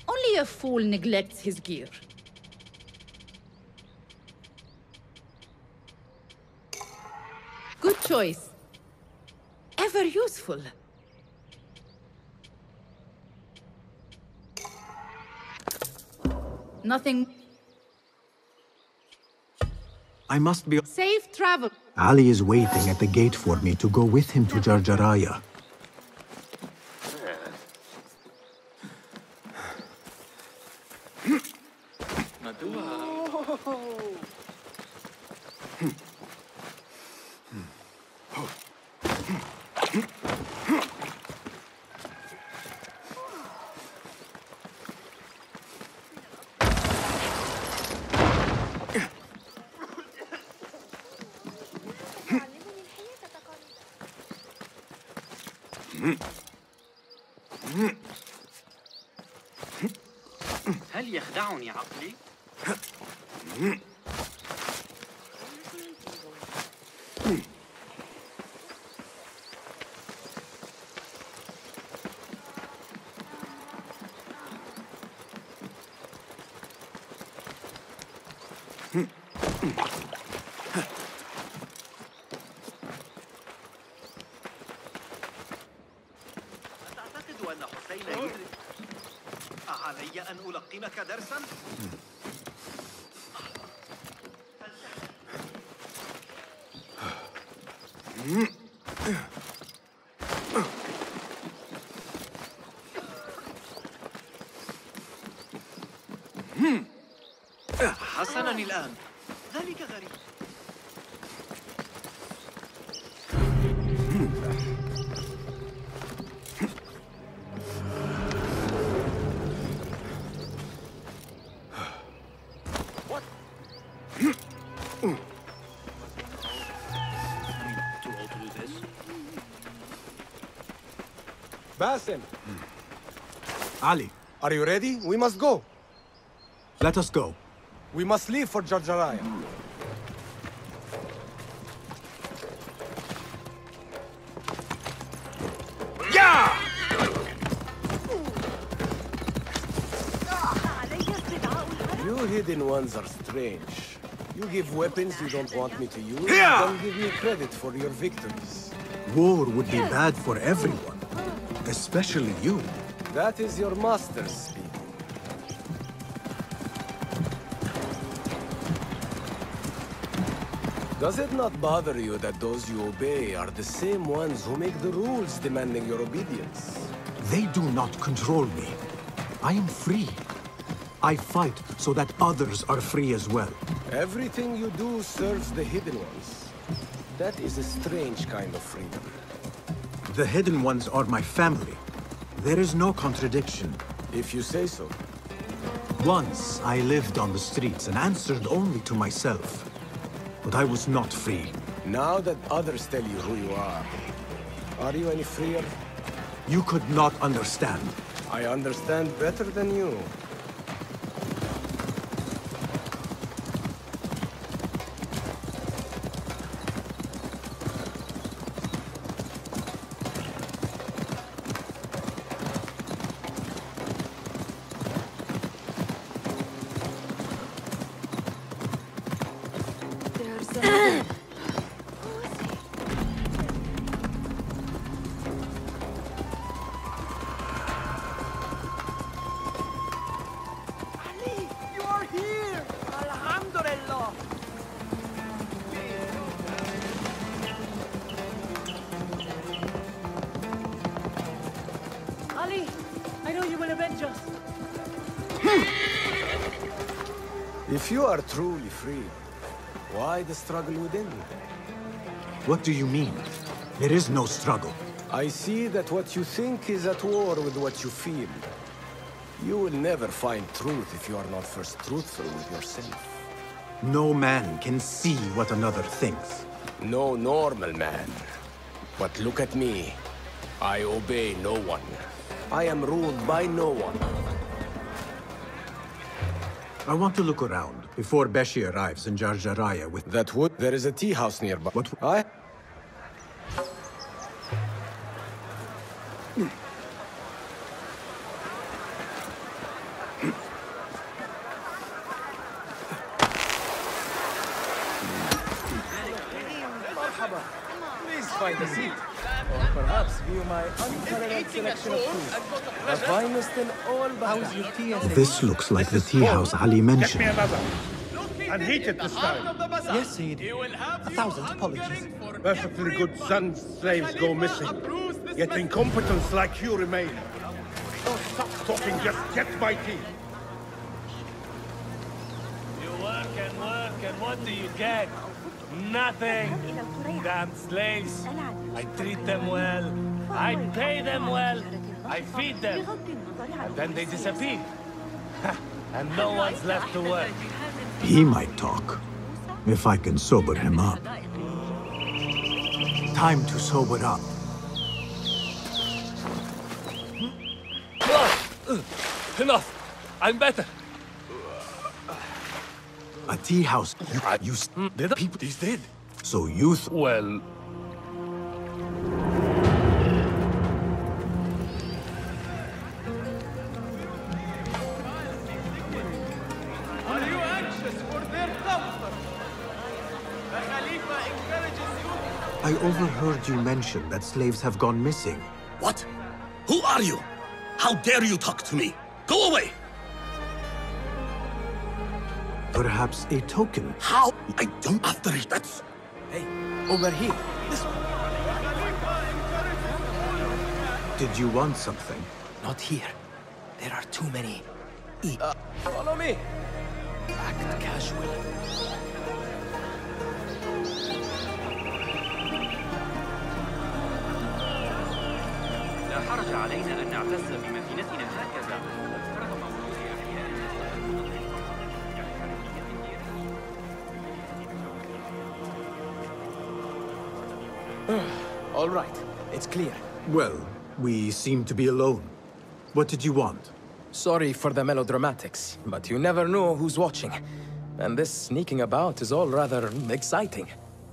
Speaker 13: Only a fool neglects his gear. Good choice. Ever useful. Nothing.
Speaker 4: I must be...
Speaker 13: Safe travel.
Speaker 4: Ali is waiting at the gate for me to go with him to Jarjaraya.
Speaker 1: هل يخدعني عقلي؟ أتعتقد أن حسين يدرك؟ أعلي أن ألقنك درساً؟ هل حسناً الآن. ذلك غريب.
Speaker 16: Basim!
Speaker 4: Ali.
Speaker 16: Are you ready? We must go.
Speaker 4: Let us go.
Speaker 16: We must leave for Jarjaraya.
Speaker 4: Yeah!
Speaker 16: You hidden ones are strange. You give weapons you don't want me to use,
Speaker 4: Yeah!
Speaker 16: then give me credit for your victories.
Speaker 4: War would be bad for everyone, especially you.
Speaker 16: That is your master speaking. Does it not bother you that those you obey are the same ones who make the rules demanding your obedience?
Speaker 4: They do not control me. I am free. I fight so that others are free as well.
Speaker 16: Everything you do serves the hidden ones. That is a strange kind of freedom.
Speaker 4: The hidden ones are my family. There is no contradiction.
Speaker 16: If you say so.
Speaker 4: Once I lived on the streets and answered only to myself. But I was not free.
Speaker 16: Now that others tell you who you are you any freer?
Speaker 4: You could not understand.
Speaker 16: I understand better than you. If you are truly free, why the struggle within?
Speaker 4: What do you mean? There is no struggle.
Speaker 16: I see that what you think is at war with what you feel. You will never find truth if you are not first truthful with yourself.
Speaker 4: No man can see what another thinks.
Speaker 16: No normal man. But look at me. I obey no one. I am ruled by no one.
Speaker 4: I want to look around before Beshi arrives in Jarjaraya with...
Speaker 16: That would... There is a tea house nearby.
Speaker 4: What?
Speaker 21: Please find a seat. Or perhaps view my unparalleled selection of food. The finest in all Baghdad.
Speaker 4: This looks like the tea house Ali mentioned.
Speaker 21: Get me another. And heat it this time.
Speaker 18: Yes, Sayyid. 1,000 apologies.
Speaker 21: Perfectly good sons, slaves go missing. Yet incompetents like you remain. Don't stop talking, just get my tea.
Speaker 15: You work, and what do you get? Nothing. Damn slaves. I treat them well. I pay them well. I feed them. And then they disappear. And no one's left to work.
Speaker 4: He might talk, if I can sober him up. Time to sober up.
Speaker 15: Enough! I'm better.
Speaker 4: A tea house. You
Speaker 15: did people? He's dead.
Speaker 4: So you
Speaker 15: well.
Speaker 21: Are you anxious for their comfort? The Khalifa encourages you.
Speaker 4: I overheard you mention that slaves have gone missing.
Speaker 8: What? Who are you? How dare you talk to me? Go away!
Speaker 4: Perhaps a token.
Speaker 8: How? I don't after it. That's...
Speaker 18: Hey, over here. This one.
Speaker 4: Did you want something?
Speaker 12: Not here. There are too many. Follow me. Act casual.
Speaker 1: لا حرج علينا أن نعتز بمدينتنا هكذا. رغم وجود أحياء
Speaker 12: All right. It's clear.
Speaker 4: Well, we seem to be alone. What did you want?
Speaker 12: Sorry for the melodramatics, but you never know who's watching. And this sneaking about is all rather exciting.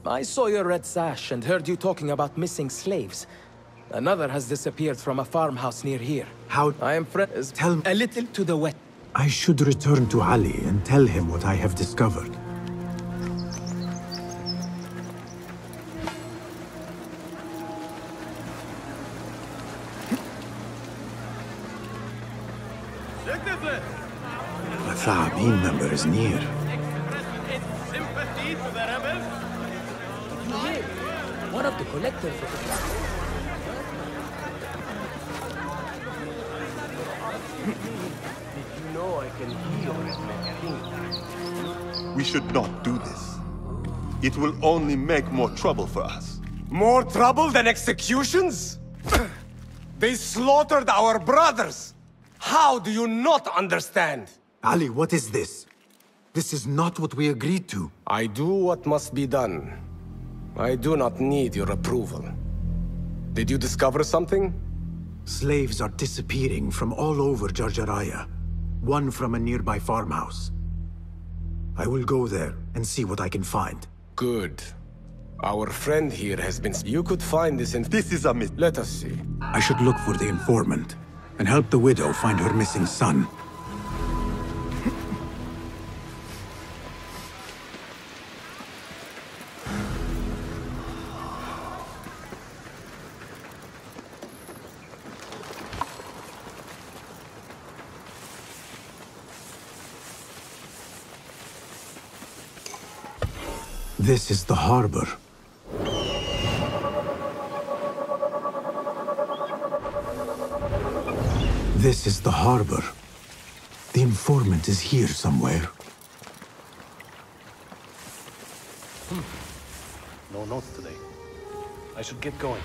Speaker 12: I saw your red sash and heard you talking about missing slaves. Another has disappeared from a farmhouse near here.
Speaker 4: How?
Speaker 12: I am
Speaker 4: Tell me.
Speaker 12: A little to the west.
Speaker 4: I should return to Ali and tell him what I have discovered. The Thaabin member is near.
Speaker 15: Sympathy to the rebels?
Speaker 12: You hear? One of the collectors of the flag. You know I can heal it.
Speaker 23: We should not do this. It will only make more trouble for us.
Speaker 16: More trouble than executions? They slaughtered our brothers! How do you not understand?
Speaker 4: Ali, what is this? This is not what we agreed to.
Speaker 16: I do what must be done. I do not need your approval. Did you discover something?
Speaker 4: Slaves are disappearing from all over Jarjaraya. One from a nearby farmhouse. I will go there and see what I can find.
Speaker 16: Good. Our friend here has been... You could find this in...
Speaker 23: This is a
Speaker 16: Let us see.
Speaker 4: I should look for the informant and help the widow find her missing son. This is the harbor. This is the harbor. The informant is here somewhere.
Speaker 11: No notes today. I should get going.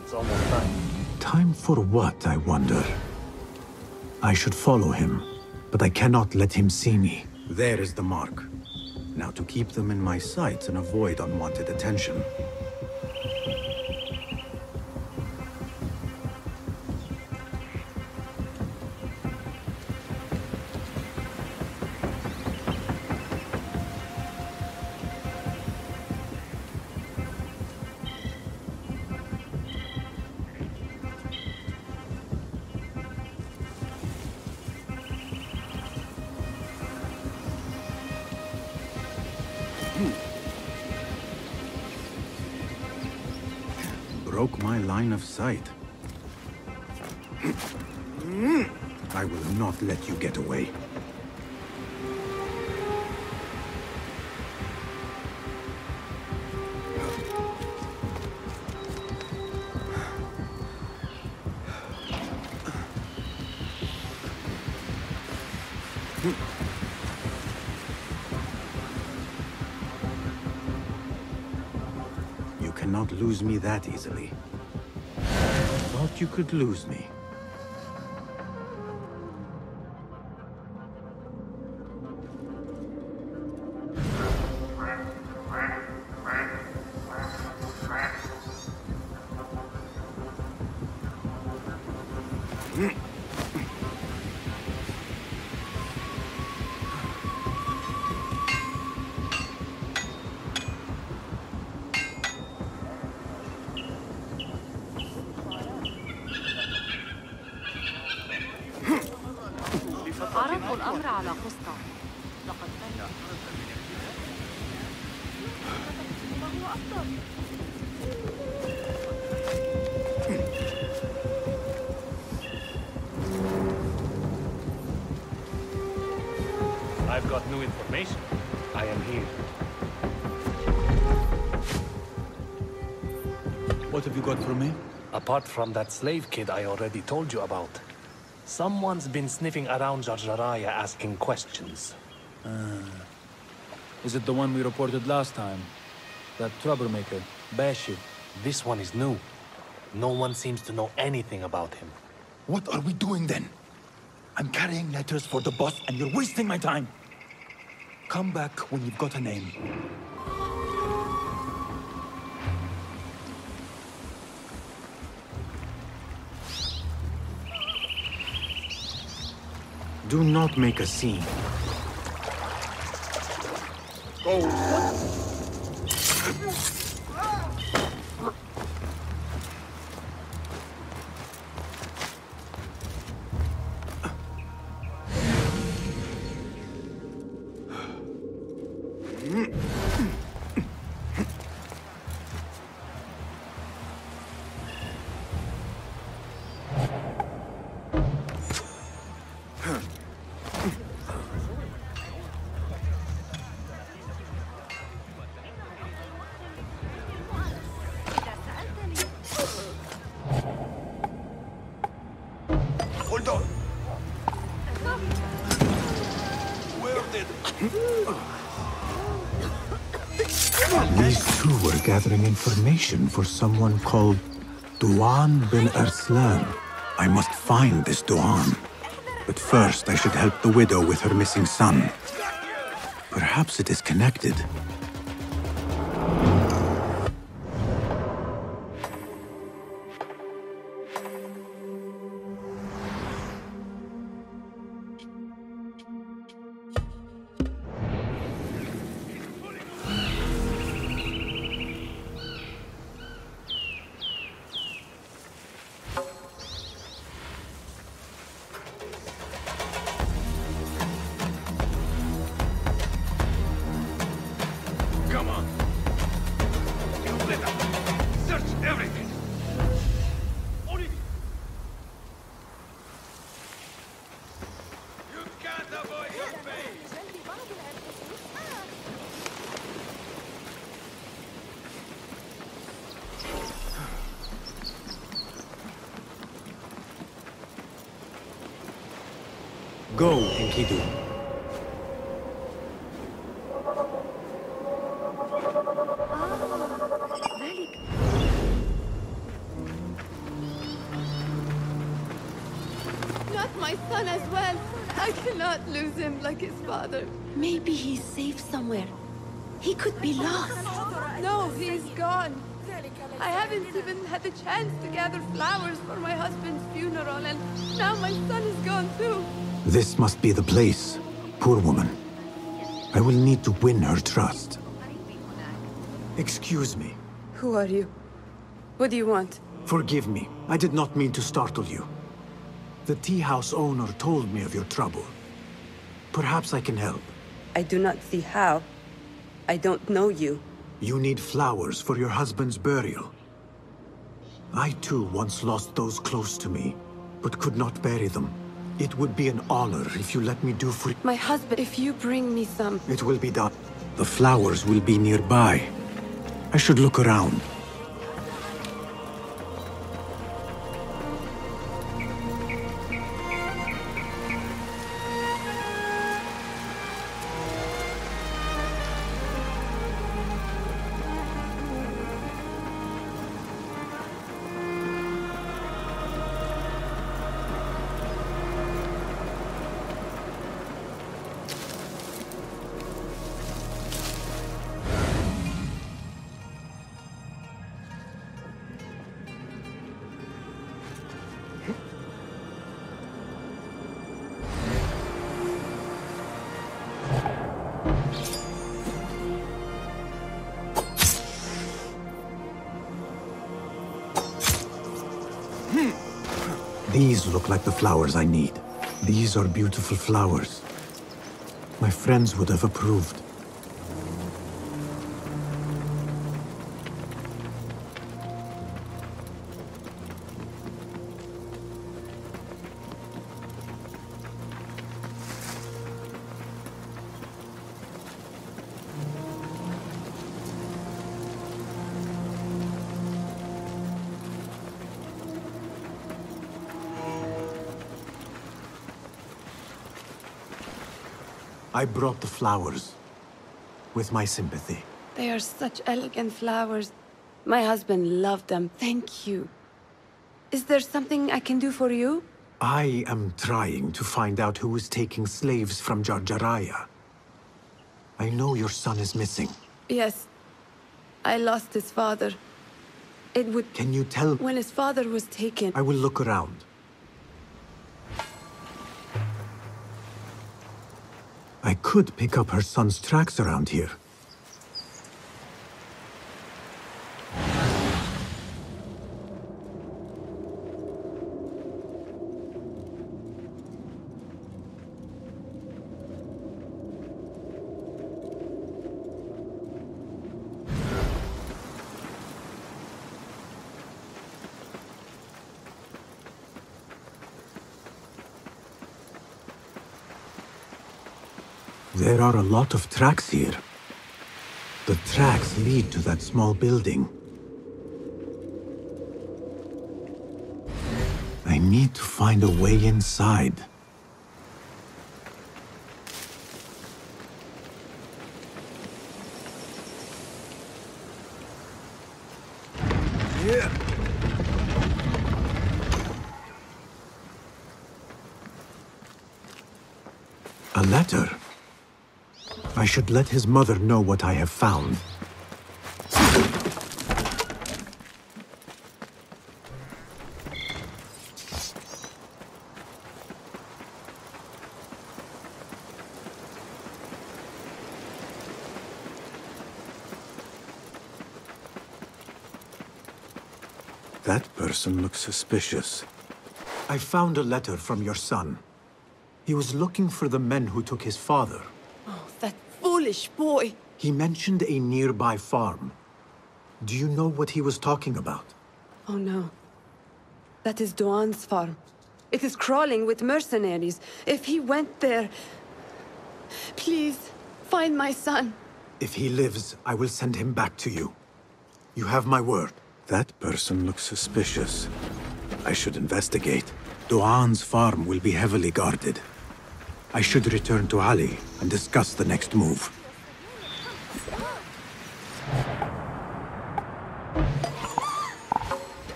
Speaker 11: It's almost time.
Speaker 4: Time for what, I wonder? I should follow him, but I cannot let him see me. There is the mark. Now to keep them in my sights and avoid unwanted attention. Broke my line of sight. I will not let you get away. You cannot lose me that easily. Thought you could lose me.
Speaker 10: عرضوا الأمر على قسطة. لقد كان ما هو أفضل.
Speaker 11: I've got new information. I am here.
Speaker 5: What have you got for me?
Speaker 15: Apart from that slave kid I already told you about. Someone's been sniffing around Jarjaraya asking questions.
Speaker 7: Is it the one we reported last time? That troublemaker, Bashir?
Speaker 15: This one is new. No one seems to know anything about him.
Speaker 4: What are we doing then? I'm carrying letters for the boss and you're wasting my time. Come back when you've got a name. Do not make a scene.
Speaker 14: Go.
Speaker 4: Hold on.
Speaker 14: Where did...
Speaker 4: These two were gathering information for someone called Duan bin Arslan. I must find this Duan. But first, I should help the widow with her missing son. Perhaps it is connected. Go, Enkidu.
Speaker 13: Not my son as well. I cannot lose him like his father.
Speaker 6: Maybe he's safe somewhere. He could be lost.
Speaker 13: No, he's gone. I haven't even had the chance to gather flowers for my husband's funeral, and now my son is gone too.
Speaker 4: This must be the place. Poor woman. I will need to win her trust. Excuse me.
Speaker 13: Who are you? What do you want?
Speaker 4: Forgive me. I did not mean to startle you. The tea house owner told me of your trouble. Perhaps I can help.
Speaker 13: I do not see how. I don't know you.
Speaker 4: You need flowers for your husband's burial. I too once lost those close to me, but could not bury them. It would be an honor if you let me do for...
Speaker 13: My husband, if you bring me some...
Speaker 4: It will be done. The flowers will be nearby. I should look around. These look like the flowers I need. These are beautiful flowers. My friends would have approved. I brought the flowers. With my sympathy.
Speaker 13: They are such elegant flowers. My husband loved them. Thank you. Is there something I can do for you?
Speaker 4: I am trying to find out who is taking slaves from Jarjaraya. I know your son is missing.
Speaker 13: Yes. I lost his father. It would...
Speaker 4: Can you tell...
Speaker 13: When his father was taken...
Speaker 4: I will look around. I could pick up her son's tracks around here. There are a lot of tracks here. The tracks lead to that small building. I need to find a way inside. A letter. I should let his mother know what I have found. That person looks suspicious. I found a letter from your son. He was looking for the men who took his father.
Speaker 13: Oh, that foolish boy!
Speaker 4: He mentioned a nearby farm. Do you know what he was talking about?
Speaker 13: Oh no. That is Duan's farm. It is crawling with mercenaries. If he went there... Please, find my son.
Speaker 4: If he lives, I will send him back to you. You have my word. That person looks suspicious. I should investigate. Duan's farm will be heavily guarded. I should return to Ali and discuss the next move.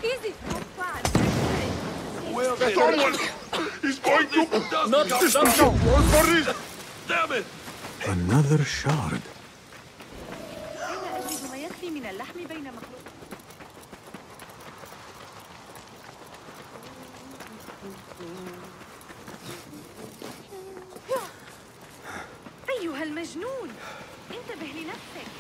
Speaker 13: Easy!
Speaker 21: Someone is going to...
Speaker 15: Not
Speaker 21: for this!
Speaker 15: Damn it!
Speaker 4: Another shard.
Speaker 19: أيها المجنون انتبه لنفسك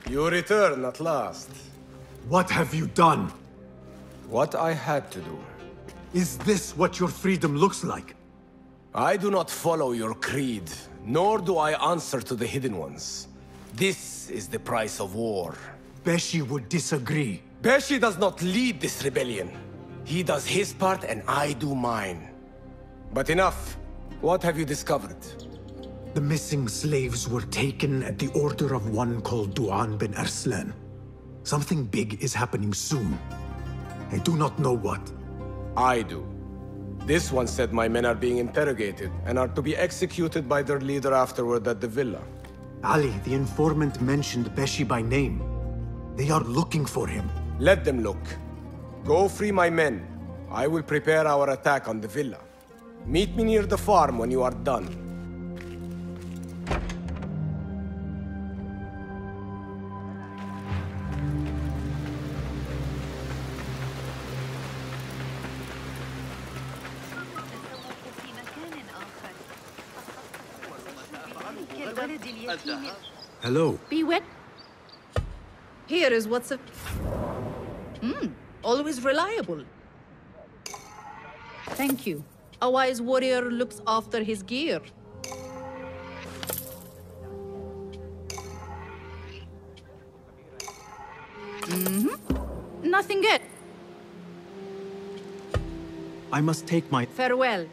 Speaker 16: You return at last.
Speaker 4: What have you done?
Speaker 16: What I had to do.
Speaker 4: Is this what your freedom looks like?
Speaker 16: I do not follow your creed, nor do I answer to the Hidden Ones. This is the price of war.
Speaker 4: Beshi would disagree.
Speaker 16: Beshi does not lead this rebellion. He does his part and I do mine. But enough. What have you discovered?
Speaker 4: The missing slaves were taken at the order of one called Duan bin Arslan. Something big is happening soon. I do not know what.
Speaker 16: I do. This one said my men are being interrogated and are to be executed by their leader afterward at the villa.
Speaker 4: Ali, the informant, mentioned Beshi by name. They are looking for him.
Speaker 16: Let them look. Go free my men. I will prepare our attack on the villa. Meet me near the farm when you are done.
Speaker 4: Hello.
Speaker 20: Be wet. Here is what's up. Always reliable. Thank you. A wise warrior looks after his gear. can get.
Speaker 18: I must take my...
Speaker 20: Farewell.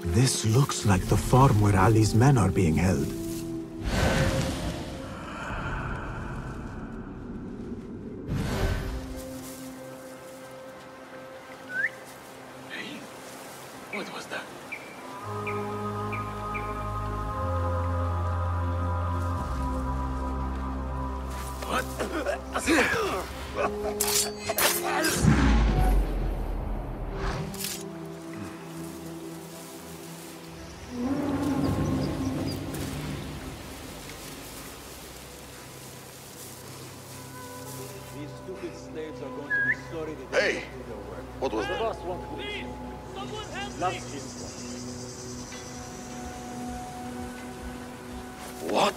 Speaker 4: This looks like the farm where Ali's men are being held.
Speaker 5: Hey, what was that?
Speaker 23: Hey! What was that?
Speaker 15: Please! Someone help me!
Speaker 23: What?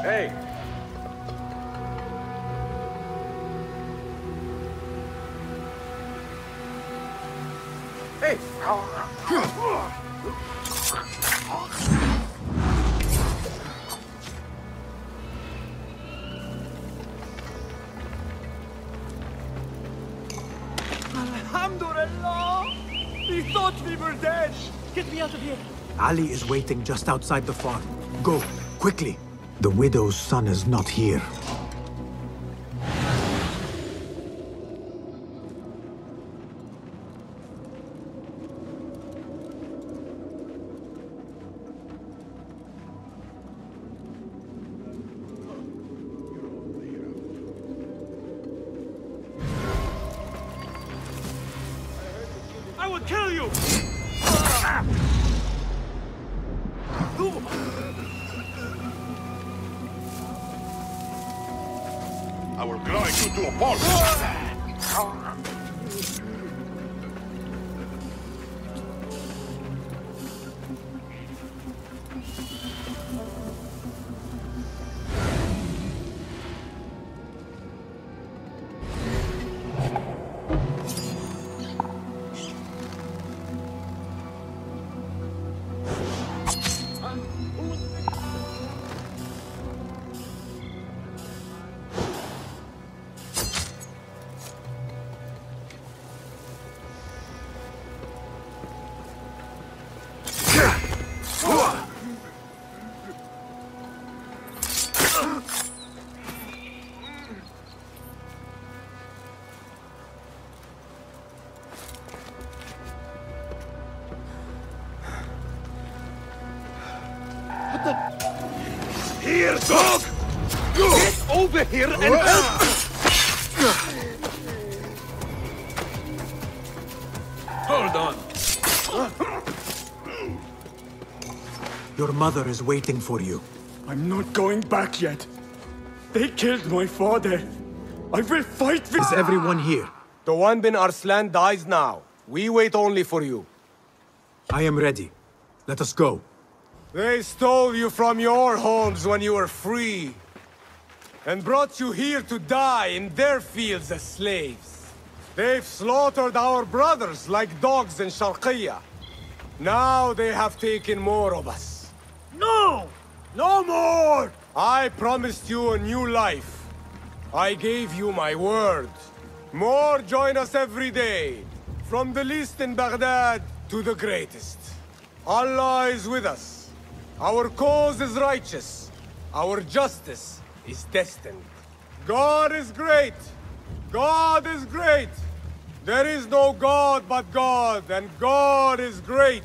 Speaker 11: Hey! Hey!
Speaker 21: Alhamdulillah! We thought we were dead! Get me out of here!
Speaker 4: Ali is waiting just outside the farm. Go, quickly. The widow's son is not here.
Speaker 21: I will kill you!
Speaker 23: I will grind you to a pulp!
Speaker 21: Here, dog! Get over here and help!
Speaker 7: Hold on.
Speaker 4: Your mother is waiting for you.
Speaker 21: I'm not going back yet. They killed my father. I will fight with...
Speaker 4: Is everyone here?
Speaker 16: The one bin Arslan dies now. We wait only for you.
Speaker 4: I am ready. Let us go.
Speaker 16: They stole you from your homes when you were free, and brought you here to die in their fields as slaves. They've slaughtered our brothers like dogs in Sharqiyya. Now they have taken more of us.
Speaker 21: No! No more!
Speaker 16: I promised you a new life. I gave you my word. More join us every day, from the least in Baghdad to the greatest. Allah is with us. Our cause is righteous. Our justice is destined. God is great. God is great. There is no God but God, and God is great.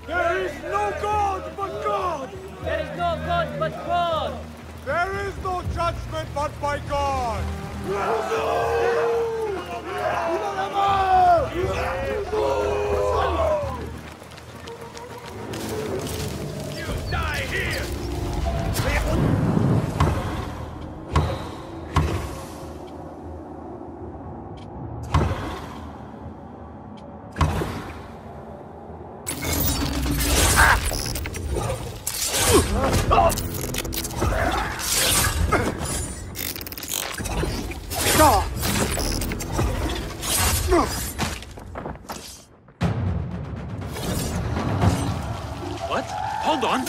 Speaker 21: There is no God but God!
Speaker 10: There is no God but God!
Speaker 16: There is no judgment but by God!
Speaker 21: Die here! What? Hold on.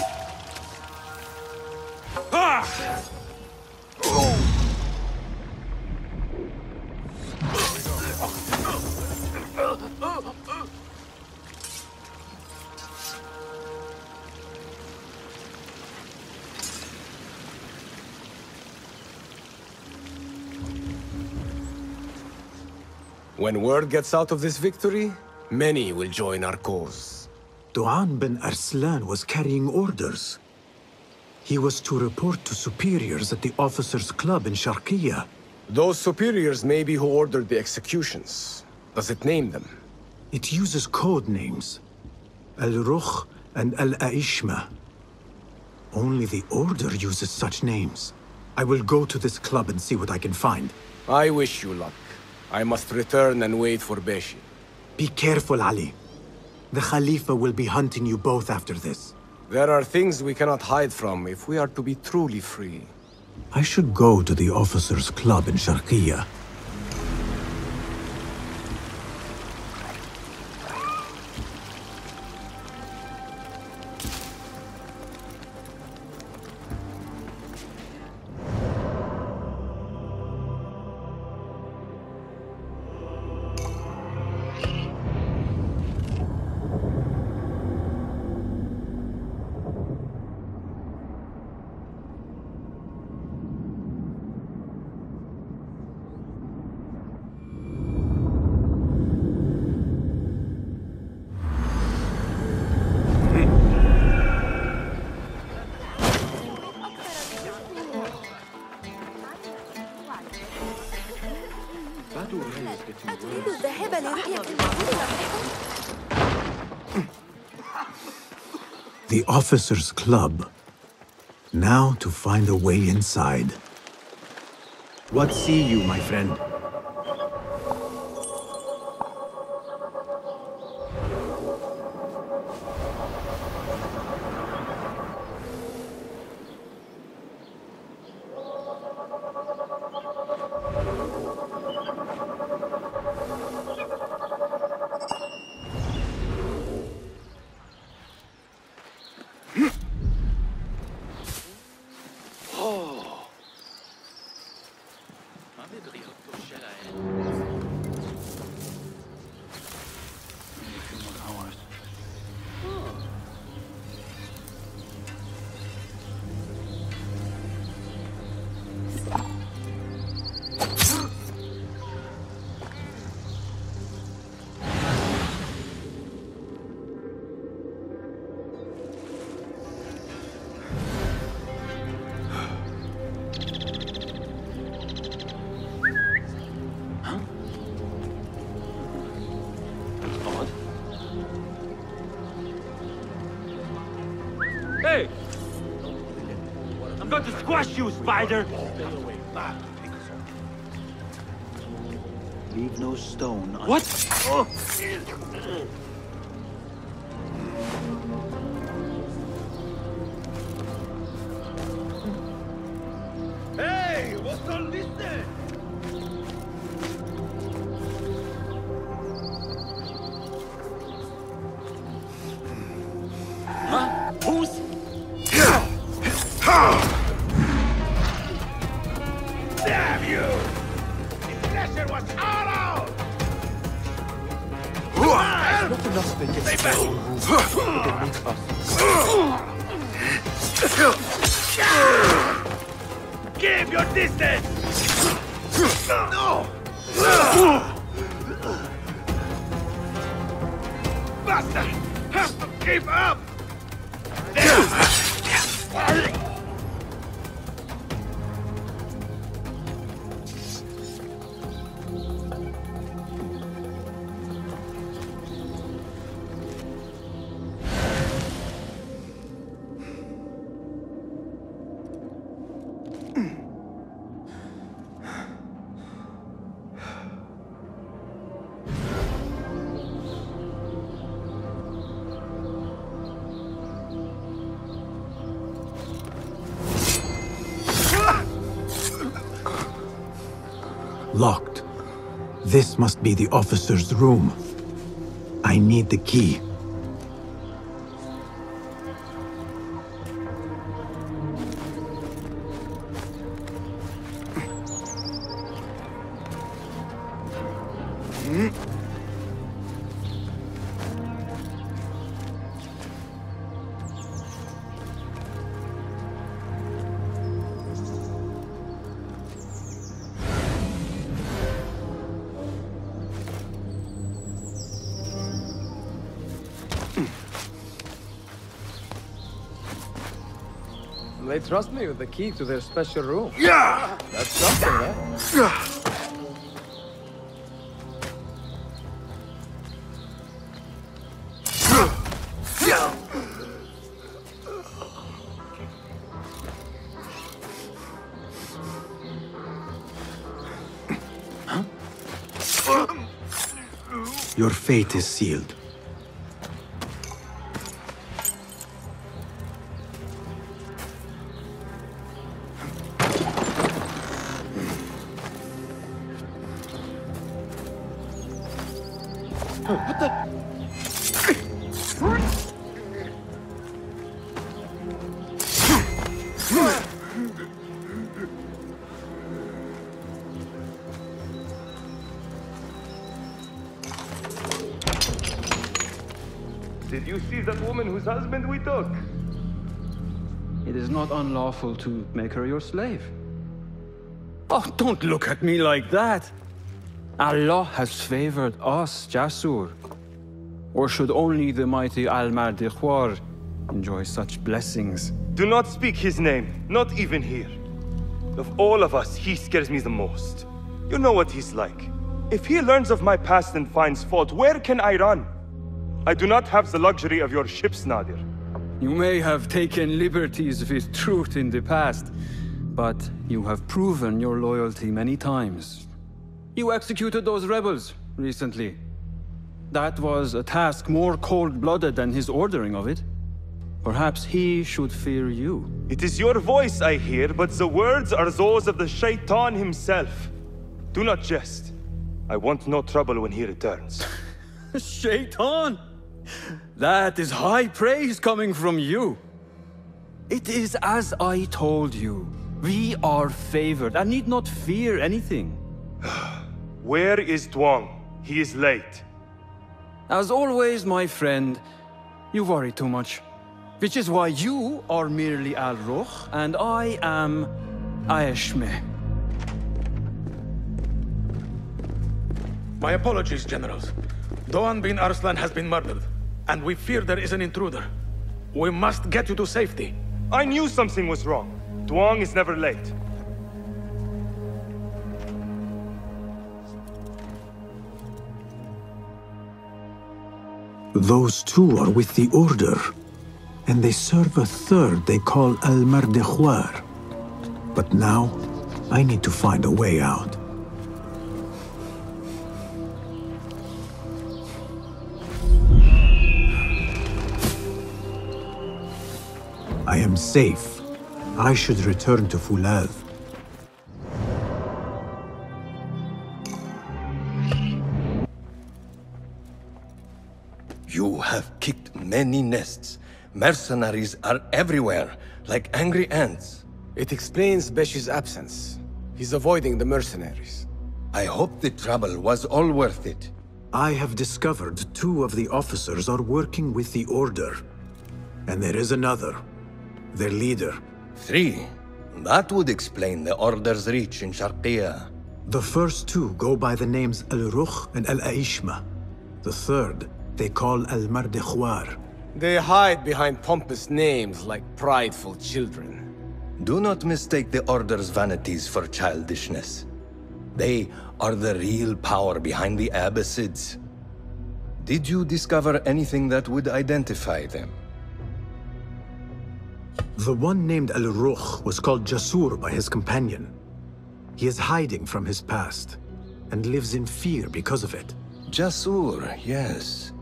Speaker 16: When word gets out of this victory, many will join our cause.
Speaker 4: Duan bin Arslan was carrying orders. He was to report to superiors at the officers' club in Sharqiya.
Speaker 16: Those superiors may be who ordered the executions. Does it name them?
Speaker 4: It uses code names. Al-Rukh and Al-Aishma. Only the Order uses such names. I will go to this club and see what I can find.
Speaker 16: I wish you luck. I must return and wait for Beshi.
Speaker 4: Be careful, Ali. The Khalifa will be hunting you both after this.
Speaker 16: There are things we cannot hide from if we are to be truly free.
Speaker 4: I should go to the officers' club in Sharqiya. The officers' club. Now to find a way inside. What see you, my friend?
Speaker 21: Hey! I'm going to squash you, spider!
Speaker 1: Leave no stone unturned.
Speaker 21: What? Oh. Hey! What's all this then? Huh? Who's... Damn you! The pressure was all out!
Speaker 12: Not enough they get stay back! They meet us.
Speaker 21: Keep your distance! No! Bastard! Have to keep up!
Speaker 4: Locked. This must be the officer's room. I need the key.
Speaker 12: They trust me with the key to their special room.
Speaker 21: Yeah!
Speaker 12: That's something, eh?
Speaker 4: Your fate is sealed.
Speaker 21: What the?
Speaker 3: Did you see that woman whose husband we took?
Speaker 18: It is not unlawful to make her your slave. Oh, don't look at me like that. Allah has favored us, Jasur. Or should only the mighty Al-Mardikhwar enjoy such blessings?
Speaker 3: Do not speak his name, not even here. Of all of us, he scares me the most. You know what he's like. If he learns of my past and finds fault, where can I run? I do not have the luxury of your ships, Nadir.
Speaker 18: You may have taken liberties with truth in the past, but you have proven your loyalty many times. You executed those rebels recently. That was a task more cold-blooded than his ordering of it. Perhaps he should fear you.
Speaker 3: It is your voice I hear, but the words are those of the Shaitan himself. Do not jest. I want no trouble when he returns.
Speaker 18: Shaitan? That is high praise coming from you. It is as I told you. We are favored and need not fear anything.
Speaker 3: Where is Duang? He is late.
Speaker 18: As always, my friend, you worry too much. Which is why you are merely Al-Ruh, and I am Aeshme.
Speaker 5: My apologies, generals. Doğan bin Arslan has been murdered, and we fear there is an intruder. We must get you to safety.
Speaker 3: I knew something was wrong. Duang is never late.
Speaker 4: Those two are with the Order, and they serve a third they call Al-Mardikhwar. But now, I need to find a way out. I am safe. I should return to Fulad.
Speaker 8: You have kicked many nests. Mercenaries are everywhere, like angry ants.
Speaker 12: It explains Besh's absence. He's avoiding the mercenaries.
Speaker 8: I hope the trouble was all worth it.
Speaker 4: I have discovered 2 of the officers are working with the Order. And there is another. Their leader.
Speaker 8: 3. That would explain the Order's reach in Sharqiya.
Speaker 4: The first 2 go by the names Al-Ruh and Al-Aishma. The third, they call Al-Mardikhwar.
Speaker 12: They hide behind pompous names like prideful children.
Speaker 8: Do not mistake the Order's vanities for childishness. They are the real power behind the Abbasids. Did you discover anything that would identify them?
Speaker 4: The one named Al-Ruh was called Jasur by his companion. He is hiding from his past, and lives in fear because of it.
Speaker 8: Jasur, yes.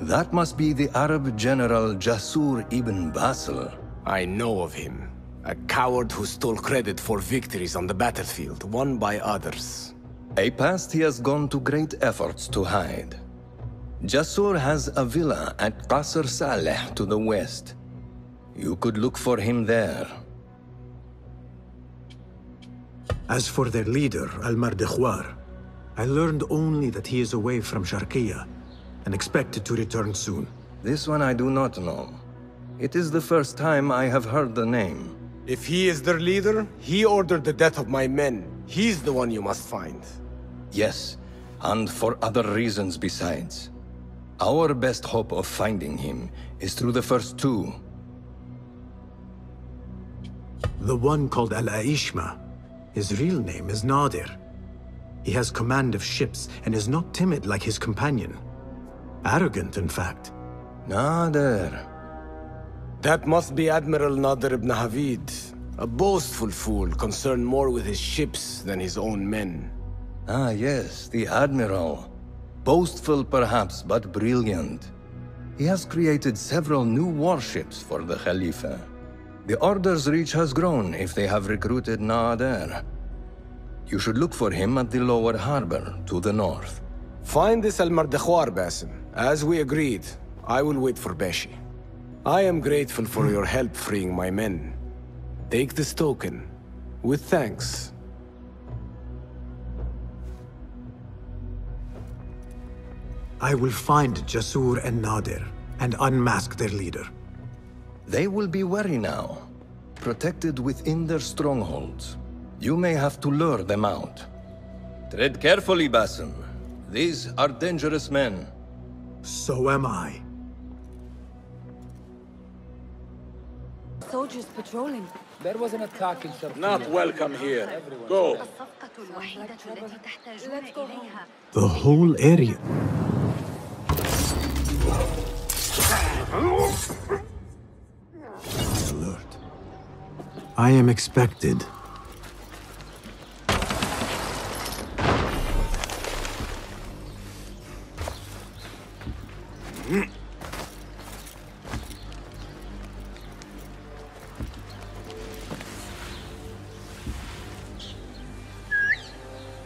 Speaker 8: That must be the Arab general Jasur ibn Basil.
Speaker 12: I know of him. A coward who stole credit for victories on the battlefield, won by others.
Speaker 8: A past he has gone to great efforts to hide. Jasur has a villa at Qasr Saleh to the west. You could look for him there.
Speaker 4: As for their leader, Al-Mardekhwar, I learned only that he is away from Sharqiya and expected to return soon.
Speaker 8: This one I do not know. It is the first time I have heard the name.
Speaker 16: If he is their leader, he ordered the death of my men. He's the one you must find.
Speaker 8: Yes, and for other reasons besides. Our best hope of finding him is through the first two.
Speaker 4: The one called Al-Aishma. His real name is Nadir. He has command of ships and is not timid like his companion. Arrogant, in fact.
Speaker 8: Nadir.
Speaker 16: That must be Admiral Nadir ibn Havid. A boastful fool concerned more with his ships than his own men.
Speaker 8: Ah, yes, the Admiral. Boastful perhaps, but brilliant. He has created several new warships for the Khalifa. The Order's reach has grown if they have recruited Nadir. You should look for him at the lower harbor, to the north.
Speaker 16: Find this Al-Mardekhwar, Basim. As we agreed, I will wait for Beshi. I am grateful for your help freeing my men. Take this token, with thanks.
Speaker 4: I will find Jasur and Nadir, and unmask their leader.
Speaker 8: They will be wary now, protected within their strongholds. You may have to lure them out. Tread carefully, Basim. These are dangerous men.
Speaker 4: So am I.
Speaker 13: Soldiers patrolling.
Speaker 12: There was an attack in Sharqiya.
Speaker 5: Not welcome here. Go.
Speaker 4: The whole area. Alert. I am expected.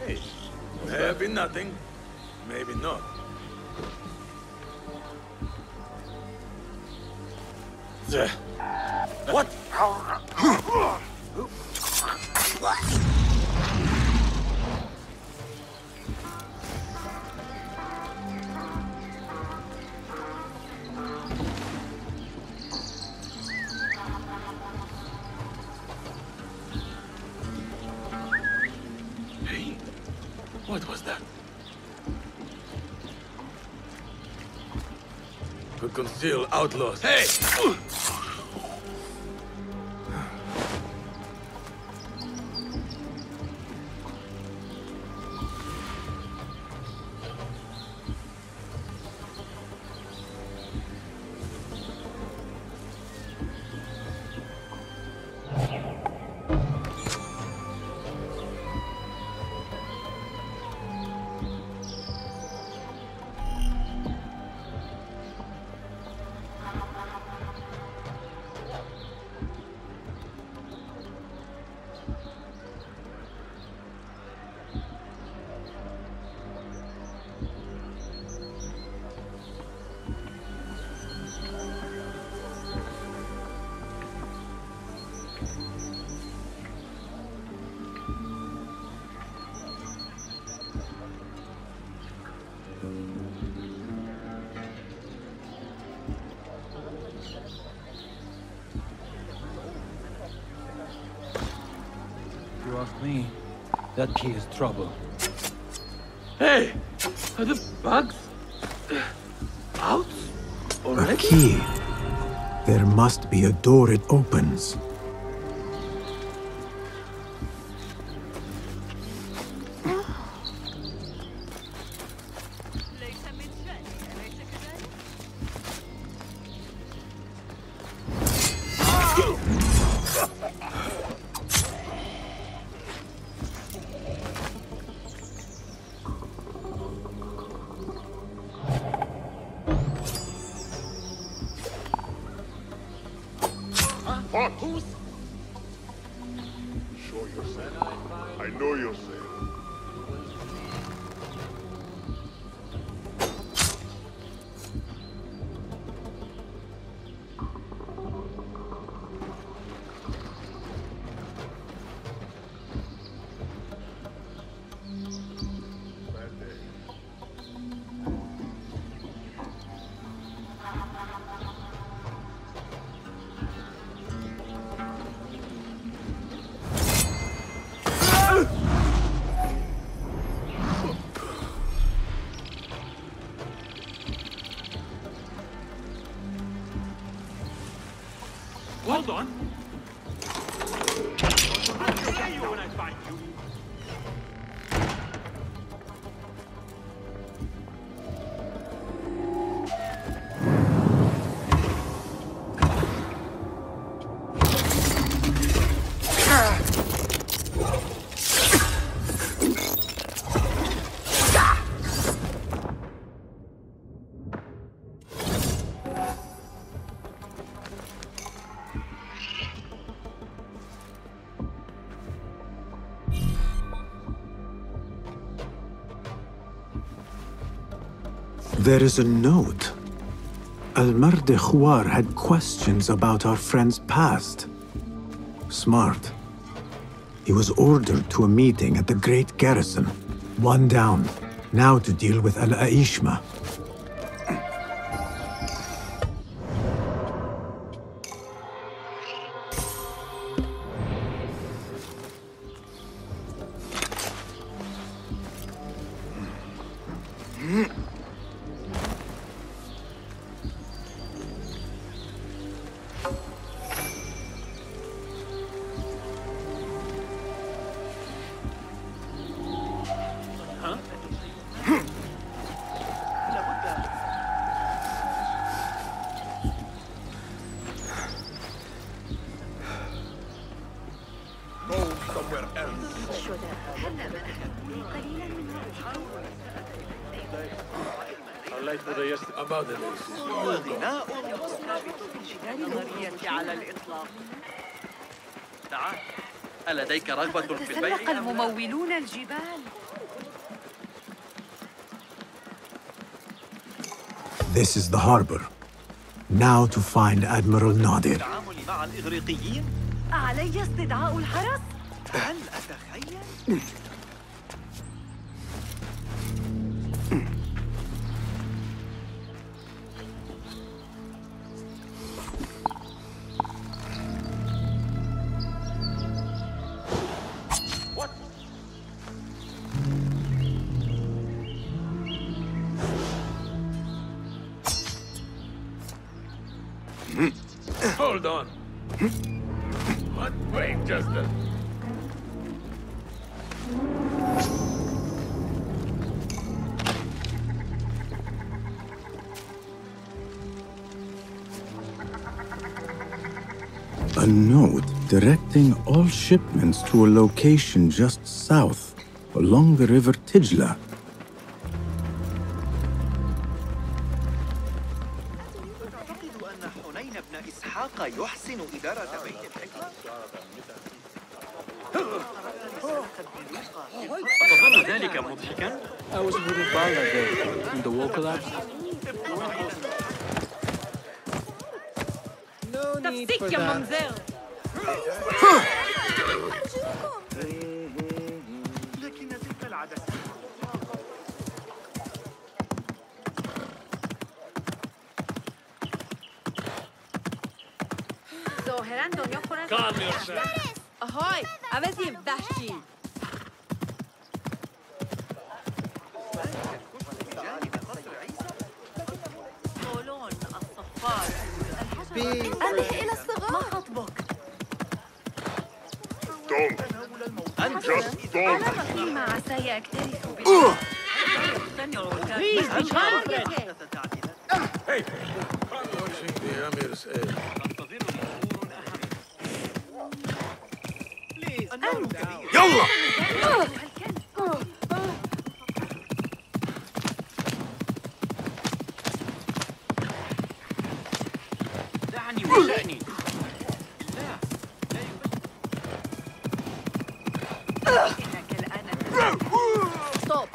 Speaker 5: Hey, maybe nothing. Maybe not. What? Hey, what was that? To conceal outlaws. Hey!
Speaker 18: You ask me, that key is trouble.
Speaker 5: Hey! Are the bugs out?
Speaker 4: A key. There must be a door it opens.
Speaker 23: Show yourself. I know yourself.
Speaker 15: Hold on.
Speaker 4: There is a note. Almar-de Khwar had questions about our friend's past. Smart. He was ordered to a meeting at the Great Garrison. One down. Now to deal with Al-Aishma.
Speaker 5: About the
Speaker 1: غناء يصنع بالجبال النارية على الإطلاق. تعال، ألديك رغبة في البيع؟
Speaker 19: تسلق الممولون الجبال.
Speaker 4: This is the harbor. Now to find Admiral Nadir.
Speaker 1: التعامل مع الإغريقيين؟
Speaker 19: علي استدعاء الحرس؟
Speaker 1: هل أتخيل؟
Speaker 5: Hold on. What? Wait just a...
Speaker 4: A note directing all shipments to a location just south, along the river Tijla.
Speaker 1: يحسن إدارة بيت الحكمة؟ أتظن ذلك مضحكا؟
Speaker 18: I was with Valhalla there, and the wall collapsed.
Speaker 20: تفسيك يا ممزير.
Speaker 1: لكن تلك العدسة
Speaker 15: Calm yourself.
Speaker 20: Ahoy, أبزيم داشتي. طولون الصفار.
Speaker 19: انتبه إلى الصغار. ما خطبك؟
Speaker 1: أنت
Speaker 19: أنا بخيل مع عسى يكترث بي.
Speaker 5: Hey! I'm watching the Amir's head.
Speaker 1: يلا! دعني وشأني.
Speaker 19: إنك الآن
Speaker 20: ستوب.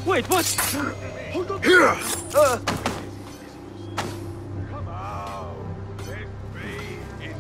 Speaker 11: Wait, what?
Speaker 23: Here!
Speaker 5: Come out! Let me in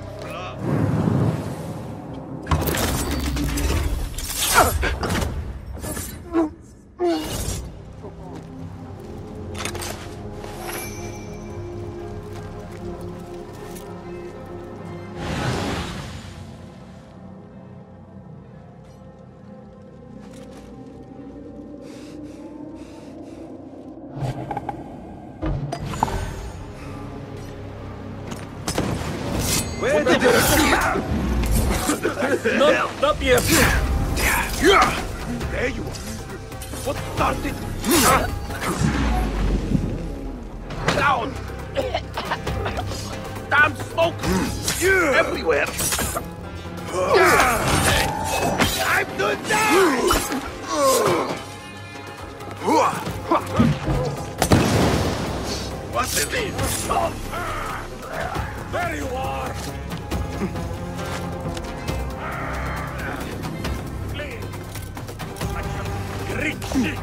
Speaker 15: Not yet.
Speaker 21: There you are. What started? Down! Damn smoke! Everywhere! I'm doing down! What's in this?
Speaker 15: There you are! Please! I can reach it!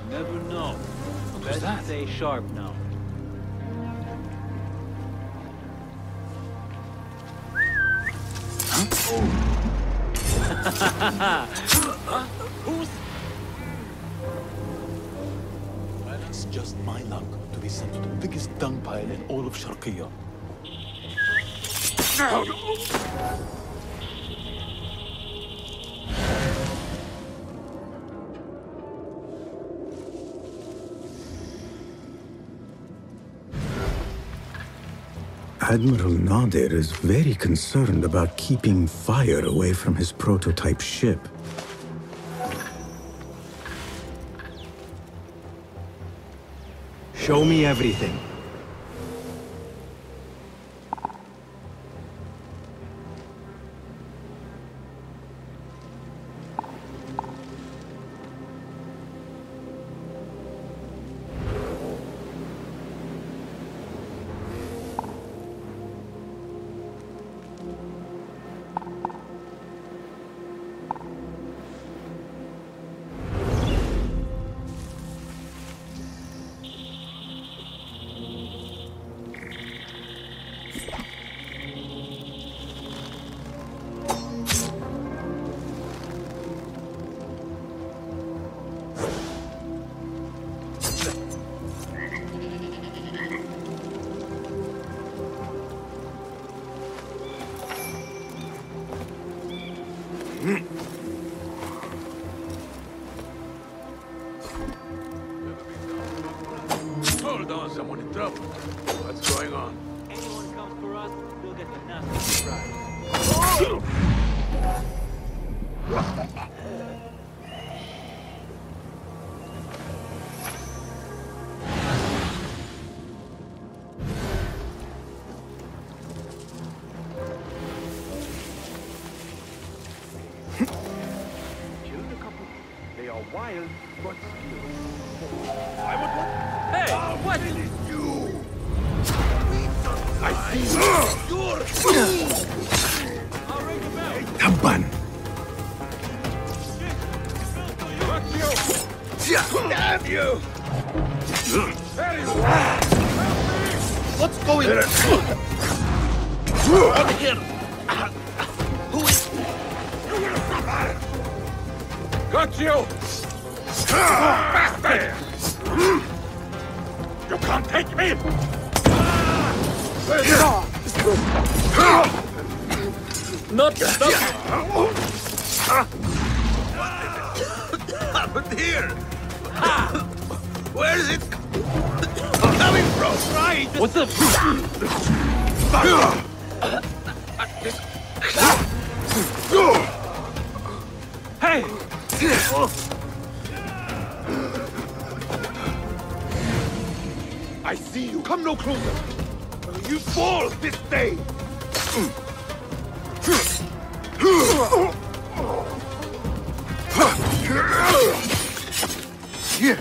Speaker 21: Never know. Best stay sharp now.
Speaker 5: Who's? Well, it's just my luck to be sent to the biggest dung pile in all of Sharqiyya.
Speaker 4: Admiral Nadir is very concerned about keeping fire away from his prototype ship.
Speaker 3: Show me everything.
Speaker 5: Hold on, someone in trouble. What's going on?
Speaker 21: Anyone comes for us, we'll get a nasty surprise. Killed a couple. They are wild, but skilled.
Speaker 15: I would want... Hey! What?
Speaker 21: I see
Speaker 4: Taban!
Speaker 21: Damn you!
Speaker 14: What's going on? Over here! Who is...
Speaker 15: Got you! Bastard! You can't take me! Not stop!
Speaker 14: But here! Where is it coming from? Right!
Speaker 15: What's up?
Speaker 21: Hey!
Speaker 14: I see you. Come no closer. You fall this day.
Speaker 21: Here.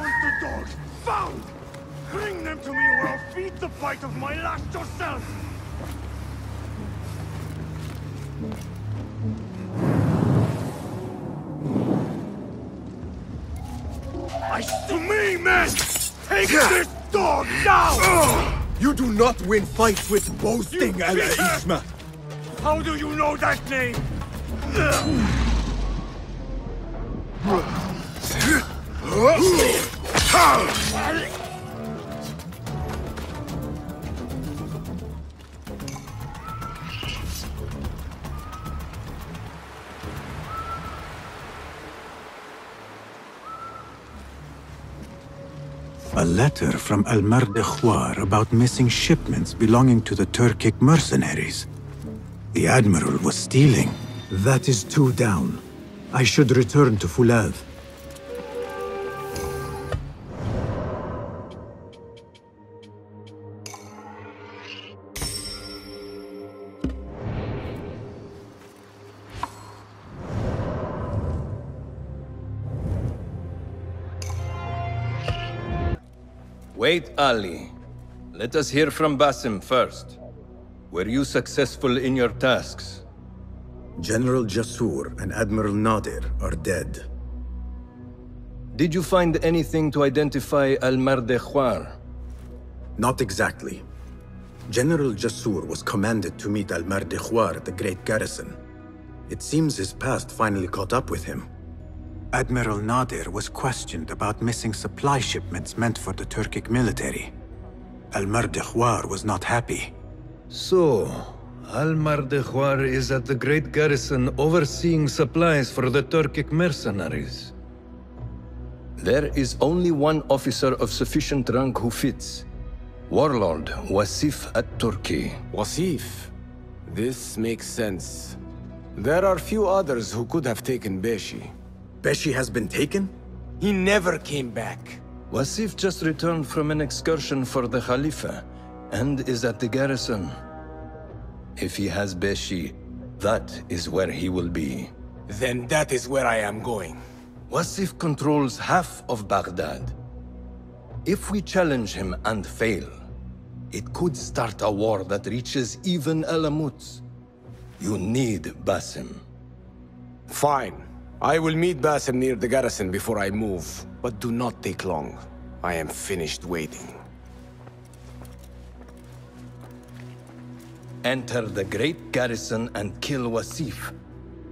Speaker 21: Want the dogs? Found! Bring them to me or I'll feed the bite of my last yourself! To me, men! Take this dog now!
Speaker 4: You do not win fights with boasting, Al-Ishma!
Speaker 21: How do you know that name?
Speaker 4: A letter from Al-Mardekhwar about missing shipments belonging to the Turkic mercenaries. The Admiral was stealing. That is two down. I should return to Fulad.
Speaker 8: Wait, Ali. Let us hear from Basim first. Were you successful in your tasks?
Speaker 4: General Jasur and Admiral Nadir are dead.
Speaker 8: Did you find anything to identify Al-Mardekhwar?
Speaker 4: Not exactly. General Jasur was commanded to meet Al-Mardekhwar at the Great Garrison. It seems his past finally caught up with him. Admiral Nadir was questioned about missing supply shipments meant for the Turkic military. Al-Mardekhwar was not happy.
Speaker 8: So, Al-Mardekhwar is at the Great Garrison overseeing supplies for the Turkic mercenaries. There is only one officer of sufficient rank who fits. Warlord Wasif at-Turki.
Speaker 9: Wasif? This makes sense. There are few others who could have taken Beshi.
Speaker 4: Beshi has been taken?
Speaker 9: He never came back.
Speaker 8: Wasif just returned from an excursion for the Khalifa, and is at the garrison. If he has Beshi, that is where he will be.
Speaker 9: Then that is where I am going.
Speaker 8: Wasif controls half of Baghdad. If we challenge him and fail, it could start a war that reaches even Alamut. You need Basim.
Speaker 9: Fine. I will meet Basim near the garrison before I move, but do not take long. I am finished waiting.
Speaker 8: Enter the great garrison and kill Wasif.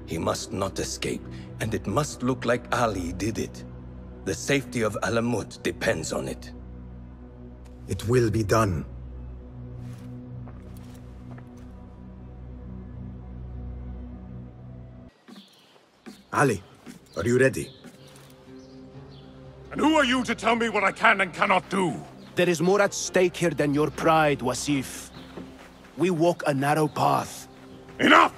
Speaker 8: He must not escape, and it must look like Ali did it. The safety of Alamut depends on it.
Speaker 4: It will be done. Ali, are you ready?
Speaker 21: And who are you to tell me what I can and cannot do?
Speaker 9: There is more at stake here than your pride, Wasif. We walk a narrow path.
Speaker 21: Enough!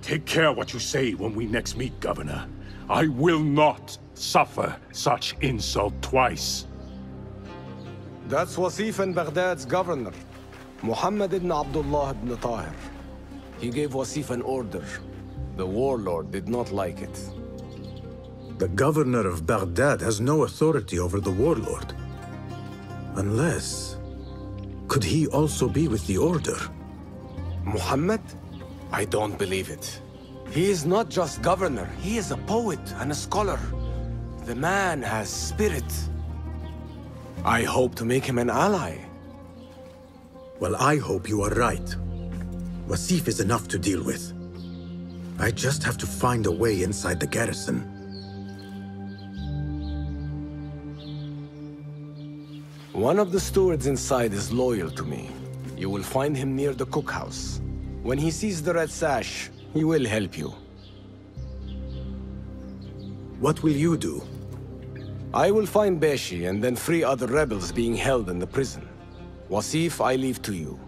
Speaker 21: Take care what you say when we next meet, Governor. I will not suffer such insult twice.
Speaker 9: That's Wasif and Baghdad's governor, Muhammad ibn Abdullah ibn Tahir. He gave Wasif an order. The warlord did not like it.
Speaker 4: The governor of Baghdad has no authority over the warlord. Unless... could he also be with the order?
Speaker 9: Muhammad? I don't believe it. He is not just governor, he is a poet and a scholar. The man has spirit. I hope to make him an ally.
Speaker 4: Well, I hope you are right. Wasif is enough to deal with. I just have to find a way inside the garrison.
Speaker 9: One of the stewards inside is loyal to me. You will find him near the cookhouse. When he sees the red sash, he will help you.
Speaker 4: What will you do?
Speaker 9: I will find Beshi and then free other rebels being held in the prison. Wasif, I leave to you.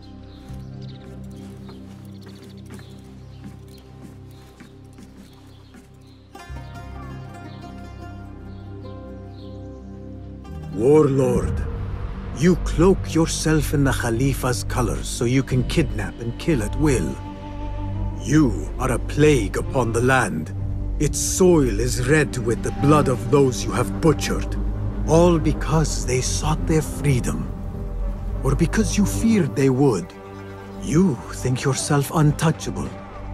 Speaker 4: Warlord, you cloak yourself in the Khalifa's colors so you can kidnap and kill at will. You are a plague upon the land. Its soil is red with the blood of those you have butchered. All because they sought their freedom. Or because you feared they would. You think yourself untouchable,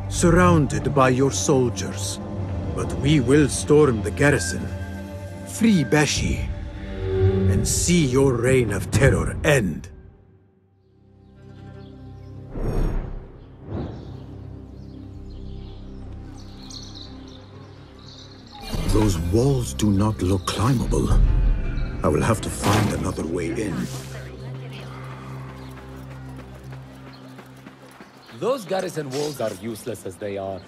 Speaker 4: surrounded by your soldiers. But we will storm the garrison, free Beshi, and see your reign of terror end. Those walls do not look climbable. I will have to find another way in.
Speaker 12: Those garrison walls are useless as they are.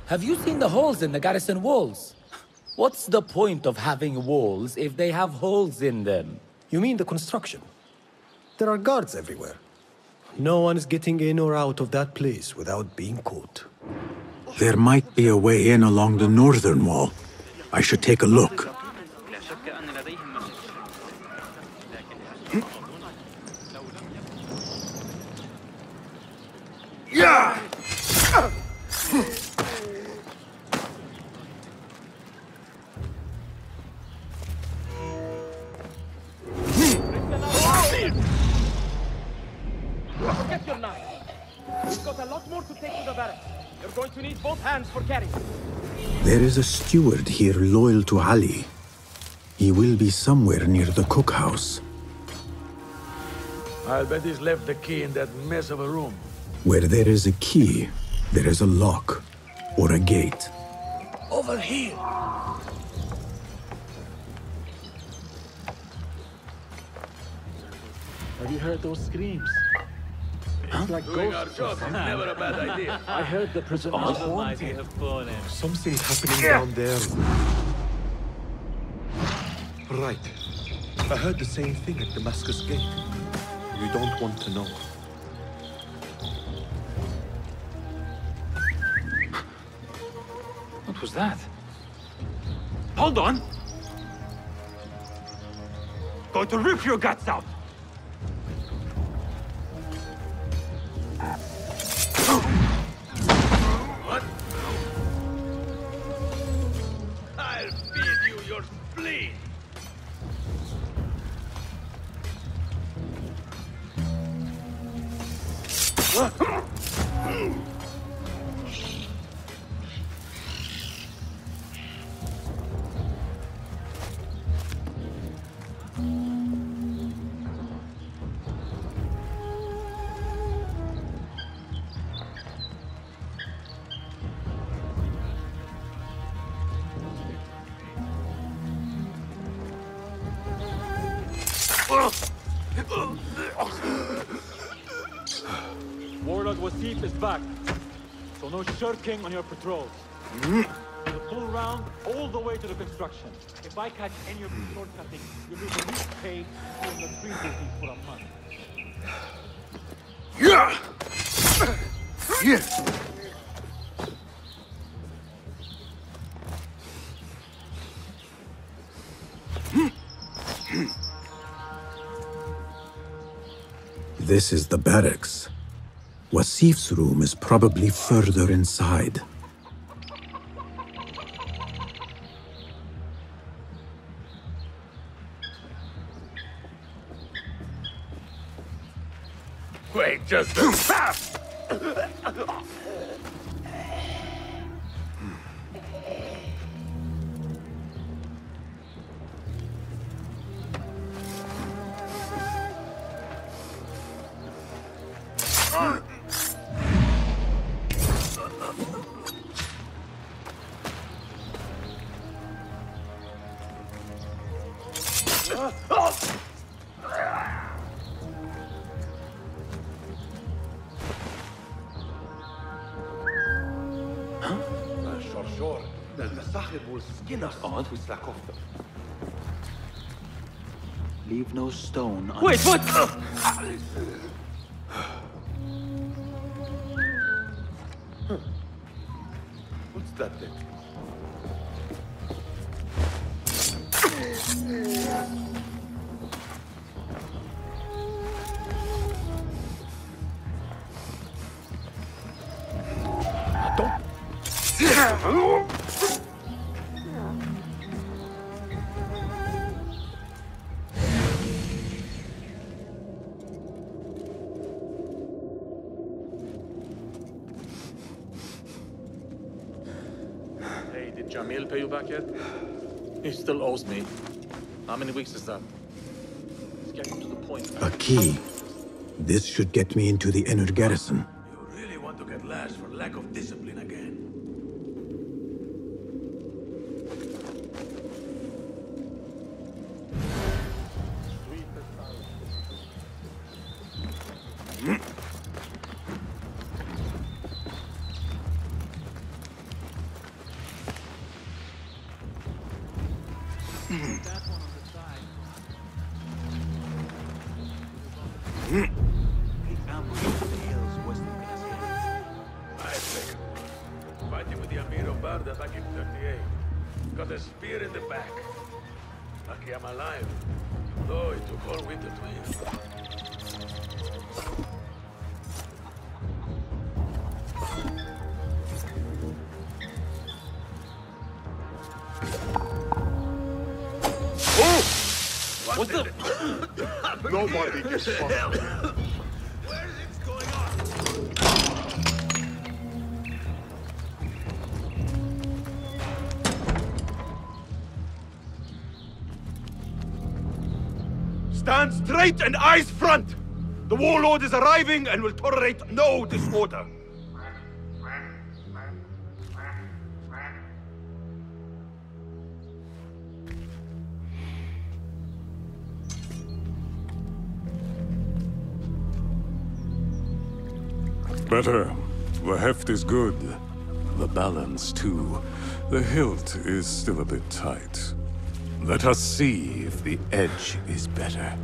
Speaker 12: Have you seen the holes in the garrison walls? What's the point of having walls if they have holes in them?
Speaker 2: You mean the construction? There are guards everywhere. No one is getting in or out of that place without being caught.
Speaker 4: There might be a way in along the northern wall. I should take a look.
Speaker 16: Yeah!
Speaker 1: Forget your knife. We've got a lot more to take to the barracks. You're going to need both hands for carrying.
Speaker 4: There is a steward here loyal to Ali. He will be somewhere near the cookhouse.
Speaker 5: I'll bet he's left the key in that mess of a room.
Speaker 4: Where there is a key, there is a lock or a gate.
Speaker 5: Over here. Have you heard those screams? It's like ghosts. Never a bad idea. I heard the prisoners haunting.
Speaker 14: Something's happening down there. Right. I heard the same thing at Damascus Gate. You don't want to know.
Speaker 3: What was that? Hold on! Going to rip your guts out!
Speaker 5: What? I'll feed you your spleen!
Speaker 11: Warlord Wasif is back, so no shirking on your patrols. The full round all the way to the construction. If I catch any of you shortcutting, you'll lose a week's pay and the free duty for a month.
Speaker 16: Yeah! Yeah!
Speaker 4: This is the barracks. Wasif's room is probably further inside.
Speaker 5: Wait just a...
Speaker 1: Leave no stone unturned.
Speaker 3: Wait, what?
Speaker 14: What's that thing?
Speaker 5: Hey, did Jamil pay you back yet? He still owes me. How many weeks is that? Let's get to the point.
Speaker 4: A key. This should get me into the inner garrison.
Speaker 7: You really want to get lashed for lack of discipline again.
Speaker 5: Fighting with the Amir of Barda back in 38. Got a spear in the back. Lucky I'm alive. Though it took all winter to heal.
Speaker 21: What the?
Speaker 23: Nobody gets fucked.
Speaker 21: Where is it going on?
Speaker 3: Stand straight and eyes front! The warlord is arriving and will tolerate no disorder.
Speaker 23: Better. The heft is good. The balance, too. The hilt is still a bit tight. Let us see if the edge is better.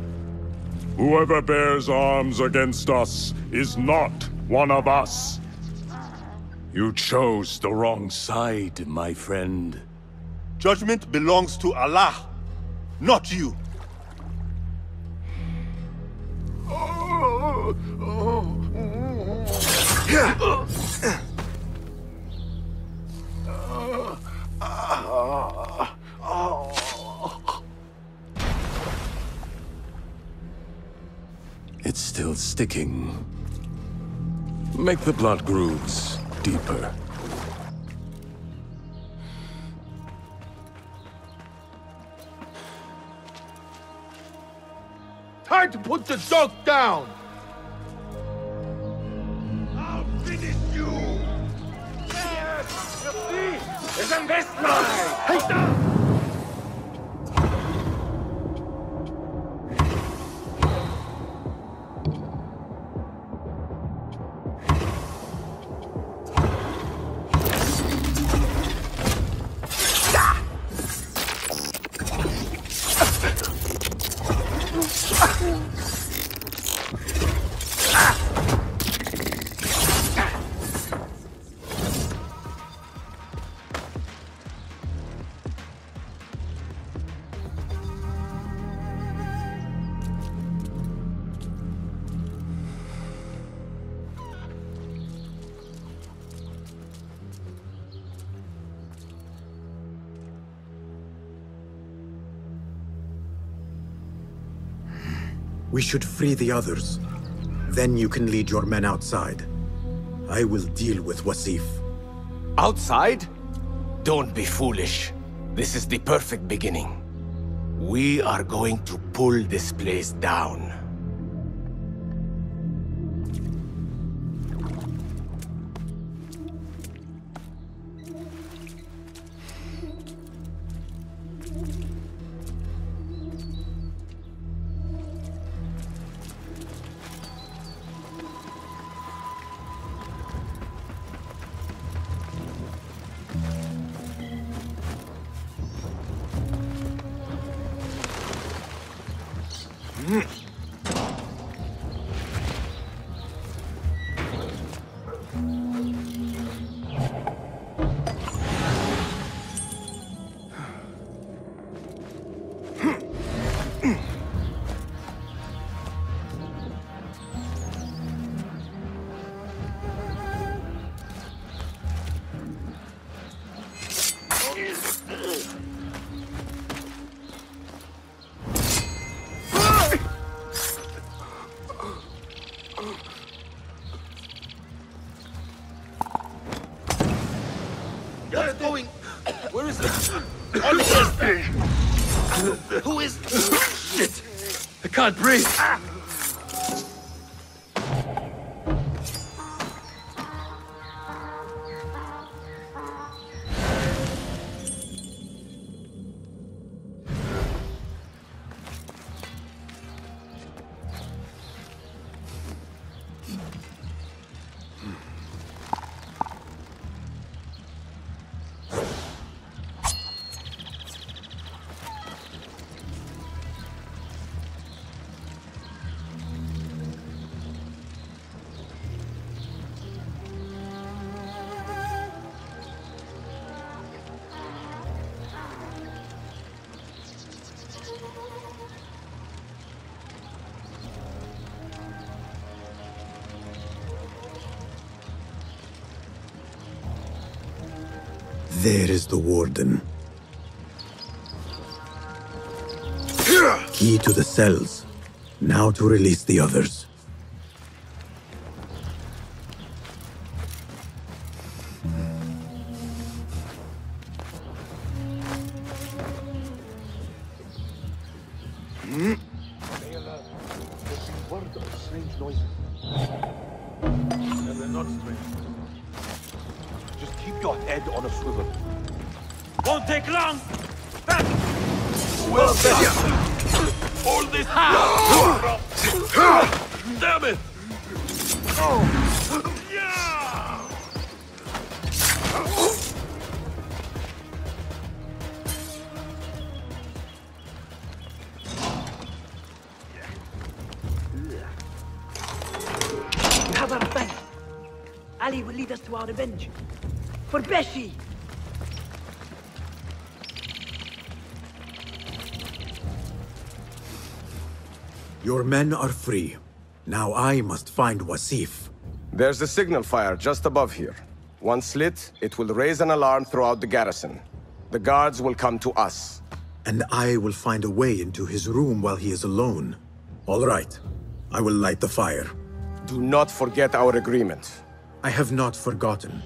Speaker 23: Whoever bears arms against us is not one of us. You chose the wrong side, my friend. Judgment belongs to Allah, not you. It's still sticking. Make the blood grooves deeper.
Speaker 21: Time to put the dog down!
Speaker 3: I'll finish you! Yes! You see? It's a baseline! Hey, down!
Speaker 4: We should free the others. Then you can lead your men outside. I will deal with Wasif.
Speaker 9: Outside? Don't be foolish. This is the perfect beginning. We are going to pull this place down.
Speaker 14: What's going? Where is it? On this thing! Who is...
Speaker 8: Shit! I can't breathe!
Speaker 4: There is the warden. Key to the cells. Now to release the others.
Speaker 14: Strange noises.
Speaker 21: And they're not strange.
Speaker 14: Just keep your head on a swivel.
Speaker 21: Won't take long! Back!
Speaker 14: Well done!
Speaker 21: Hold this! Damn it!
Speaker 1: We have our plan. Ali will lead us to our revenge. For Beshi!
Speaker 4: Your men are free. Now I must find Wasif.
Speaker 9: There's a signal fire just above here. Once lit, it will raise an alarm throughout the garrison. The guards will come to us.
Speaker 4: And I will find a way into his room while he is alone. All right. I will light the fire.
Speaker 9: Do not forget our agreement.
Speaker 4: I have not forgotten.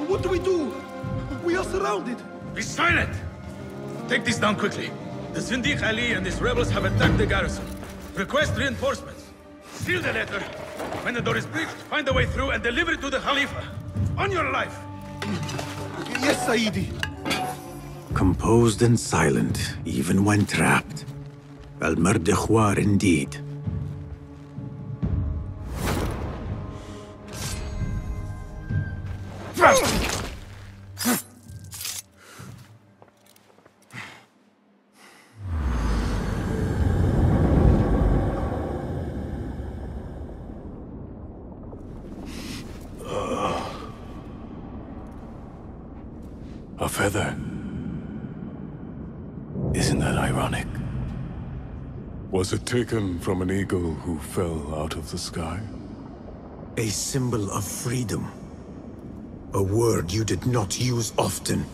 Speaker 21: What do we do? We are surrounded.
Speaker 5: Be silent! Take this down quickly. The Zindiq Ali and his rebels have attacked the garrison. Request reinforcements. Seal the letter.
Speaker 7: When the door is breached, find a way through and deliver it to the Khalifa. On your life!
Speaker 14: Yes, Sayyidi.
Speaker 4: Composed and silent, even when trapped. Al-Mardikhwar indeed.
Speaker 23: A feather. Isn't that ironic? Was it taken from an eagle who fell out of the sky?
Speaker 4: A symbol of freedom. A word you did not use often.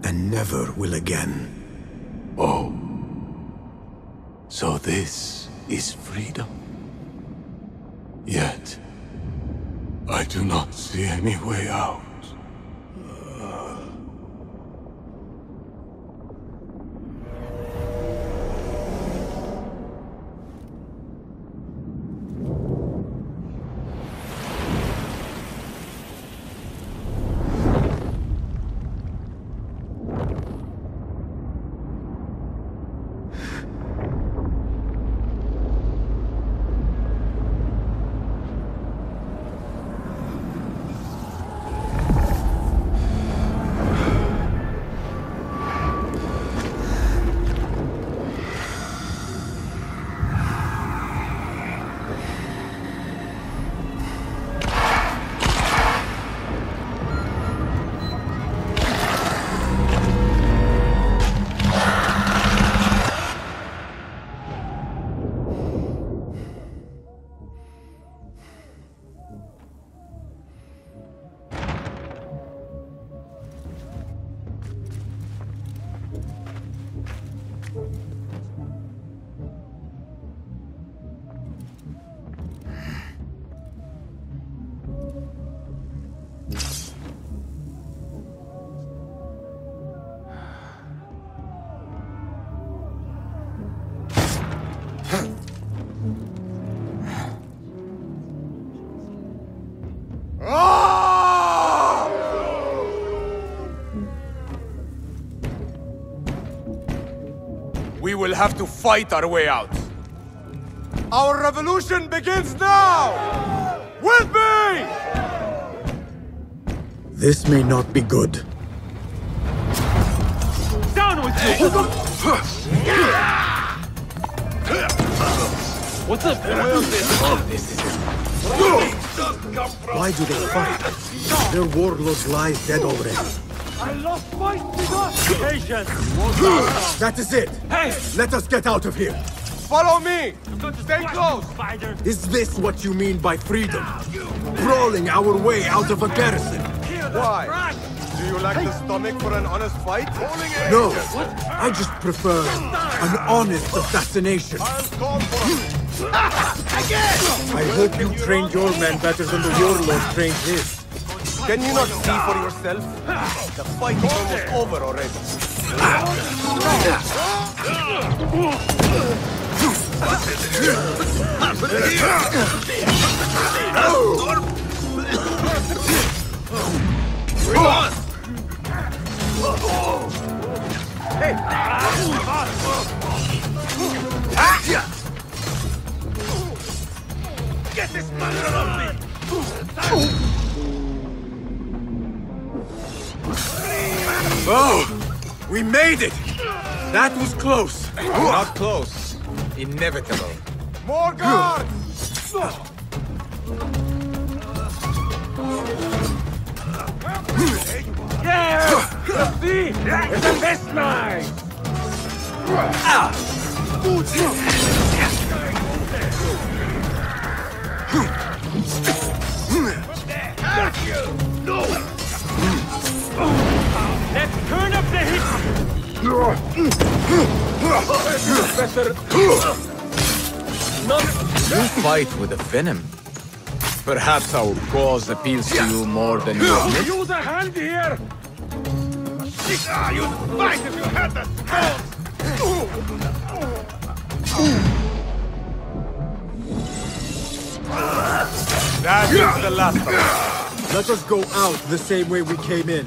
Speaker 4: And never will again.
Speaker 23: Oh. So this is freedom. Yet, I do not see any way out.
Speaker 16: We will have to fight our way out. Our revolution begins now! With me!
Speaker 4: This may not be good.
Speaker 11: Down with you! What's up?
Speaker 2: Why do they fight? Their warlord lies dead already.
Speaker 11: I lost my patience!
Speaker 2: That is it!
Speaker 11: Hey!
Speaker 2: Let us get out of here!
Speaker 16: Follow me! Stay close!
Speaker 2: Is this what you mean by freedom? Brawling our way out of a garrison?
Speaker 16: Why? Do you lack the stomach for an honest fight?
Speaker 2: No, I just prefer an honest assassination. I hope you trained your men better than the warlord trained his.
Speaker 16: Can you not see for yourself? The fight is almost over already.
Speaker 7: Get this man off me!
Speaker 16: Oh! We made it! That was close. Not close. Inevitable. More guards!
Speaker 7: Yeah! See? Isn't this nice?
Speaker 11: Let's turn up the heat!
Speaker 12: Better not. You fight with a venom. Perhaps our cause appeals to you more than you admit.
Speaker 7: Use a hand here! You'd fight if you had the skills!
Speaker 16: That is the last of us.
Speaker 6: Let us go out the same way we came in.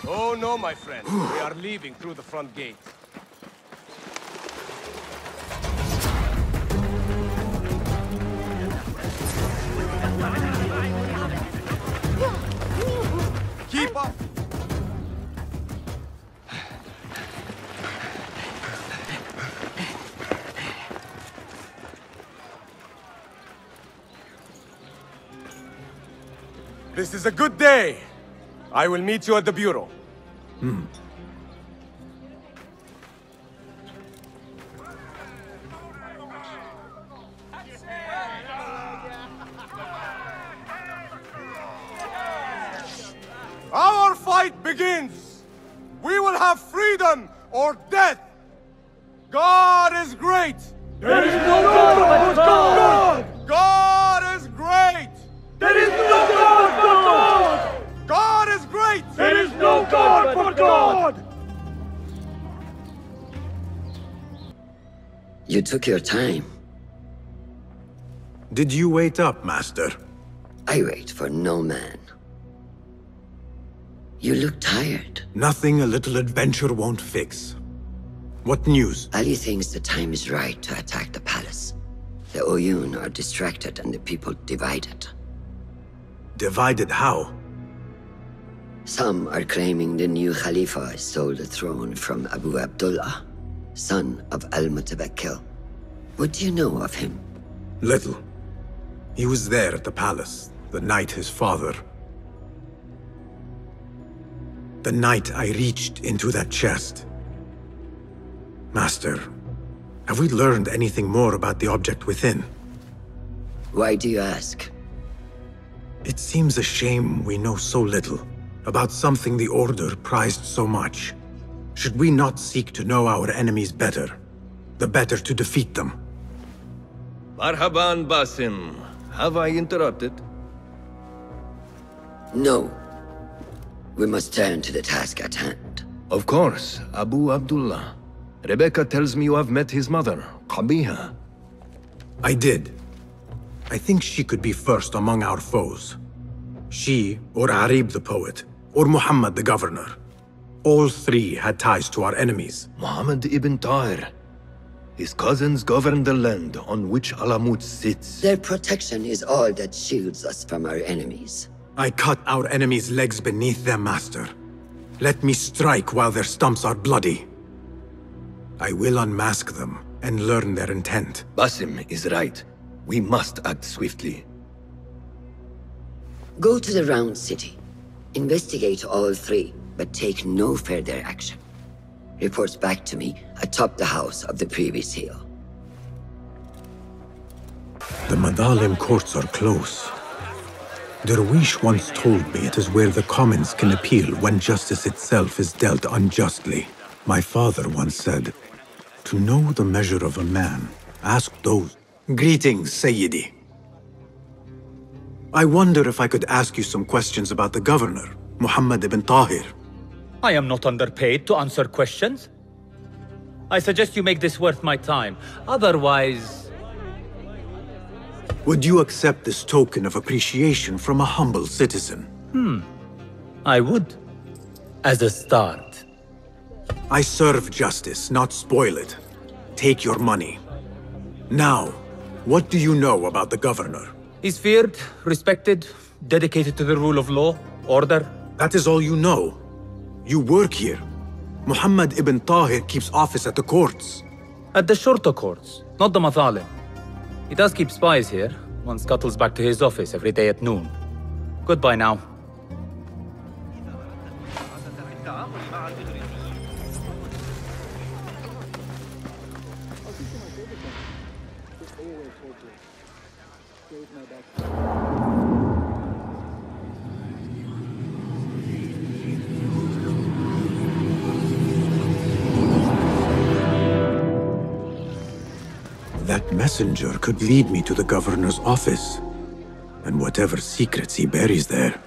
Speaker 16: Oh no, my friend. We are leaving through the front gate. Keep up! This is a good day. I will meet you at the bureau. Our fight begins! We will have freedom or death! God is great!
Speaker 21: There is no God but God!
Speaker 16: God is great!
Speaker 21: There is no God but God!
Speaker 16: God is great!
Speaker 21: There is no God but God!
Speaker 17: You took your time.
Speaker 4: Did you wait up, Master?
Speaker 17: I wait for no man. You look tired.
Speaker 4: Nothing a little adventure won't fix. What news?
Speaker 17: Ali thinks the time is right to attack the palace. The Oyun are distracted and the people divided.
Speaker 4: Divided how?
Speaker 17: Some are claiming the new Khalifa stole the throne from Abu Abdullah, son of Al-Mutawakkil. What do you know of him?
Speaker 4: Little. He was there at the palace, the night his father... The night I reached into that chest. Master, have we learned anything more about the object within?
Speaker 17: Why do you ask?
Speaker 4: It seems a shame we know so little about something the Order prized so much. Should we not seek to know our enemies better, the better to defeat them?
Speaker 8: Marhaban, Basim. Have I interrupted?
Speaker 17: No. We must turn to the task at hand.
Speaker 8: Of course, Abu Abdullah. Rebecca tells me you have met his mother, Qabiha.
Speaker 4: I did. I think she could be first among our foes. She, or Arib the poet, or Muhammad the governor. All three had ties to our enemies.
Speaker 8: Muhammad ibn Tahir. His cousins govern the land on which Alamut sits.
Speaker 17: Their protection is all that shields us from our enemies.
Speaker 4: I cut our enemies' legs beneath them, Master. Let me strike while their stumps are bloody. I will unmask them and learn their intent.
Speaker 8: Basim is right. We must act swiftly.
Speaker 17: Go to the Round City. Investigate all three, but take no further action. Reports back to me atop the house of the previous hill.
Speaker 4: The Madalim courts are close. Derwish once told me it is where the commons can appeal when justice itself is dealt unjustly. My father once said, to know the measure of a man, ask those. Greetings, Sayyidi. I wonder if I could ask you some questions about the governor, Muhammad ibn Tahir.
Speaker 22: I am not underpaid to answer questions. I suggest you make this worth my time. Otherwise...
Speaker 4: Would you accept this token of appreciation from a humble citizen?
Speaker 22: I would. As a start.
Speaker 4: I serve justice, not spoil it. Take your money. Now, what do you know about the governor?
Speaker 22: He's feared, respected, dedicated to the rule of law, order.
Speaker 4: That is all you know. You work here. Muhammad ibn Tahir keeps office at the courts.
Speaker 22: At the shorter courts, not the Mathalim. He does keep spies here. One scuttles back to his office every day at noon. Goodbye now.
Speaker 4: That messenger could lead me to the governor's office, and whatever secrets he buries there.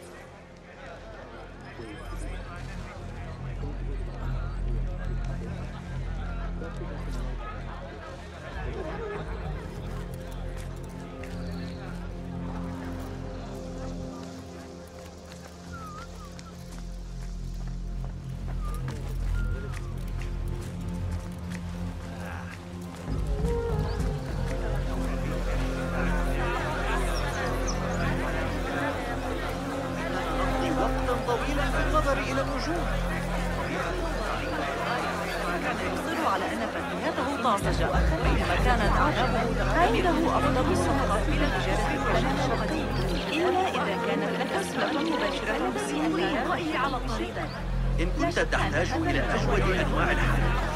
Speaker 1: النجوم. كان يصر على أن فتياته طازجة بينما كانت أعلامه عنده أفضل السلطات إلى تجارة الرجل القديم إلا إذا كانت لك صلة مباشرة بسيئة رأيه على الطريق.
Speaker 10: إن كنت تحتاج إلى أجود أنواع الحياة.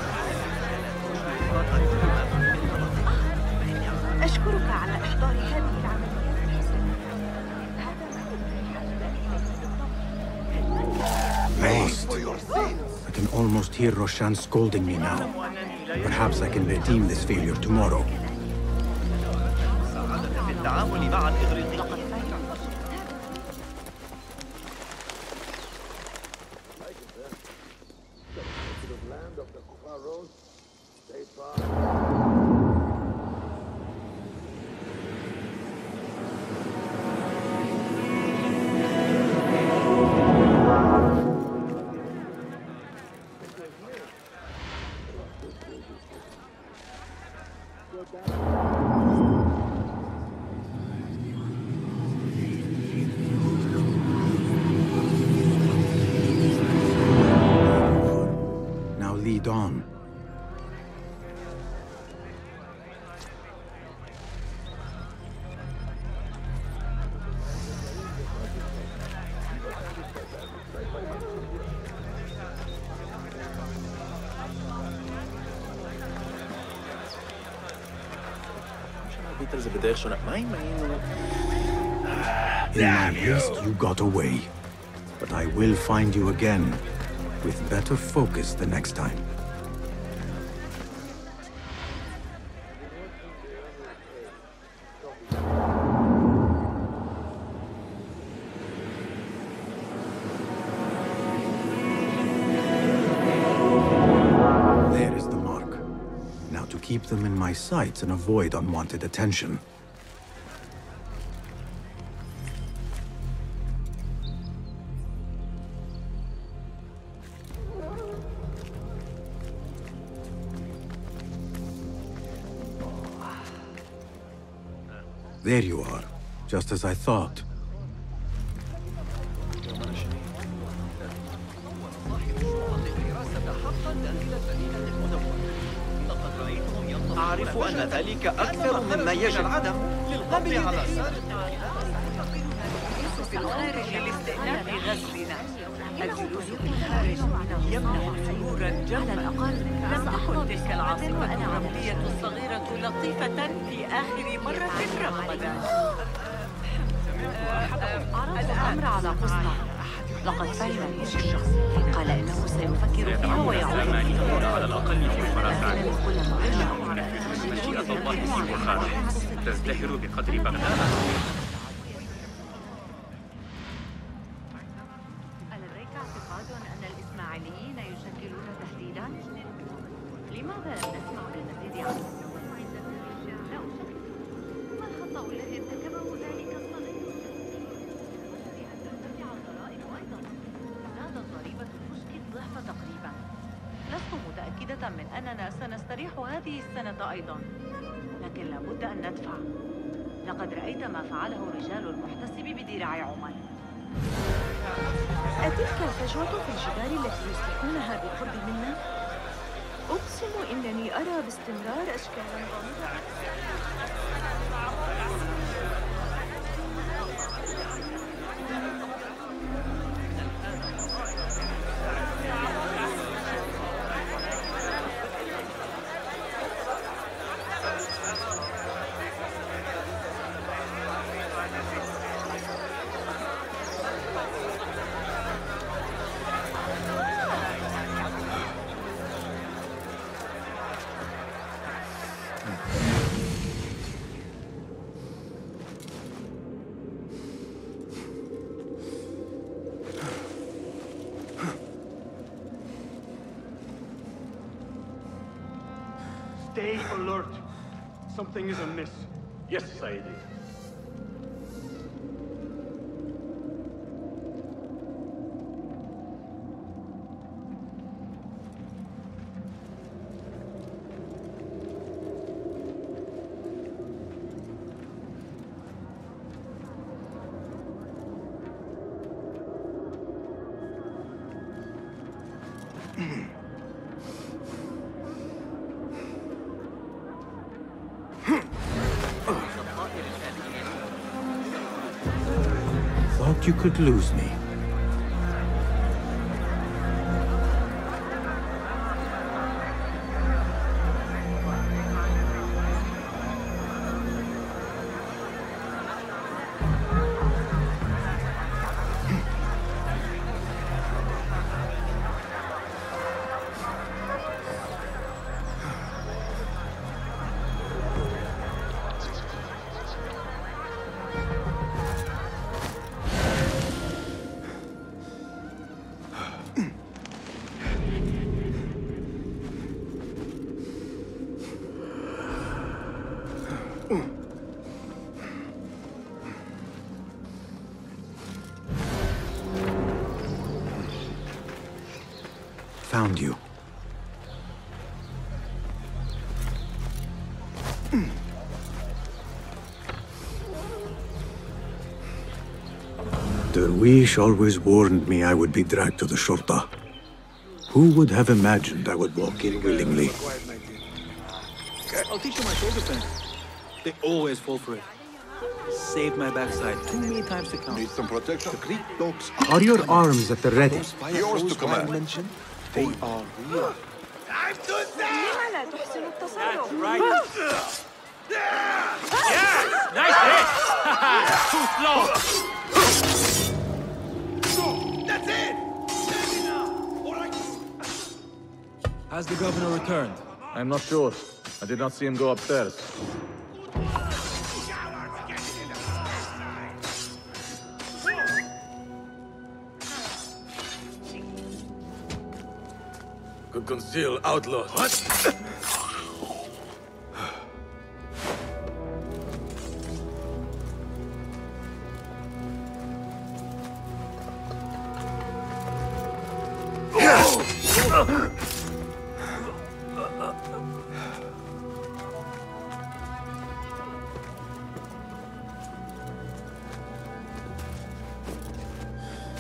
Speaker 1: أشكرك على إحضار هذه العملية.
Speaker 4: Lost. I can almost hear Roshan scolding me now. Perhaps I can redeem this failure tomorrow.
Speaker 10: في التعامل مع الإغريقيين.
Speaker 4: Now lead on. In my haste, you got away. But I will find you again, with better focus the next time. There is the mark. Now to keep them in my sights and avoid unwanted attention. There you are, just as I thought.
Speaker 10: أعرف أن ذلك أكثر مما يجب. العدم للقبض على
Speaker 1: في الخارج لاستئناف غزلنا. الجلوس في الخارج يمنح سرورا جما. لم تكن تلك العاصفة الرملية الصغيرة لطيفة في آخر مرة رمضان. عرض الأمر على قسمة. لقد فهم الشخص. قال إنه سيفكر فيها ويعود.
Speaker 22: على الأقل في مراسع. إنهم نفذوا مشيئة الله في بخارى. تزدهر بقدر بغداد.
Speaker 1: لماذا لم نسمع للمزيد عنه؟ لا أشك. ما الخطأ الذي ارتكبه ذلك الصغير؟ أن ترتفع الضرائب أيضا. زادت ضريبة الفسق الضعف تقريبا. لست متأكدة من أننا سنستريح هذه السنة أيضا، لكن لابد أن ندفع. لقد رأيت ما فعله رجال المحتسب بدراع عمان. أتلك الفجوة في الجبال التي يسلكونها بالقرب منا؟ أقسم إنني أرى باستمرار أشكالاً غامضة.
Speaker 11: Stay alert. Something is amiss.
Speaker 5: Yes, Saidi.
Speaker 4: Thought you could lose me. Found you. Derwish always warned me I would be dragged to the Shorta. Who would have imagined I would walk in willingly?
Speaker 13: I'll teach you my shoulder fence. They always fall for it. Saved my backside too many times to count.
Speaker 14: Need some protection? The Greek dogs
Speaker 4: Are your arms at the ready?
Speaker 14: yours to command.
Speaker 13: They are real.
Speaker 15: That's right. Yes! Nice hit! Too slow!
Speaker 14: That's it!
Speaker 5: Has the governor returned? I'm not sure. I did not see him go upstairs. Could conceal outlaws. What?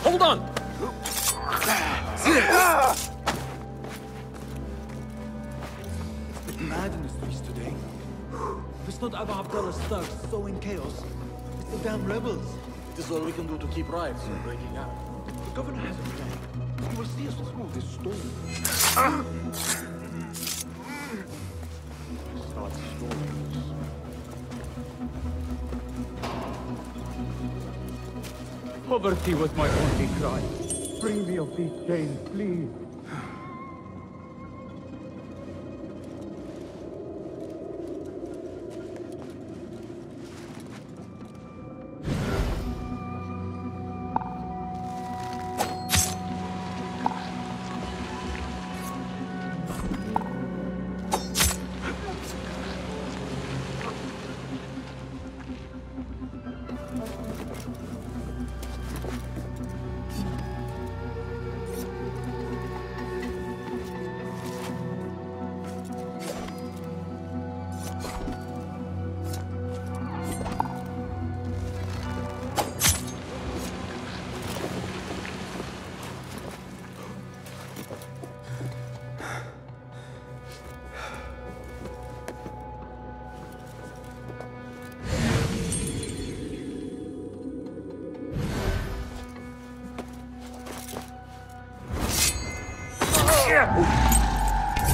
Speaker 13: Hold on! Mad in the streets today. If it's not Abu Abdullah's thugs sowing chaos, it's the damn rebels. It is all we can do to keep riots from breaking out. The governor has a plan. He will see us through this storm. Start stories.
Speaker 11: Poverty was my only cry. Free me of these chains, please.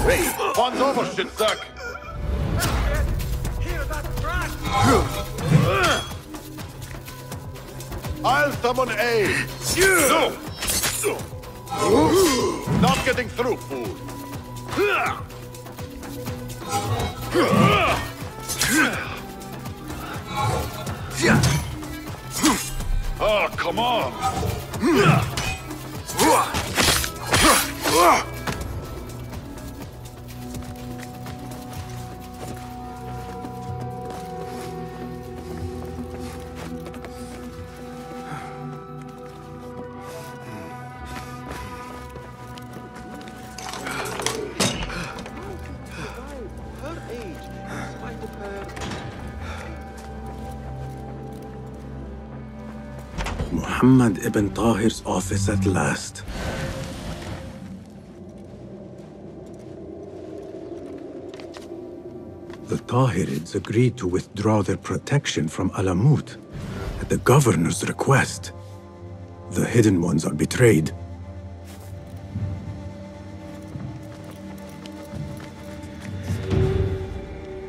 Speaker 14: Hey, one's over, shitsack! I'll summon aid! No! Not getting through, fool! Oh, come on!
Speaker 4: Muhammad ibn Tahir's office at last. Tahirids agreed to withdraw their protection from Alamut at the governor's request. The Hidden Ones are betrayed.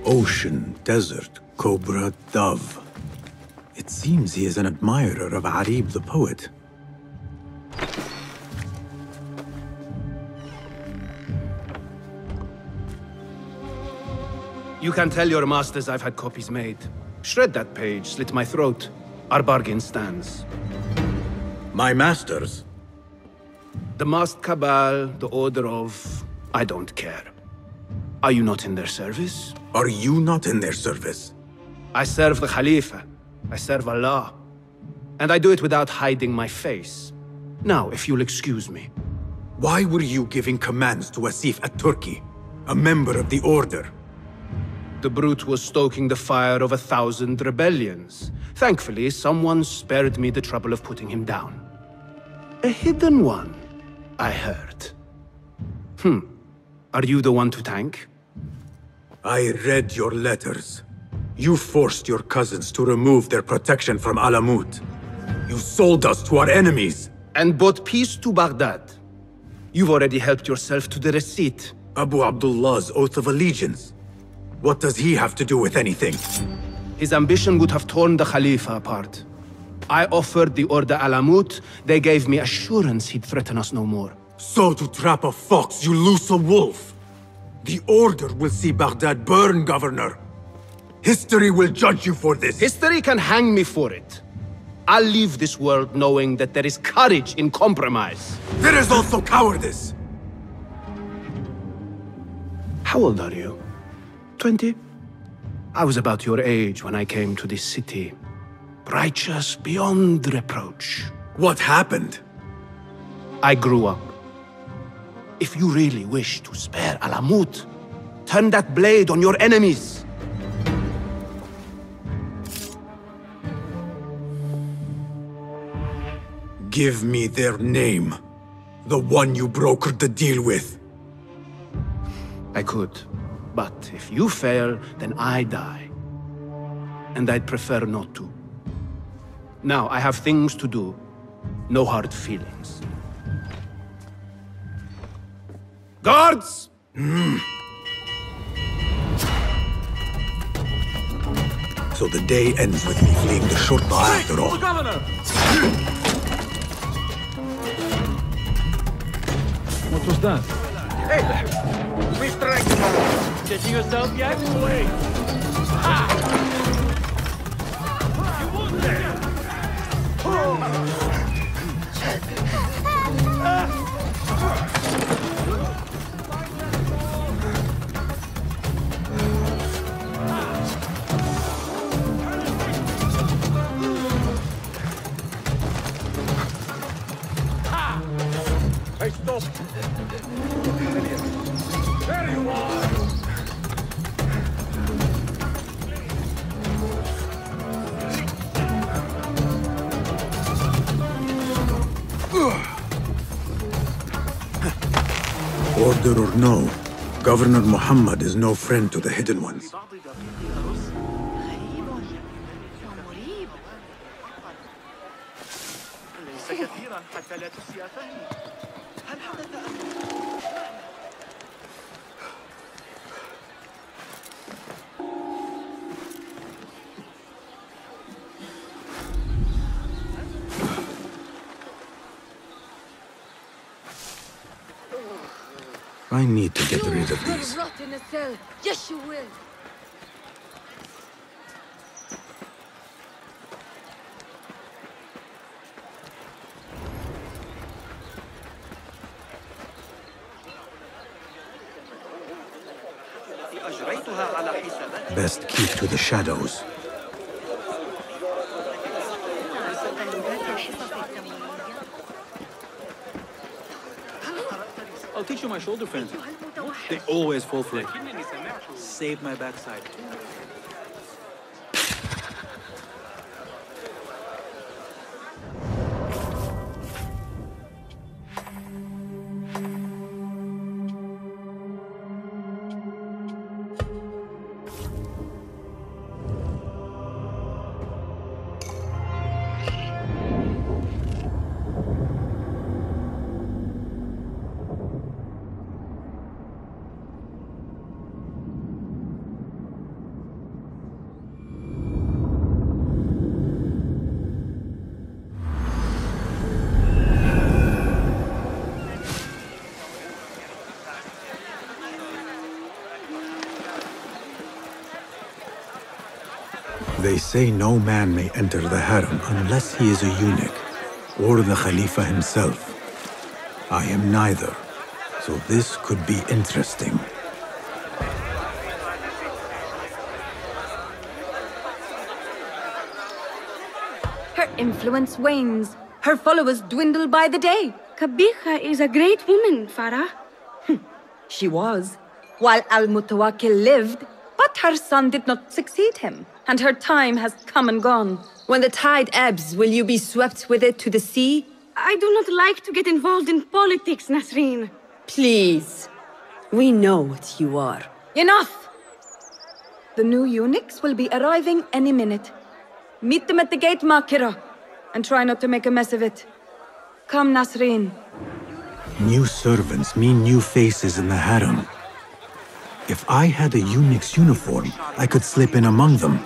Speaker 4: Ocean, desert, cobra, dove. It seems he is an admirer of Arib the poet.
Speaker 18: You can tell your masters I've had copies made. Shred that page, slit my throat. Our bargain stands.
Speaker 4: My masters?
Speaker 18: The masked cabal, the order of... I don't care. Are you not in their service?
Speaker 4: Are you not in their service?
Speaker 18: I serve the Khalifa. I serve Allah. And I do it without hiding my face. Now, if you'll excuse me.
Speaker 4: Why were you giving commands to Asif at Turkey, a member of the Order?
Speaker 18: The brute was stoking the fire of 1,000 rebellions. Thankfully, someone spared me the trouble of putting him down. A hidden one, I heard. Are you the one to thank?
Speaker 4: I read your letters. You forced your cousins to remove their protection from Alamut. You sold us to our enemies.
Speaker 18: And brought peace to Baghdad. You've already helped yourself to the receipt.
Speaker 4: Abu Abdullah's oath of allegiance. What does he have to do with anything?
Speaker 18: His ambition would have torn the Khalifa apart. I offered the Order Alamut. They gave me assurance he'd threaten us no more.
Speaker 4: So to trap a fox, you loose a wolf. The Order will see Baghdad burn, Governor. History will judge you for this.
Speaker 18: History can hang me for it. I'll leave this world knowing that there is courage in compromise.
Speaker 4: There is also cowardice.
Speaker 18: How old are you? 20? I was about your age when I came to this city. Righteous beyond reproach.
Speaker 4: What happened?
Speaker 18: I grew up. If you really wish to spare Alamut, turn that blade on your enemies.
Speaker 4: Give me their name. The one you brokered the deal with.
Speaker 18: I could. But if you fail, then I die. And I'd prefer not to. Now, I have things to do. No hard feelings. Guards!
Speaker 4: So the day ends with me fleeing the Shurta after all.
Speaker 13: Governor!
Speaker 11: What was that?
Speaker 21: Hey there! We strike tomorrow!
Speaker 11: Catching yourself yet?
Speaker 21: Wait! Ha! You won't there! Hey, stop! There you are!
Speaker 4: Order or no, Governor Muhammad is no friend to the Hidden Ones. I need to get rid of these.
Speaker 1: Rot in a cell. Yes, you will.
Speaker 4: Best keep to the shadows.
Speaker 13: I'll teach you my shoulder fence. They always fall for it. Save my backside.
Speaker 4: They say no man may enter the harem unless he is a eunuch, or the Khalifa himself. I am neither, so this could be interesting.
Speaker 3: Her influence wanes. Her followers dwindle by the day. Kabiha is a great woman, Farah. She was, while Al-Mutawakkil lived, but her son did not succeed him, and her time has come and gone. When the tide ebbs, will you be swept with it to the sea?
Speaker 19: I do not like to get involved in politics, Nasreen.
Speaker 3: Please. We know what you are. Enough! The new eunuchs will be arriving any minute. Meet them at the gate, Makira, and try not to make a mess of it. Come, Nasreen.
Speaker 4: New servants mean new faces in the harem. If I had a eunuch's uniform, I could slip in among them.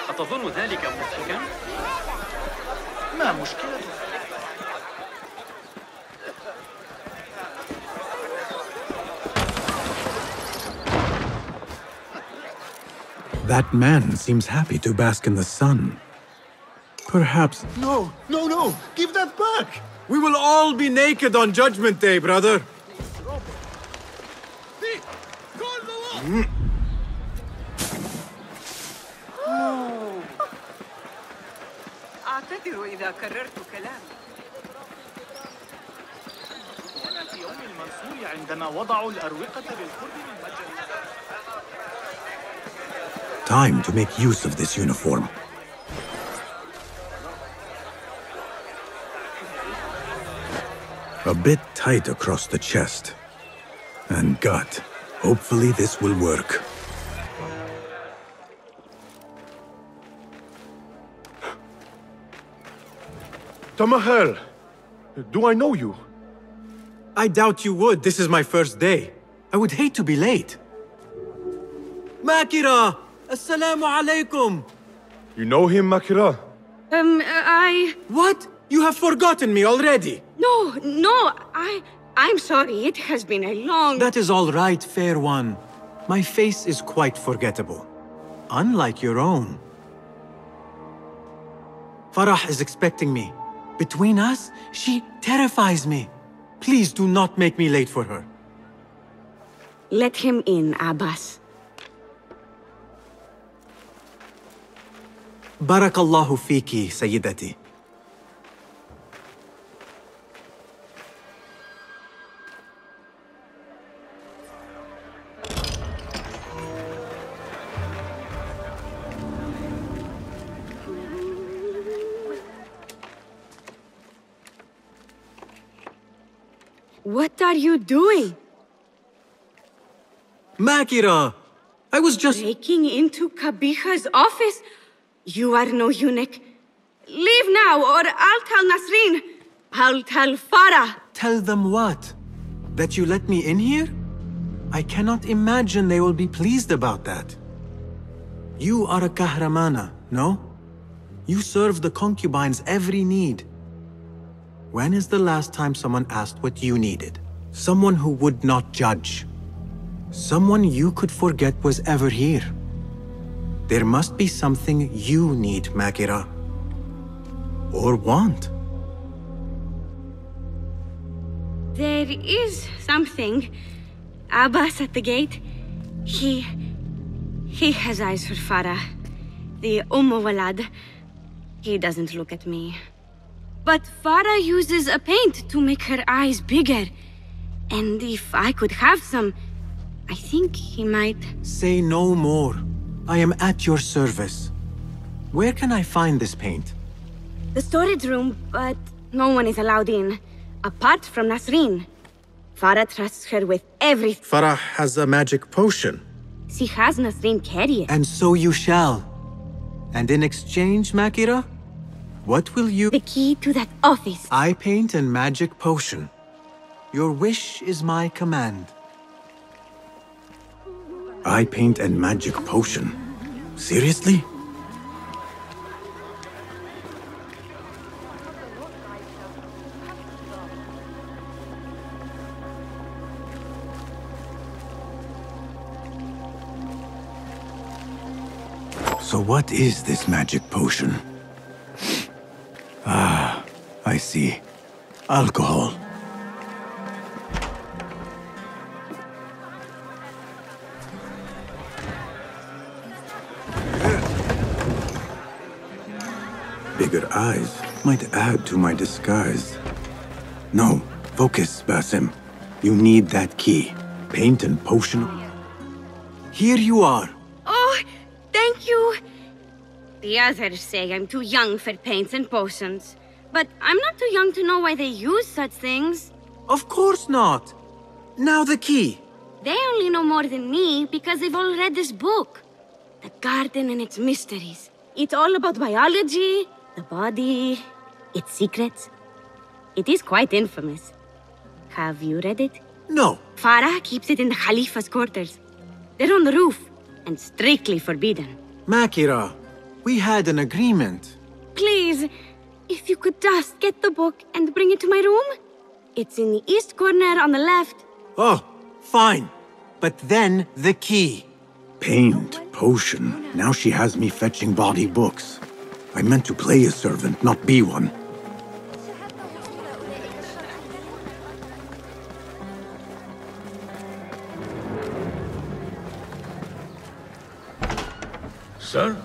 Speaker 10: أتظن ذلك مضحكا؟ ما مشكلة؟
Speaker 4: That man seems happy to bask in the sun. Perhaps...
Speaker 6: No! Give that back! We will all be naked on Judgment Day, brother!
Speaker 10: أعتذر إذا كررت كلامي. هنا في يوم المنصور عندما وضعوا الأروقة بالقرب من مجرى.
Speaker 4: Time to make use of this uniform. A bit tight across the chest. And gut. Hopefully this will work.
Speaker 14: Tamahel, do I know you?
Speaker 6: I doubt you would. This is my first day. I would hate to be late. Makira! Assalamu alaikum!
Speaker 14: You know him, Makira?
Speaker 6: What? You have forgotten me already!
Speaker 19: No, I'm sorry. It has been a long...
Speaker 6: That is all right, fair one. My face is quite forgettable. Unlike your own. Farah is expecting me. Between us, she terrifies me. Please do not make me late for her.
Speaker 19: Let him in, Abbas.
Speaker 6: Barakallahu fiki, Sayyidati.
Speaker 19: What are you doing?
Speaker 6: Makira! I was just...
Speaker 19: Breaking into Kabiha's office? You are no eunuch. Leave now, or I'll tell Nasreen. I'll tell Farah.
Speaker 6: Tell them what? That you let me in here? I cannot imagine they will be pleased about that. You are a kahramana, no? You serve the concubines every need. When is the last time someone asked what you needed? Someone who would not judge. Someone you could forget was ever here. There must be something you need, Makira. Or want.
Speaker 19: There is something. Abbas at the gate. He has eyes for Farah. The Walad. He doesn't look at me. But Farah uses a paint to make her eyes bigger. And if I could have some, I think he might...
Speaker 6: Say no more. I am at your service. Where can I find this paint?
Speaker 19: The storage room, but no one is allowed in. Apart from Nasreen. Farah trusts her with everything.
Speaker 6: Farah has a magic potion.
Speaker 19: She has Nasreen carry it.
Speaker 6: And so you shall. And in exchange, Makira, what will you...
Speaker 19: The key to that office.
Speaker 6: Eye paint and magic potion. Your wish is my command.
Speaker 4: Eye paint and magic potion? Seriously? So what is this magic potion? Ah, I see. Alcohol. Bigger eyes might add to my disguise. No, focus, Basim. You need that key. Paint and potion.
Speaker 6: Here you are.
Speaker 19: Oh, thank you. The others say I'm too young for paints and potions. But I'm not too young to know why they use such things.
Speaker 6: Of course not. Now the key.
Speaker 19: They only know more than me because they've all read this book. The Garden and its Mysteries. It's all about biology, the body, its secrets. It is quite infamous. Have you read it?
Speaker 6: No.
Speaker 19: Farah keeps it in the Khalifa's quarters. They're on the roof, and strictly forbidden.
Speaker 6: Makira, we had an agreement.
Speaker 19: Please, if you could just get the book and bring it to my room? It's in the east corner on the left.
Speaker 6: Oh, fine. But then the key.
Speaker 4: Paint, potion. Now she has me fetching body books. I meant to play a servant, not be one.
Speaker 5: Sir?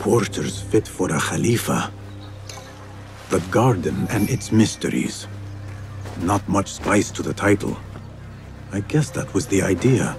Speaker 4: Quarters fit for a Khalifa. The Garden and its Mysteries. Not much spice to the title. I guess that was the idea.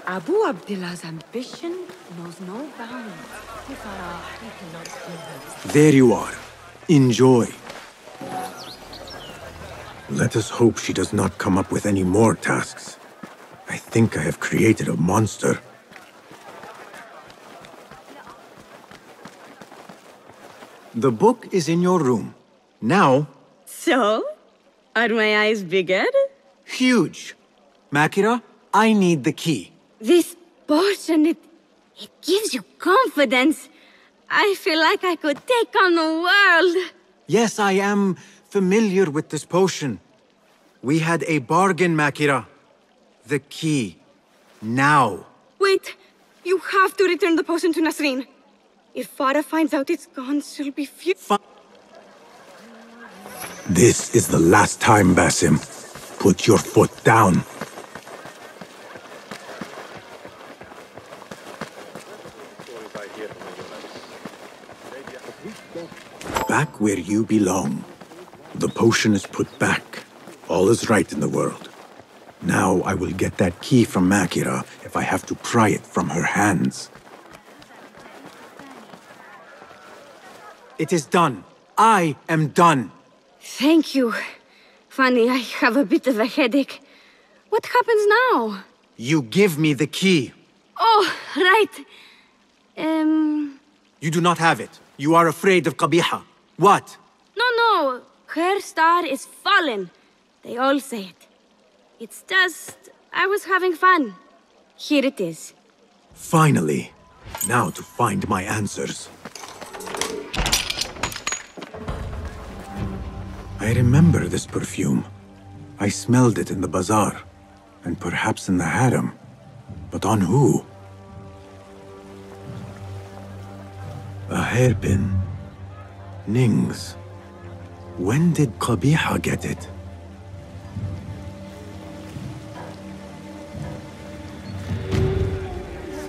Speaker 3: Abu Abdullah's ambition knows no bounds.
Speaker 4: There you are. Enjoy. Let us hope she does not come up with any more tasks. I I think I have created a monster.
Speaker 6: The book is in your room. Now...
Speaker 19: So? Are my eyes bigger?
Speaker 6: Huge. Makira, I need the key.
Speaker 19: This potion, it gives you confidence. I feel like I could take on the world.
Speaker 6: Yes, I am familiar with this potion. We had a bargain, Makira. The key. Now.
Speaker 19: Wait, you have to return the potion to Nasreen. If Farah finds out it's gone, she'll be furious.
Speaker 4: This is the last time, Basim. Put your foot down. Back where you belong. The potion is put back. All is right in the world. Now I will get that key from Makira if I have to pry it from her hands.
Speaker 6: It is done. I am done.
Speaker 19: Thank you. Funny, I have a bit of a headache. What happens now?
Speaker 6: You give me the key.
Speaker 19: Oh, right.
Speaker 6: You do not have it. You are afraid of Qabiha. What?
Speaker 19: No. Her star is fallen. They all say it. It's just... I was having fun. Here it is.
Speaker 4: Finally. Now to find my answers. I remember this perfume. I smelled it in the bazaar, and perhaps in the harem. But on who? A hairpin. Nings. When did Qabiha get it?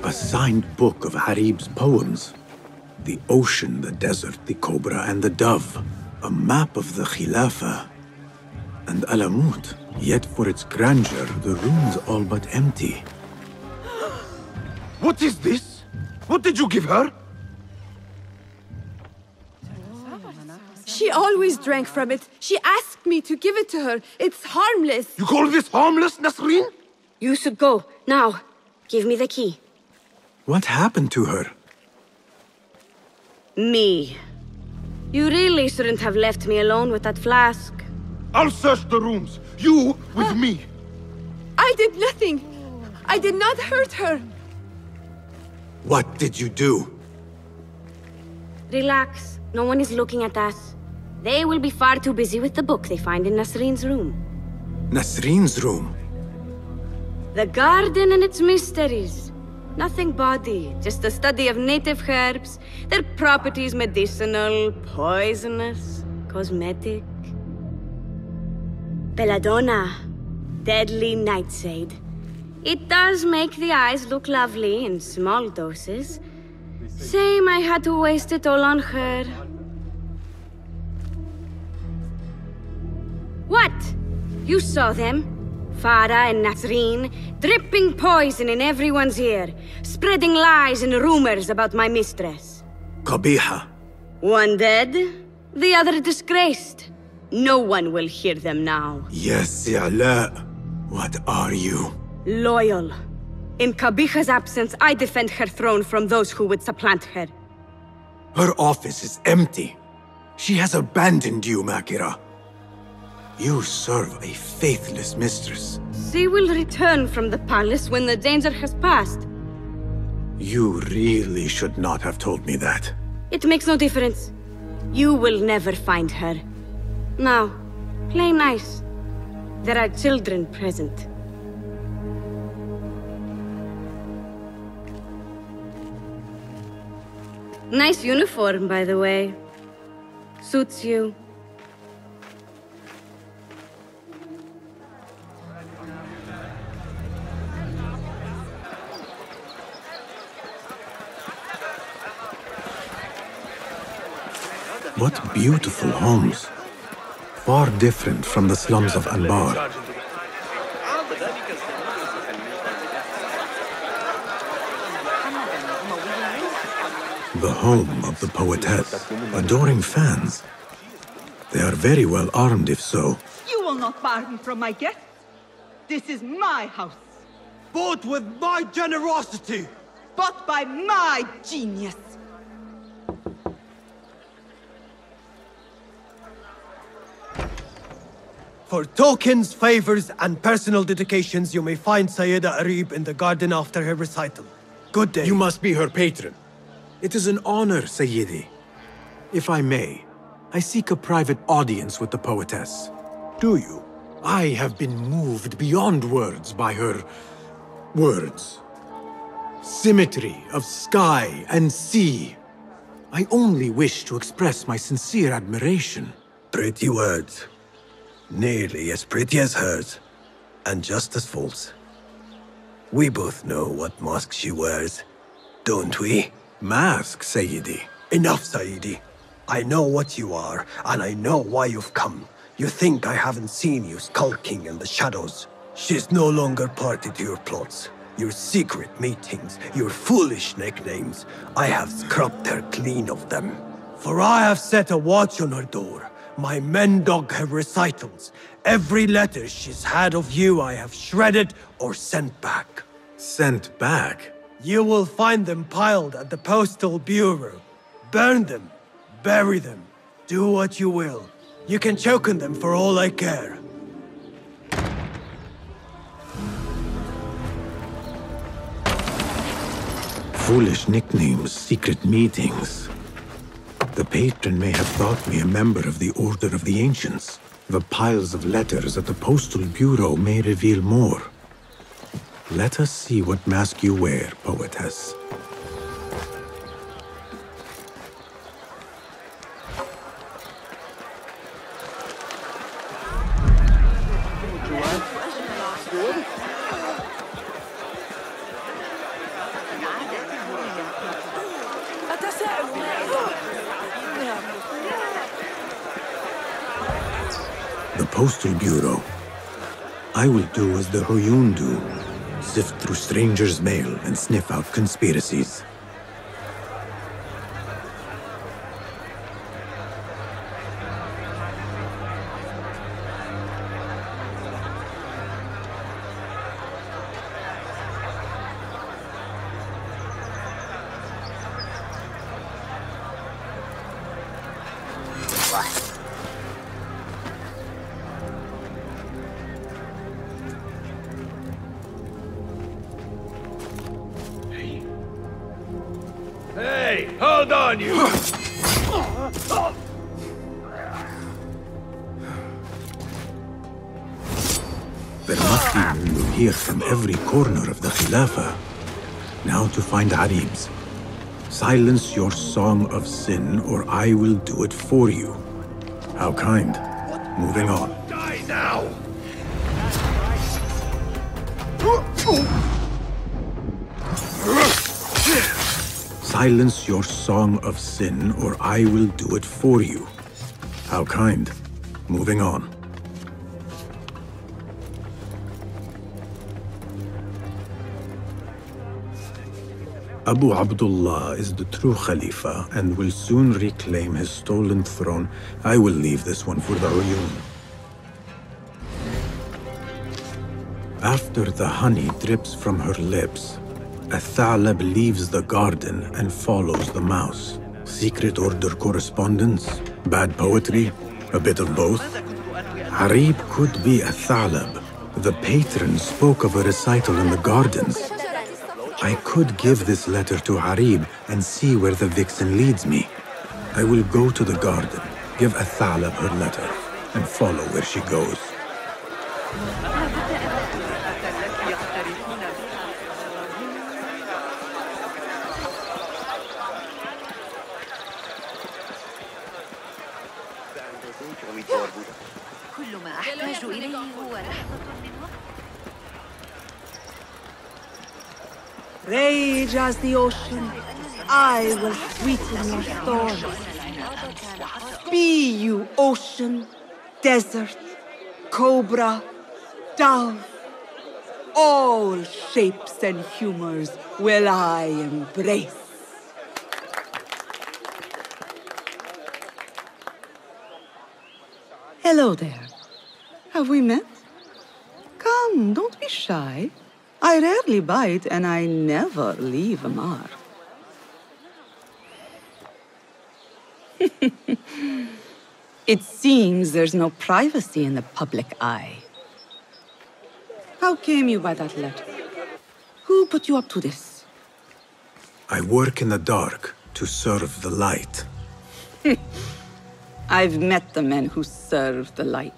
Speaker 4: A signed book of Harib's poems. The ocean, the desert, the cobra, and the dove. A map of the Khilafah. And Alamut. Yet for its grandeur, the ruins all but empty.
Speaker 7: What is this? What did you give her?
Speaker 3: She always drank from it. She asked me to give it to her. It's harmless.
Speaker 7: You call this harmless, Nasreen?
Speaker 19: You should go. Now, give me the key.
Speaker 4: What happened to her?
Speaker 19: Me. You really shouldn't have left me alone with that flask.
Speaker 7: I'll search the rooms. You with me.
Speaker 3: I did nothing. I did not hurt her.
Speaker 4: What did you do?
Speaker 19: Relax. No one is looking at us. They will be far too busy with the book they find in Nasreen's room.
Speaker 4: Nasreen's room?
Speaker 19: The garden and its mysteries. Nothing bawdy, just a study of native herbs, their properties medicinal, poisonous, cosmetic. Belladonna, deadly nightshade. It does make the eyes look lovely in small doses. Shame I had to waste it all on her. What? You saw them? Farah and Nasreen, dripping poison in everyone's ear, spreading lies and rumors about my mistress.
Speaker 4: Qabiha.
Speaker 19: One dead, the other disgraced. No one will hear them now.
Speaker 4: Yes, I'La. What are you?
Speaker 19: Loyal. In Qabiha's absence, I defend her throne from those who would supplant her.
Speaker 4: Her office is empty. She has abandoned you, Makira. You serve a faithless mistress.
Speaker 19: She will return from the palace when the danger has passed.
Speaker 4: You really should not have told me that.
Speaker 19: It makes no difference. You will never find her. Now, play nice. There are children present. Nice uniform, by the way. Suits you.
Speaker 4: What beautiful homes. Far different from the slums of Anbar. The home of the poetess, adoring fans. They are very well armed, if so.
Speaker 9: You will not bar me from my guests. This is my house.
Speaker 2: bought with my generosity!
Speaker 3: Bought by my genius!
Speaker 2: For tokens, favors, and personal dedications, you may find Sayyida Arib in the garden after her recital. Good day.
Speaker 6: You must be her patron. It is an honor, Sayyidi. If I may, I seek a private audience with the poetess.
Speaker 2: Do you?
Speaker 6: I have been moved beyond words by her words. Symmetry of sky and sea. I only wish to express my sincere admiration.
Speaker 2: Pretty words. Nearly as pretty as hers, and just as false. We both know what mask she wears, don't we?
Speaker 6: Mask, Sayyidi.
Speaker 2: Enough, Sayyidi. I know what you are, and I know why you've come. You think I haven't seen you skulking in the shadows. She's no longer party to your plots, your secret meetings, your foolish nicknames. I have scrubbed her clean of them. For I have set a watch on her door. My men dog her recitals. Every letter she's had of you I have shredded or sent back.
Speaker 6: Sent back?
Speaker 2: You will find them piled at the Postal Bureau. Burn them. Bury them. Do what you will. You can choke on them for all I care.
Speaker 6: Foolish nicknames, secret meetings. The patron may have thought me a member of the Order of the Ancients. The piles of letters at the Postal Bureau may reveal more. Let us see what mask you wear, poetess. The Postal Bureau. I will do as the Huyun do. Sift through strangers' mail and sniff out conspiracies.
Speaker 15: Hey, hold on, you!
Speaker 6: There must be Mundu here from every corner of the Khilafah. Now to find Arib's. Silence your song of sin, or I will do it for you. How kind. Moving on.
Speaker 15: Die now!
Speaker 6: Silence your song of sin, or I will do it for you. How kind. Moving on. Abu Abdullah is the true Khalifa and will soon reclaim his stolen throne. I will leave this one for the Uyun. After the honey drips from her lips, a Thalab leaves the garden and follows the mouse. Secret order correspondence? Bad poetry? A bit of both? Arib could be a Thalab. The patron spoke of a recital in the gardens. I could give this letter to Arib and see where the vixen leads me. I will go to the garden, give a Thalab her letter, and follow where she goes.
Speaker 1: كل ما أحتاج إليه هو لحظة من وقت.
Speaker 3: Rage as the ocean, I will sweeten your storms. Be you ocean, desert, cobra, dove, all shapes and humors will I embrace. Hello there. Have we met? Come, don't be shy. I rarely bite, and I never leave a mark. It seems there's no privacy in the public eye. How came you by that letter? Who put you up to this?
Speaker 4: I work in the dark to serve the light.
Speaker 3: I've met the men who serve the light.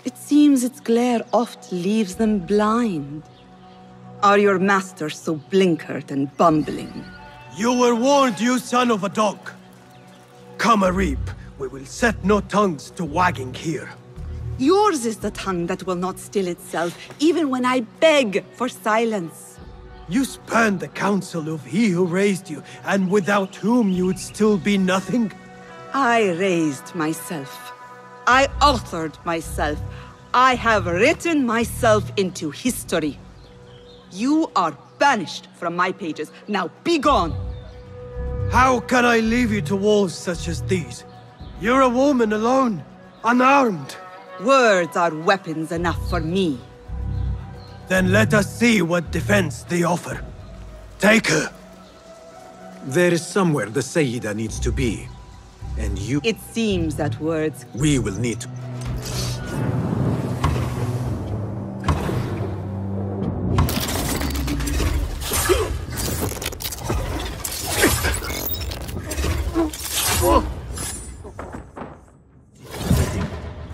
Speaker 3: It seems its glare oft leaves them blind. Are your masters so blinkered and bumbling?
Speaker 2: You were warned, you son of a dog. Come a reap. We will set no tongues to wagging here.
Speaker 3: Yours is the tongue that will not still itself, even when I beg for silence.
Speaker 2: You spurned the counsel of he who raised you, and without whom you would still be nothing?
Speaker 3: I raised myself. I authored myself. I have written myself into history. You are banished from my pages. Now be gone!
Speaker 2: How can I leave you to wolves such as these? You're a woman alone, unarmed.
Speaker 3: Words are weapons enough for me.
Speaker 2: Then let us see what defense they offer. Take her.
Speaker 4: There is somewhere the Sayyida needs to be. And you...
Speaker 3: It seems that words...
Speaker 4: We will need to...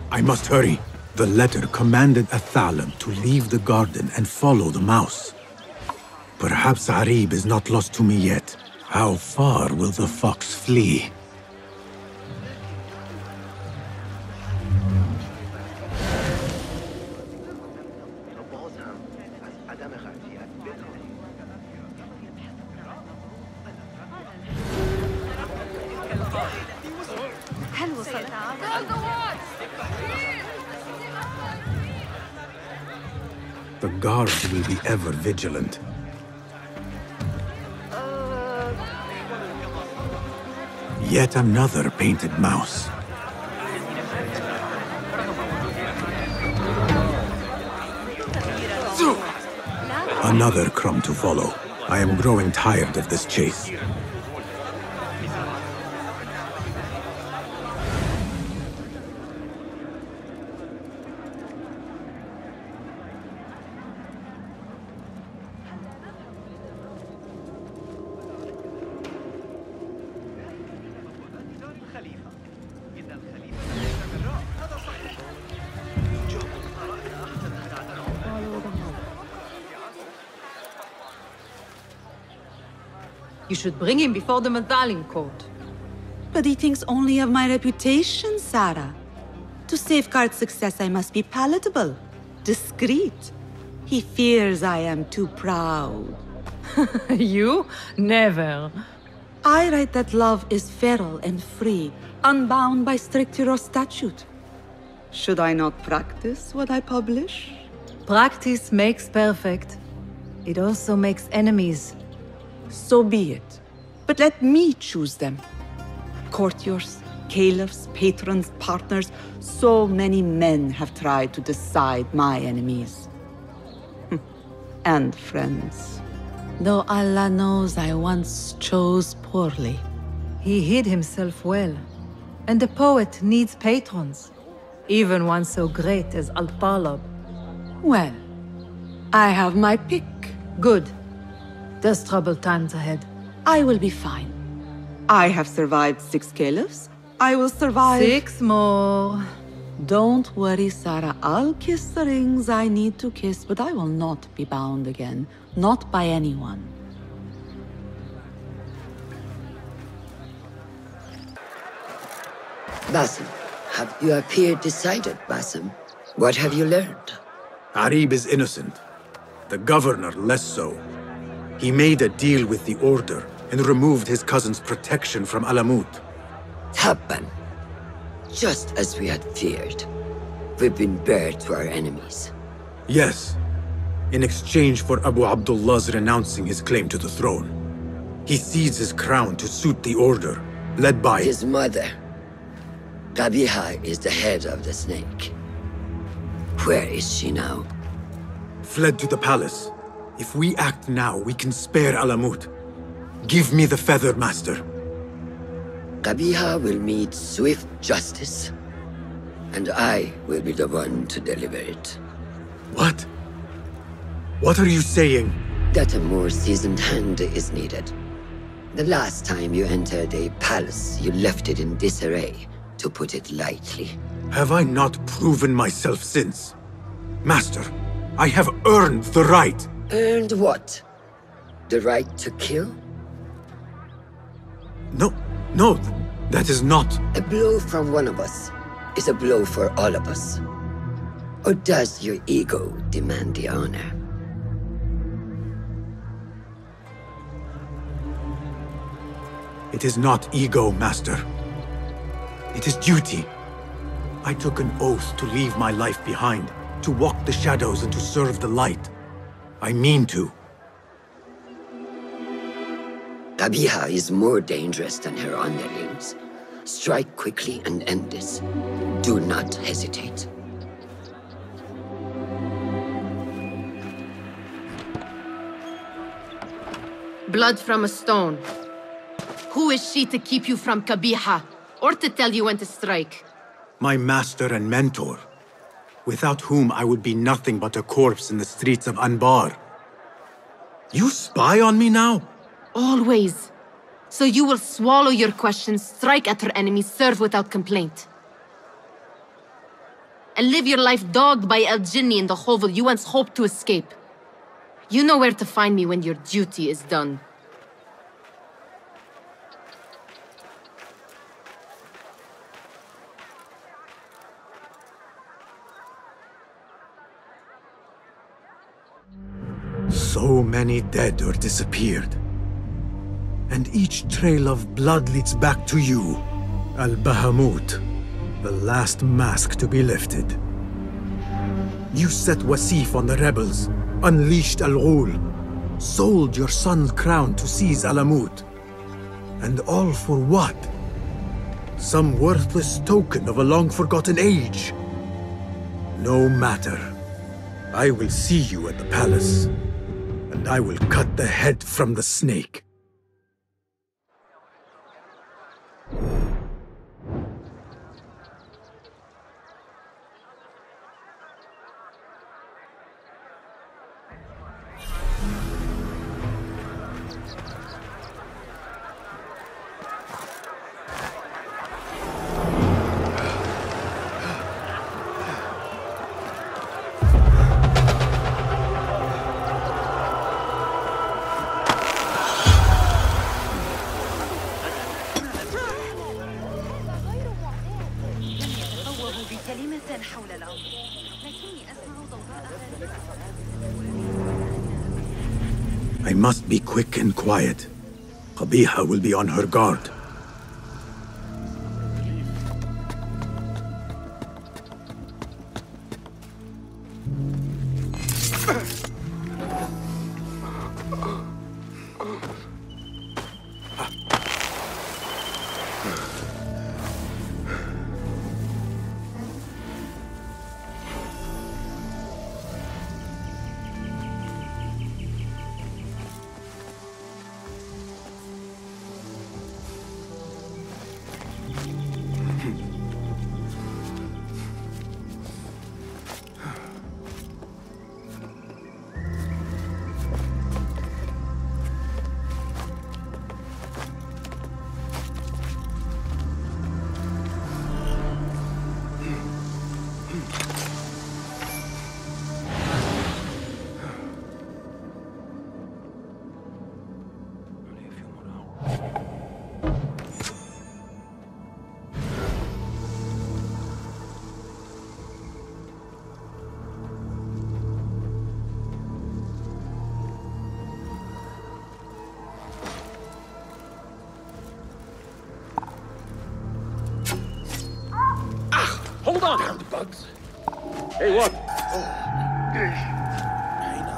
Speaker 4: I must hurry. The letter commanded Athalam to leave the garden and follow the mouse. Perhaps Harib is not lost to me yet. How far will the fox flee? The guards will be ever vigilant. Yet another painted mouse. Another crumb to follow. I am growing tired of this chase.
Speaker 9: You should bring him before the Mathalim court.
Speaker 3: But he thinks only of my reputation, Sarah. To safeguard success, I must be palatable, discreet. He fears I am too proud.
Speaker 9: You? Never.
Speaker 3: I write that love is feral and free, unbound by strict Euro statute. Should I not practice what I publish?
Speaker 9: Practice makes perfect. It also makes enemies.
Speaker 3: So be it. But let me choose them. Courtiers, caliphs, patrons, partners. So many men have tried to decide my enemies. And friends. Though Allah knows I once chose poorly.
Speaker 9: He hid himself well. And the poet needs patrons. Even one so great as Al-Talab.
Speaker 3: Well, I have my pick.
Speaker 9: Good. There's troubled times ahead.
Speaker 3: I will be fine. I have survived 6 caliphs. I will survive...
Speaker 9: 6 more.
Speaker 3: Don't worry, Sarah. I'll kiss the rings I need to kiss, but I will not be bound again. Not by anyone.
Speaker 17: Basim, have you appeared decided, Basim? What have you learned?
Speaker 4: Harib is innocent. The governor less so. He made a deal with the Order and removed his cousin's protection from Alamut.
Speaker 17: Tabban. Just as we had feared. We've been bared to our enemies.
Speaker 4: Yes. In exchange for Abu Abdullah's renouncing his claim to the throne. He cedes his crown to suit the Order, led by...
Speaker 17: His mother. Qabiha is the head of the snake. Where is she now?
Speaker 4: Fled to the palace. If we act now, we can spare Alamut. Give me the feather, Master.
Speaker 17: Qabiha will meet swift justice, and I will be the one to deliver it.
Speaker 4: What? What are you saying?
Speaker 17: That a more seasoned hand is needed. The last time you entered a palace, you left it in disarray, to put it lightly.
Speaker 4: Have I not proven myself since? Master, I have earned the right.
Speaker 17: Earned what? The right to kill?
Speaker 4: No, that is not...
Speaker 17: A blow from one of us is a blow for all of us. Or does your ego demand the honor?
Speaker 4: It is not ego, Master. It is duty. I took an oath to leave my life behind, to walk the shadows and to serve the light. I mean to.
Speaker 17: Qabiha is more dangerous than her underlings. Strike quickly and end this. Do not hesitate.
Speaker 12: Blood from a stone. Who is she to keep you from Qabiha, or to tell you when to strike?
Speaker 4: My master and mentor, without whom I would be nothing but a corpse in the streets of Anbar. You spy on me now?
Speaker 12: Always. So you will swallow your questions, strike at her enemies, serve without complaint. And live your life dogged by El Jinni in the hovel you once hoped to escape. You know where to find me when your duty is done.
Speaker 4: So many dead or disappeared. And each trail of blood leads back to you, Al-Bahamut, the last mask to be lifted. You set Wasif on the rebels, unleashed Al-Ghul, sold your son's crown to seize Alamut. And all for what? Some worthless token of a long-forgotten age. No matter. I will see you at the palace, and I will cut the head from the snake. I must be quick and quiet. Qabiha will be on her guard.
Speaker 11: Hold on! Damn bugs. Hey, what? I know.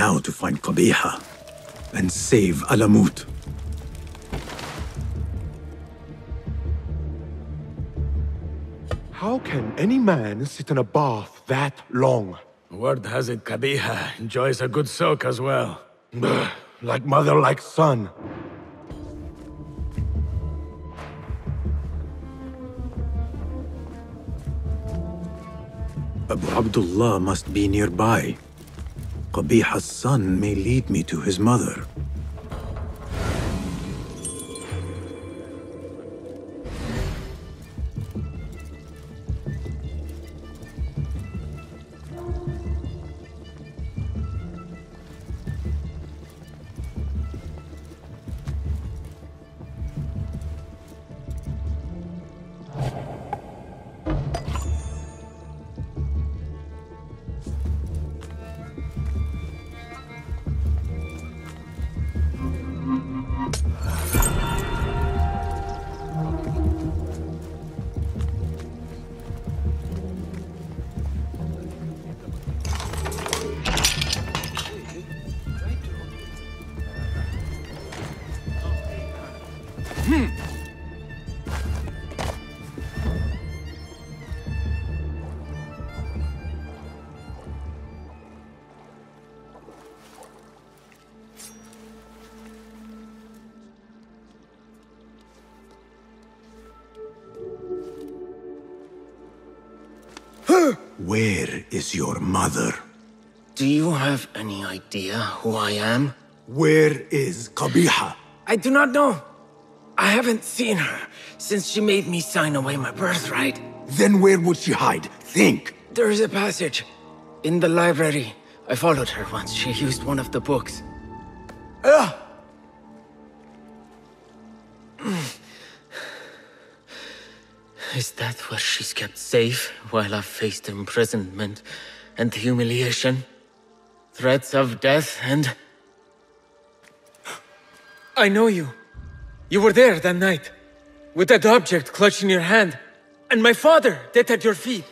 Speaker 4: now to find Qabiha and save Alamut.
Speaker 14: How can any man sit in a bath that long?
Speaker 7: Word has it Qabiha enjoys a good soak as well.
Speaker 14: Like mother, like son.
Speaker 4: Abu Abdullah must be nearby. Qabiha's son may lead me to his mother. Where is your mother?
Speaker 16: Do you have any idea who I am?
Speaker 4: Where is Qabiha?
Speaker 16: I do not know. I haven't seen her since she made me sign away my birthright.
Speaker 4: Then where would she hide? Think!
Speaker 16: There is a passage in the library. I followed her once. She used one of the books. Is that where she's kept safe while I've faced imprisonment and humiliation? Threats of death and... I know you. You were there that night, with that object clutched in your hand, and my father dead at your feet.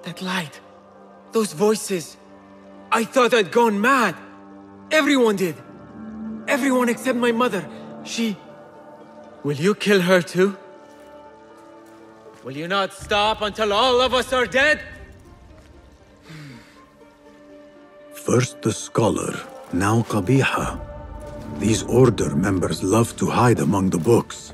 Speaker 16: That light, those voices. I thought I'd gone mad. Everyone did. Everyone except my mother. She... Will you kill her too? Will you not stop until all of us are dead?
Speaker 4: First the scholar, now Qabiha. These Order members love to hide among the books.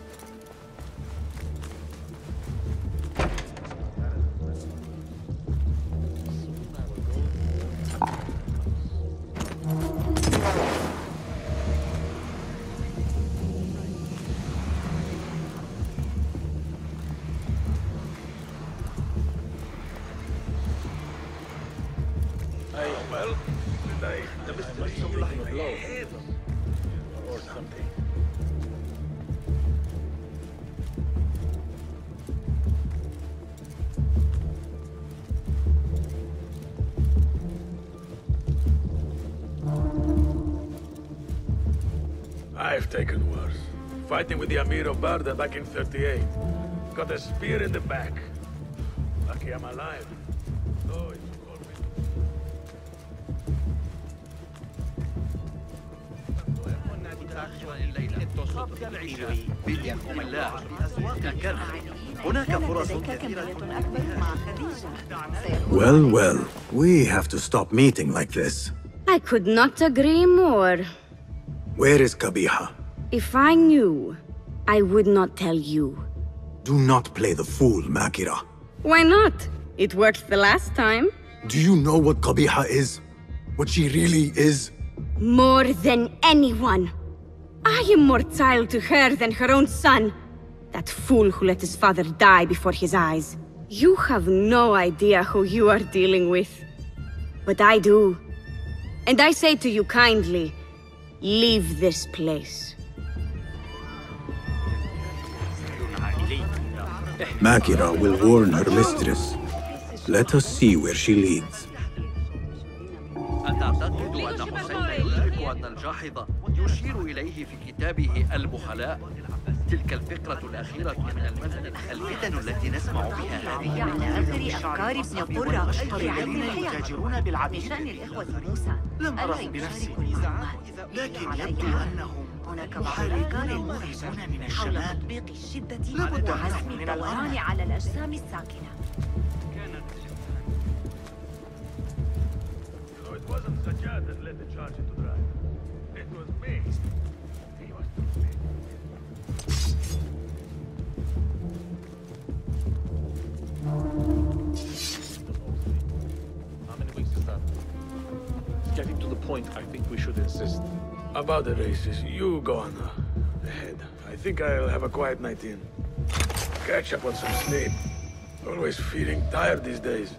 Speaker 7: I've taken worse. Fighting with the Amir of Barda back in 38. Got a spear in the back. Lucky I'm alive. Oh, it's
Speaker 4: Well, well, we have to stop meeting like this.
Speaker 19: I could not agree more.
Speaker 4: Where is Qabiha?
Speaker 19: If I knew, I would not tell you.
Speaker 4: Do not play the fool, Makira.
Speaker 19: Why not? It worked the last time.
Speaker 4: Do you know what Qabiha is? What she really is?
Speaker 19: More than anyone. I am more child to her than her own son. That fool who let his father die before his eyes. You have no idea who you are dealing with. But I do. And I say to you kindly, leave this place.
Speaker 4: Makira will warn her mistress. Let us see where she leads.
Speaker 20: أنت تعتقد أن حسين يدرك أن الجاحظ يشير إليه في كتابه البخلاء؟ تلك الفقرة الأخيرة من المثل. الفتن التي نسمع بها هذه
Speaker 1: على أثر أفكار ابن قرة
Speaker 10: الطبيعيين المتاجرون بالعبيد
Speaker 1: بشأن الإخوة موسى.
Speaker 10: لم أرهم بنفسي لكن يبدو أنهم محاربون موهبون من الشمال.
Speaker 1: تطبيق الشدة
Speaker 10: لابد
Speaker 1: وعزم
Speaker 10: من
Speaker 1: الدوران على الأجسام الساكنة.
Speaker 7: So it wasn't Sajjad that led the charge into drive. It was me. He was too late.
Speaker 5: How many weeks is that? It's getting to the point I think we should insist.
Speaker 7: About the races, you go on ahead. I think I'll have a quiet night in. Catch up on some sleep. Always feeling tired these days.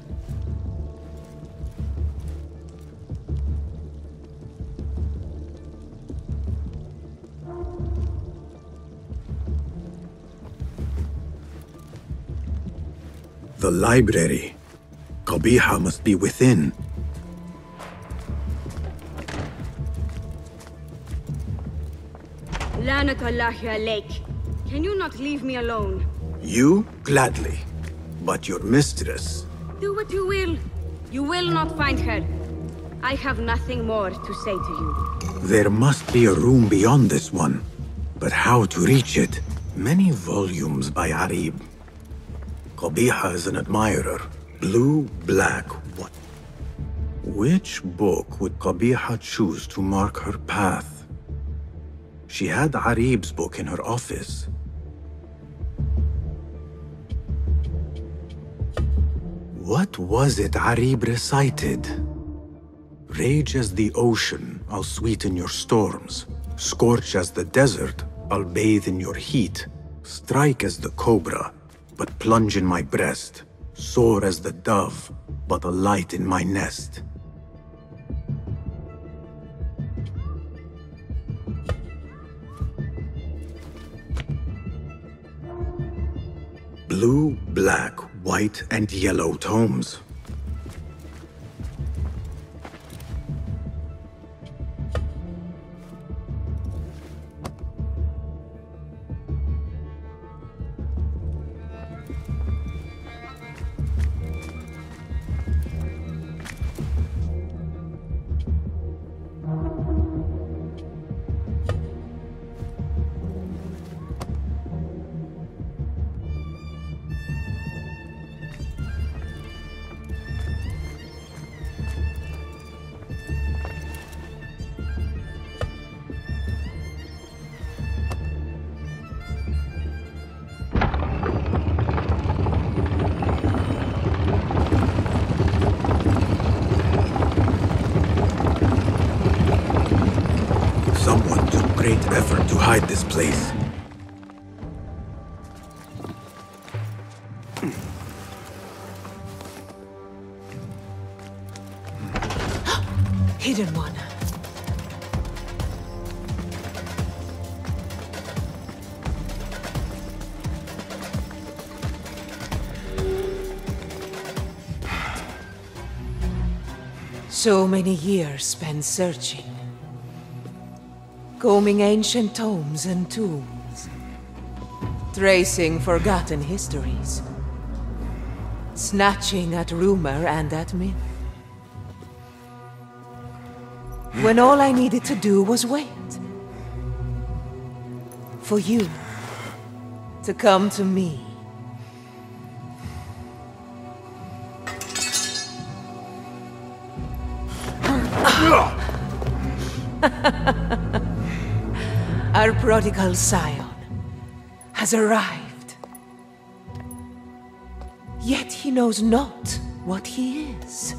Speaker 4: The library. Qabiha must be within.
Speaker 19: لعنة الله يا ليك. Can you not leave me alone?
Speaker 4: You? Gladly. But your mistress...
Speaker 19: Do what you will. You will not find her. I have nothing more to say to you.
Speaker 4: There must be a room beyond this one. But how to reach it? Many volumes by Arib. Qabiha is an admirer. Blue, black, what? Which book would Qabiha choose to mark her path? She had Arib's book in her office. What was it Arib recited? Rage as the ocean, I'll sweeten your storms. Scorch as the desert, I'll bathe in your heat. Strike as the cobra, but plunge in my breast. Soar as the dove, but alight in my nest. Blue, black, white, and yellow tomes. Someone took great effort to hide this place.
Speaker 9: Hidden one. So many years spent searching. Combing ancient tomes and tombs. Tracing forgotten histories. Snatching at rumor and at myth. When all I needed to do was wait. For you to come to me. Our prodigal scion has arrived. Yet he knows not what he is.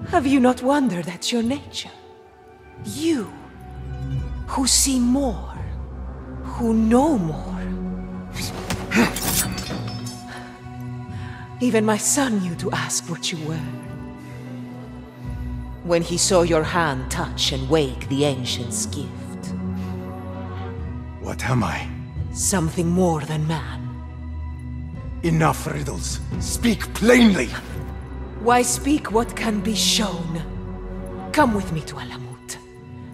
Speaker 9: Have you not wondered at your nature? You, who see more, who know more. Even my son knew to ask what you were. When he saw your hand touch and wake the ancient's gift.
Speaker 4: What am I?
Speaker 9: Something more than man.
Speaker 4: Enough riddles. Speak plainly!
Speaker 9: Why speak what can be shown? Come with me to Alamut.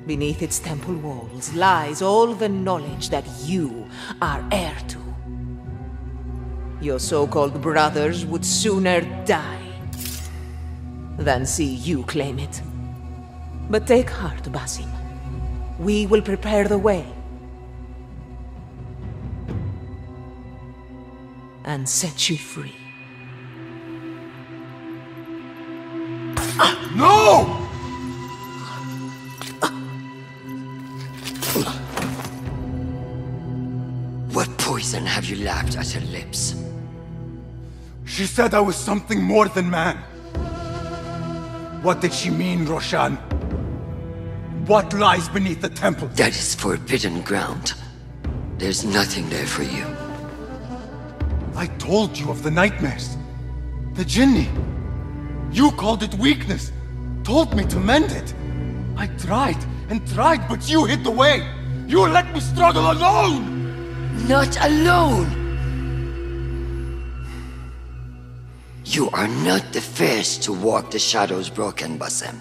Speaker 8: Beneath its temple walls lies all the knowledge that you are heir to. Your so-called brothers would sooner die than see you claim it. But take heart, Basim. We will prepare the way and set you free.
Speaker 14: No!
Speaker 17: What poison have you lapped at her lips?
Speaker 14: She said I was something more than man. What did she mean, Roshan? What lies beneath the temple?
Speaker 17: That is forbidden ground. There's nothing there for you.
Speaker 14: I told you of the nightmares. The jinni. You called it weakness. Told me to mend it. I tried and tried, but you hid the way. You let me struggle alone!
Speaker 17: Not alone! You are not the first to walk the shadows broken, Basim.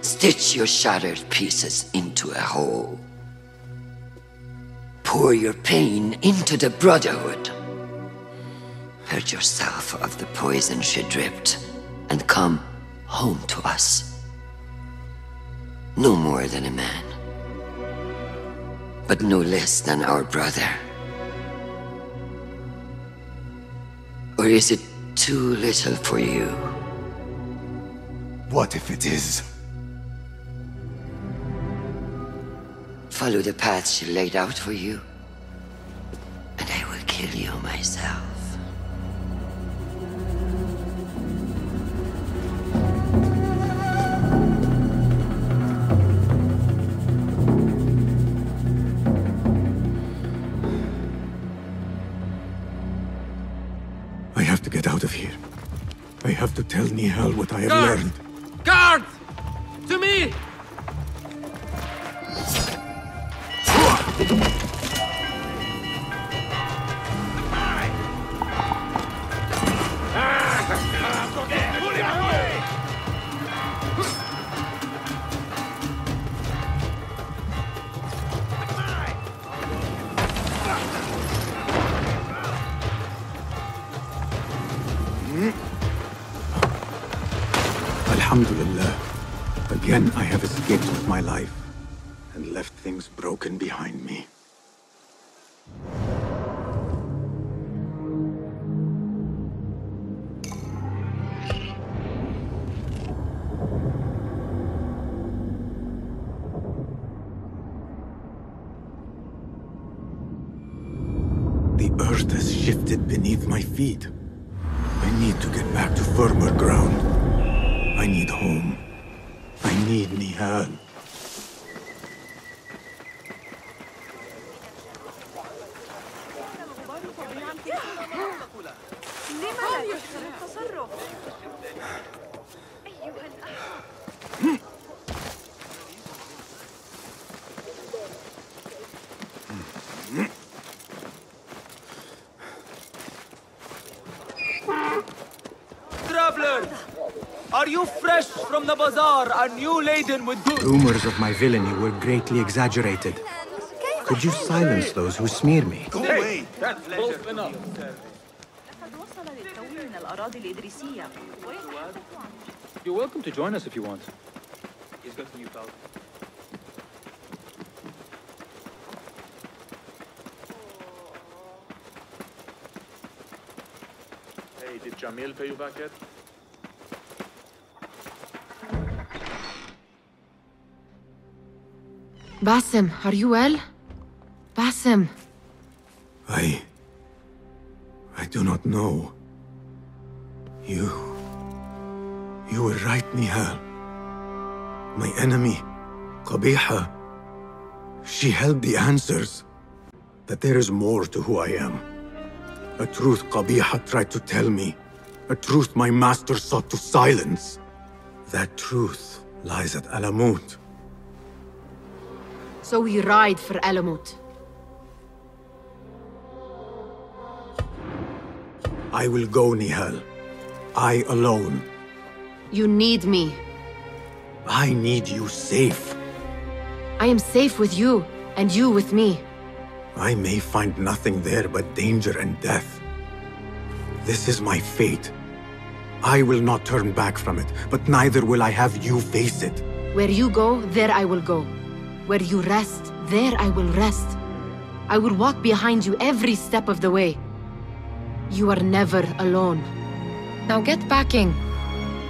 Speaker 17: Stitch your shattered pieces into a whole. Pour your pain into the Brotherhood. Purge yourself of the poison she dripped, and come home to us. No more than a man, but no less than our brother. Or is it too little for you?
Speaker 14: What if it is?
Speaker 17: Follow the path she laid out for you, and I will kill you myself.
Speaker 4: I have to get out of here. I have to tell Nihal what I have learned.
Speaker 16: Guard! To me!
Speaker 4: Alhamdulillah. Again, I have escaped with my life and left things broken behind me. The earth has shifted beneath my feet. I need to get back to firmer ground. I need home. I need Nihal.
Speaker 21: Traveler! Are you fresh from the bazaar and you laden with goods?
Speaker 6: Rumors of my villainy were greatly exaggerated. Could you silence those who smear me?
Speaker 21: Go away!
Speaker 5: That's close enough.
Speaker 11: You're welcome to join us if you want. He's got a new pal.
Speaker 5: Hey, did Jamil pay you back yet?
Speaker 12: Basim, are you well? Basim.
Speaker 4: I do not know. You were right, Nihal. My enemy, Qabiha, she held the answers. That there is more to who I am. A truth Qabiha tried to tell me. A truth my master sought to silence. That truth lies at Alamut.
Speaker 12: So we ride for Alamut.
Speaker 4: I will go, Nihal. I alone.
Speaker 12: You need me.
Speaker 4: I need you safe.
Speaker 12: I am safe with you, and you with me.
Speaker 4: I may find nothing there but danger and death. This is my fate. I will not turn back from it, but neither will I have you face it.
Speaker 12: Where you go, there I will go. Where you rest, there I will rest. I will walk behind you every step of the way. You are never alone. Now get packing.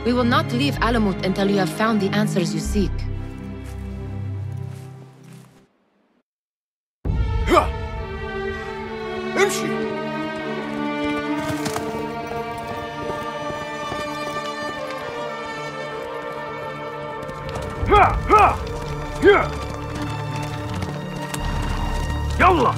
Speaker 12: We will not leave Alamut until you have found the answers you seek.
Speaker 14: امشي.
Speaker 7: يلا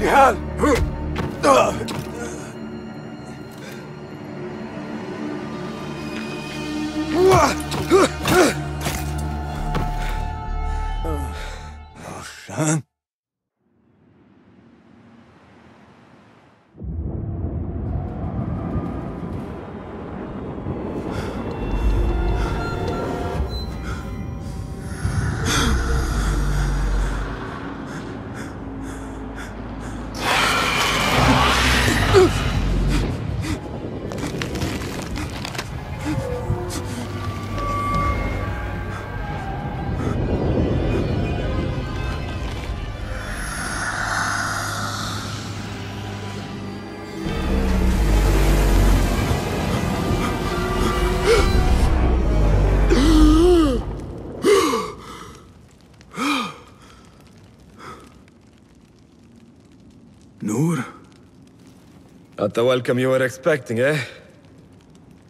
Speaker 14: نهال
Speaker 4: Roshan?
Speaker 18: Not the welcome you were expecting, eh?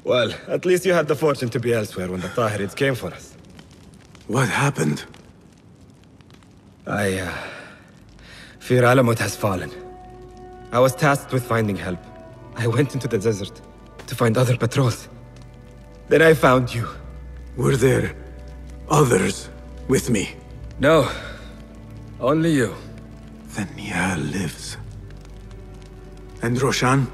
Speaker 18: Well, at least you had the fortune to be elsewhere when the Tahirids came for us.
Speaker 4: What happened?
Speaker 18: I fear Alamut has fallen. I was tasked with finding help. I went into the desert to find other patrols. Then I found you.
Speaker 4: Were there others with me?
Speaker 18: No. Only you.
Speaker 4: Then Nia lives. And Roshan?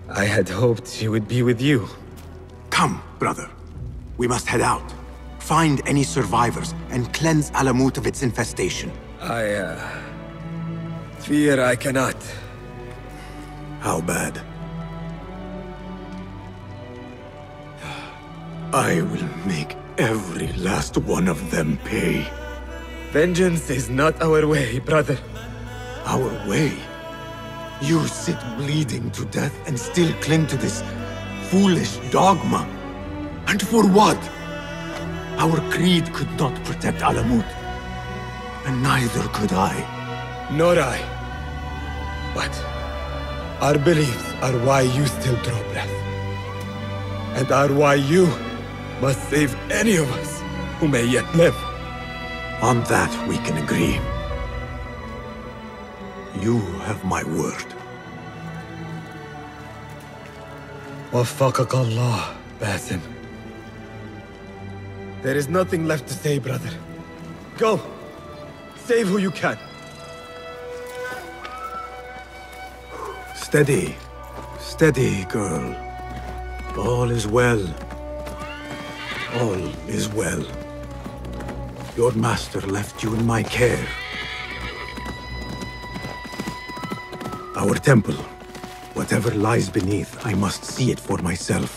Speaker 18: I had hoped she would be with you.
Speaker 4: Come, brother. We must head out. Find any survivors and cleanse Alamut of its infestation.
Speaker 18: I fear I cannot.
Speaker 4: How bad? I will make every last one of them pay.
Speaker 18: Vengeance is not our way, brother.
Speaker 4: Our way? You sit bleeding to death and still cling to this foolish dogma. And for what? Our creed could not protect Alamut. And neither could I.
Speaker 18: Nor I. But our beliefs are why you still draw breath. And are why you must save any of us who may yet live.
Speaker 4: On that we can agree. You have my word.
Speaker 18: Waffaqak Allah, Basim. There is nothing left to say, brother. Go! Save who you can.
Speaker 4: Steady. Steady, girl. All is well. All is well. Your master left you in my care. Our temple. Whatever lies beneath, I must see it for myself,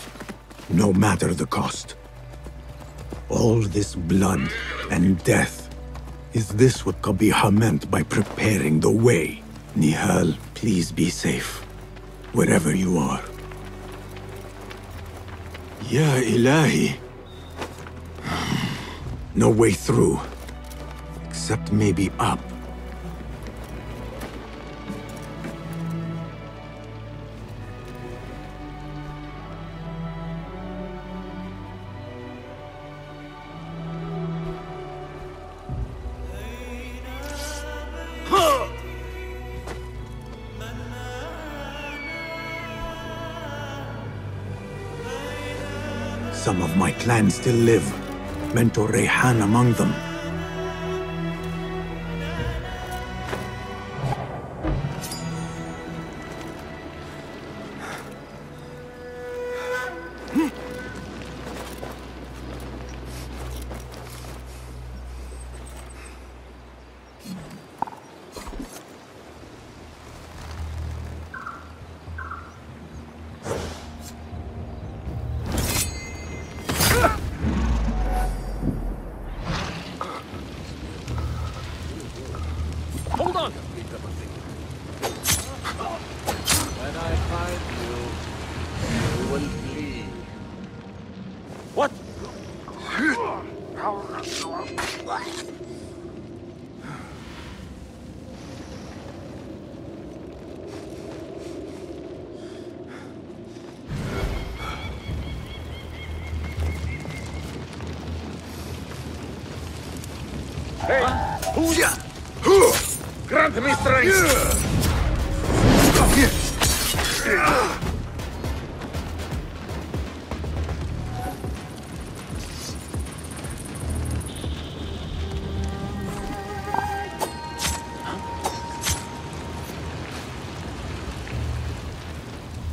Speaker 4: no matter the cost. All this blood and death, is this what Qabiha meant by preparing the way? Nihal, please be safe, wherever you are. Ya Ilahi. No way through, except maybe up. Some of my clan still live. Mentor Rayhan among them.
Speaker 21: Hold on! When I find you, you will flee. What? Hey! Who's ya? Grant me strength!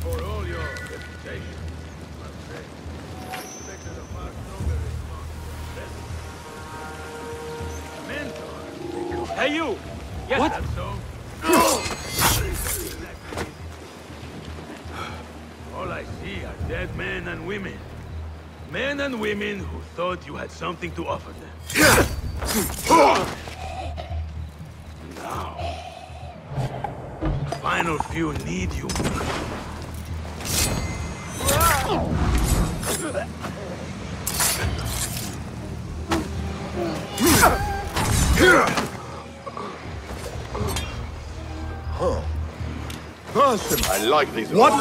Speaker 7: For all your reputation, I'll say, expected a far stronger response. Mentor!
Speaker 11: Hey, you! Yes,
Speaker 7: What?
Speaker 11: that's
Speaker 7: so? All I see are dead men and women. Men and women who thought you had something to offer them. Now, the final few need you.
Speaker 21: Huh. Basim. I like these.
Speaker 14: What?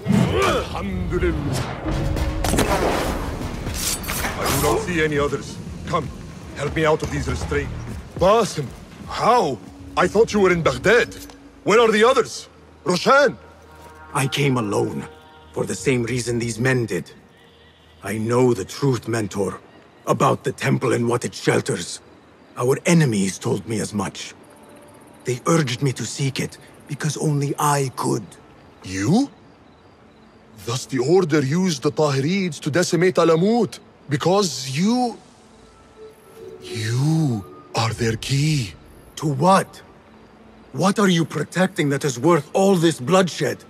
Speaker 21: Alhamdulillah.
Speaker 14: I do not see any others. Come, help me out of these restraints. Basim, how? I thought you were in Baghdad. Where are the others? Roshan?
Speaker 4: I came alone, for the same reason these men did. I know the truth, Mentor, about the temple and what it shelters. Our enemies told me as much. They urged me to seek it, because only I could.
Speaker 14: You? Thus the Order used the Tahirids to decimate Alamut, because you are their key.
Speaker 4: To what? What are you protecting that is worth all this bloodshed?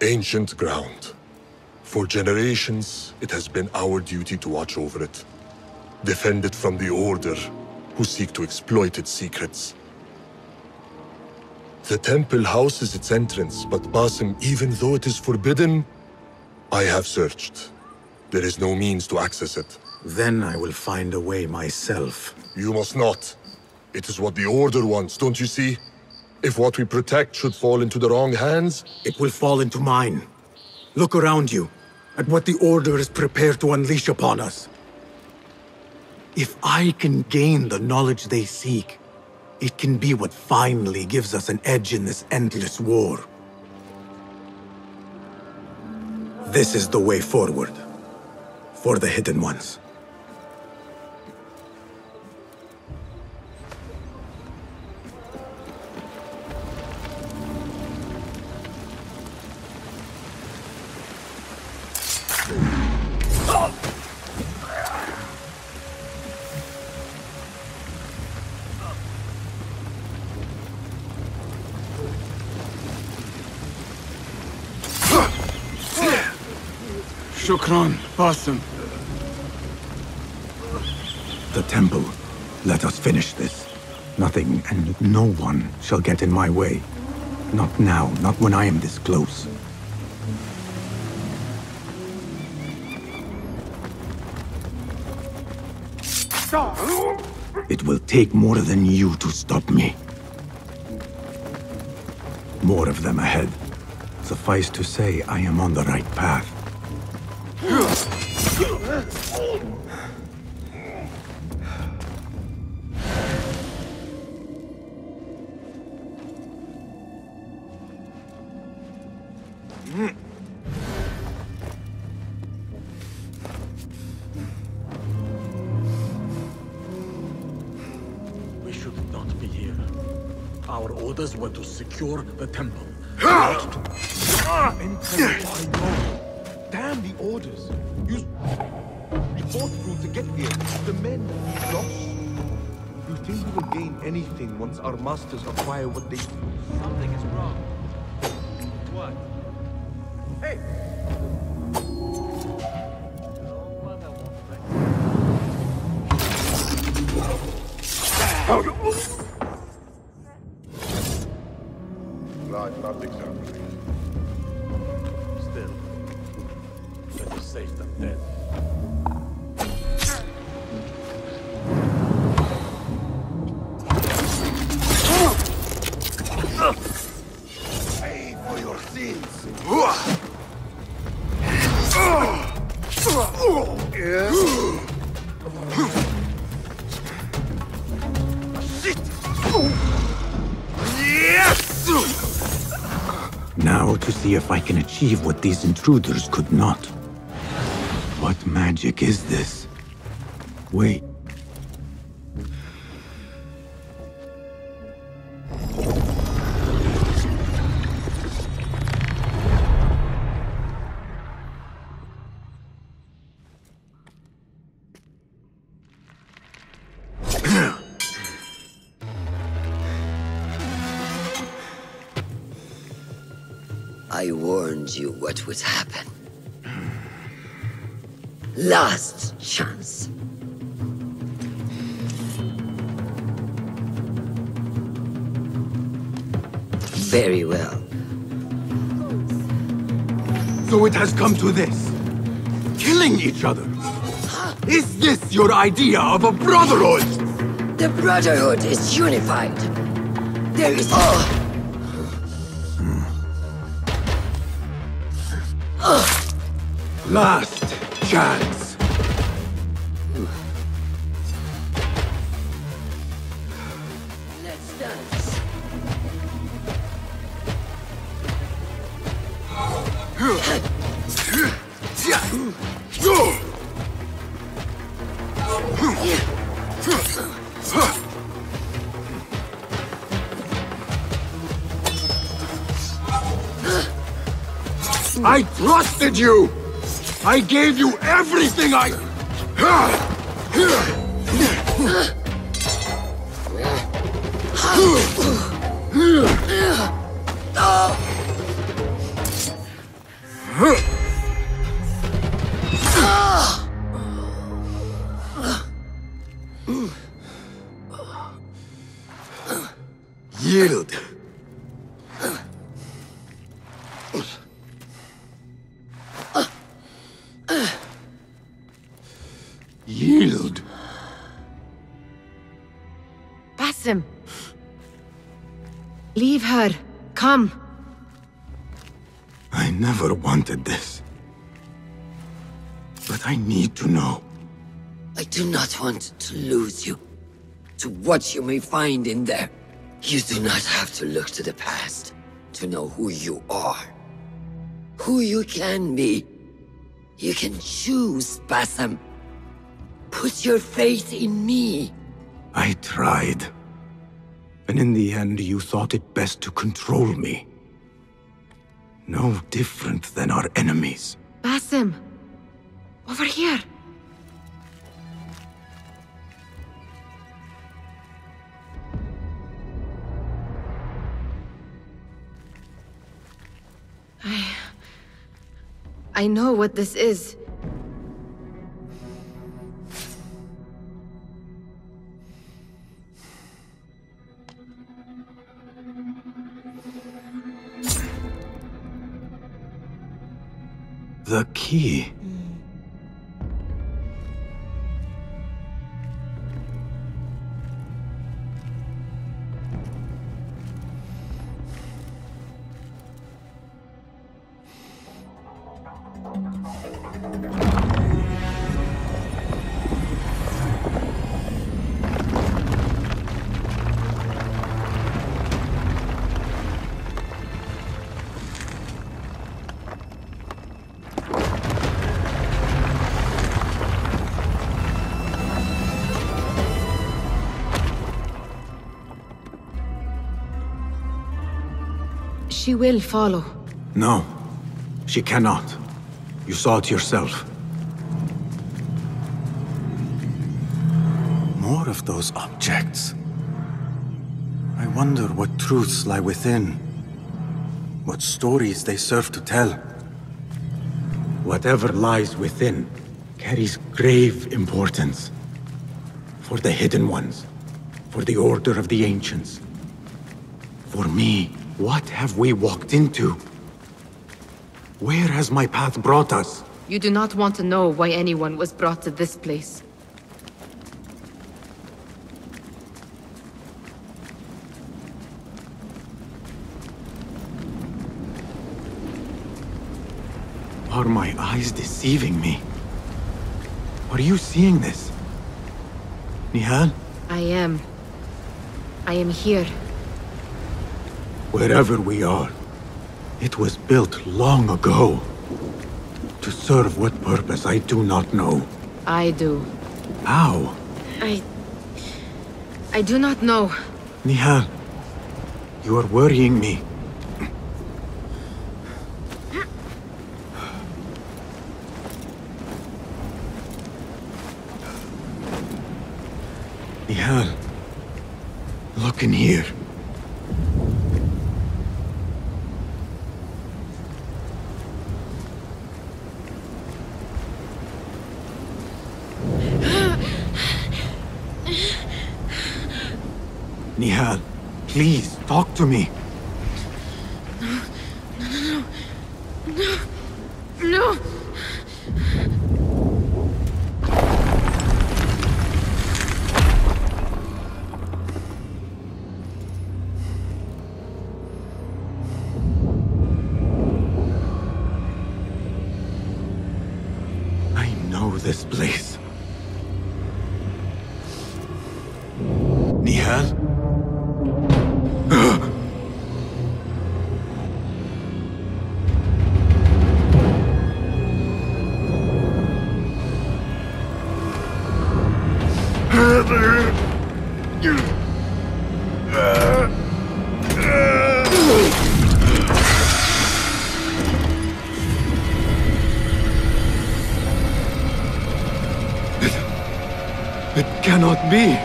Speaker 14: Ancient ground. For generations, it has been our duty to watch over it. Defend it from the Order, who seek to exploit its secrets. The temple houses its entrance, but Basim, even though it is forbidden, I have searched. There is no means to access it.
Speaker 4: Then I will find a way myself.
Speaker 14: You must not. It is what the Order wants, don't you see? If what we protect should fall into the wrong hands...
Speaker 4: It will fall into mine. Look around you, at what the Order is prepared to unleash upon us. If I can gain the knowledge they seek, it can be what finally gives us an edge in this endless war. This is the way forward. For the Hidden Ones.
Speaker 21: Shukran, Basim.
Speaker 4: The temple. Let us finish this. Nothing and no one shall get in my way. Not now, not when I am this close. It will take more than you to stop me. More of them ahead. Suffice to say, I am on the right path.
Speaker 5: We should not be here. Our orders were to secure the temple. Not to...
Speaker 21: Enter, I know. Damn the orders. We fought through to get here. The men lost. You think we will gain anything once our masters acquire what they...
Speaker 20: Something is wrong. What?
Speaker 21: Hey!
Speaker 5: Like nothing's happening. Still, better safe than dead.
Speaker 21: Pay for your sins.
Speaker 4: Now to see if I can achieve what these intruders could not. What magic is this? Wait.
Speaker 17: I warned you what would happen. Last chance. Very well.
Speaker 14: So it has come to this. Killing each other. Is this your idea of a brotherhood?
Speaker 17: The Brotherhood is unified. There is...
Speaker 14: Last chance.
Speaker 17: Let's dance.
Speaker 14: I trusted you! I gave you everything I... Yield. Yield.
Speaker 12: Basim. Leave her. Come.
Speaker 14: I never wanted this. But I need to know.
Speaker 17: I do not want to lose you to what you may find in there. You do not have to look to the past to know who you are, who you can be. You can choose, Basim. Put your faith in me.
Speaker 4: I tried. And in the end, you thought it best to control me. No different than our enemies.
Speaker 12: Basim. Over here. I know what this is.
Speaker 6: The key.
Speaker 12: She will follow.
Speaker 6: No, she cannot. You saw it yourself. More of those objects. I wonder what truths lie within. What stories they serve to tell. Whatever lies within carries grave importance. For the hidden ones. For the order of the ancients. For me. What have we walked into? Where has my path brought us?
Speaker 12: You do not want to know why anyone was brought to this place.
Speaker 6: Are my eyes deceiving me? Are you seeing this? Nihal?
Speaker 12: I am here.
Speaker 6: Wherever we are, it was built long ago. To serve what purpose, I do not know.
Speaker 12: I do.
Speaker 6: How?
Speaker 12: I do not know.
Speaker 6: Nihal, you are worrying me. Nihal, look in here. Nihal, please, talk to me.
Speaker 12: No.
Speaker 6: I know this place. Nihal? It cannot be.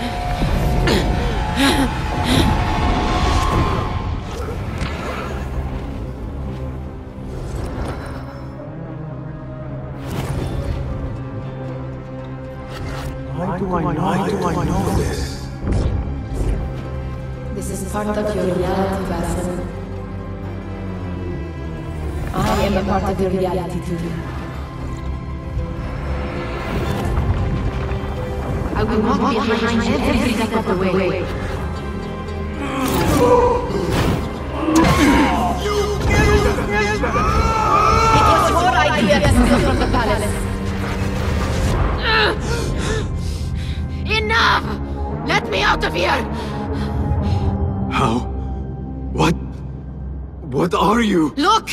Speaker 6: Why do I know this?
Speaker 12: This is part of your reality, Basim. I am a part of your reality too. I will walk behind you every step of the way. It was your idea to steal from the palace. Enough! Let me out of here!
Speaker 6: How? What are you?
Speaker 12: Look!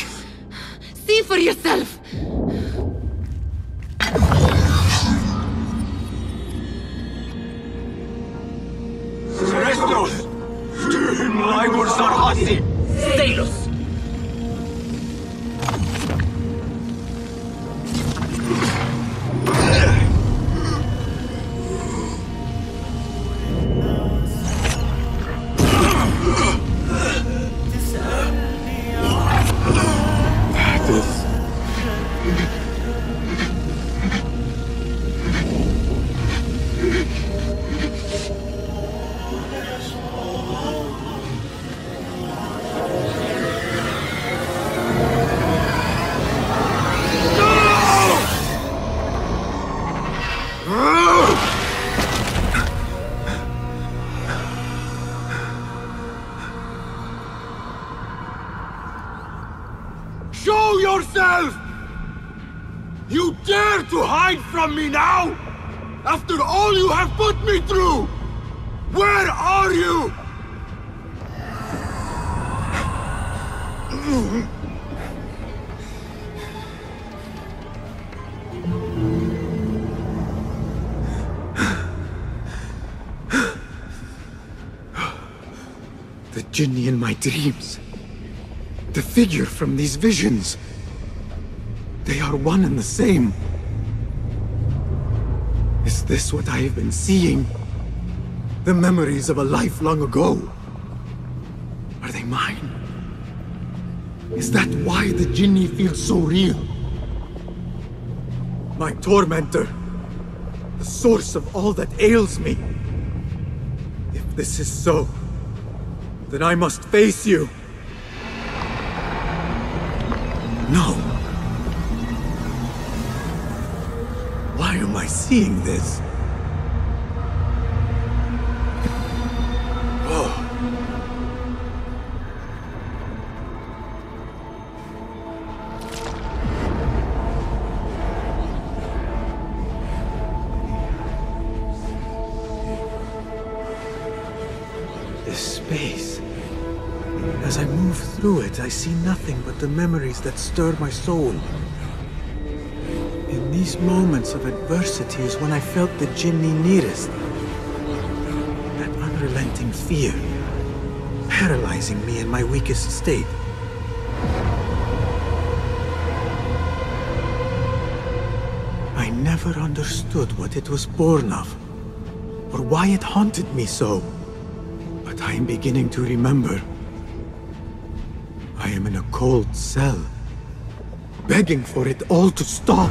Speaker 12: See for yourself!
Speaker 21: Restos! Tüm Laibur Sarhasi! Stalos!
Speaker 14: You dare to hide from me now? After all you have put me through? Where are you?
Speaker 6: The Jinni in my dreams. The figure from these visions. They are one and the same. Is this what I have been seeing? The memories of a life long ago? Are they mine? Is that why the Jinni feels so real? My tormentor. The source of all that ails me. If this is so, then I must face you. No. Why am I seeing this? Oh. This space. As I move through it, I see nothing but the memories that stir my soul. In these moments of adversity is when I felt the Jinni nearest. That unrelenting fear, paralyzing me in my weakest state. I never understood what it was born of, or why it haunted me so. But I am beginning to remember. I am in a cold cell, begging for it all to stop.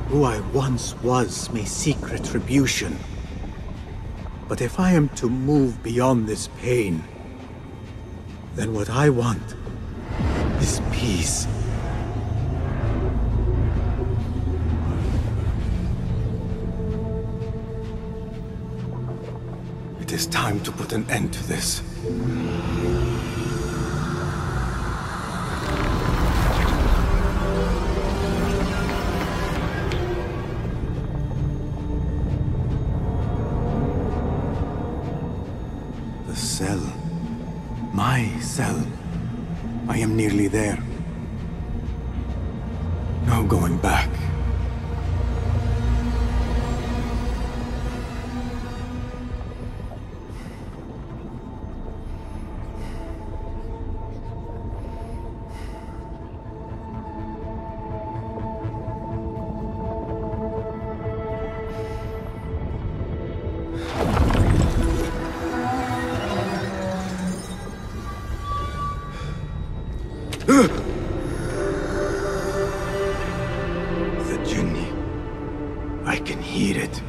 Speaker 6: Who I once was may seek retribution. But if I am to move beyond this pain, then what I want is peace. It is time to put an end to this. The cell. My cell. I am nearly there. No going back. The Jinni. I can hear it.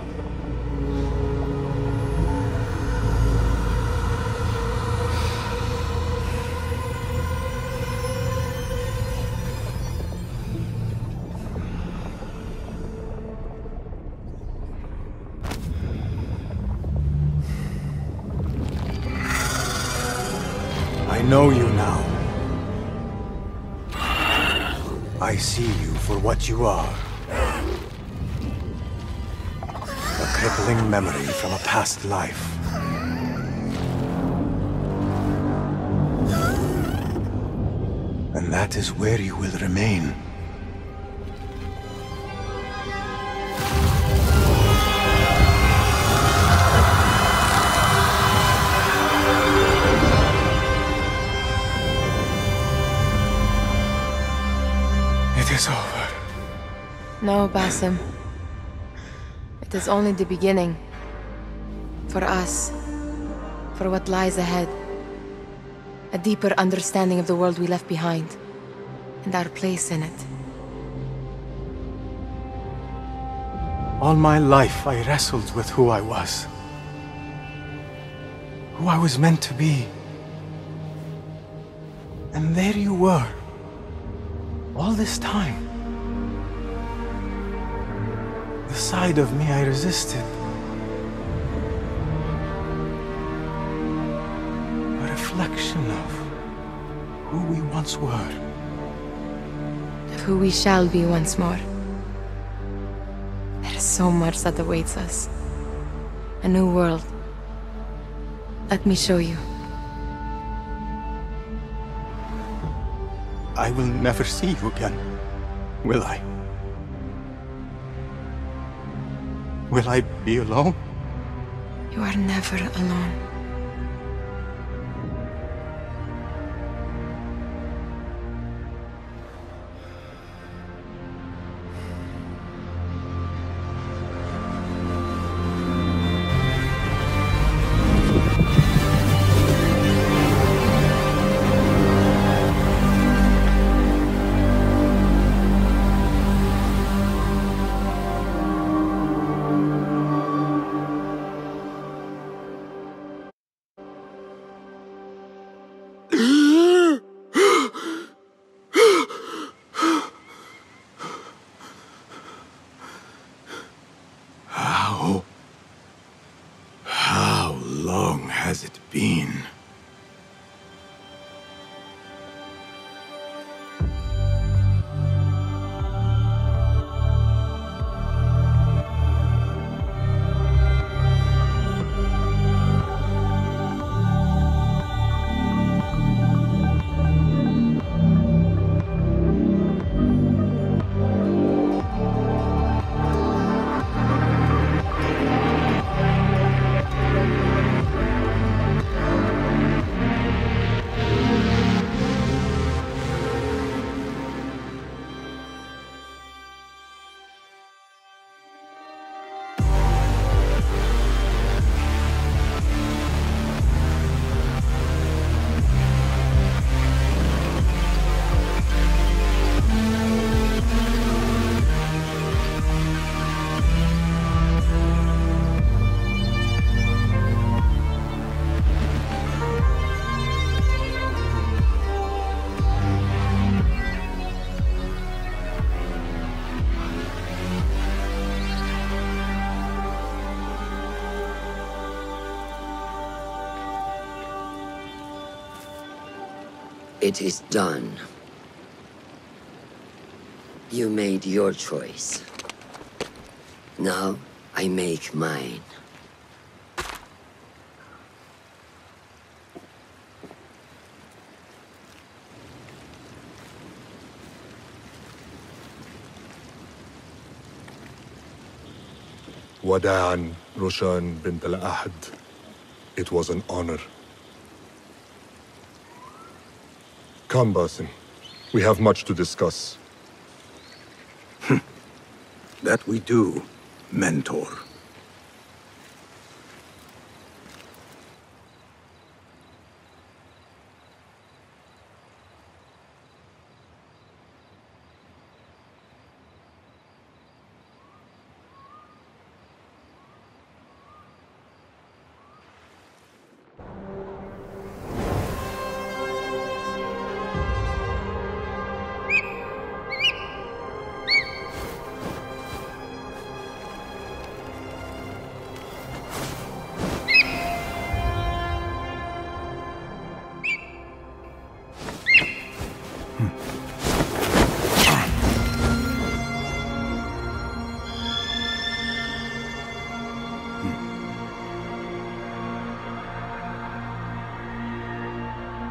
Speaker 6: I know you now. I see you for what you are. A crippling memory from a past life. And that is where you will remain. It is over.
Speaker 12: No, Basim. It is only the beginning. For us. For what lies ahead. A deeper understanding of the world we left behind. And our place in it.
Speaker 6: All my life I wrestled with who I was. Who I was meant to be. And there you were. All this time. The side of me I resisted.
Speaker 14: reflection of who we once were.
Speaker 12: Of who we shall be once more. There is so much that awaits us. A new world. Let me show you.
Speaker 14: I will never see you again, will I? Will I be alone?
Speaker 12: You are never alone.
Speaker 4: How long has it been?
Speaker 17: It is done. You made your choice. Now I make mine.
Speaker 13: وداعاً روشان بنت الأحد. It was an honor. Come, Basim. We have much to discuss.
Speaker 4: That we do, mentor.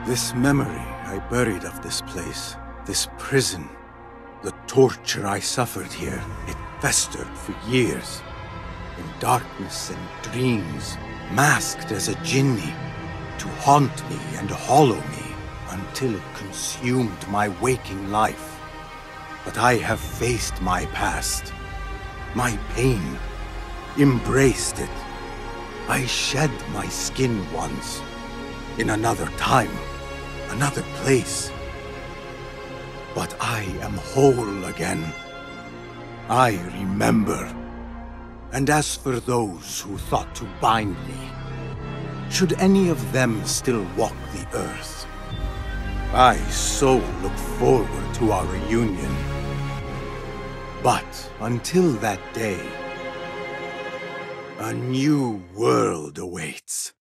Speaker 4: This memory I buried of this place, this prison, the torture I suffered here, it festered for years. In darkness and dreams, masked as a jinni, to haunt me and hollow me, until it consumed my waking life. But I have faced my past, my pain, embraced it. I shed my skin once, in another time, another place. But I am whole again. I remember. And as for those who thought to bind me, should any of them still walk the earth, I so look forward to our reunion. But until that day, a new world awaits.